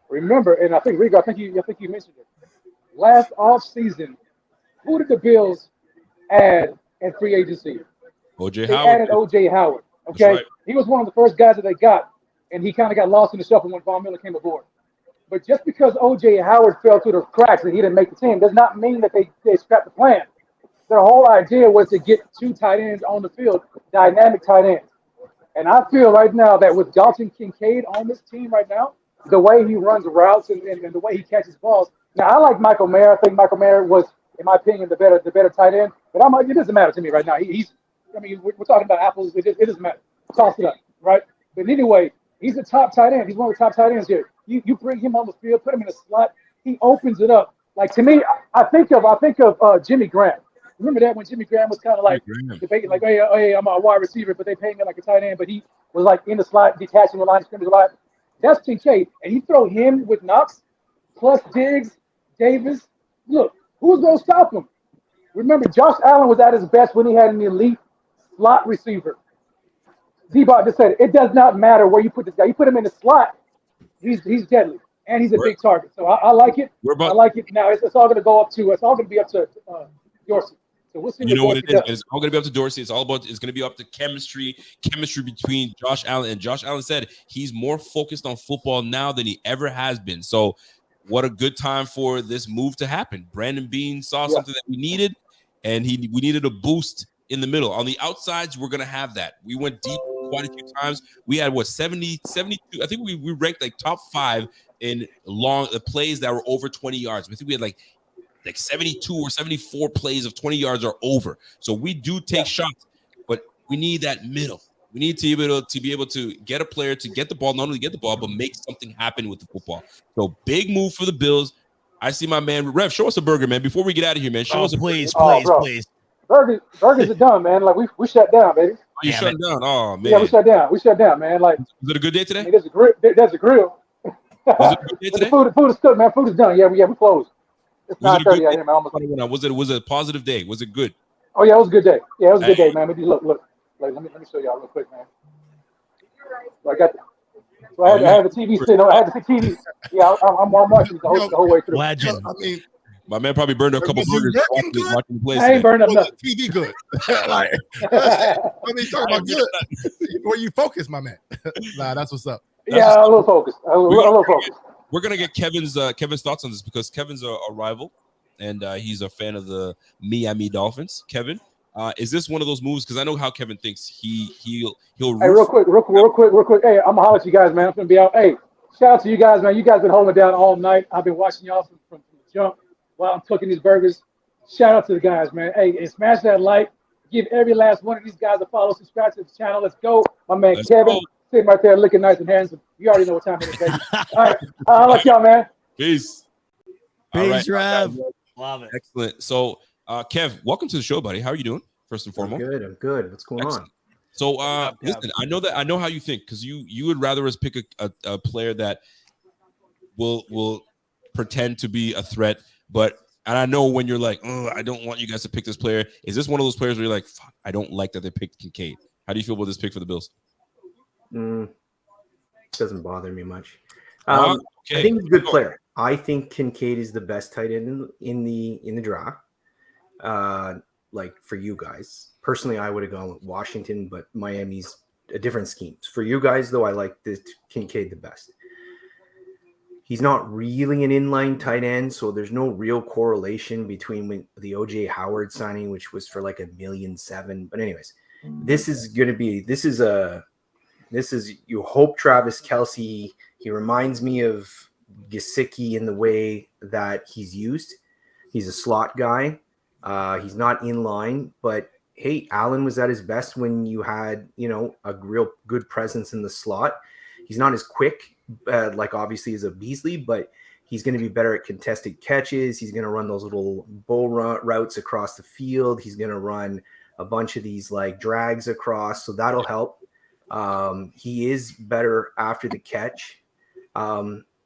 Remember, and I think Rigo, I think you mentioned it. Last off season, who did the Bills add in free agency? OJ They Howard. added OJ Howard. That's Okay, right. he was one of the first guys that they got, and he kind of got lost in the shuffle when Von Miller came aboard. But just because OJ Howard fell through the cracks and he didn't make the team does not mean that they scrapped the plan. Their whole idea was to get two tight ends on the field, dynamic tight ends. And I feel right now that with Dalton Kincaid on this team right now, the way he runs routes and the way he catches balls. Now I like Michael Mayer. I think Michael Mayer was, in my opinion, the better tight end. But it doesn't matter to me right now. He's I mean, we're talking about apples. It doesn't matter. Toss it up, right? But anyway, he's the top tight end. He's one of the top tight ends here. You bring him on the field, put him in a slot. He opens it up. Like to me, I think of Jimmy Graham. Remember that when Jimmy Graham was kind of like debating, like, hey, I'm a wide receiver, but they pay me like a tight end. But he was like in the slot, detaching the line of scrimmage a lot. That's Kincaid. And you throw him with Knox, plus Diggs, Davis. Look, who's going to stop him? Remember, Josh Allen was at his best when he had an elite slot receiver. Z-Bot just said it does not matter where you put this guy. You put him in the slot, he's deadly. And he's a big target. So I like it. I like it. Now it's all going to go up to, it's all going to be up to Dorsey. So we'll see. You know what it is? Does. It's all going to be up to Dorsey. It's going to be up to chemistry between Josh Allen. And Josh Allen said he's more focused on football now than he ever has been. So what a good time for this move to happen. Brandon Beane saw something that we needed, and we needed a boost in the middle. On the outsides, we're going to have that. We went deep quite a few times. We had 72. I think we ranked like top 5 in long plays that were over 20 yards. I think we had like 72 or 74 plays of 20 yards or over. So we do take shots, but we need that middle. We need to be able to get a player to get the ball, not only get the ball, but make something happen with the football. So big move for the Bills. I see my man Rev. Show us a burger, man. Before we get out of here, man. Show us a please. Burgers are done, man. Like we shut down, baby. Oh, you shut down? Oh man. Yeah, we shut down. We shut down, man. Like, was it a good day today? I mean, there's a grill. There's a grill. Was it a good day today? The food is cooked, man. Food is done. Yeah, we closed. It's 9:30 out here, man. Was it a positive day? Was it good? Oh yeah, it was a good day. Yeah, it was a good day, man. Maybe look. Like, let me show y'all real quick, man. So I got. So I had the TV sitting. I had the TV. Yeah, I'm watching the whole way through. Legend. I mean, my man probably burned a couple burgers watching the place. I ain't burned up nothing. TV good. Like, I mean, talking about good. Where you focus, my man? Nah, that's what's up. Yeah, a little focus. A little focus. We're gonna get Kevin's thoughts on this because Kevin's a rival, and he's a fan of the Miami Dolphins. Kevin, is this one of those moves? Because I know how Kevin thinks. He'll. Hey, real quick. Hey, I'm gonna holler at you guys, man. I'm gonna be out. Hey, shout out to you guys, man. You guys been holding it down all night. I've been watching y'all from the jump while I'm cooking these burgers. Shout out to the guys, man. Hey, and smash that like. Give every last one of these guys a follow. Subscribe to the channel. Let's go, my man. Kevin. Sitting right there looking nice and handsome. You already know what time it is, baby. All right. I like y'all, man. Peace. Peace, Rev. Love it. Excellent. So, Kev, welcome to the show, buddy. How are you doing? First and foremost. I'm good. What's going on? So, listen, I know how you think because you would rather us pick a player that will pretend to be a threat, and I know when you're like, oh, I don't want you guys to pick this player. Is this one of those players where you're like, fuck, I don't like that they picked Kincaid? How do you feel about this pick for the Bills? Doesn't bother me much. Okay. I think he's a good player. I think Kincaid is the best tight end in the draft. Like for you guys, personally, I would have gone with Washington, but Miami's a different scheme. For you guys, though, I like this Kincaid the best. He's not really an inline tight end, so there's no real correlation between the OJ Howard signing, which was for like $1.7 million. But anyways, this is you hope Travis Kelce. He reminds me of Gesicki in the way that he's used. He's a slot guy. He's not in line, but hey, Allen was at his best when you had, a real good presence in the slot. He's not as quick, like obviously as a Beasley, but he's going to be better at contested catches. He's going to run those little bull routes across the field. He's going to run a bunch of these like drags across. So that'll help. He is better after the catch.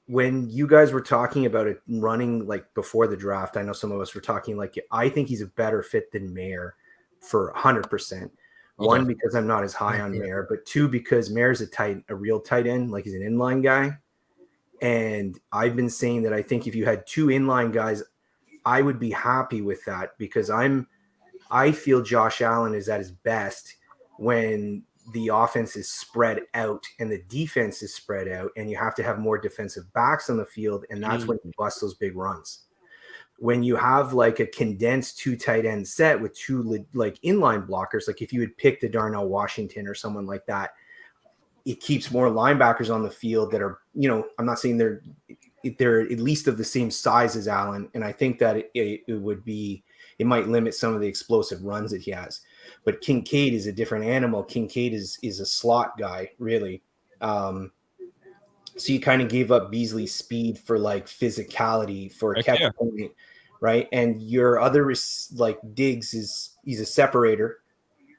When you guys were talking about it running like before the draft, I know some of us were talking like, I think he's a better fit than Mayer for 100%. One, because I'm not as high on Mayer, but two, because Mayer's a real tight end, like he's an inline guy. And I've been saying that I think if you had two inline guys, I would be happy with that, because I feel Josh Allen is at his best when the offense is spread out and the defense is spread out, and you have to have more defensive backs on the field, and that's when you bust those big runs. When you have like a condensed two tight end set with two like inline blockers, like if you had picked a Darnell Washington or someone like that, it keeps more linebackers on the field that are, I'm not saying they're at least of the same size as Allen, and I think that it might limit some of the explosive runs that he has. But Kincaid is a different animal. Kincaid is a slot guy, really. So you kind of gave up Beasley's speed for like physicality for a catch point, right? And your other like Diggs he's a separator,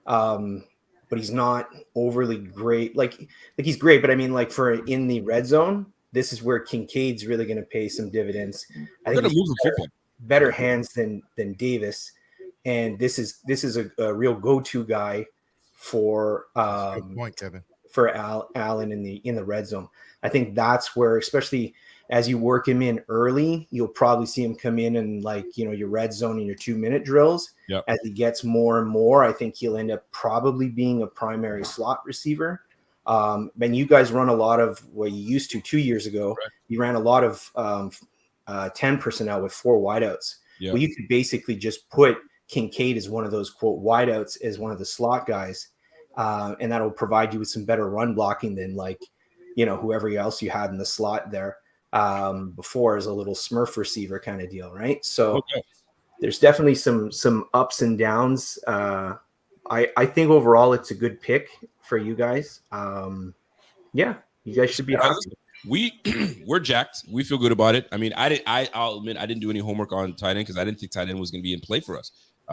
but he's not overly great. Like he's great, but I mean, like for in the red zone, this is where Kincaid's really going to pay some dividends. I think he's better hands than Davis, and this is a real go-to guy for Kevin. For Allen in the red zone. I think that's where, especially as you work him in early, you'll probably see him come in and like, your red zone and your 2-minute drills. Yep. As he gets more and more, I think he'll end up probably being a primary slot receiver. And you guys run a lot of what you used to 2 years ago. Right. You ran a lot of 10 personnel with 4 wideouts. Yep. Well, you could basically just put Kincaid as one of those quote wideouts as one of the slot guys. And that'll provide you with some better run blocking than like, whoever else you had in the slot there before as a little Smurf receiver kind of deal, right? So there's definitely some ups and downs. I think overall it's a good pick for you guys. You guys should be happy. We're jacked. We feel good about it. I mean, I'll admit I didn't do any homework on tight end because I didn't think tight end was going to be in play for us.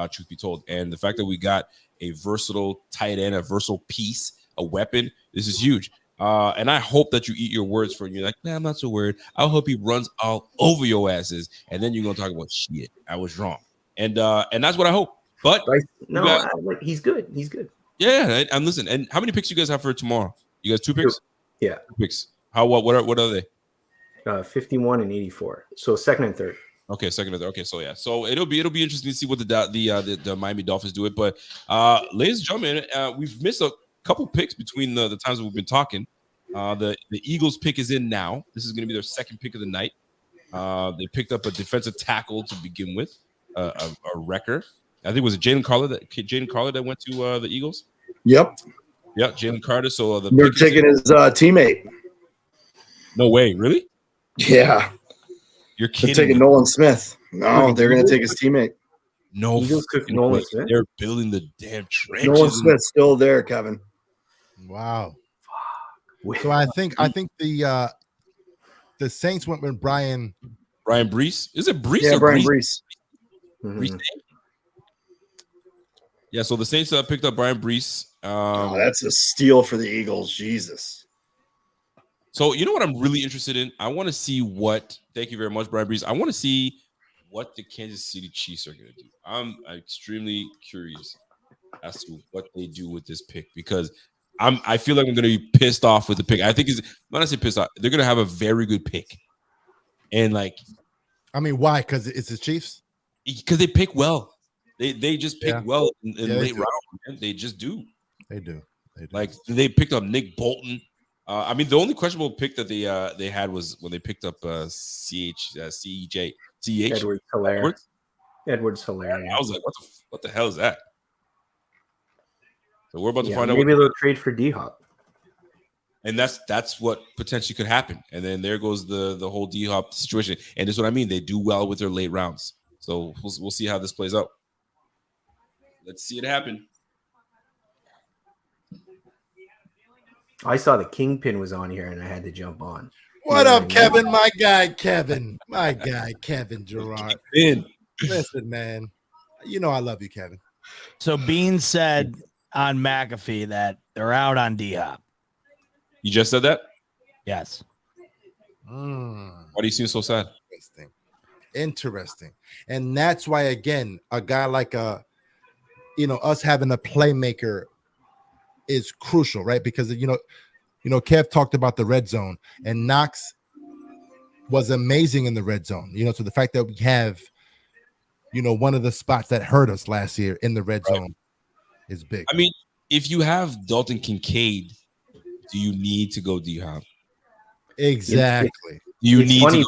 Truth be told, and the fact that we got a versatile tight end, a versatile piece, a weapon, this is huge. And I hope that you eat your words for you're like, man, I'm not so worried. I hope he runs all over your asses, and then you're gonna talk about shit. I was wrong, and that's what I hope. But he's good. He's good. Yeah, I'm listening. And how many picks you guys have for tomorrow? You guys 2 picks? Yeah, 2 picks. What are they? 51 and 84. So second and third. Okay, second and third. Okay, so it'll be interesting to see what the Miami Dolphins do it. But ladies and gentlemen, we've missed a couple picks between the times that we've been talking. The Eagles pick is in now. This is going to be their second pick of the night. They picked up a defensive tackle to begin with, a wrecker. I think it was Jalen Carter that went to the Eagles. Yep. Yeah, Jalen Carter. So they're taking his teammate. No way, really? Yeah. You're kidding. They're taking Nolan Smith. No, they're going to take his teammate. No, Nolan Smith. They're building the damn trenches. Nolan Smith's still there, Kevin. Wow. So I think the Saints went with Brian Brees. Is it Brees? Yeah, or Brian Brees? Brees. Yeah, so the Saints picked up Brian Brees. That's a steal for the Eagles. Jesus. So you know what I'm really interested in? I want to see what. Thank you very much, Brian Brees. I want to see what the Kansas City Chiefs are going to do. I'm extremely curious as to what they do with this pick because I feel like I'm going to be pissed off with the pick. I think when I say pissed off, they're going to have a very good pick, and like, I mean, why? Because it's the Chiefs. Because they pick well. They just pick well in late round. Man. They just do. They do. Like they picked up Nick Bolton. I mean, the only questionable pick that they had was when they picked up CH. Edwards Hilaire. I was like, what the hell is that? So we're about to find out. Maybe they'll trade for D-Hop. And that's what potentially could happen. And then there goes the whole D-Hop situation. And this is what I mean. They do well with their late rounds. So we'll see how this plays out. Let's see it happen. I saw the Kingpin was on here, and I had to jump on. What up, Kevin? My guy, Kevin. My guy, Kevin Gerard. Listen, man. You know I love you, Kevin. So Bean said on McAfee that they're out on D-Hop. You just said that? Yes. Why do you seem so sad? Interesting. And that's why, again, a guy like us having a playmaker is crucial, right? Because Kev talked about the red zone, and Knox was amazing in the red zone. So the fact that we have, one of the spots that hurt us last year in the red zone is big. I mean, if you have Dalton Kincaid, do you need to go D-Hop? Exactly. It's funny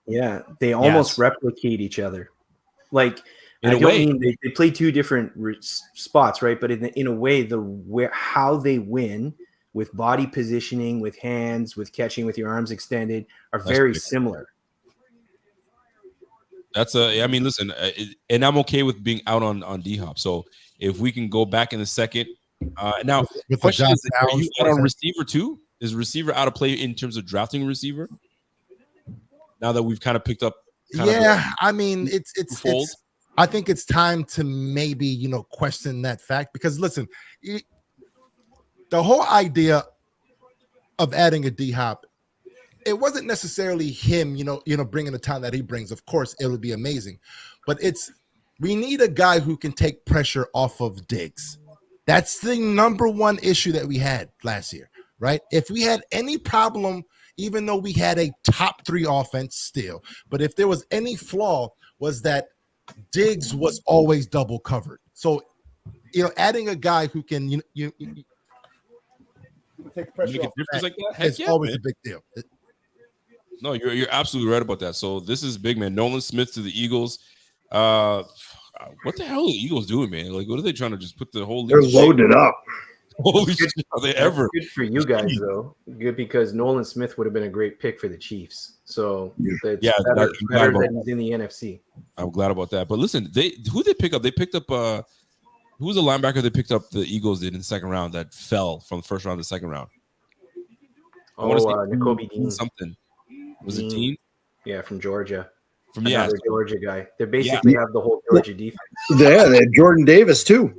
because, they almost replicate each other. Like, I don't mean they play two different spots, right? But in a way, how they win with body positioning, with hands, with catching with your arms extended are very similar. Listen, and I'm okay with being out on D-Hop. So if we can go back in a second. Now, the question is, are you out on receiver too? Is receiver out of play in terms of drafting a receiver? Now that we've kind of picked up. I mean, it's I think it's time to maybe, question that fact, because listen, the whole idea of adding a D-Hop, it wasn't necessarily him, bringing the talent that he brings. Of course, it would be amazing, but we need a guy who can take pressure off of Diggs. That's the number one issue that we had last year, right? If we had any problem, even though we had a top 3 offense still, but if there was any flaw, was that Diggs was always double covered. So, adding a guy who can, take pressure off like that, it's always a big deal. No, you're absolutely right about that. So this is big, man. Nolan Smith to the Eagles. What the hell are the Eagles doing, man? Like, what are they trying to just put the whole? They're loaded up. Holy shit! Are they ever? Good for you guys, though. Good, because Nolan Smith would have been a great pick for the Chiefs. So better that he's in the NFC. I'm glad about that. But listen, who they pick up? They picked up who was the linebacker they picked up? The Eagles did in the second round that fell from the first round to the second round. N'Kobe Dean. Something. Was it Dean? Yeah, from Georgia. From another Georgia guy. They basically have the whole Georgia defense. Yeah, they had Jordan Davis too.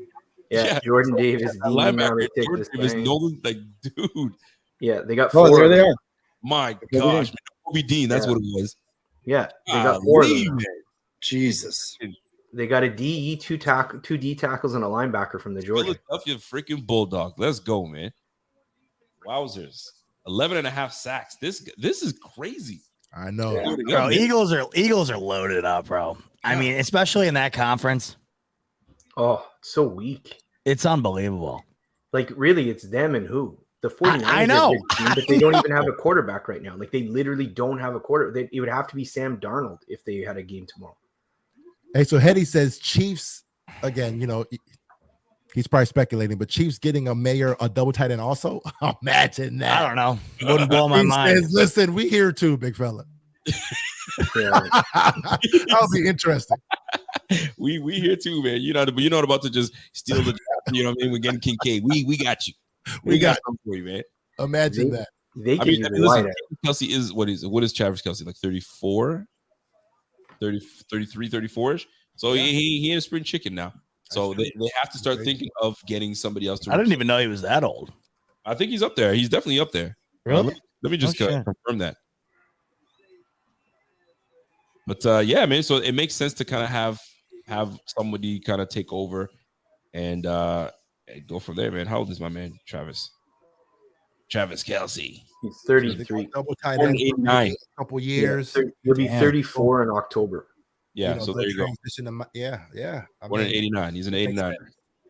Yeah, Jordan Davis. Linebacker. Jordan Davis. Nolan, dude. Yeah, they got 4. There they are. My gosh, Kobe Dean. That's what it was. Yeah, they got 4 of them. Jesus. They got a DE, 2 D tackles, and a linebacker from the Georgia. Philadelphia freaking Bulldog. Let's go, man. Wowzers. 11.5 sacks. This is crazy. I know. Bro, Eagles are loaded up, bro. I mean, especially in that conference. Oh, so weak. It's unbelievable. Like, really, it's them and who? The 49ers I know. are a good team, but they don't even have a quarterback right now. Like, they literally don't have a quarterback. It would have to be Sam Darnold if they had a game tomorrow. Hey, so Hetty says Chiefs, again, he's probably speculating, but Chiefs getting a double tight end also? Imagine that. I don't know. Wouldn't blow my mind. Says, listen, we here too, big fella. That'll be interesting. We here too, man. You're not about to just steal the draft. You know what I mean? We're getting Kincaid. We got you. We got something for you, man. Imagine that. Listen, Kelsey is what is Travis Kelsey, like 34, 33, 34ish? So he ain't a spring chicken now. So they have to start thinking of getting somebody else to. I didn't even know he was that old. I think he's up there. He's definitely up there. Really? Let me just confirm that. But yeah, man. So it makes sense to kind of have somebody kind of take over and go from there, man. How old is my man Travis Kelsey? He's 33. Double tight end. 89. A couple years. He'll be 34 in October. Yeah, so there you go. Yeah. Born in 89. He's an 89.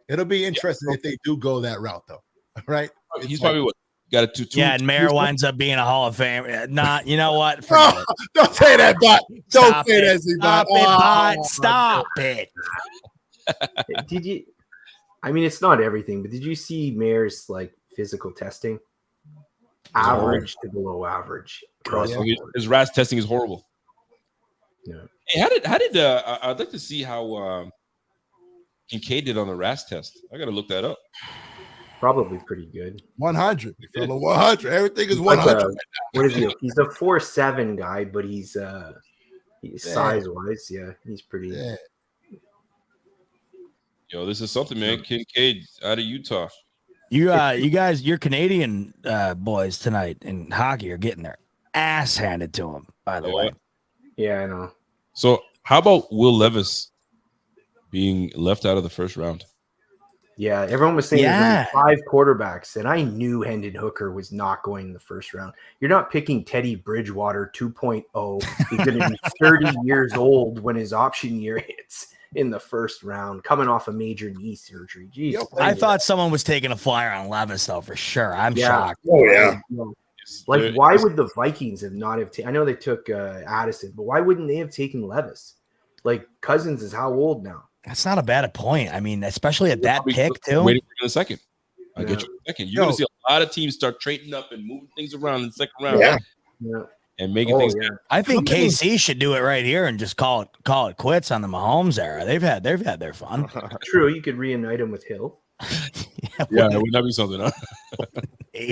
It'll be interesting if they do go that route, though. Right? He's probably what got it to. And Mayer winds up being a Hall of Fame. Not, you know what? Don't say that, Bot. Don't say that, Stop it, Bot. Stop it. Did you? I mean, it's not everything, but did you see Mayer's physical testing? Average to below average. His RAS testing is horrible. Yeah. Hey, how did I'd like to see how Kincaid did on the RAS test. I gotta look that up. Probably pretty good. 100. 100. Everything is 100. What is he? He's a 4'7" guy, but he's size wise, he's pretty. Yeah. Yo, this is something, man. Kincaid out of Utah. You guys, your Canadian boys tonight in hockey are getting their ass handed to them. By the way. Yeah, I know. So how about Will Levis being left out of the first round? Yeah, everyone was saying there's Yeah. gonna be 5 quarterbacks, and I knew Hendon Hooker was not going in the first round. You're not picking Teddy Bridgewater 2.0. He's going to be 30 years old when his option year hits in the first round, coming off a major knee surgery. Jeez, I thought someone was taking a flyer on Levis, though, for sure. I'm shocked. Oh yeah. Like, why would the Vikings have not have taken? I know they took Addison, but why wouldn't they have taken Levis? Like, Cousins is how old now? That's not a bad point. I mean, especially at that Probably pick, too. Waiting for you in a second. I'll get Yeah. you in a second. You're going to see a lot of teams start trading up and moving things around in the second round. Yeah. Yeah. And making Oh, things yeah. I think KC should do it right here and just call it quits on the Mahomes era. They've had their fun. True, you could reunite him with Hill. Yeah, it would not be something. Huh?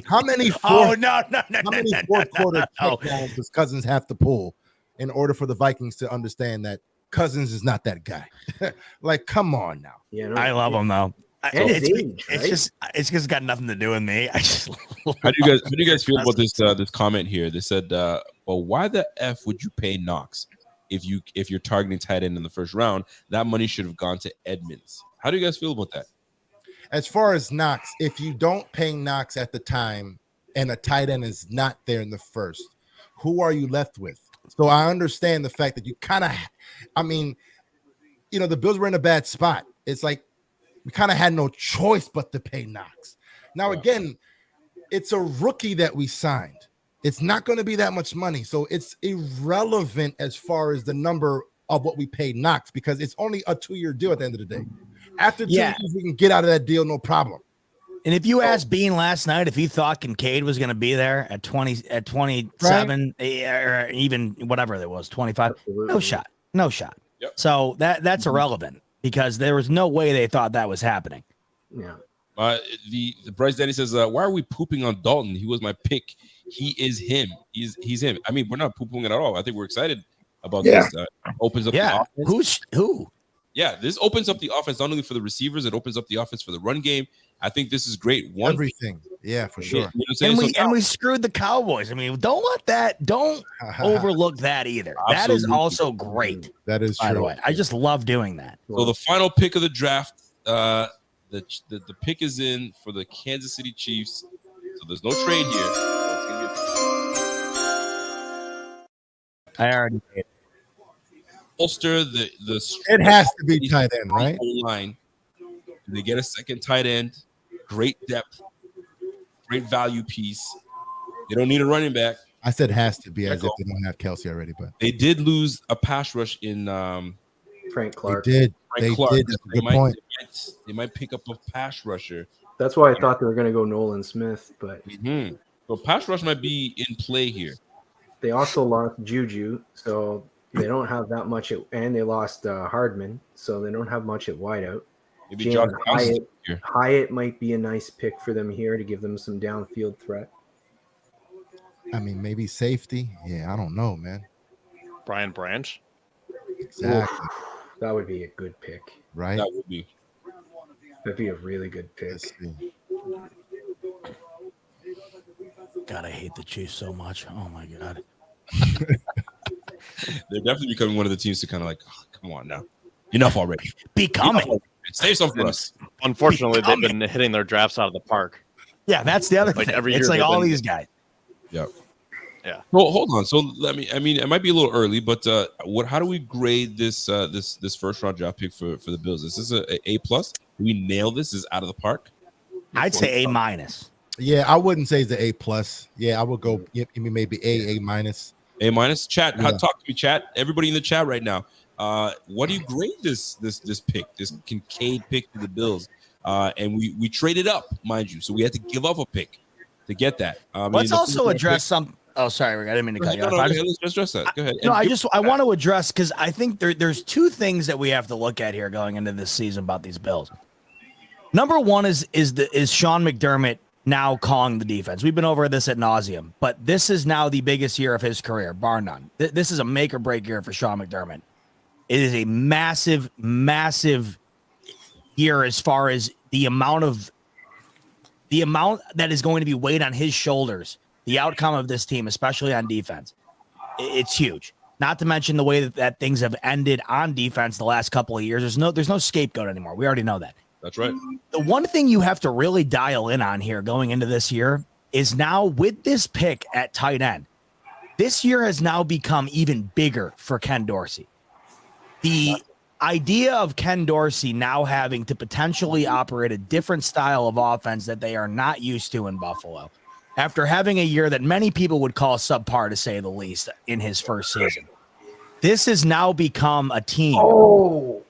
How many Oh fourth, no, how many fourth quarter touchdowns does Cousins have to pull in order for the Vikings to understand that Cousins is not that guy? Like, come on now. Yeah, no, I love him though. And his age, It's right? just got nothing to do with me. I just How do you guys feel about this comment here? They said, well, why the F would you pay Knox if you're targeting tight end in the first round? That money should have gone to Edmonds. How do you guys feel about that? As far as Knox, if you don't pay Knox at the time and a tight end is not there in the first, who are you left with? So I understand the fact that you kind of, I mean, the Bills were in a bad spot. It's like we kind of had no choice but to pay Knox. Now, again, it's a rookie that we signed. It's not going to be that much money. So it's irrelevant as far as the number of what we paid Knox because it's only a 2-year deal at the end of the day. After 2 years, we can get out of that deal, no problem. And if you asked Bean last night if he thought Kincaid was going to be there at 27, or even whatever it was, 25, no shot. Yep. So that's irrelevant because there was no way they thought that was happening. Yeah. The Bryce Daddy says, why are we pooping on Dalton? He was my pick. He is him. He's him. I mean, we're not pooping it at all. I think we're excited about this. Opens up the offense. Who? Yeah, this opens up the offense not only for the receivers, it opens up the offense for the run game. I think this is great. Everything. Yeah, for sure. You know what I'm saying? And we screwed the Cowboys. I mean, don't overlook that either. That is Absolutely. also great. That is by true. the way. I just love doing that. So the final pick of the draft, the pick is in for the Kansas City Chiefs. So there's no trade here. So it's gonna be I already did. Ulster, the It has to be tight end, right? line. They get a second tight end, great depth, great value piece. They don't need a running back. I said has to be as if they don't have Kelsey already, but They did lose a pass rush in Frank Clark. they did. Frank They Clark. did. That's a good point. They might pick up a pass rusher. That's why I thought they were going to go Nolan Smith, but So pass rush might be in play here. they also lost Juju, so they don't have that much and they lost Hardman, so they don't have much at wideout. Maybe Jalen Josh Downs here. Hyatt might be a nice pick for them here to give them some downfield threat. I mean, maybe safety. Yeah, I don't know, man. Brian Branch. Exactly. That would be a good pick. Right. That would be. That'd be a really good pick. Let's see. God, I hate the Chiefs so much. Oh my God. They're definitely becoming one of the teams to kind of like, oh, come on now. Enough already. Becoming. Save some for us. Unfortunately, they've been hitting their drafts out of the park. Yeah, that's the other Like thing. every It's year like they've all been- these guys. Yeah. Yeah. Well, hold on. So I mean, it might be a little early, but how do we grade this this first round draft pick for the Bills? Is this a plus? Do we nail this? Is out of the park? I'd say A-. Yeah, I wouldn't say it's an A+. Yeah, I would go maybe A-. A-. Chat. Yeah. Talk to me, chat. Everybody in the chat right now. What do you grade this pick? This Kincaid pick to the Bills. And we traded up, mind you, so we had to give up a pick to get that. Let's also address some. Oh, sorry, Rick, I didn't mean to cut you off. I just- Let's address that. Go ahead. No, And I want to address because I think there's two things that we have to look at here going into this season about these Bills. Number one is Sean McDermott now calling the defense. We've been over this ad nauseum, but this is now the biggest year of his career, bar none. This is a make or break year for Sean McDermott. It is a massive, massive year as far as the amount that is going to be weighed on his shoulders. The outcome of this team, especially on defense, it's huge. Not to mention the way that things have ended on defense the last couple of years. There's no scapegoat anymore. We already know that. That's right. The one thing you have to really dial in on here going into this year is now with this pick at tight end, this year has now become even bigger for Ken Dorsey. The idea of Ken Dorsey now having to potentially operate a different style of offense that they are not used to in Buffalo, after having a year that many people would call subpar, to say the least, in his first season. This has now become a team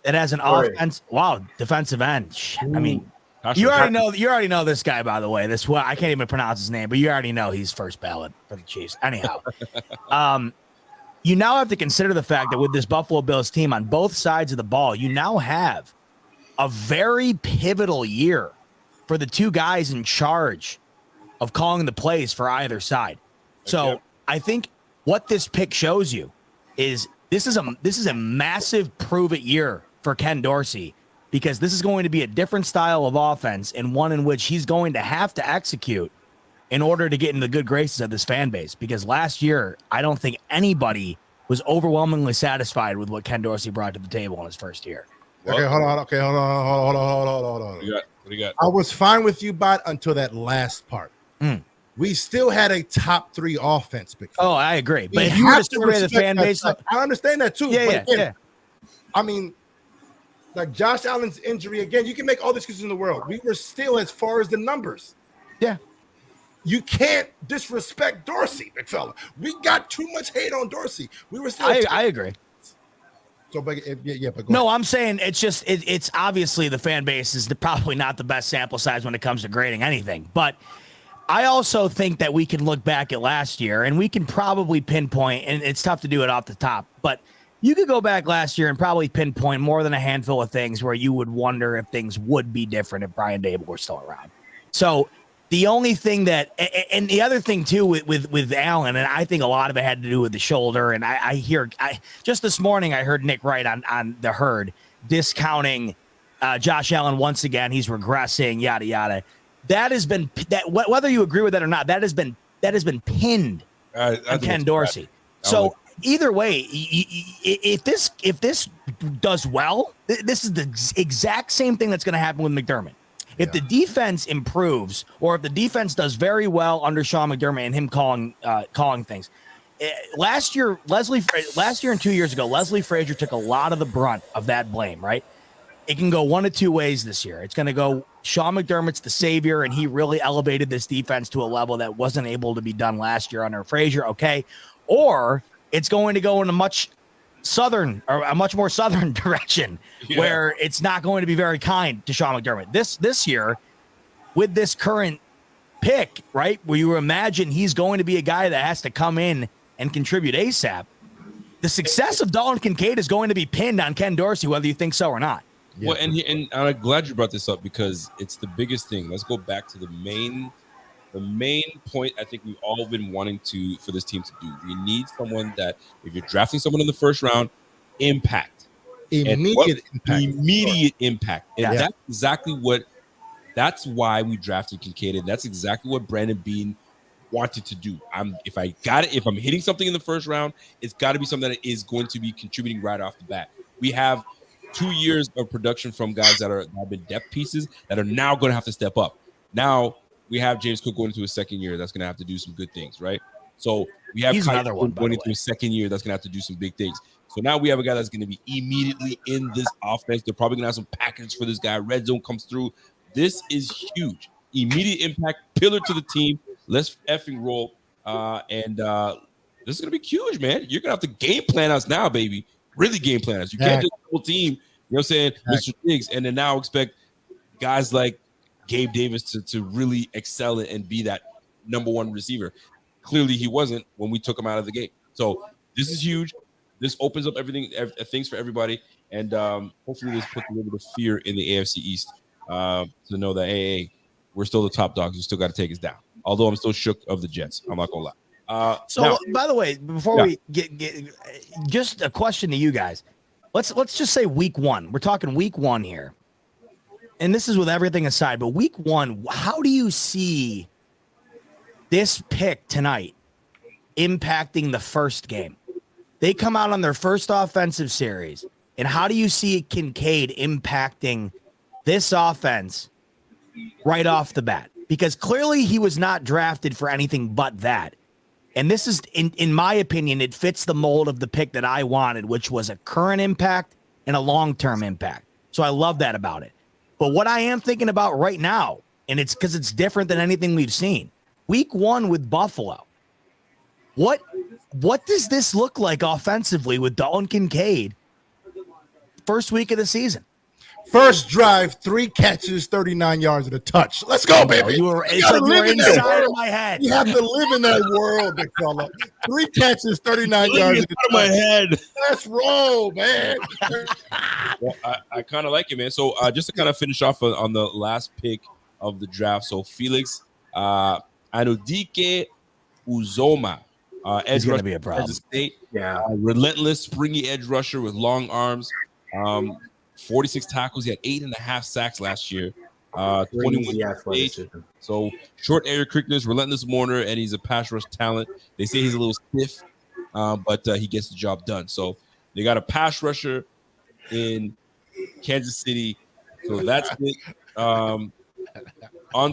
that has an offense. Wow, defensive end. I mean, you already know this guy, by the way. I can't even pronounce his name, but you already know he's first ballot for the Chiefs. Anyhow, you now have to consider the fact that with this Buffalo Bills team on both sides of the ball, you now have a very pivotal year for the two guys in charge of calling the plays for either side. So I think what this pick shows you is this is a massive prove it year for Ken Dorsey, because this is going to be a different style of offense and one in which he's going to have to execute in order to get in the good graces of this fan base. Because last year, I don't think anybody was overwhelmingly satisfied with what Ken Dorsey brought to the table in his first year. Okay, hold on. What do you got? I was fine with you, Bot, until that last part. We still had a top 3 offense. Oh, I agree. But if you were to survey the fan base, I understand that too. Yeah. I mean, like Josh Allen's injury again, you can make all the excuses in the world. We were still, as far as the numbers. Yeah. You can't disrespect Dorsey, big fella. We got too much hate on Dorsey. We were still. I agree. So, but go no, ahead. I'm saying it's just it's obviously the fan base is probably not the best sample size when it comes to grading anything, but I also think that we can look back at last year and we can probably pinpoint, and it's tough to do it off the top, but you could go back last year and probably pinpoint more than a handful of things where you would wonder if things would be different if Brian Dable were still around. So the only thing that, and the other thing too with Allen, and I think a lot of it had to do with the shoulder. And I just this morning, I heard Nick Wright on the Herd discounting Josh Allen once again. He's regressing, yada, yada. That has been whether you agree with that or not, that has been pinned on Ken Dorsey. So either way, if this does well, this is the exact same thing that's going to happen with McDermott. If the defense improves, or if the defense does very well under Sean McDermott and him calling things, last year and 2 years ago, Leslie Frazier took a lot of the brunt of that blame. Right? It can go one of two ways this year. It's going to go Sean McDermott's the savior, and he really elevated this defense to a level that wasn't able to be done last year under Frazier. Okay, or it's going to go in a much more southern direction where it's not going to be very kind to Sean McDermott. This year, with this current pick, right, where you imagine he's going to be a guy that has to come in and contribute ASAP, the success of Dalton Kincaid is going to be pinned on Ken Dorsey, whether you think so or not. Well, and I'm glad you brought this up because it's the biggest thing. Let's go back to the main point I think we've all been wanting for this team to do. We need someone that, if you're drafting someone in the first round, impact. Immediate impact. And that's why we drafted Kincaid, and that's exactly what Brandon Beane wanted to do. If I'm hitting something in the first round, it's got to be something that is going to be contributing right off the bat. We have 2 years of production from guys that have been depth pieces that are now going to have to step up. Now we have James Cook going into his second year. That's going to have to do some good things, right? So we have another one going into his second year. That's going to have to do some big things. So now we have a guy that's going to be immediately in this offense. They're probably going to have some packages for this guy. Red zone comes through. This is huge. Immediate impact, pillar to the team. Let's effing roll. And this is going to be huge, man. You're going to have to game plan us now, baby. Really game plan us. You can't just double team, you know what I'm saying, Mr. Diggs, and then now expect guys like Gabe Davis to really excel and be that number one receiver. Clearly he wasn't when we took him out of the game. So this is huge. This opens up things for everybody. And hopefully this puts a little bit of fear in the AFC East to know that, hey, we're still the top dogs. You still got to take us down. Although I'm still shook of the Jets. I'm not going to lie. By the way, before we get just a question to you guys, let's just say week one. We're talking week one here, and this is with everything aside. But week one, how do you see this pick tonight impacting the first game? They come out on their first offensive series, and how do you see Kincaid impacting this offense right off the bat, because clearly he was not drafted for anything but that. And this is, in my opinion, it fits the mold of the pick that I wanted, which was a current impact and a long-term impact. So I love that about it. But what I am thinking about right now, and it's because it's different than anything we've seen, week 1 with Buffalo. What does this look like offensively with Dalton Kincaid first week of the season? First drive, 3 catches, 39 yards and a touch. Let's go, baby. It's like you were inside of my head. You have to live in that world, big fella. 3 catches, 39 yards and a touch. My head. Let's roll, man. Well, I kind of like it, man. So just to kind of finish off on the last pick of the draft. So Felix Anudike Uzoma. He's going to be a problem. State. Yeah. Relentless, springy edge rusher with long arms. 46 tackles. He had 8.5 sacks last year. 21 athleticism. So short area quickness, relentless mourner, and he's a pass rush talent. They say he's a little stiff, but he gets the job done. So they got a pass rusher in Kansas City. So that's it. On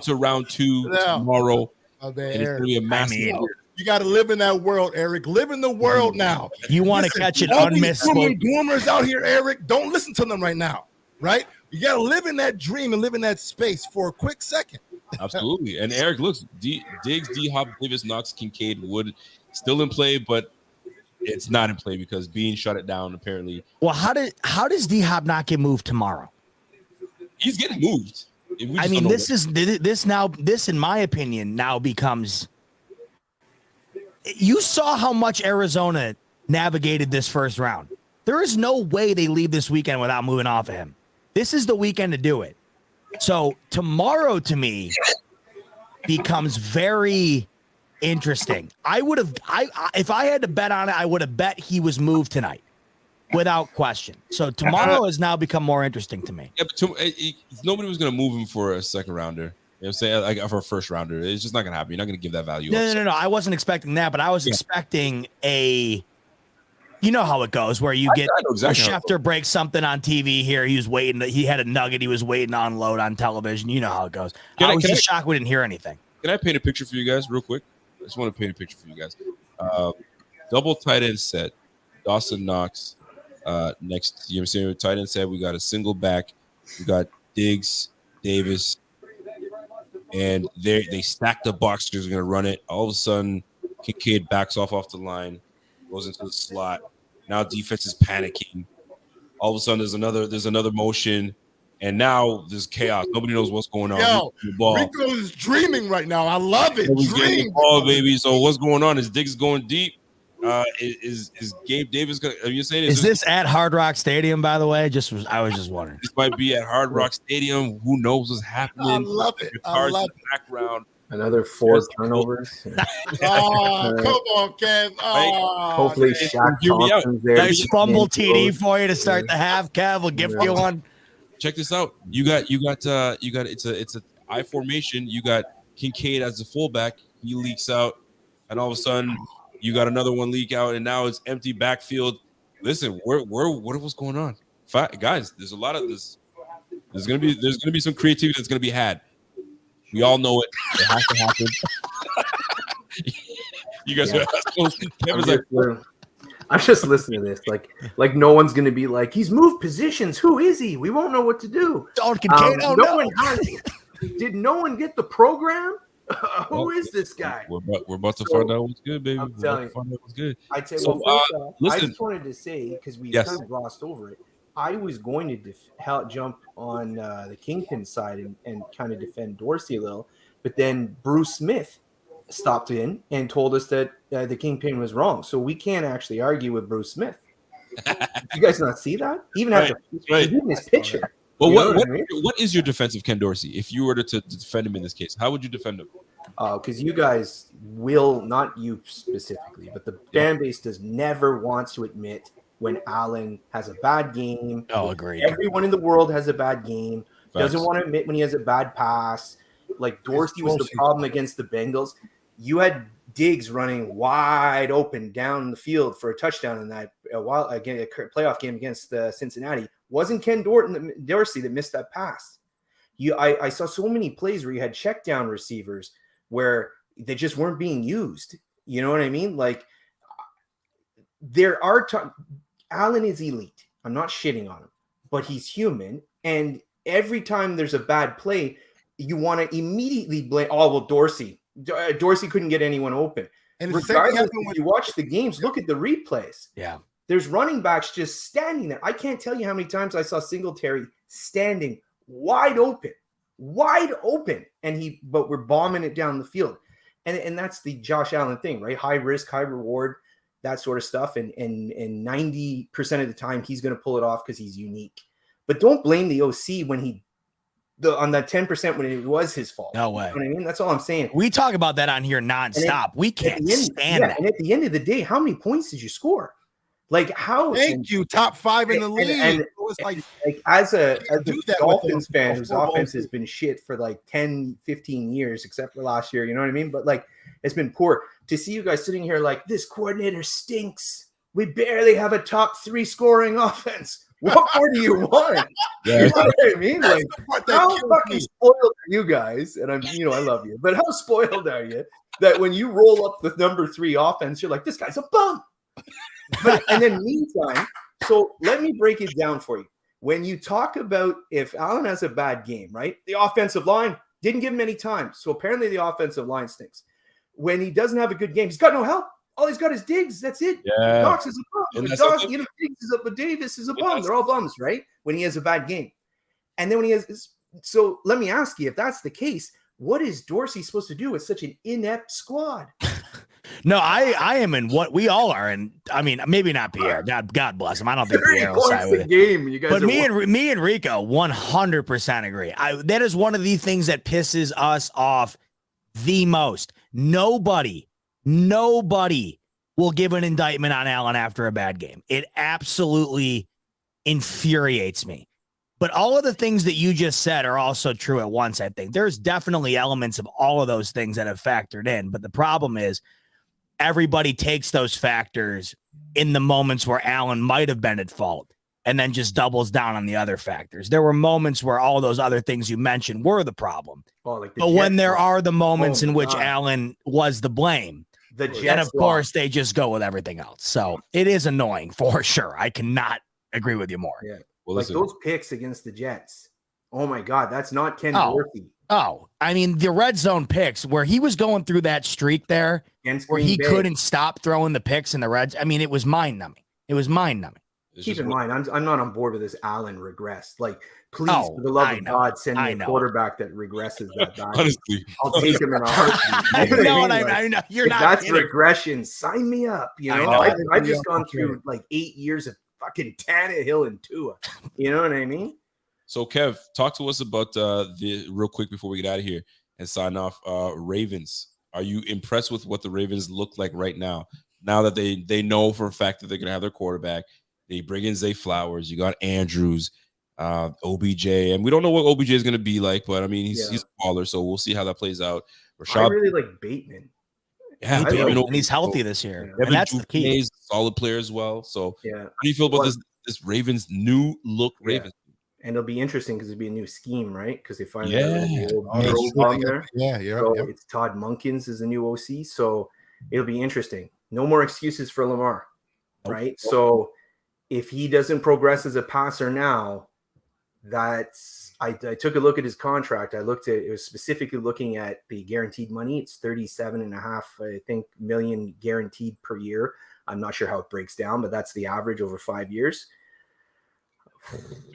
to round 2 tomorrow. Oh, man, and it's going to be a massive. You got to live in that world, Eric. Live in the world now. You want to catch an unmissed boomers out here, Eric. Don't listen to them right now, right? You got to live in that dream and live in that space for a quick second. Absolutely. And Eric, looks, Diggs, D-Hop, Davis, Knox, Kincaid, Wood, still in play, but it's not in play because Bean shut it down, apparently. Well, how does D-Hop not get moved tomorrow? He's getting moved. I mean, this, in my opinion, now becomes... You saw how much Arizona navigated this first round. There is no way they leave this weekend without moving off of him. This is the weekend to do it. So tomorrow, to me, becomes very interesting. If I had to bet on it, I would have bet he was moved tonight, without question. So tomorrow has now become more interesting to me. Yeah, but nobody was going to move him for a second rounder. You know what I'm saying? Like for a first rounder. It's just not going to happen. You're not going to give that value. No. I wasn't expecting that, but I was expecting you know how it goes, where you get Schefter breaks something on TV here. He was waiting. He had a nugget. He was waiting to unload on television. You know how it goes. I was just shocked we didn't hear anything. Can I paint a picture for you guys real quick? I just want to paint a picture for you guys. Double tight end set. Dawson Knox next. You know what I'm saying? Tight end set. We got a single back. We got Diggs, Davis. And they stack the box. They're going to run it. All of a sudden, Kincaid backs off the line, goes into the slot. Now defense is panicking. All of a sudden, there's another motion, and now there's chaos. Nobody knows what's going on. Yo, Rico is dreaming right now. I love it. Dream, ball, baby. So what's going on? Is Diggs going deep? Is Gabe Davis going? Are you saying is this at Hard Rock Stadium? By the way, I was just wondering. This might be at Hard Rock Stadium. Who knows what's happening? I love it. Cars in the background. Another 4 turnovers. Come on, Kev. Hopefully, Shaq Thompson's there. Nice fumble TD for you to start the half. Kev will gift you one. Check this out. You got it's a I formation. You got Kincaid as the fullback. He leaks out, and all of a sudden you got another one leak out, and now it's empty backfield. Listen, what's going on, guys? There's a lot of this. There's gonna be some creativity that's gonna be had. We all know it. It has to happen. You guys are I'm just listening to this. Like no one's gonna be like, he's moved positions. Who is he? We won't know what to do. Did no one get the program? Who is this guy? We're about to find out what's good, baby. I'm telling you. What's good. I tell you, I just wanted to say, because we Yes. kind of glossed over it, I was going to jump on the Kingpin side and kind of defend Dorsey a little, but then Bruce Smith stopped in and told us that the Kingpin was wrong. So we can't actually argue with Bruce Smith. You guys not see that? Even after his picture. Well, what is your defense of Ken Dorsey? If you were to defend him in this case, how would you defend him? Because you guys will, not you specifically, but the fan base never wants to admit when Allen has a bad game. Oh, agreed. Everyone in the world has a bad game. Doesn't want to admit when he has a bad pass. Like Dorsey was the problem against the Bengals. You had Diggs running wide open down the field for a touchdown in that playoff game against Cincinnati. Wasn't Ken Dorsey that missed that pass. I saw so many plays where you had check down receivers where they just weren't being used. You know what I mean? Like there are Allen is elite. I'm not shitting on him, but he's human. And every time there's a bad play, you want to immediately blame, oh, well, Dorsey couldn't get anyone open. And regardless, if you watch the games, look at the replays. Yeah. There's running backs just standing there. I can't tell you how many times I saw Singletary standing wide open, but we're bombing it down the field. And that's the Josh Allen thing, right? High risk, high reward, that sort of stuff. And 90% of the time he's going to pull it off because he's unique. But don't blame the OC when on that 10% when it was his fault. No way. You know what I mean? That's all I'm saying. We talk about that on here nonstop. We can't stand that. And at the end of the day, how many points did you score? Like how? Thank you, top 5 in the league. And it was like as a Dolphins fan with whose them. offense has been shit for like 10, 15 years, except for last year, you know what I mean? But like it's been poor to see you guys sitting here like this coordinator stinks. We barely have a top 3 scoring offense. What more do you want? Yeah. You know what I mean? Like how fucking spoiled are you guys? And I love you, but how spoiled are you that when you roll up the number 3 offense, you're like, this guy's a bum. And then meantime, so let me break it down for you. When you talk about if Allen has a bad game, right? The offensive line didn't give him any time. So apparently the offensive line stinks. When he doesn't have a good game, he's got no help. All he's got is Diggs. That's it. Yeah. Knox is a bum. Diggs is up, but Davis is a bum. They're all bums, right? When he has a bad game. And then when he has, so let me ask you, if that's the case, what is Dorsey supposed to do with such an inept squad? No, I am in what we all are in. I mean, maybe not Pierre. God bless him. I don't think Pierre will side with it. You guys but me and Rico 100% agree. That is one of the things that pisses us off the most. Nobody will give an indictment on Allen after a bad game. It absolutely infuriates me. But all of the things that you just said are also true at once, I think. There's definitely elements of all of those things that have factored in. But the problem is everybody takes those factors in the moments where Allen might have been at fault and then just doubles down on the other factors. There were moments where all those other things you mentioned were the problem. But when there are the moments in which Allen was the blame, and of course they just go with everything else. So it is annoying for sure. I cannot agree with you more. Yeah. Well, like those picks against the Jets. Oh my God, that's not Ken Dorsey. Oh, I mean, the red zone picks where he was going through that streak there where he couldn't stop throwing the picks in the reds. I mean, it was mind numbing. Keep in mind, I'm not on board with this Allen regress. Like, please, for the love of God, send me a quarterback that regresses that bad. Honestly, I'll take him in a heartbeat. I know. You're not. That's kidding. Regression. Sign me up. You know, I've just gone through like 8 years of fucking Tannehill and Tua. You know what I mean? So, Kev, talk to us about the real quick before we get out of here and sign off. Ravens. Are you impressed with what the Ravens look like right now? Now that they know for a fact that they're gonna have their quarterback, they bring in Zay Flowers. You got Andrews, OBJ, and we don't know what OBJ is gonna be like, but I mean he's a baller, so we'll see how that plays out. I really like Bateman. Yeah, and he's healthy this year, and that's the key. He's a solid player as well. So, yeah, how do you feel about this Ravens new look Ravens? And it'll be interesting because it'll be a new scheme, right? Because they find it's Todd Munkins is the new OC, so it'll be interesting. No more excuses for Lamar, right? So if he doesn't progress as a passer now, I took a look at his contract. I looked at it was specifically looking at the guaranteed money. It's 37.5 million guaranteed per year. I'm not sure how it breaks down, but that's the average over 5 years.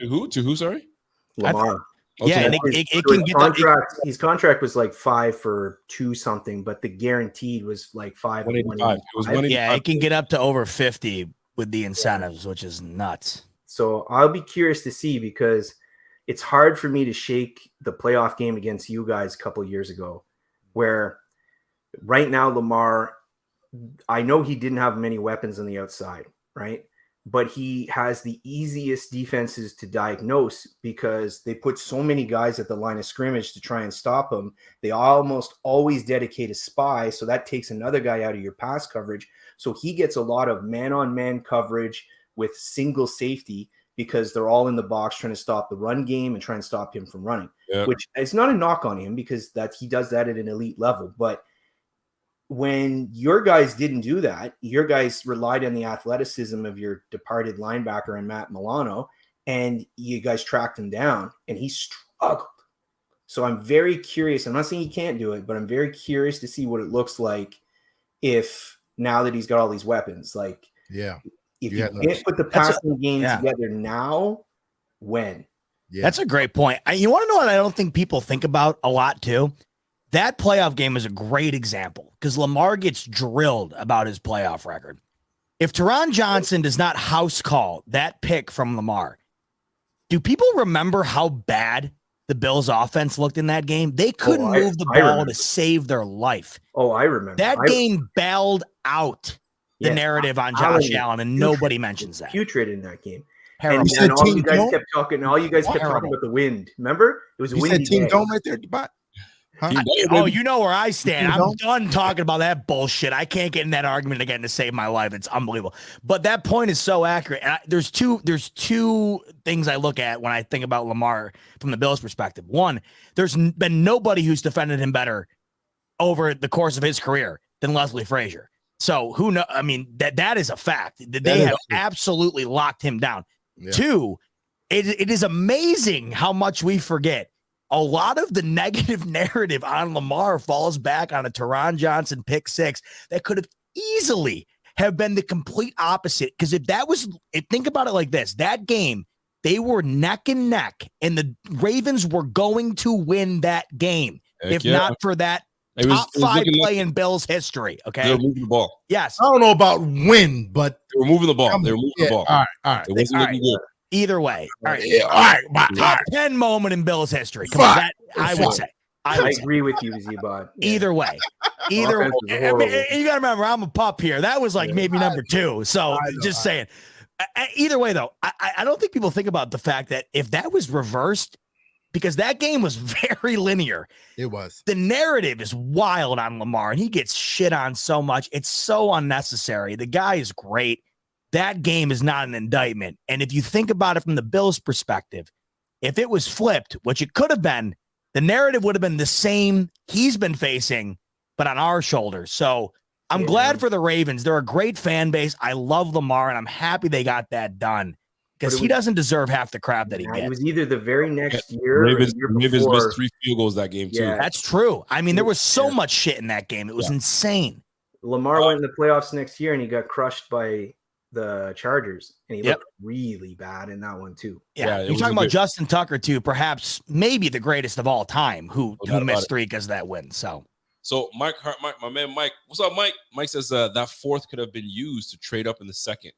To who? Sorry, Lamar. Yeah, and it can get contract. His contract was like 5 for 2 something, but the guaranteed was like 5. 185. It was 185. Yeah, it can get up to over 50 with the incentives, which is nuts. So I'll be curious to see because it's hard for me to shake the playoff game against you guys a couple of years ago, where right now Lamar, I know he didn't have many weapons on the outside, right? But he has the easiest defenses to diagnose because they put so many guys at the line of scrimmage to try and stop him. They almost always dedicate a spy, so that takes another guy out of your pass coverage. So he gets a lot of man-on-man coverage with single safety, because they're all in the box trying to stop the run game and try and stop him from running. Yeah. Which it's not a knock on him because he does that at an elite level. But when your guys didn't do that, your guys relied on the athleticism of your departed linebacker and Matt Milano, and you guys tracked him down, and he struggled. So I'm very curious. I'm not saying he can't do it, but I'm very curious to see what it looks like if now that he's got all these weapons. Like, Yeah. if You you had can't put the passing game yeah. together now, when? Yeah. That's a great point. You want to know what I don't think people think about a lot too? That playoff game is a great example because Lamar gets drilled about his playoff record. If Teron Johnson does not house call that pick from Lamar, do people remember how bad the Bills offense looked in that game? They couldn't move the ball to save their life. Oh, I remember. That game bailed out the narrative on Josh Allen, and nobody mentions that. Putrid in that game. Terrible. And all you guys kept talking about the wind. Remember? It was a windy said Team day. Dome right there, Bot? Huh? Oh, you know where I stand. Team I'm Dome? done talking about that bullshit. I can't get in that argument again to save my life. It's unbelievable. But that point is so accurate. And there's two things I look at when I think about Lamar from the Bills' perspective. One, there's been nobody who's defended him better over the course of his career than Leslie Frazier. So who know? I mean, that is a fact. They have absolutely locked him down. Yeah. Two, it is amazing how much we forget. A lot of the negative narrative on Lamar falls back on a Teron Johnson pick six that could have easily have been the complete opposite. Because think about it like this, that game, they were neck and neck, and the Ravens were going to win that game if not for that top five play in Bills history. Okay, they were moving the ball. Yes, I don't know about win, but they were moving the ball. They were moving the ball. All right. It wasn't looking good. Either way, all right. Yeah, all right. Top 10 moment in Bills history. Come on, I would say. I agree with you, Z-Bot. Yeah. Either way. You got to remember, I'm a pup here. That was like maybe number two. So just saying. Either way, though, I don't think people think about the fact that if that was reversed, because that game was very linear. It was. The narrative is wild on Lamar, and he gets shit on so much. It's so unnecessary. The guy is great. That game is not an indictment. And if you think about it from the Bills' perspective, if it was flipped, which it could have been, the narrative would have been the same he's been facing, but on our shoulders. So I'm glad for the Ravens. They're a great fan base. I love Lamar, and I'm happy they got that done because he doesn't deserve half the crap that he gets. It was either the very next year Ravens or the year before. missed 3 field goals that game, too. Yeah. That's true. I mean, there was so much shit in that game. It was insane. Lamar went in the playoffs next year, and he got crushed by the Chargers, and he looked really bad in that one too. Yeah, you're talking about Justin Tucker too, perhaps maybe the greatest of all time, who missed 3 because of that win. So Mike, my man Mike, what's up, Mike? Mike says that fourth could have been used to trade up in the second.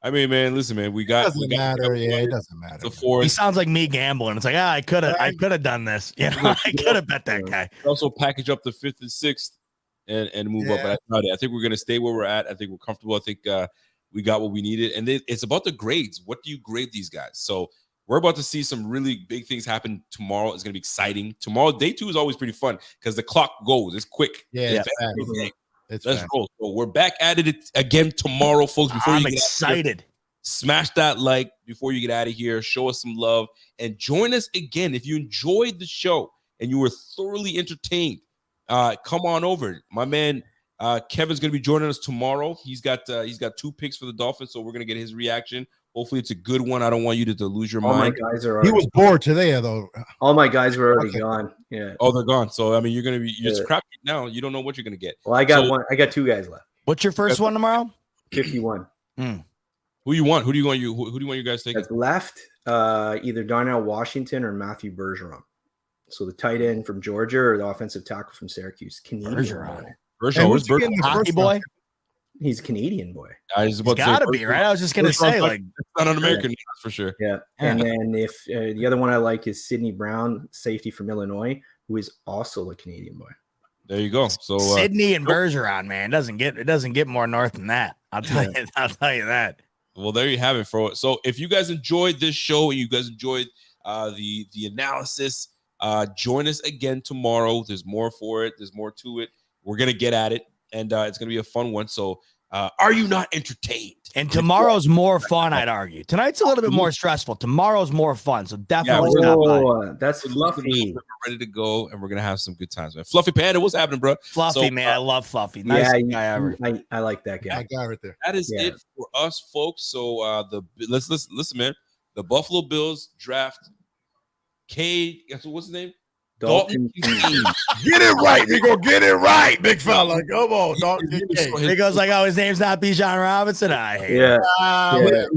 I mean, man, listen, man, it doesn't matter. Yeah, it doesn't matter. The fourth. He sounds like me gambling. It's like, I could have done this. You know, I could have bet that guy. Also package up the 5th and 6th and move up. But I think we're gonna stay where we're at. I think we're comfortable. I think we got what we needed. And it's about the grades. What do you grade these guys? So we're about to see some really big things happen tomorrow. It's going to be exciting. Tomorrow, day 2 is always pretty fun because the clock goes. It's quick. Yeah. Let's roll. So we're back at it again tomorrow, folks. I'm excited. Smash that like before you get out of here. Show us some love and join us again. If you enjoyed the show and you were thoroughly entertained, come on over. My man, Kevin's going to be joining us tomorrow. He's got 2 picks for the Dolphins, so we're going to get his reaction. Hopefully it's a good one. I don't want you to lose your mind. My guys are he was bored today, though. All my guys were already gone. Yeah. Oh, they're gone. So I mean, you're scrapped now. You don't know what you're going to get. Well, I got 2 guys left. What's your first one tomorrow? 51. Who you want? Who do you want you guys taking? That's left, either Darnell Washington or Matthew Bergeron. So the tight end from Georgia or the offensive tackle from Syracuse. Bergeron. Where's Bergeron? Hockey boy? He's a Canadian boy. He's got to be, right? I was just going to say, like, not an American, for sure. Yeah. And then if the other one I like is Sidney Brown, safety from Illinois, who is also a Canadian boy. There you go. So Sidney and Bergeron, man, it doesn't get more north than that. I'll tell you that. Well, there you have it, bro. So if you guys enjoyed this show and you guys enjoyed the analysis, join us again tomorrow. There's more for it. There's more to it. We're gonna get at it, and it's gonna be a fun one. So Are you not entertained? And tomorrow's more fun, I'd argue. Tonight's a little bit more stressful. Tomorrow's more fun, so definitely stop by. Oh, that's Fluffy. We're ready to go, and we're gonna have some good times, man. Fluffy Panda, what's happening, bro? Fluffy, man, I love Fluffy. Nicest guy ever. I like that guy. That guy right there. That is it for us, folks. So let's listen, man. The Buffalo Bills draft Cade. What's his name? Dalton Kincaid. Get it right. We gonna get it right, big fella. Come on, Dalton Kincaid. He goes like, "Oh, his name's not Bijan Robinson." I hate it.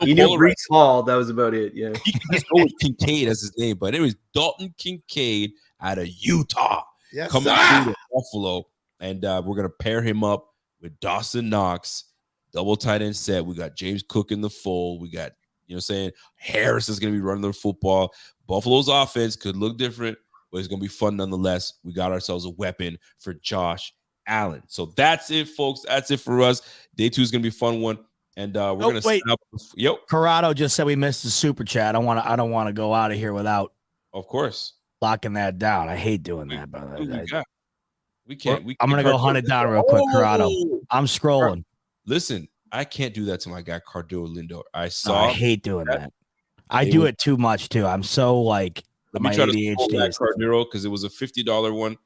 You knew Brees Hall. That was about it. Yeah. He can just go with Kincaid as his name, but it was Dalton Kincaid out of Utah coming through to Buffalo, and we're gonna pair him up with Dawson Knox, double tight end set. We got James Cook in the fold. We got, you know what I'm saying, Harris is gonna be running the football. Buffalo's offense could look different, but it's going to be fun nonetheless. We got ourselves a weapon for Josh Allen. So that's it, folks. That's it for us. Day 2 is going to be a fun one. And we're going to set up. Corrado just said we missed the super chat. I don't want to go out of here without, of course, locking that down. I hate doing that, brother. We can't. I'm going to go hunt it down real quick, Corrado. I'm scrolling. Listen, I can't do that to my guy, Cardo Lindo. I hate doing that. I do it too much, too. I'm so like, let me try to pull that Cardero because it was a $50 one.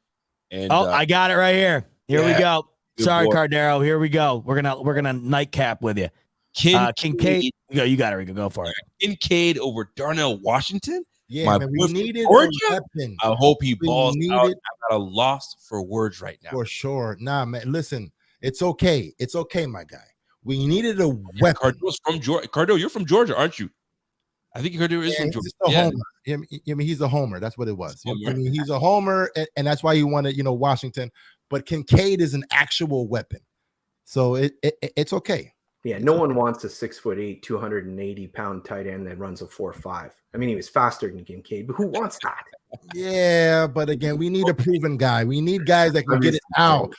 And I got it right here. Here we go. Sorry, Cardero. Here we go. We're gonna nightcap with you. Kincaid. You got it, Rico. Go for it. Kincaid over Darnell Washington. Yeah, man, we needed Georgia. I hope he balls out. I'm at a loss for words right now. For sure. Nah, man. Listen, it's okay. It's okay, my guy. We needed a weapon. Cardo's from Georgia. Cardo, you're from Georgia, aren't you? I think Cardo is from Georgia. Homer. I mean, he's a homer. That's what it was. I mean, he's a homer, and that's why he wanted, Washington. But Kincaid is an actual weapon, so it's okay. Yeah, no one wants a 6'8", 280-pound tight end that runs a 4.5. I mean, he was faster than Kincaid, but who wants that? Yeah, but again, we need a proven guy. We need guys that can get it out.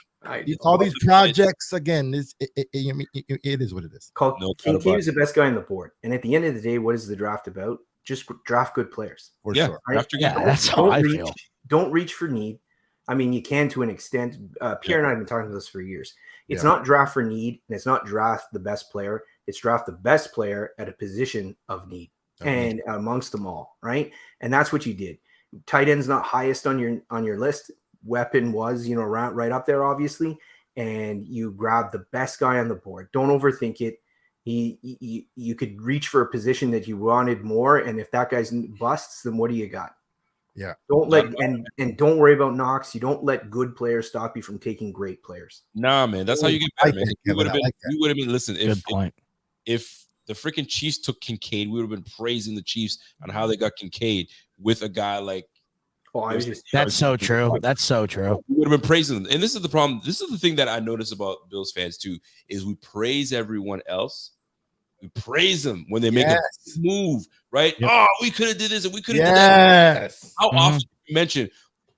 All these projects, again, it is what it is. Kincaid is the best guy on the board, and at the end of the day, what is the draft about? Just draft good players. For sure. Right? That's how I feel. Don't reach for need. I mean, you can to an extent. Pierre and I have been talking about this for years. It's not draft for need, and it's not draft the best player. It's draft the best player at a position of need and amongst them all, right? And that's what you did. Tight end's not highest on your list. Weapon was, right up there, obviously, and you grab the best guy on the board. Don't overthink it. You could reach for a position that you wanted more, and if that guy's busts, then what do you got? Yeah. Don't don't worry about Knox. You don't let good players stop you from taking great players. Nah, man, that's how you get better, man. We would have been. Listen, if the freaking Chiefs took Kincaid, we would have been praising the Chiefs on how they got Kincaid with a guy like. That's so true. That's so true. We would have been praising them. And this is the problem. This is the thing that I notice about Bills fans too, is we praise everyone else. We praise them when they make a move, right? Yep. Oh, we could have did this and we could have did that. How often you mention,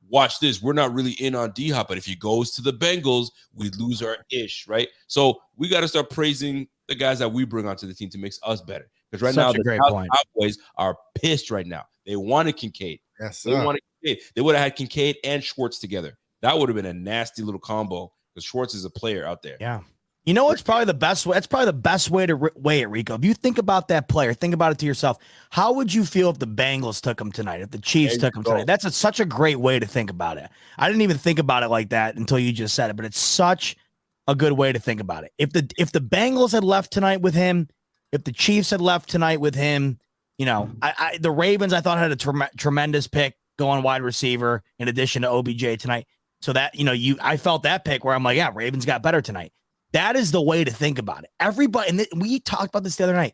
watch this, we're not really in on D-Hop, but if he goes to the Bengals, we lose our ish, right? So we got to start praising the guys that we bring onto the team to make us better. Because right now, the Cowboys are pissed right now. They wanted Kincaid. Yes, sir. They would have had Kincaid and Schwartz together. That would have been a nasty little combo because Schwartz is a player out there. Yeah. You know what's probably the best way? That's probably the best way to weigh it, Rico. If you think about that player, think about it to yourself. How would you feel if the Bengals took him tonight? If the Chiefs took him tonight? That's such a great way to think about it. I didn't even think about it like that until you just said it, but it's such a good way to think about it. If the Bengals had left tonight with him, if the Chiefs had left tonight with him, the Ravens I thought had a tremendous pick going wide receiver in addition to OBJ tonight. So that I felt that pick where I'm like, yeah, Ravens got better tonight. That is the way to think about it. Everybody, and we talked about this the other night.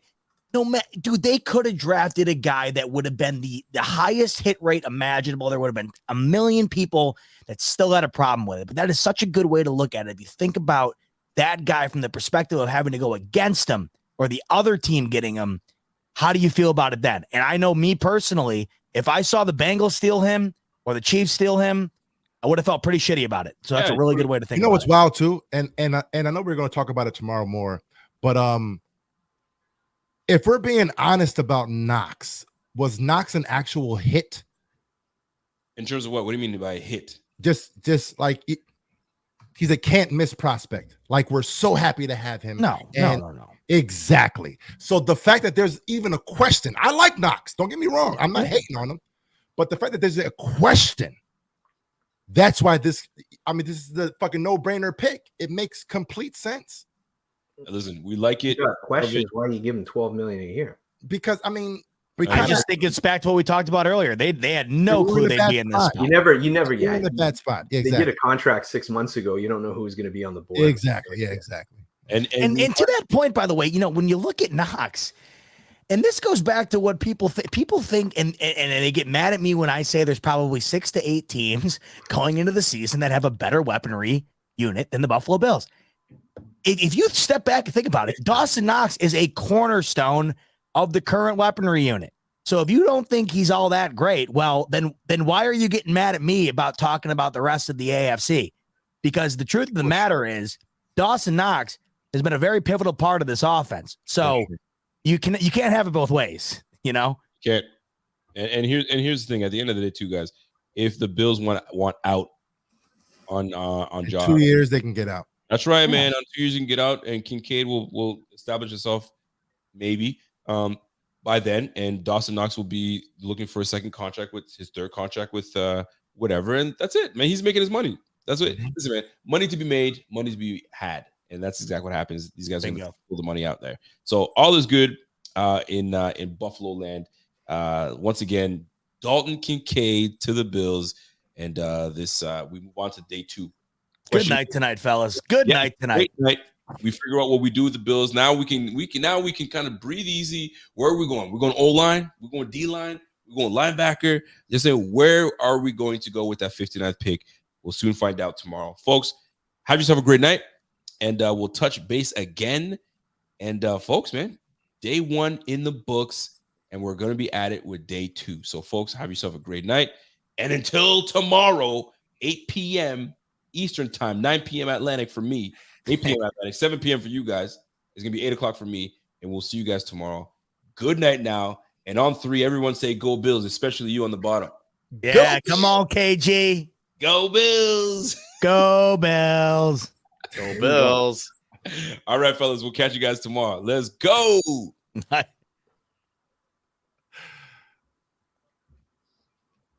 Dude, they could have drafted a guy that would have been the highest hit rate imaginable. There would have been a million people that still had a problem with it. But that is such a good way to look at it. If you think about that guy from the perspective of having to go against him or the other team getting him, how do you feel about it then? And I know me personally, if I saw the Bengals steal him or the Chiefs steal him, I would have felt pretty shitty about it. So that's a really good way to think. What's wild too, and I know we're going to talk about it tomorrow more, but if we're being honest about Knox, was Knox an actual hit? In terms of what? What do you mean by hit? Just like he's a can't miss prospect. Like, we're so happy to have him. No. Exactly. So the fact that there's even a question, I like Knox. Don't get me wrong. I'm not hating on him, but the fact that there's a question, that's why this is the fucking no-brainer pick. It makes complete sense. Listen, we like it. You got questions. Why do you give him $12 million a year? Because I just think it's back to what we talked about earlier. They had no clue they'd be in this spot. You never You're in a bad spot. They Exactly. did a contract 6 months ago. You don't know who's going to be on the board. Exactly. Yeah, exactly. And to that point, by the way, when you look at Knox, and this goes back to what people think, and they get mad at me when I say there's probably 6 to 8 teams going into the season that have a better weaponry unit than the Buffalo Bills. If you step back and think about it, Dawson Knox is a cornerstone of the current weaponry unit. So if you don't think he's all that great, well, then why are you getting mad at me about talking about the rest of the AFC? Because the truth of the matter is Dawson Knox has been a very pivotal part of this offense. So you can't have it both ways, you know? Can't. And here's the thing. At the end of the day, too, guys, if the Bills want out on Josh, 2 years they can get out. That's right, man. On 2 years you can get out, and Kincaid will establish himself maybe by then, and Dawson Knox will be looking for a second contract, with his third contract with whatever, and that's it, man. He's making his money. That's what. Listen, man. Money to be made, money to be had. And that's exactly what happens. These guys are going to pull the money out there. So all is good in Buffalo land. Once again, Dalton Kincaid to the Bills, and we move on to day 2. Good night tonight, fellas. Good night tonight. Great night. We figure out what we do with the Bills. Now we can kind of breathe easy. Where are we going? We're going O-line. We're going D-line. We're going linebacker. Just saying, where are we going to go with that 59th pick? We'll soon find out tomorrow, folks. Have yourself a great night. And we'll touch base again. And folks, man, day 1 in the books, and we're going to be at it with day 2. So, folks, have yourself a great night. And until tomorrow, 8 p.m. Eastern time, 9 p.m. Atlantic for me, 8 p.m. Atlantic, 7 p.m. for you guys. It's going to be 8 o'clock for me, and we'll see you guys tomorrow. Good night now. And on 3, everyone say go Bills, especially you on the bottom. Yeah, come on, KG. Go Bills. Go Bills. Go Bills. All right, fellas. We'll catch you guys tomorrow. Let's go.